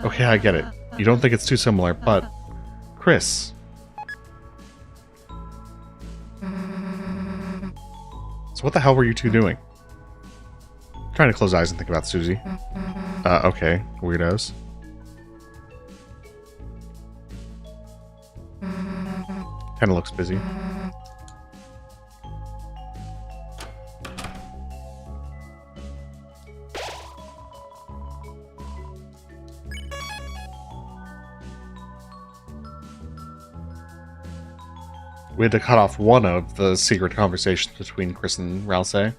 Okay, I get it. You don't think it's too similar, but... Chris... So what the hell were you 2 doing? Trying to close eyes and think about Susie. Okay, weirdos. Kinda looks busy. We had to cut off one of the secret conversations between Chris and Ralsei.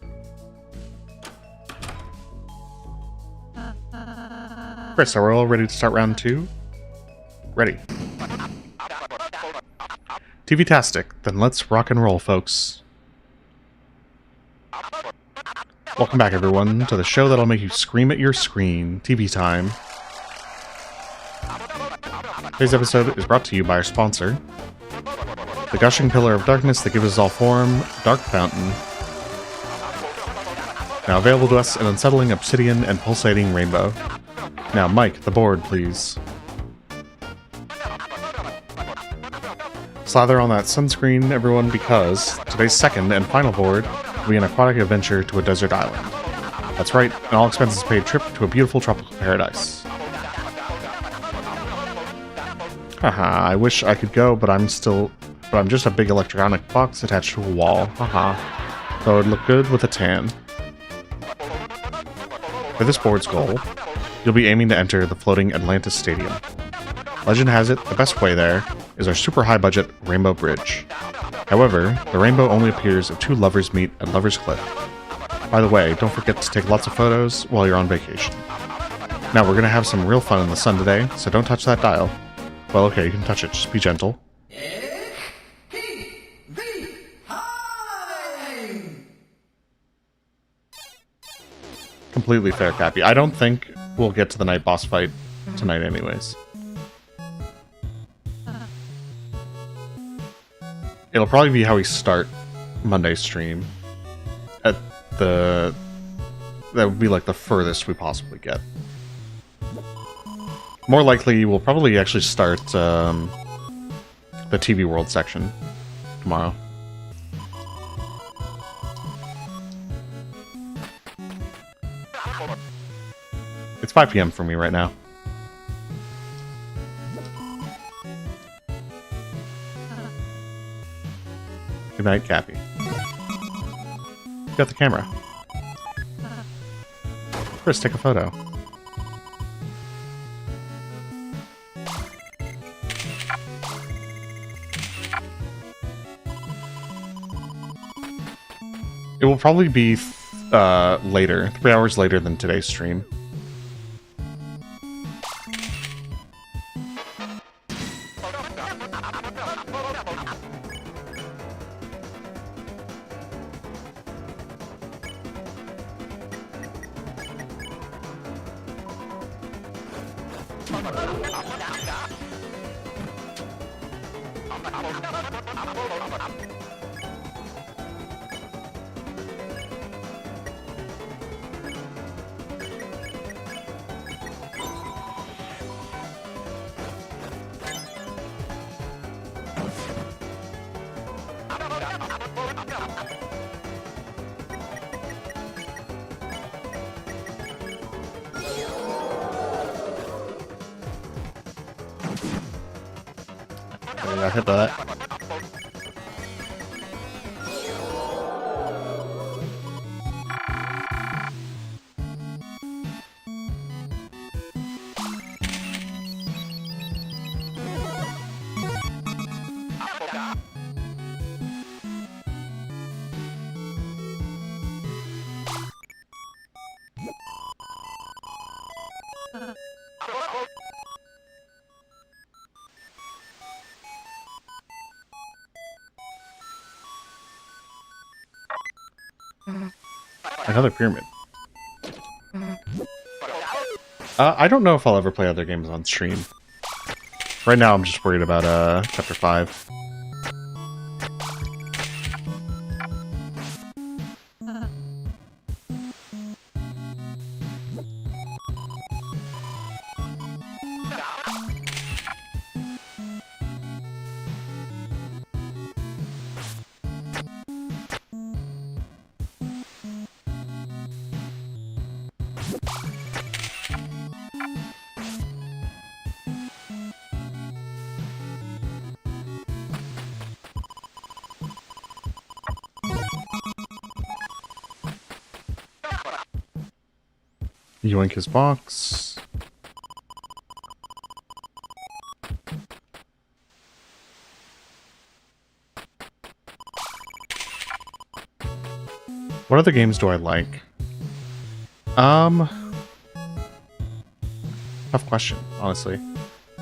Chris, are we all ready to start round 2? Ready. TV-tastic, then let's rock and roll, folks. Welcome back, everyone, to the show that'll make you scream at your screen. TV time. Today's episode is brought to you by our sponsor, the gushing pillar of darkness that gives us all form, Dark Fountain. Now available to us in unsettling obsidian and pulsating rainbow. Now, Mike, the board, please. Slather on that sunscreen, everyone, because today's second and final board will be an aquatic adventure to a desert island. That's right, an all-expenses paid trip to a beautiful tropical paradise. Haha, I wish I could go, but I'm just a big electronic box attached to a wall. Haha. Though it would look good with a tan. For this board's goal, you'll be aiming to enter the floating Atlantis Stadium. Legend has it, the best way there is our super high-budget Rainbow Bridge. However, the rainbow only appears if 2 lovers meet at Lover's Cliff. By the way, don't forget to take lots of photos while you're on vacation. Now, we're going to have some real fun in the sun today, so don't touch that dial. Well, okay, you can touch it, just be gentle. Completely fair, Cappy. I don't think we'll get to the night boss fight tonight anyways. It'll probably be how we start Monday's stream. That would be like the furthest we possibly get. More likely, we'll probably actually start the TV World section tomorrow. It's 5 PM for me right now. Good night, Cappy. You got the camera. Chris, take a photo. It will probably be later, 3 hours later than today's stream. I got hit by that. Another pyramid. I don't know if I'll ever play other games on stream. Right now I'm just worried about Chapter 5. Yoink his box. What other games do I like? Tough question, honestly.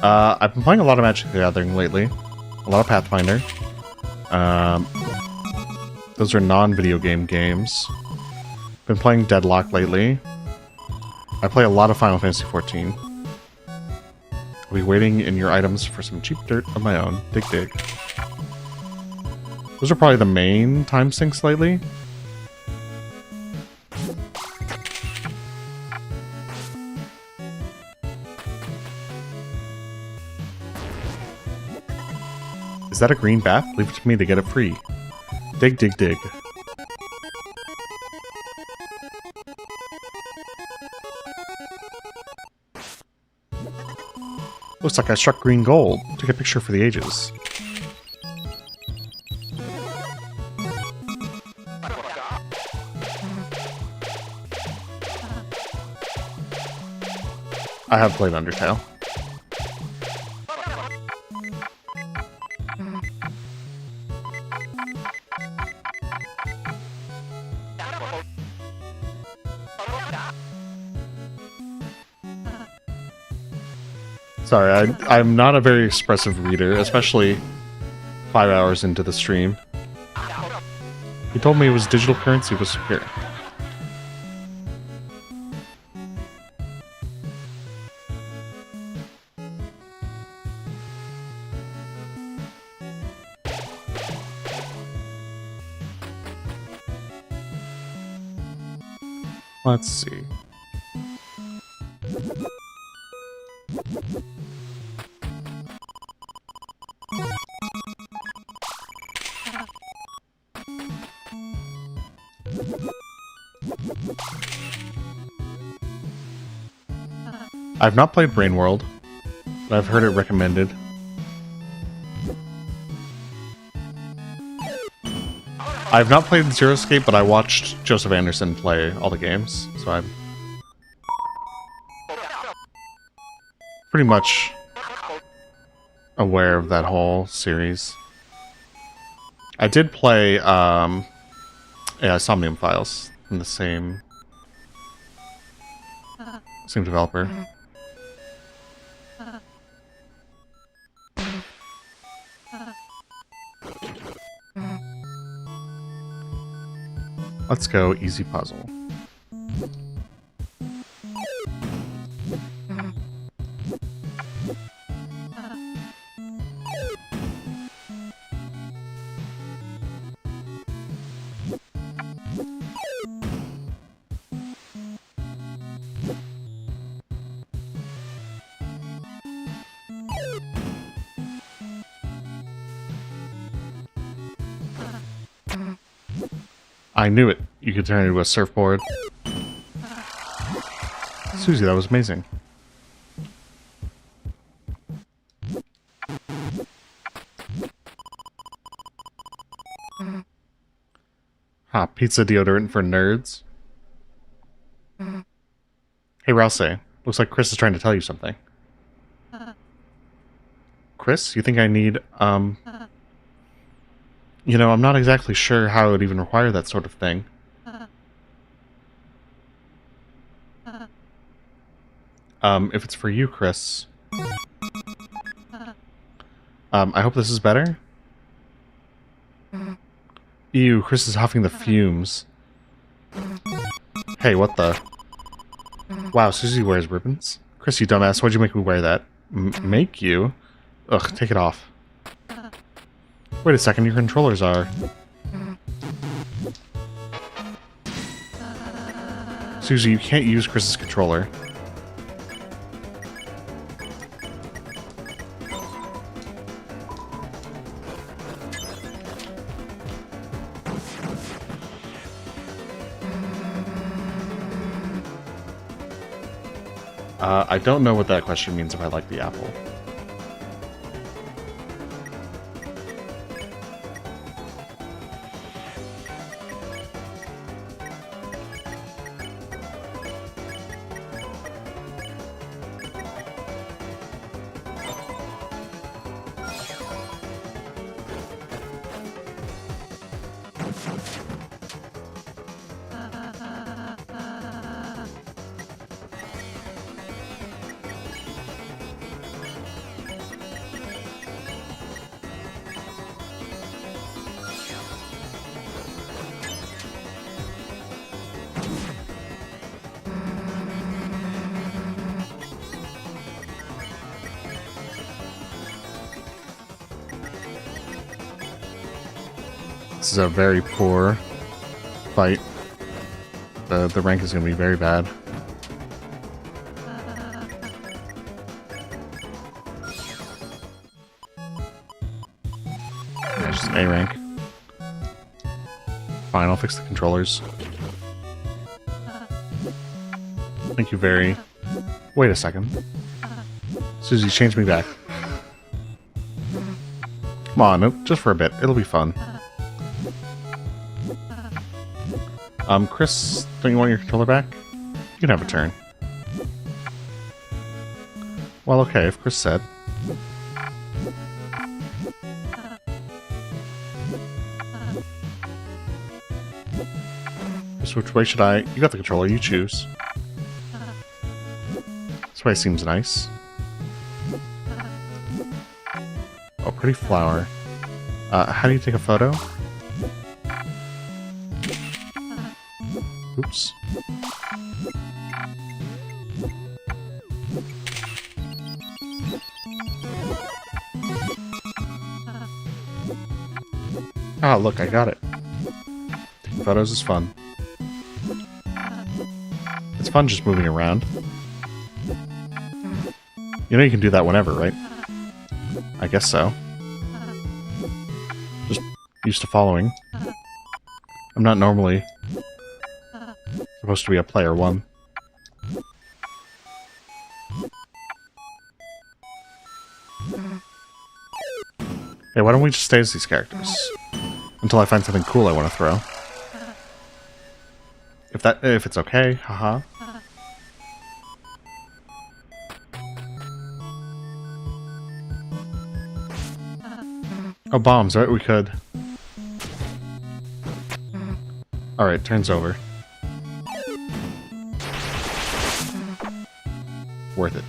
I've been playing a lot of Magic the Gathering lately. A lot of Pathfinder. Those are non-video game games. Been playing Deadlock lately. I play a lot of Final Fantasy XIV. I'll be waiting in your items for some cheap dirt of my own. Dig dig. Those are probably the main time sinks lately. Is that a green bath? Leave it to me to get it free. Dig dig dig. Looks like I struck green gold. Take a picture for the ages. I have played Undertale. Sorry, I'm not a very expressive reader, especially 5 hours into the stream. He told me it was digital currency was secure. Let's see. I've not played Brain World, but I've heard it recommended. I've not played Zero Escape, but I watched Joseph Anderson play all the games, so I'm pretty much aware of that whole series. I did play, Somnium Files from the same developer. Let's go easy puzzle. I knew it. You could turn it into a surfboard. Susie, that was amazing. Pizza deodorant for nerds. Hey, Ralsei. Looks like Chris is trying to tell you something. Chris, you think I need, You know, I'm not exactly sure how it would even require that sort of thing. If it's for you, Chris. I hope this is better. Ew, Chris is huffing the fumes. Hey, what the? Wow, Susie wears ribbons? Chris, you dumbass, why'd you make me wear that? Make you? Ugh, take it off. Wait a second, your controllers are... Susie, you can't use Chris's controller. I don't know what that question means if I like the apple. This is a very poor fight. The rank is going to be very bad. Yeah, just an A rank. Fine, I'll fix the controllers. Thank you very... Wait a second. Susie, change me back. Come on, nope, just for a bit. It'll be fun. Chris, don't you want your controller back? You can have a turn. Well, okay, if Chris said. Chris, which way should I... You got the controller, you choose. This way seems nice. Oh, pretty flower. How do you take a photo? Oops. Ah, look, I got it. Taking photos is fun. It's fun just moving around. You know you can do that whenever, right? I guess so. Just used to following. I'm not normally supposed to be a player one. Hey, why don't we just stay as these characters? Until I find something cool I want to throw. If it's okay, haha. Oh, bombs, right? We could. Alright, turn's over. Worth it.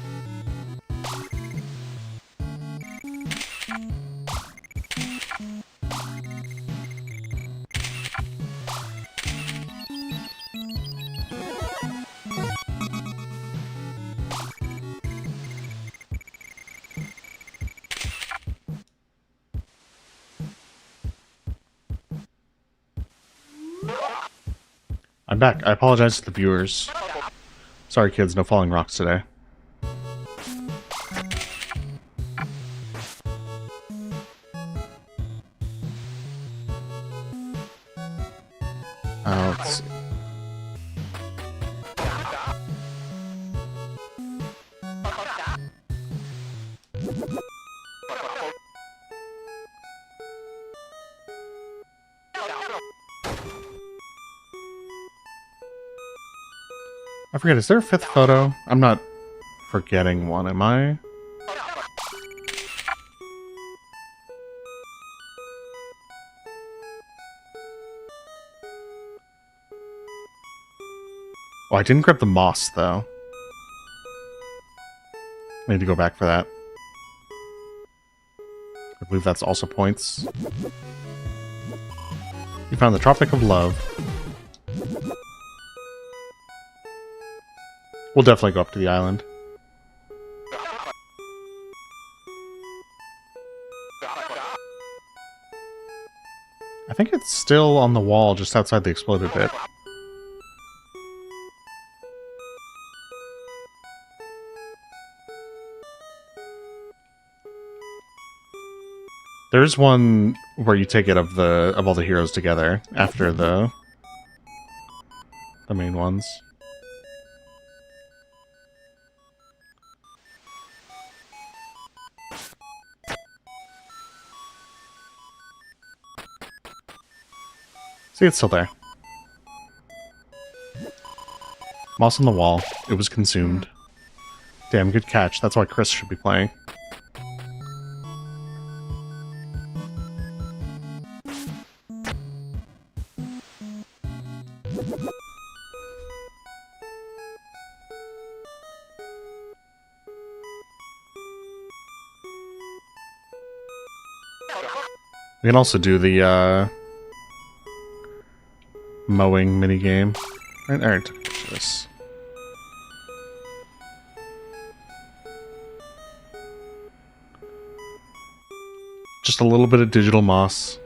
I'm back. I apologize to the viewers. Sorry kids, no falling rocks today. Let's see. I forget, is there a fifth photo? I'm not forgetting one, am I? Oh, I didn't grab the moss, though. I need to go back for that. I believe that's also points. You found the Tropic of Love. We'll definitely go up to the island. I think it's still on the wall just outside the exploded bit. There's one where you take it of all the heroes together after the main ones. See, it's still there. Moss on the wall. It was consumed. Damn, good catch. That's why Chris should be playing. We can also do the, mowing minigame. I already took a picture of this. Just a little bit of digital moss.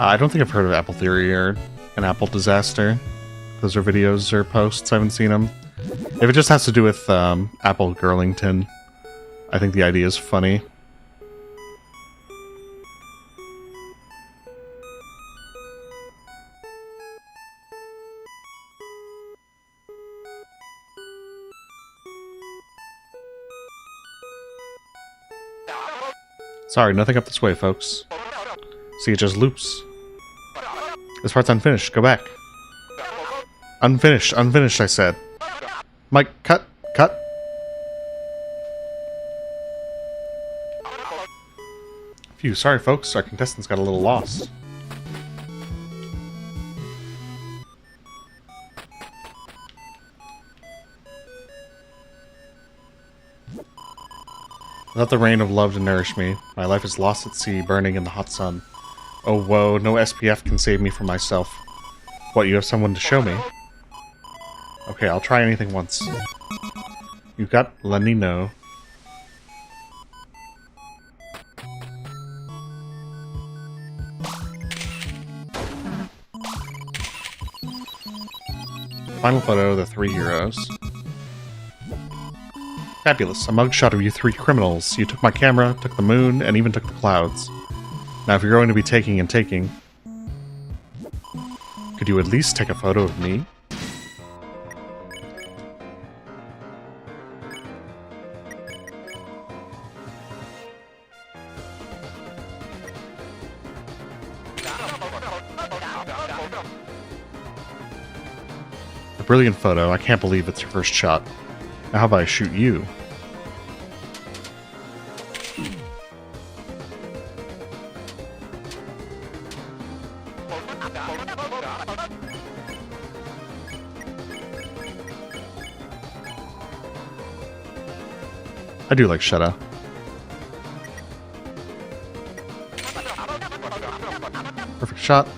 I don't think I've heard of Apple Theory or an Apple Disaster. Those are videos or posts. I haven't seen them. If it just has to do with Apple Girlington, I think the idea is funny. Sorry, nothing up this way, folks. See, it just loops. This part's unfinished. Go back. Unfinished. Unfinished, I said. Mike, cut. Cut. Phew, sorry, folks. Our contestants got a little lost. Without the rain of love to nourish me, my life is lost at sea, burning in the hot sun. Oh, whoa, no SPF can save me from myself. What, you have someone to show me? Okay, I'll try anything once. You got Lenino. Final photo, the 3 heroes. Fabulous, a mugshot of you 3 criminals. You took my camera, took the moon, and even took the clouds. Now if you're going to be taking and taking, could you at least take a photo of me? A brilliant photo. I can't believe it's your first shot. Now how about I shoot you? I do like Shetta. Perfect shot.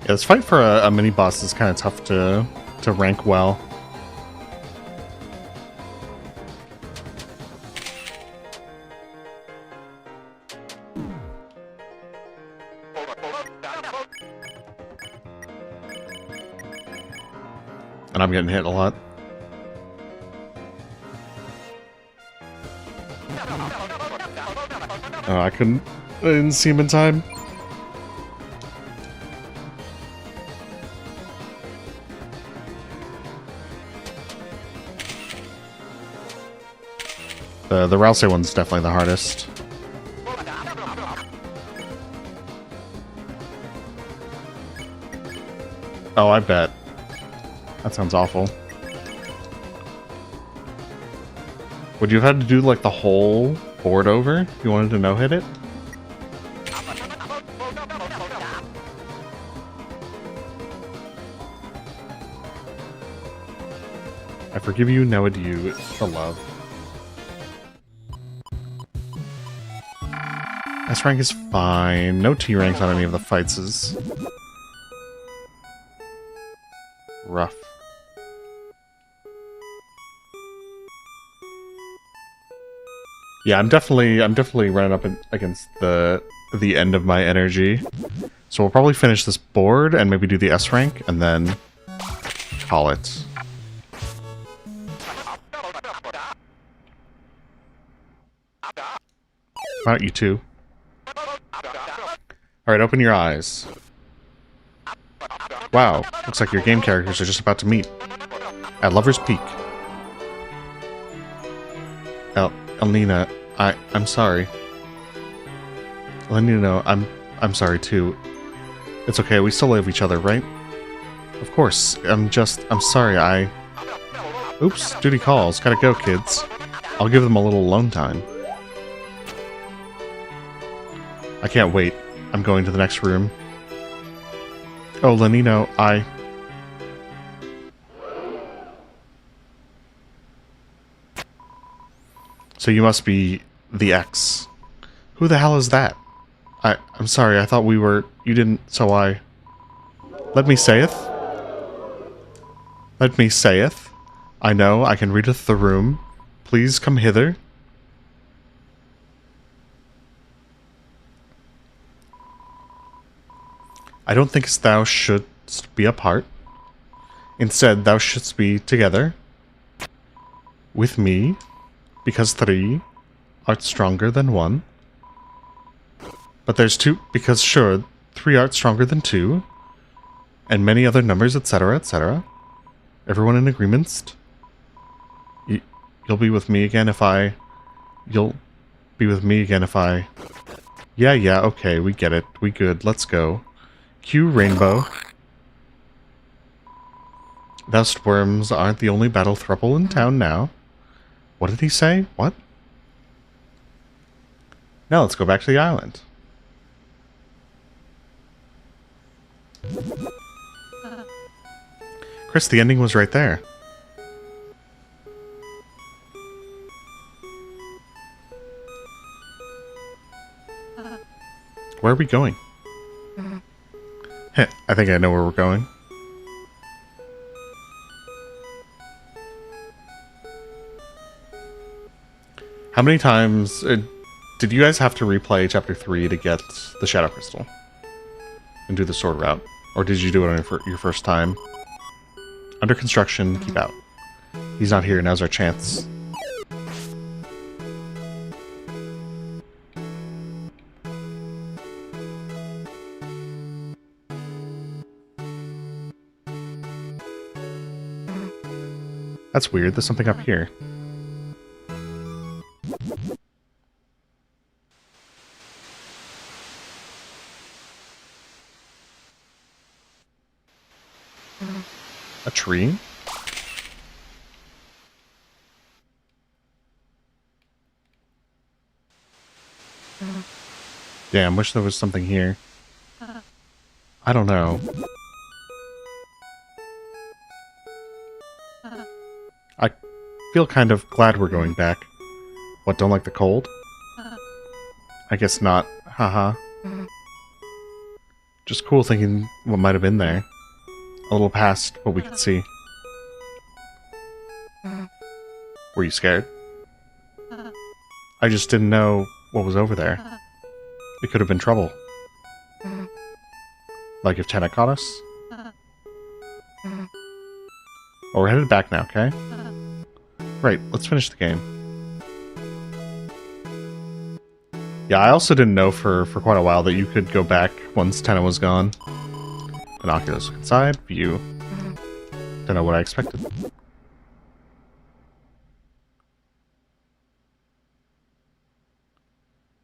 Yeah, this fight for a mini-boss is kind of tough to rank well. And I'm getting hit a lot. Oh, I didn't see him in time. The Ralsei one's definitely the hardest. Oh, I bet. That sounds awful. Would you have had to do like the whole board over if you wanted to no-hit it? I forgive you, no adieu, the love. S rank is fine. No T ranks on any of the fights is rough. Yeah, I'm definitely running up against the end of my energy. So we'll probably finish this board and maybe do the S rank and then call it. Why don't you two? Alright, open your eyes. Wow, looks like your game characters are just about to meet. At Lover's Peak. Elnina, I'm sorry. Lenino, I'm sorry too. It's okay, we still love each other, right? Of course, I'm sorry, Oops, duty calls. Gotta go, kids. I'll give them a little alone time. I can't wait. I'm going to the next room. Oh, Lenino, So you must be the ex. Who the hell is that? I'm sorry, I thought we were... You didn't, so I... Let me saith? Let me saith? I know, I can readeth the room. Please come hither. I don't think thou shouldst be apart. Instead, thou shouldst be together with me, because 3 art stronger than 1. But there's two, because sure, 3 aren't stronger than 2, and many other numbers, etc., etc. Everyone in agreement? You'll be with me again if I... You'll be with me again if I... Yeah, okay, we get it. We good, let's go. Cue Rainbow. Thus worms aren't the only battle thruple in town now. What did he say? What? Now let's go back to the island. Chris, the ending was right there. Where are we going? Heh, I think I know where we're going. How many times did you guys have to replay Chapter 3 to get the Shadow Crystal? And do the sword route? Or did you do it on your first time? Under construction, keep out. He's not here, now's our chance. That's weird, there's something up here. A tree? Damn, wish there was something here. I don't know. I feel kind of glad we're going back. What, don't like the cold? I guess not. Haha. Just cool thinking what might have been there. A little past what we could see. Were you scared? I just didn't know what was over there. It could have been trouble. Like if Tenna caught us? Well, we're headed back now, okay? Right, let's finish the game. Yeah, I also didn't know for quite a while that you could go back once Tenna was gone. Binoculars inside, view. Don't know what I expected.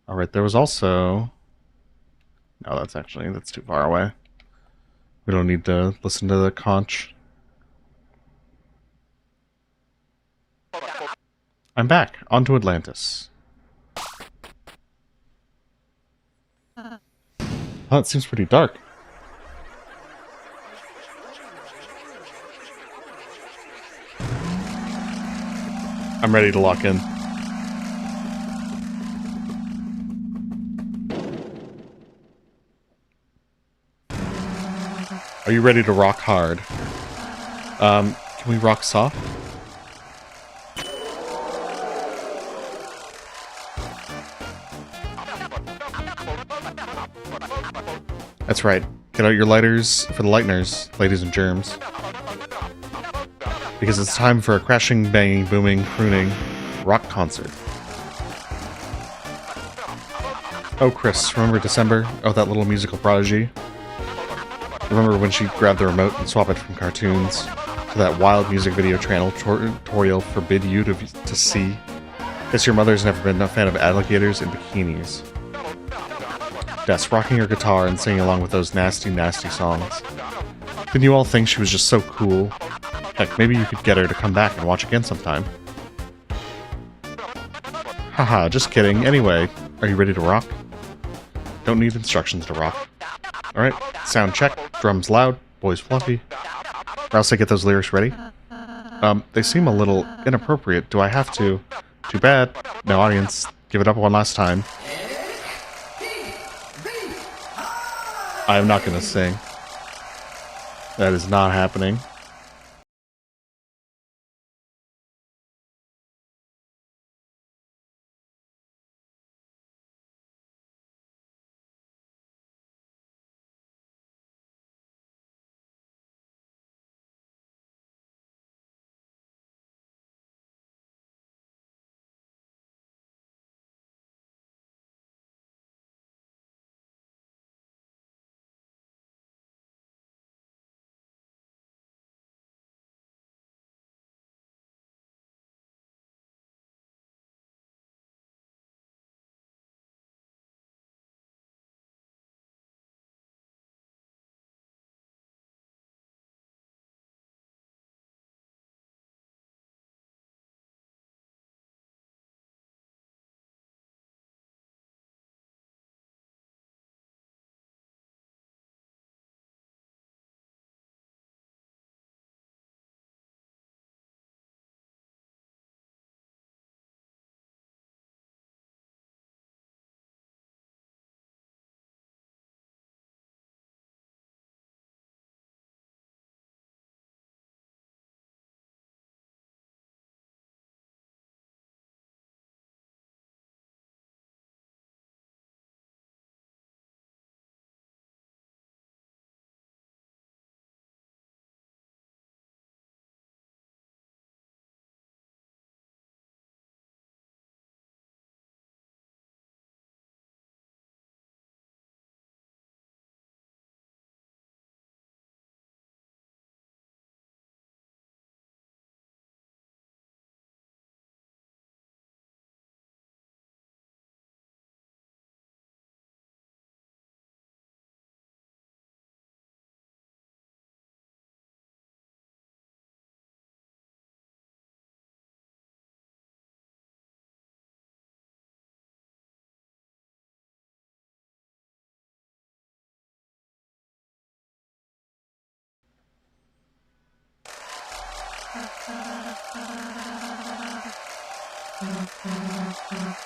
Alright, there was also... No, that's too far away. We don't need to listen to the conch. I'm back. On to Atlantis. Oh, it seems pretty dark. I'm ready to lock in. Are you ready to rock hard? Can we rock soft? That's right. Get out your lighters for the lighteners, ladies and germs. Because it's time for a crashing, banging, booming, crooning rock concert. Oh, Chris, remember December? Oh, that little musical prodigy? Remember when she grabbed the remote and swapped it from cartoons to that wild music video channel tutorial forbid you to see? Guess your mother's never been a fan of alligators in bikinis. Yes, rocking her guitar and singing along with those nasty, nasty songs. Didn't you all think she was just so cool? Heck, maybe you could get her to come back and watch again sometime. Haha, just kidding. Anyway, are you ready to rock? Don't need instructions to rock. Alright, sound check. Drums loud, boys fluffy. Ralsei, get those lyrics ready. They seem a little inappropriate. Do I have to? Too bad. No audience. Give it up one last time. I am not gonna sing. That is not happening.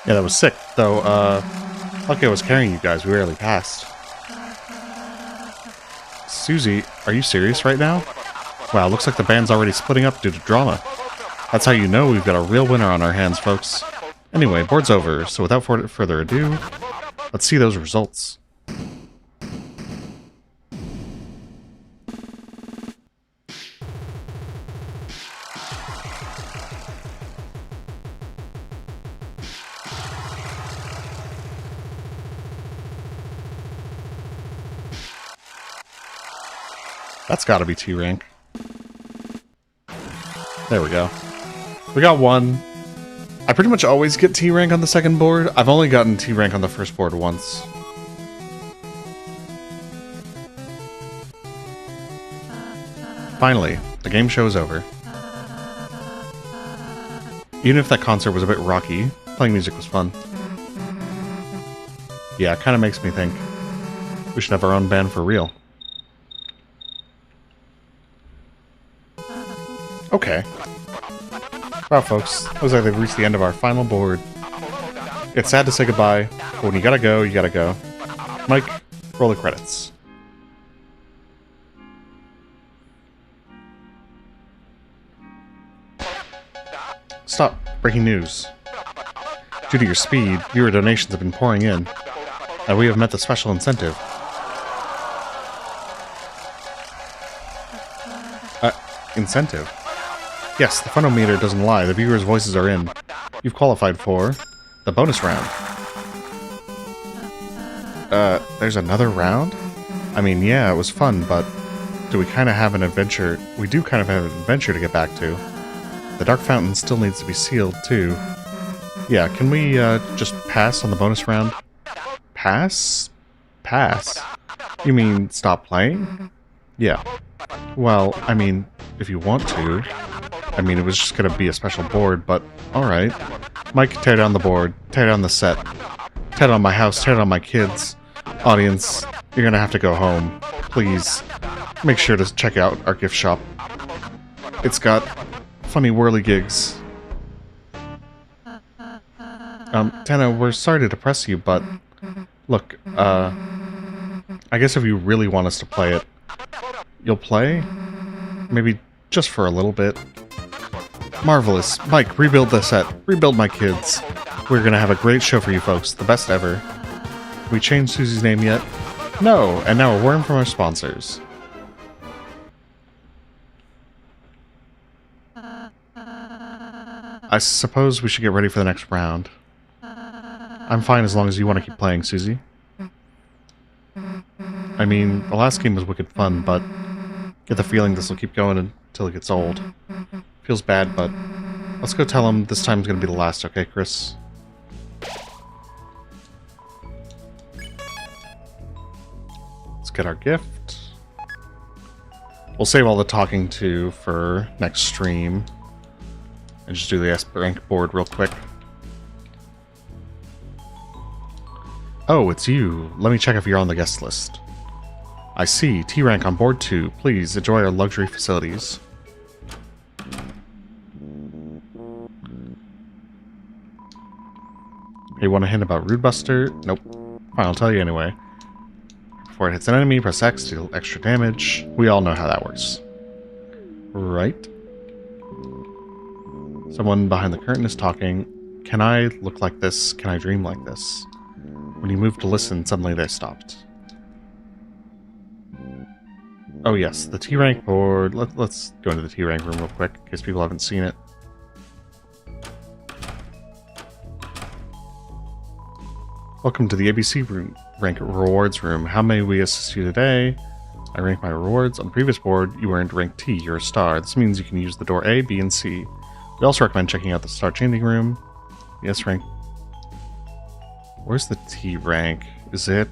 Yeah, that was sick. Though, lucky I was carrying you guys. We barely passed. Susie, are you serious right now? Wow, looks like the band's already splitting up due to drama. That's how you know we've got a real winner on our hands, folks. Anyway, board's over, so without further ado, let's see those results. That's gotta be T rank. There we go. We got one. I pretty much always get T rank on the second board. I've only gotten T rank on the first board once. Finally, the game show is over. Even if that concert was a bit rocky, playing music was fun. Yeah, it kind of makes me think we should have our own band for real. Okay. Wow, folks. Looks like they've reached the end of our final board. It's sad to say goodbye, but when you gotta go, you gotta go. Mike, roll the credits. Stop. Breaking news. Due to your speed, viewer donations have been pouring in, and we have met the special incentive. Incentive? Yes, the funometer doesn't lie. The viewers' voices are in. You've qualified for the bonus round. There's another round? I mean, yeah, it was fun, but do we kind of have an adventure? We do kind of have an adventure to get back to. The Dark Fountain still needs to be sealed, too. Yeah, can we, just pass on the bonus round? Pass? Pass? You mean stop playing? Yeah. Well, I mean, if you want to. I mean, it was just gonna be a special board, but alright. Mike, tear down the board, tear down the set, tear down my house, tear down my kids. Audience, you're gonna have to go home. Please, make sure to check out our gift shop. It's got funny whirly gigs. Tana, we're sorry to depress you, but look, I guess if you really want us to play it, you'll play? Maybe just for a little bit. Marvelous. Mike, rebuild the set. Rebuild my kids. We're gonna have a great show for you folks. The best ever. Have we changed Susie's name yet? No, and now a worm from our sponsors. I suppose we should get ready for the next round. I'm fine as long as you want to keep playing, Susie. I mean, the last game was wicked fun, but get the feeling this will keep going until it gets old. Feels bad, but let's go tell him this time's gonna be the last, okay, Chris? Let's get our gift. We'll save all the talking to for next stream. And just do the S-rank board real quick. Oh, it's you. Let me check if you're on the guest list. I see. T-rank on board 2. Please enjoy our luxury facilities. Hey, want a hint about Rude Buster? Nope. Fine, I'll tell you anyway. Before it hits an enemy, press X to deal extra damage. We all know how that works. Right. Someone behind the curtain is talking. Can I look like this? Can I dream like this? When you move to listen, suddenly they stopped. Oh yes, the T-rank board. Let's go into the T-rank room real quick, in case people haven't seen it. Welcome to the ABC room, rank rewards room. How may we assist you today? I rank my rewards. On the previous board, you earned rank T. You're a star. This means you can use the door A, B, and C. We also recommend checking out the star changing room. The S rank. Where's the T rank? Is it?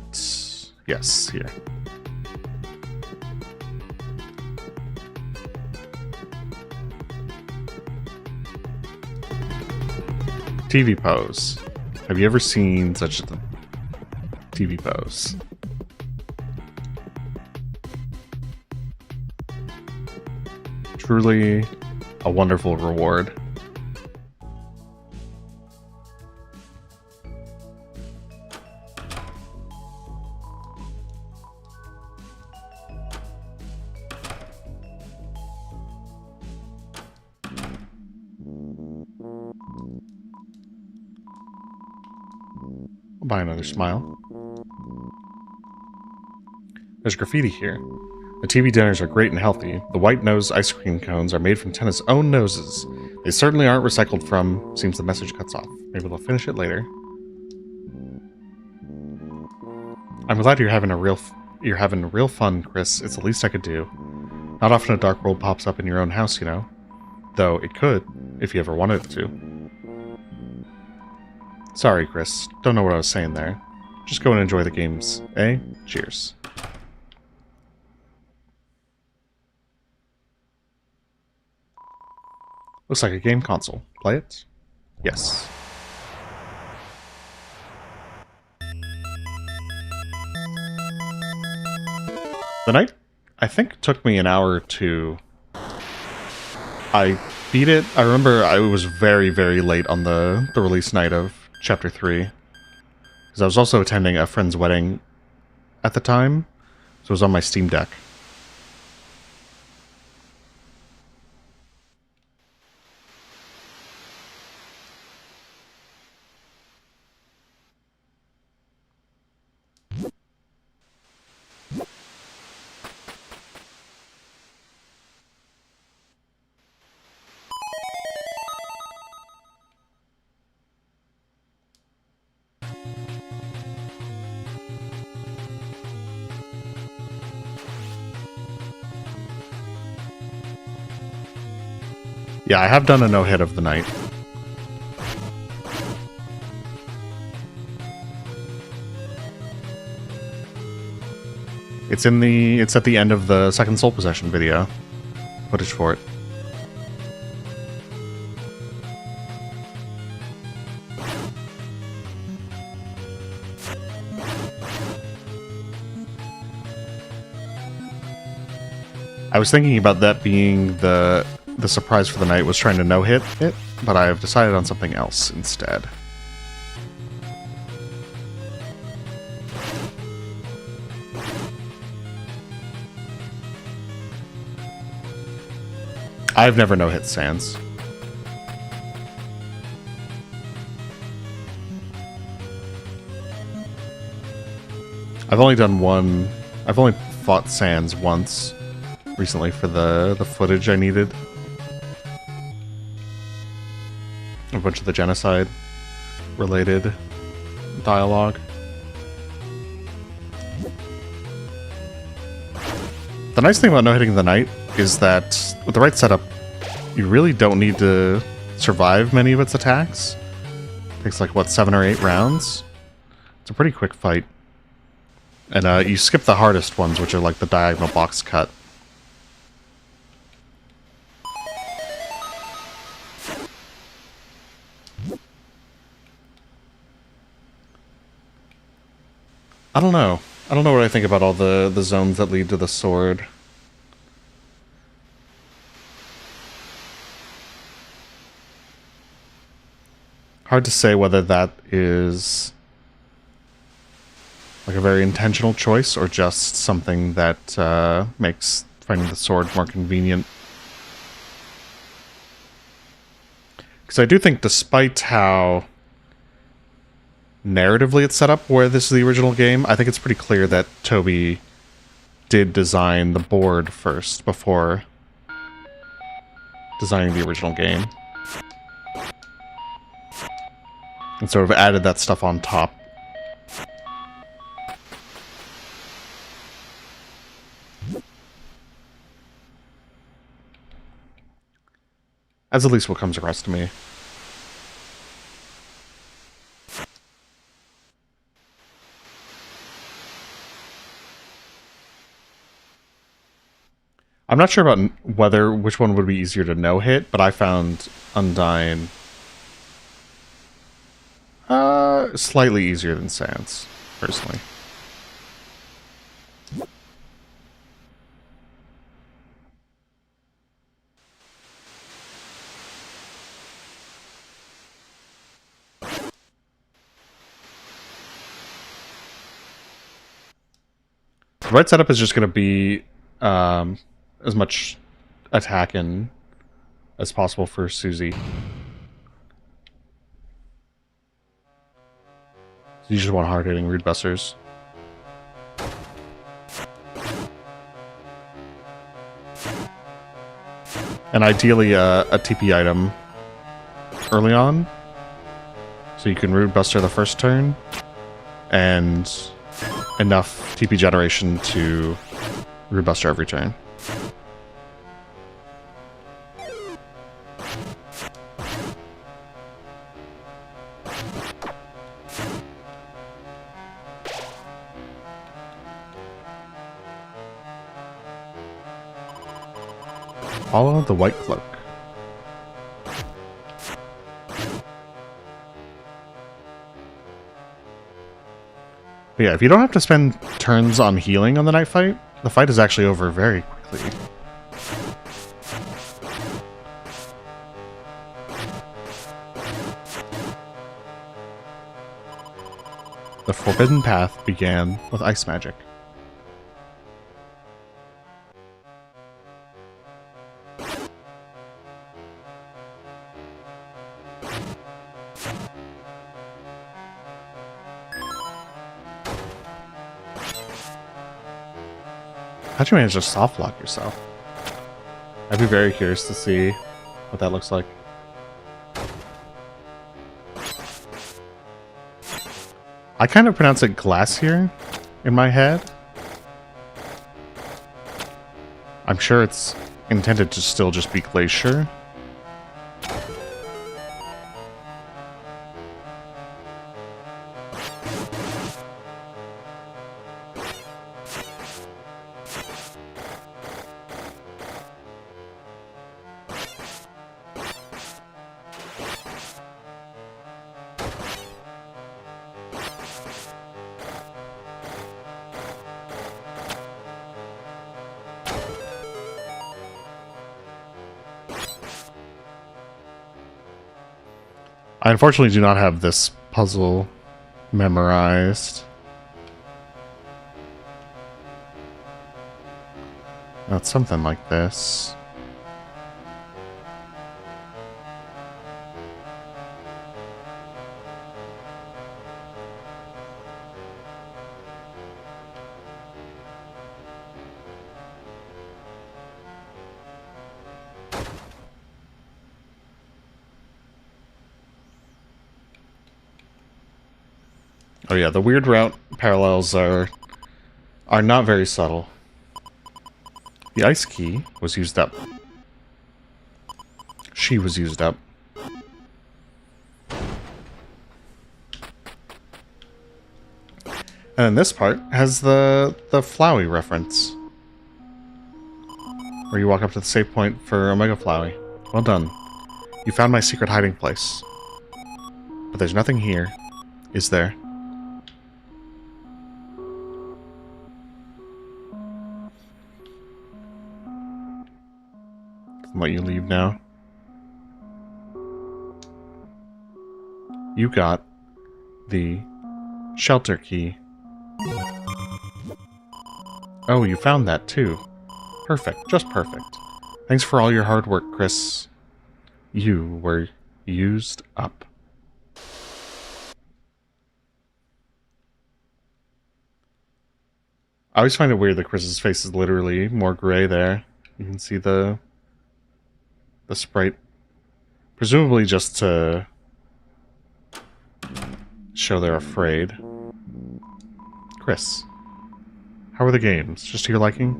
Yes, here. TV pose. Have you ever seen such a TV pose? Truly a wonderful reward. I'll buy another smile. There's graffiti here. The TV dinners are great and healthy. The white-nosed ice cream cones are made from Tenna's own noses. They certainly aren't recycled from... Seems the message cuts off. Maybe they'll finish it later. I'm glad you're having real fun, Chris. It's the least I could do. Not often a dark world pops up in your own house, you know. Though it could, if you ever wanted it to. Sorry, Chris. Don't know what I was saying there. Just go and enjoy the games, eh? Cheers. Looks like a game console. Play it? Yes. The night, I think, took me an hour or two. I beat it. I remember I was very, very late on the release night of Chapter 3. Because I was also attending a friend's wedding at the time. So it was on my Steam Deck. Yeah, I have done a no-hit of the night. It's at the end of the second Soul Possession video. Footage for it. I was thinking about that being the surprise for the night was trying to no-hit it, but I have decided on something else instead. I've never no-hit Sans. I've only fought Sans once recently for the footage I needed. A bunch of the genocide related dialogue. The nice thing about no hitting the night is that with the right setup, you really don't need to survive many of its attacks. It takes like, what, 7 or 8 rounds? It's a pretty quick fight. And you skip the hardest ones, which are like the diagonal box cut. I don't know. I don't know what I think about all the zones that lead to the sword. Hard to say whether that is like a very intentional choice or just something that makes finding the sword more convenient. Because I do think, despite how narratively it's set up where this is the original game, I think it's pretty clear that Toby did design the board first before designing the original game. And sort of added that stuff on top. That's at least what comes across to me. I'm not sure about which one would be easier to no-hit, but I found Undyne slightly easier than Sans, personally. right setup is just going to be as much attacking as possible for Susie. So you just want hard-hitting Rude Busters. And ideally a TP item early on. So you can Rude Buster the first turn, and enough TP generation to Rude Buster every turn. Follow the white cloak. But yeah, if you don't have to spend turns on healing on the night fight, the fight is actually over very quickly. The Forbidden Path began with ice magic. How'd you manage to soft lock yourself? I'd be very curious to see what that looks like. I kind of pronounce it glacier in my head. I'm sure it's intended to still just be glacier. I unfortunately do not have this puzzle memorized. No, it's something like this. Oh yeah, the weird route parallels are not very subtle. The ice key was used up. She was used up. And then this part has the Flowey reference. Where you walk up to the save point for Omega Flowey. Well done. You found my secret hiding place. But there's nothing here, is there? Let you leave now. You got the shelter key. Oh, you found that too. Perfect, just perfect. Thanks for all your hard work, Chris. You were used up. I always find it weird that Chris's face is literally more gray there. You can see the sprite, presumably just to show they're afraid. Chris, how are the games? Just to your liking?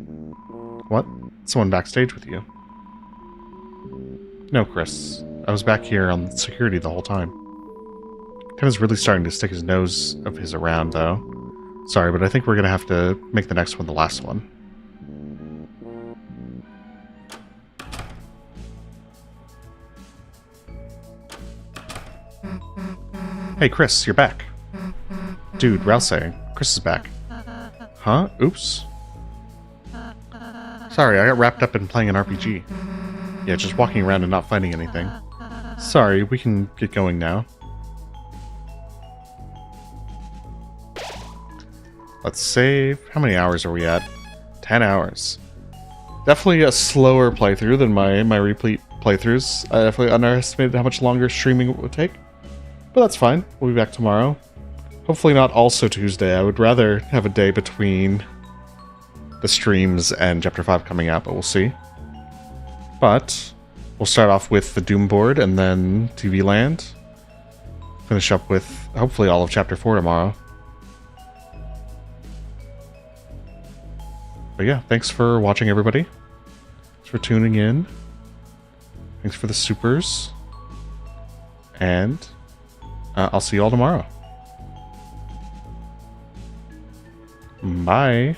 What? Someone backstage with you? No, Chris. I was back here on security the whole time. Ken is really starting to stick his nose of his around, though. Sorry, but I think we're gonna have to make the next one the last one. Hey, Chris, you're back. Dude, Ralsei, Chris is back. Huh? Oops. Sorry, I got wrapped up in playing an RPG. Yeah, just walking around and not finding anything. Sorry, we can get going now. Let's save. How many hours are we at? 10 hours. Definitely a slower playthrough than my replete playthroughs. I definitely underestimated how much longer streaming it would take. But that's fine. We'll be back tomorrow. Hopefully not also Tuesday. I would rather have a day between the streams and Chapter 5 coming out, but we'll see. But we'll start off with the Doom board and then TV Land. Finish up with hopefully all of Chapter 4 tomorrow. But yeah, thanks for watching, everybody. Thanks for tuning in. Thanks for the supers. And I'll see you all tomorrow. Bye.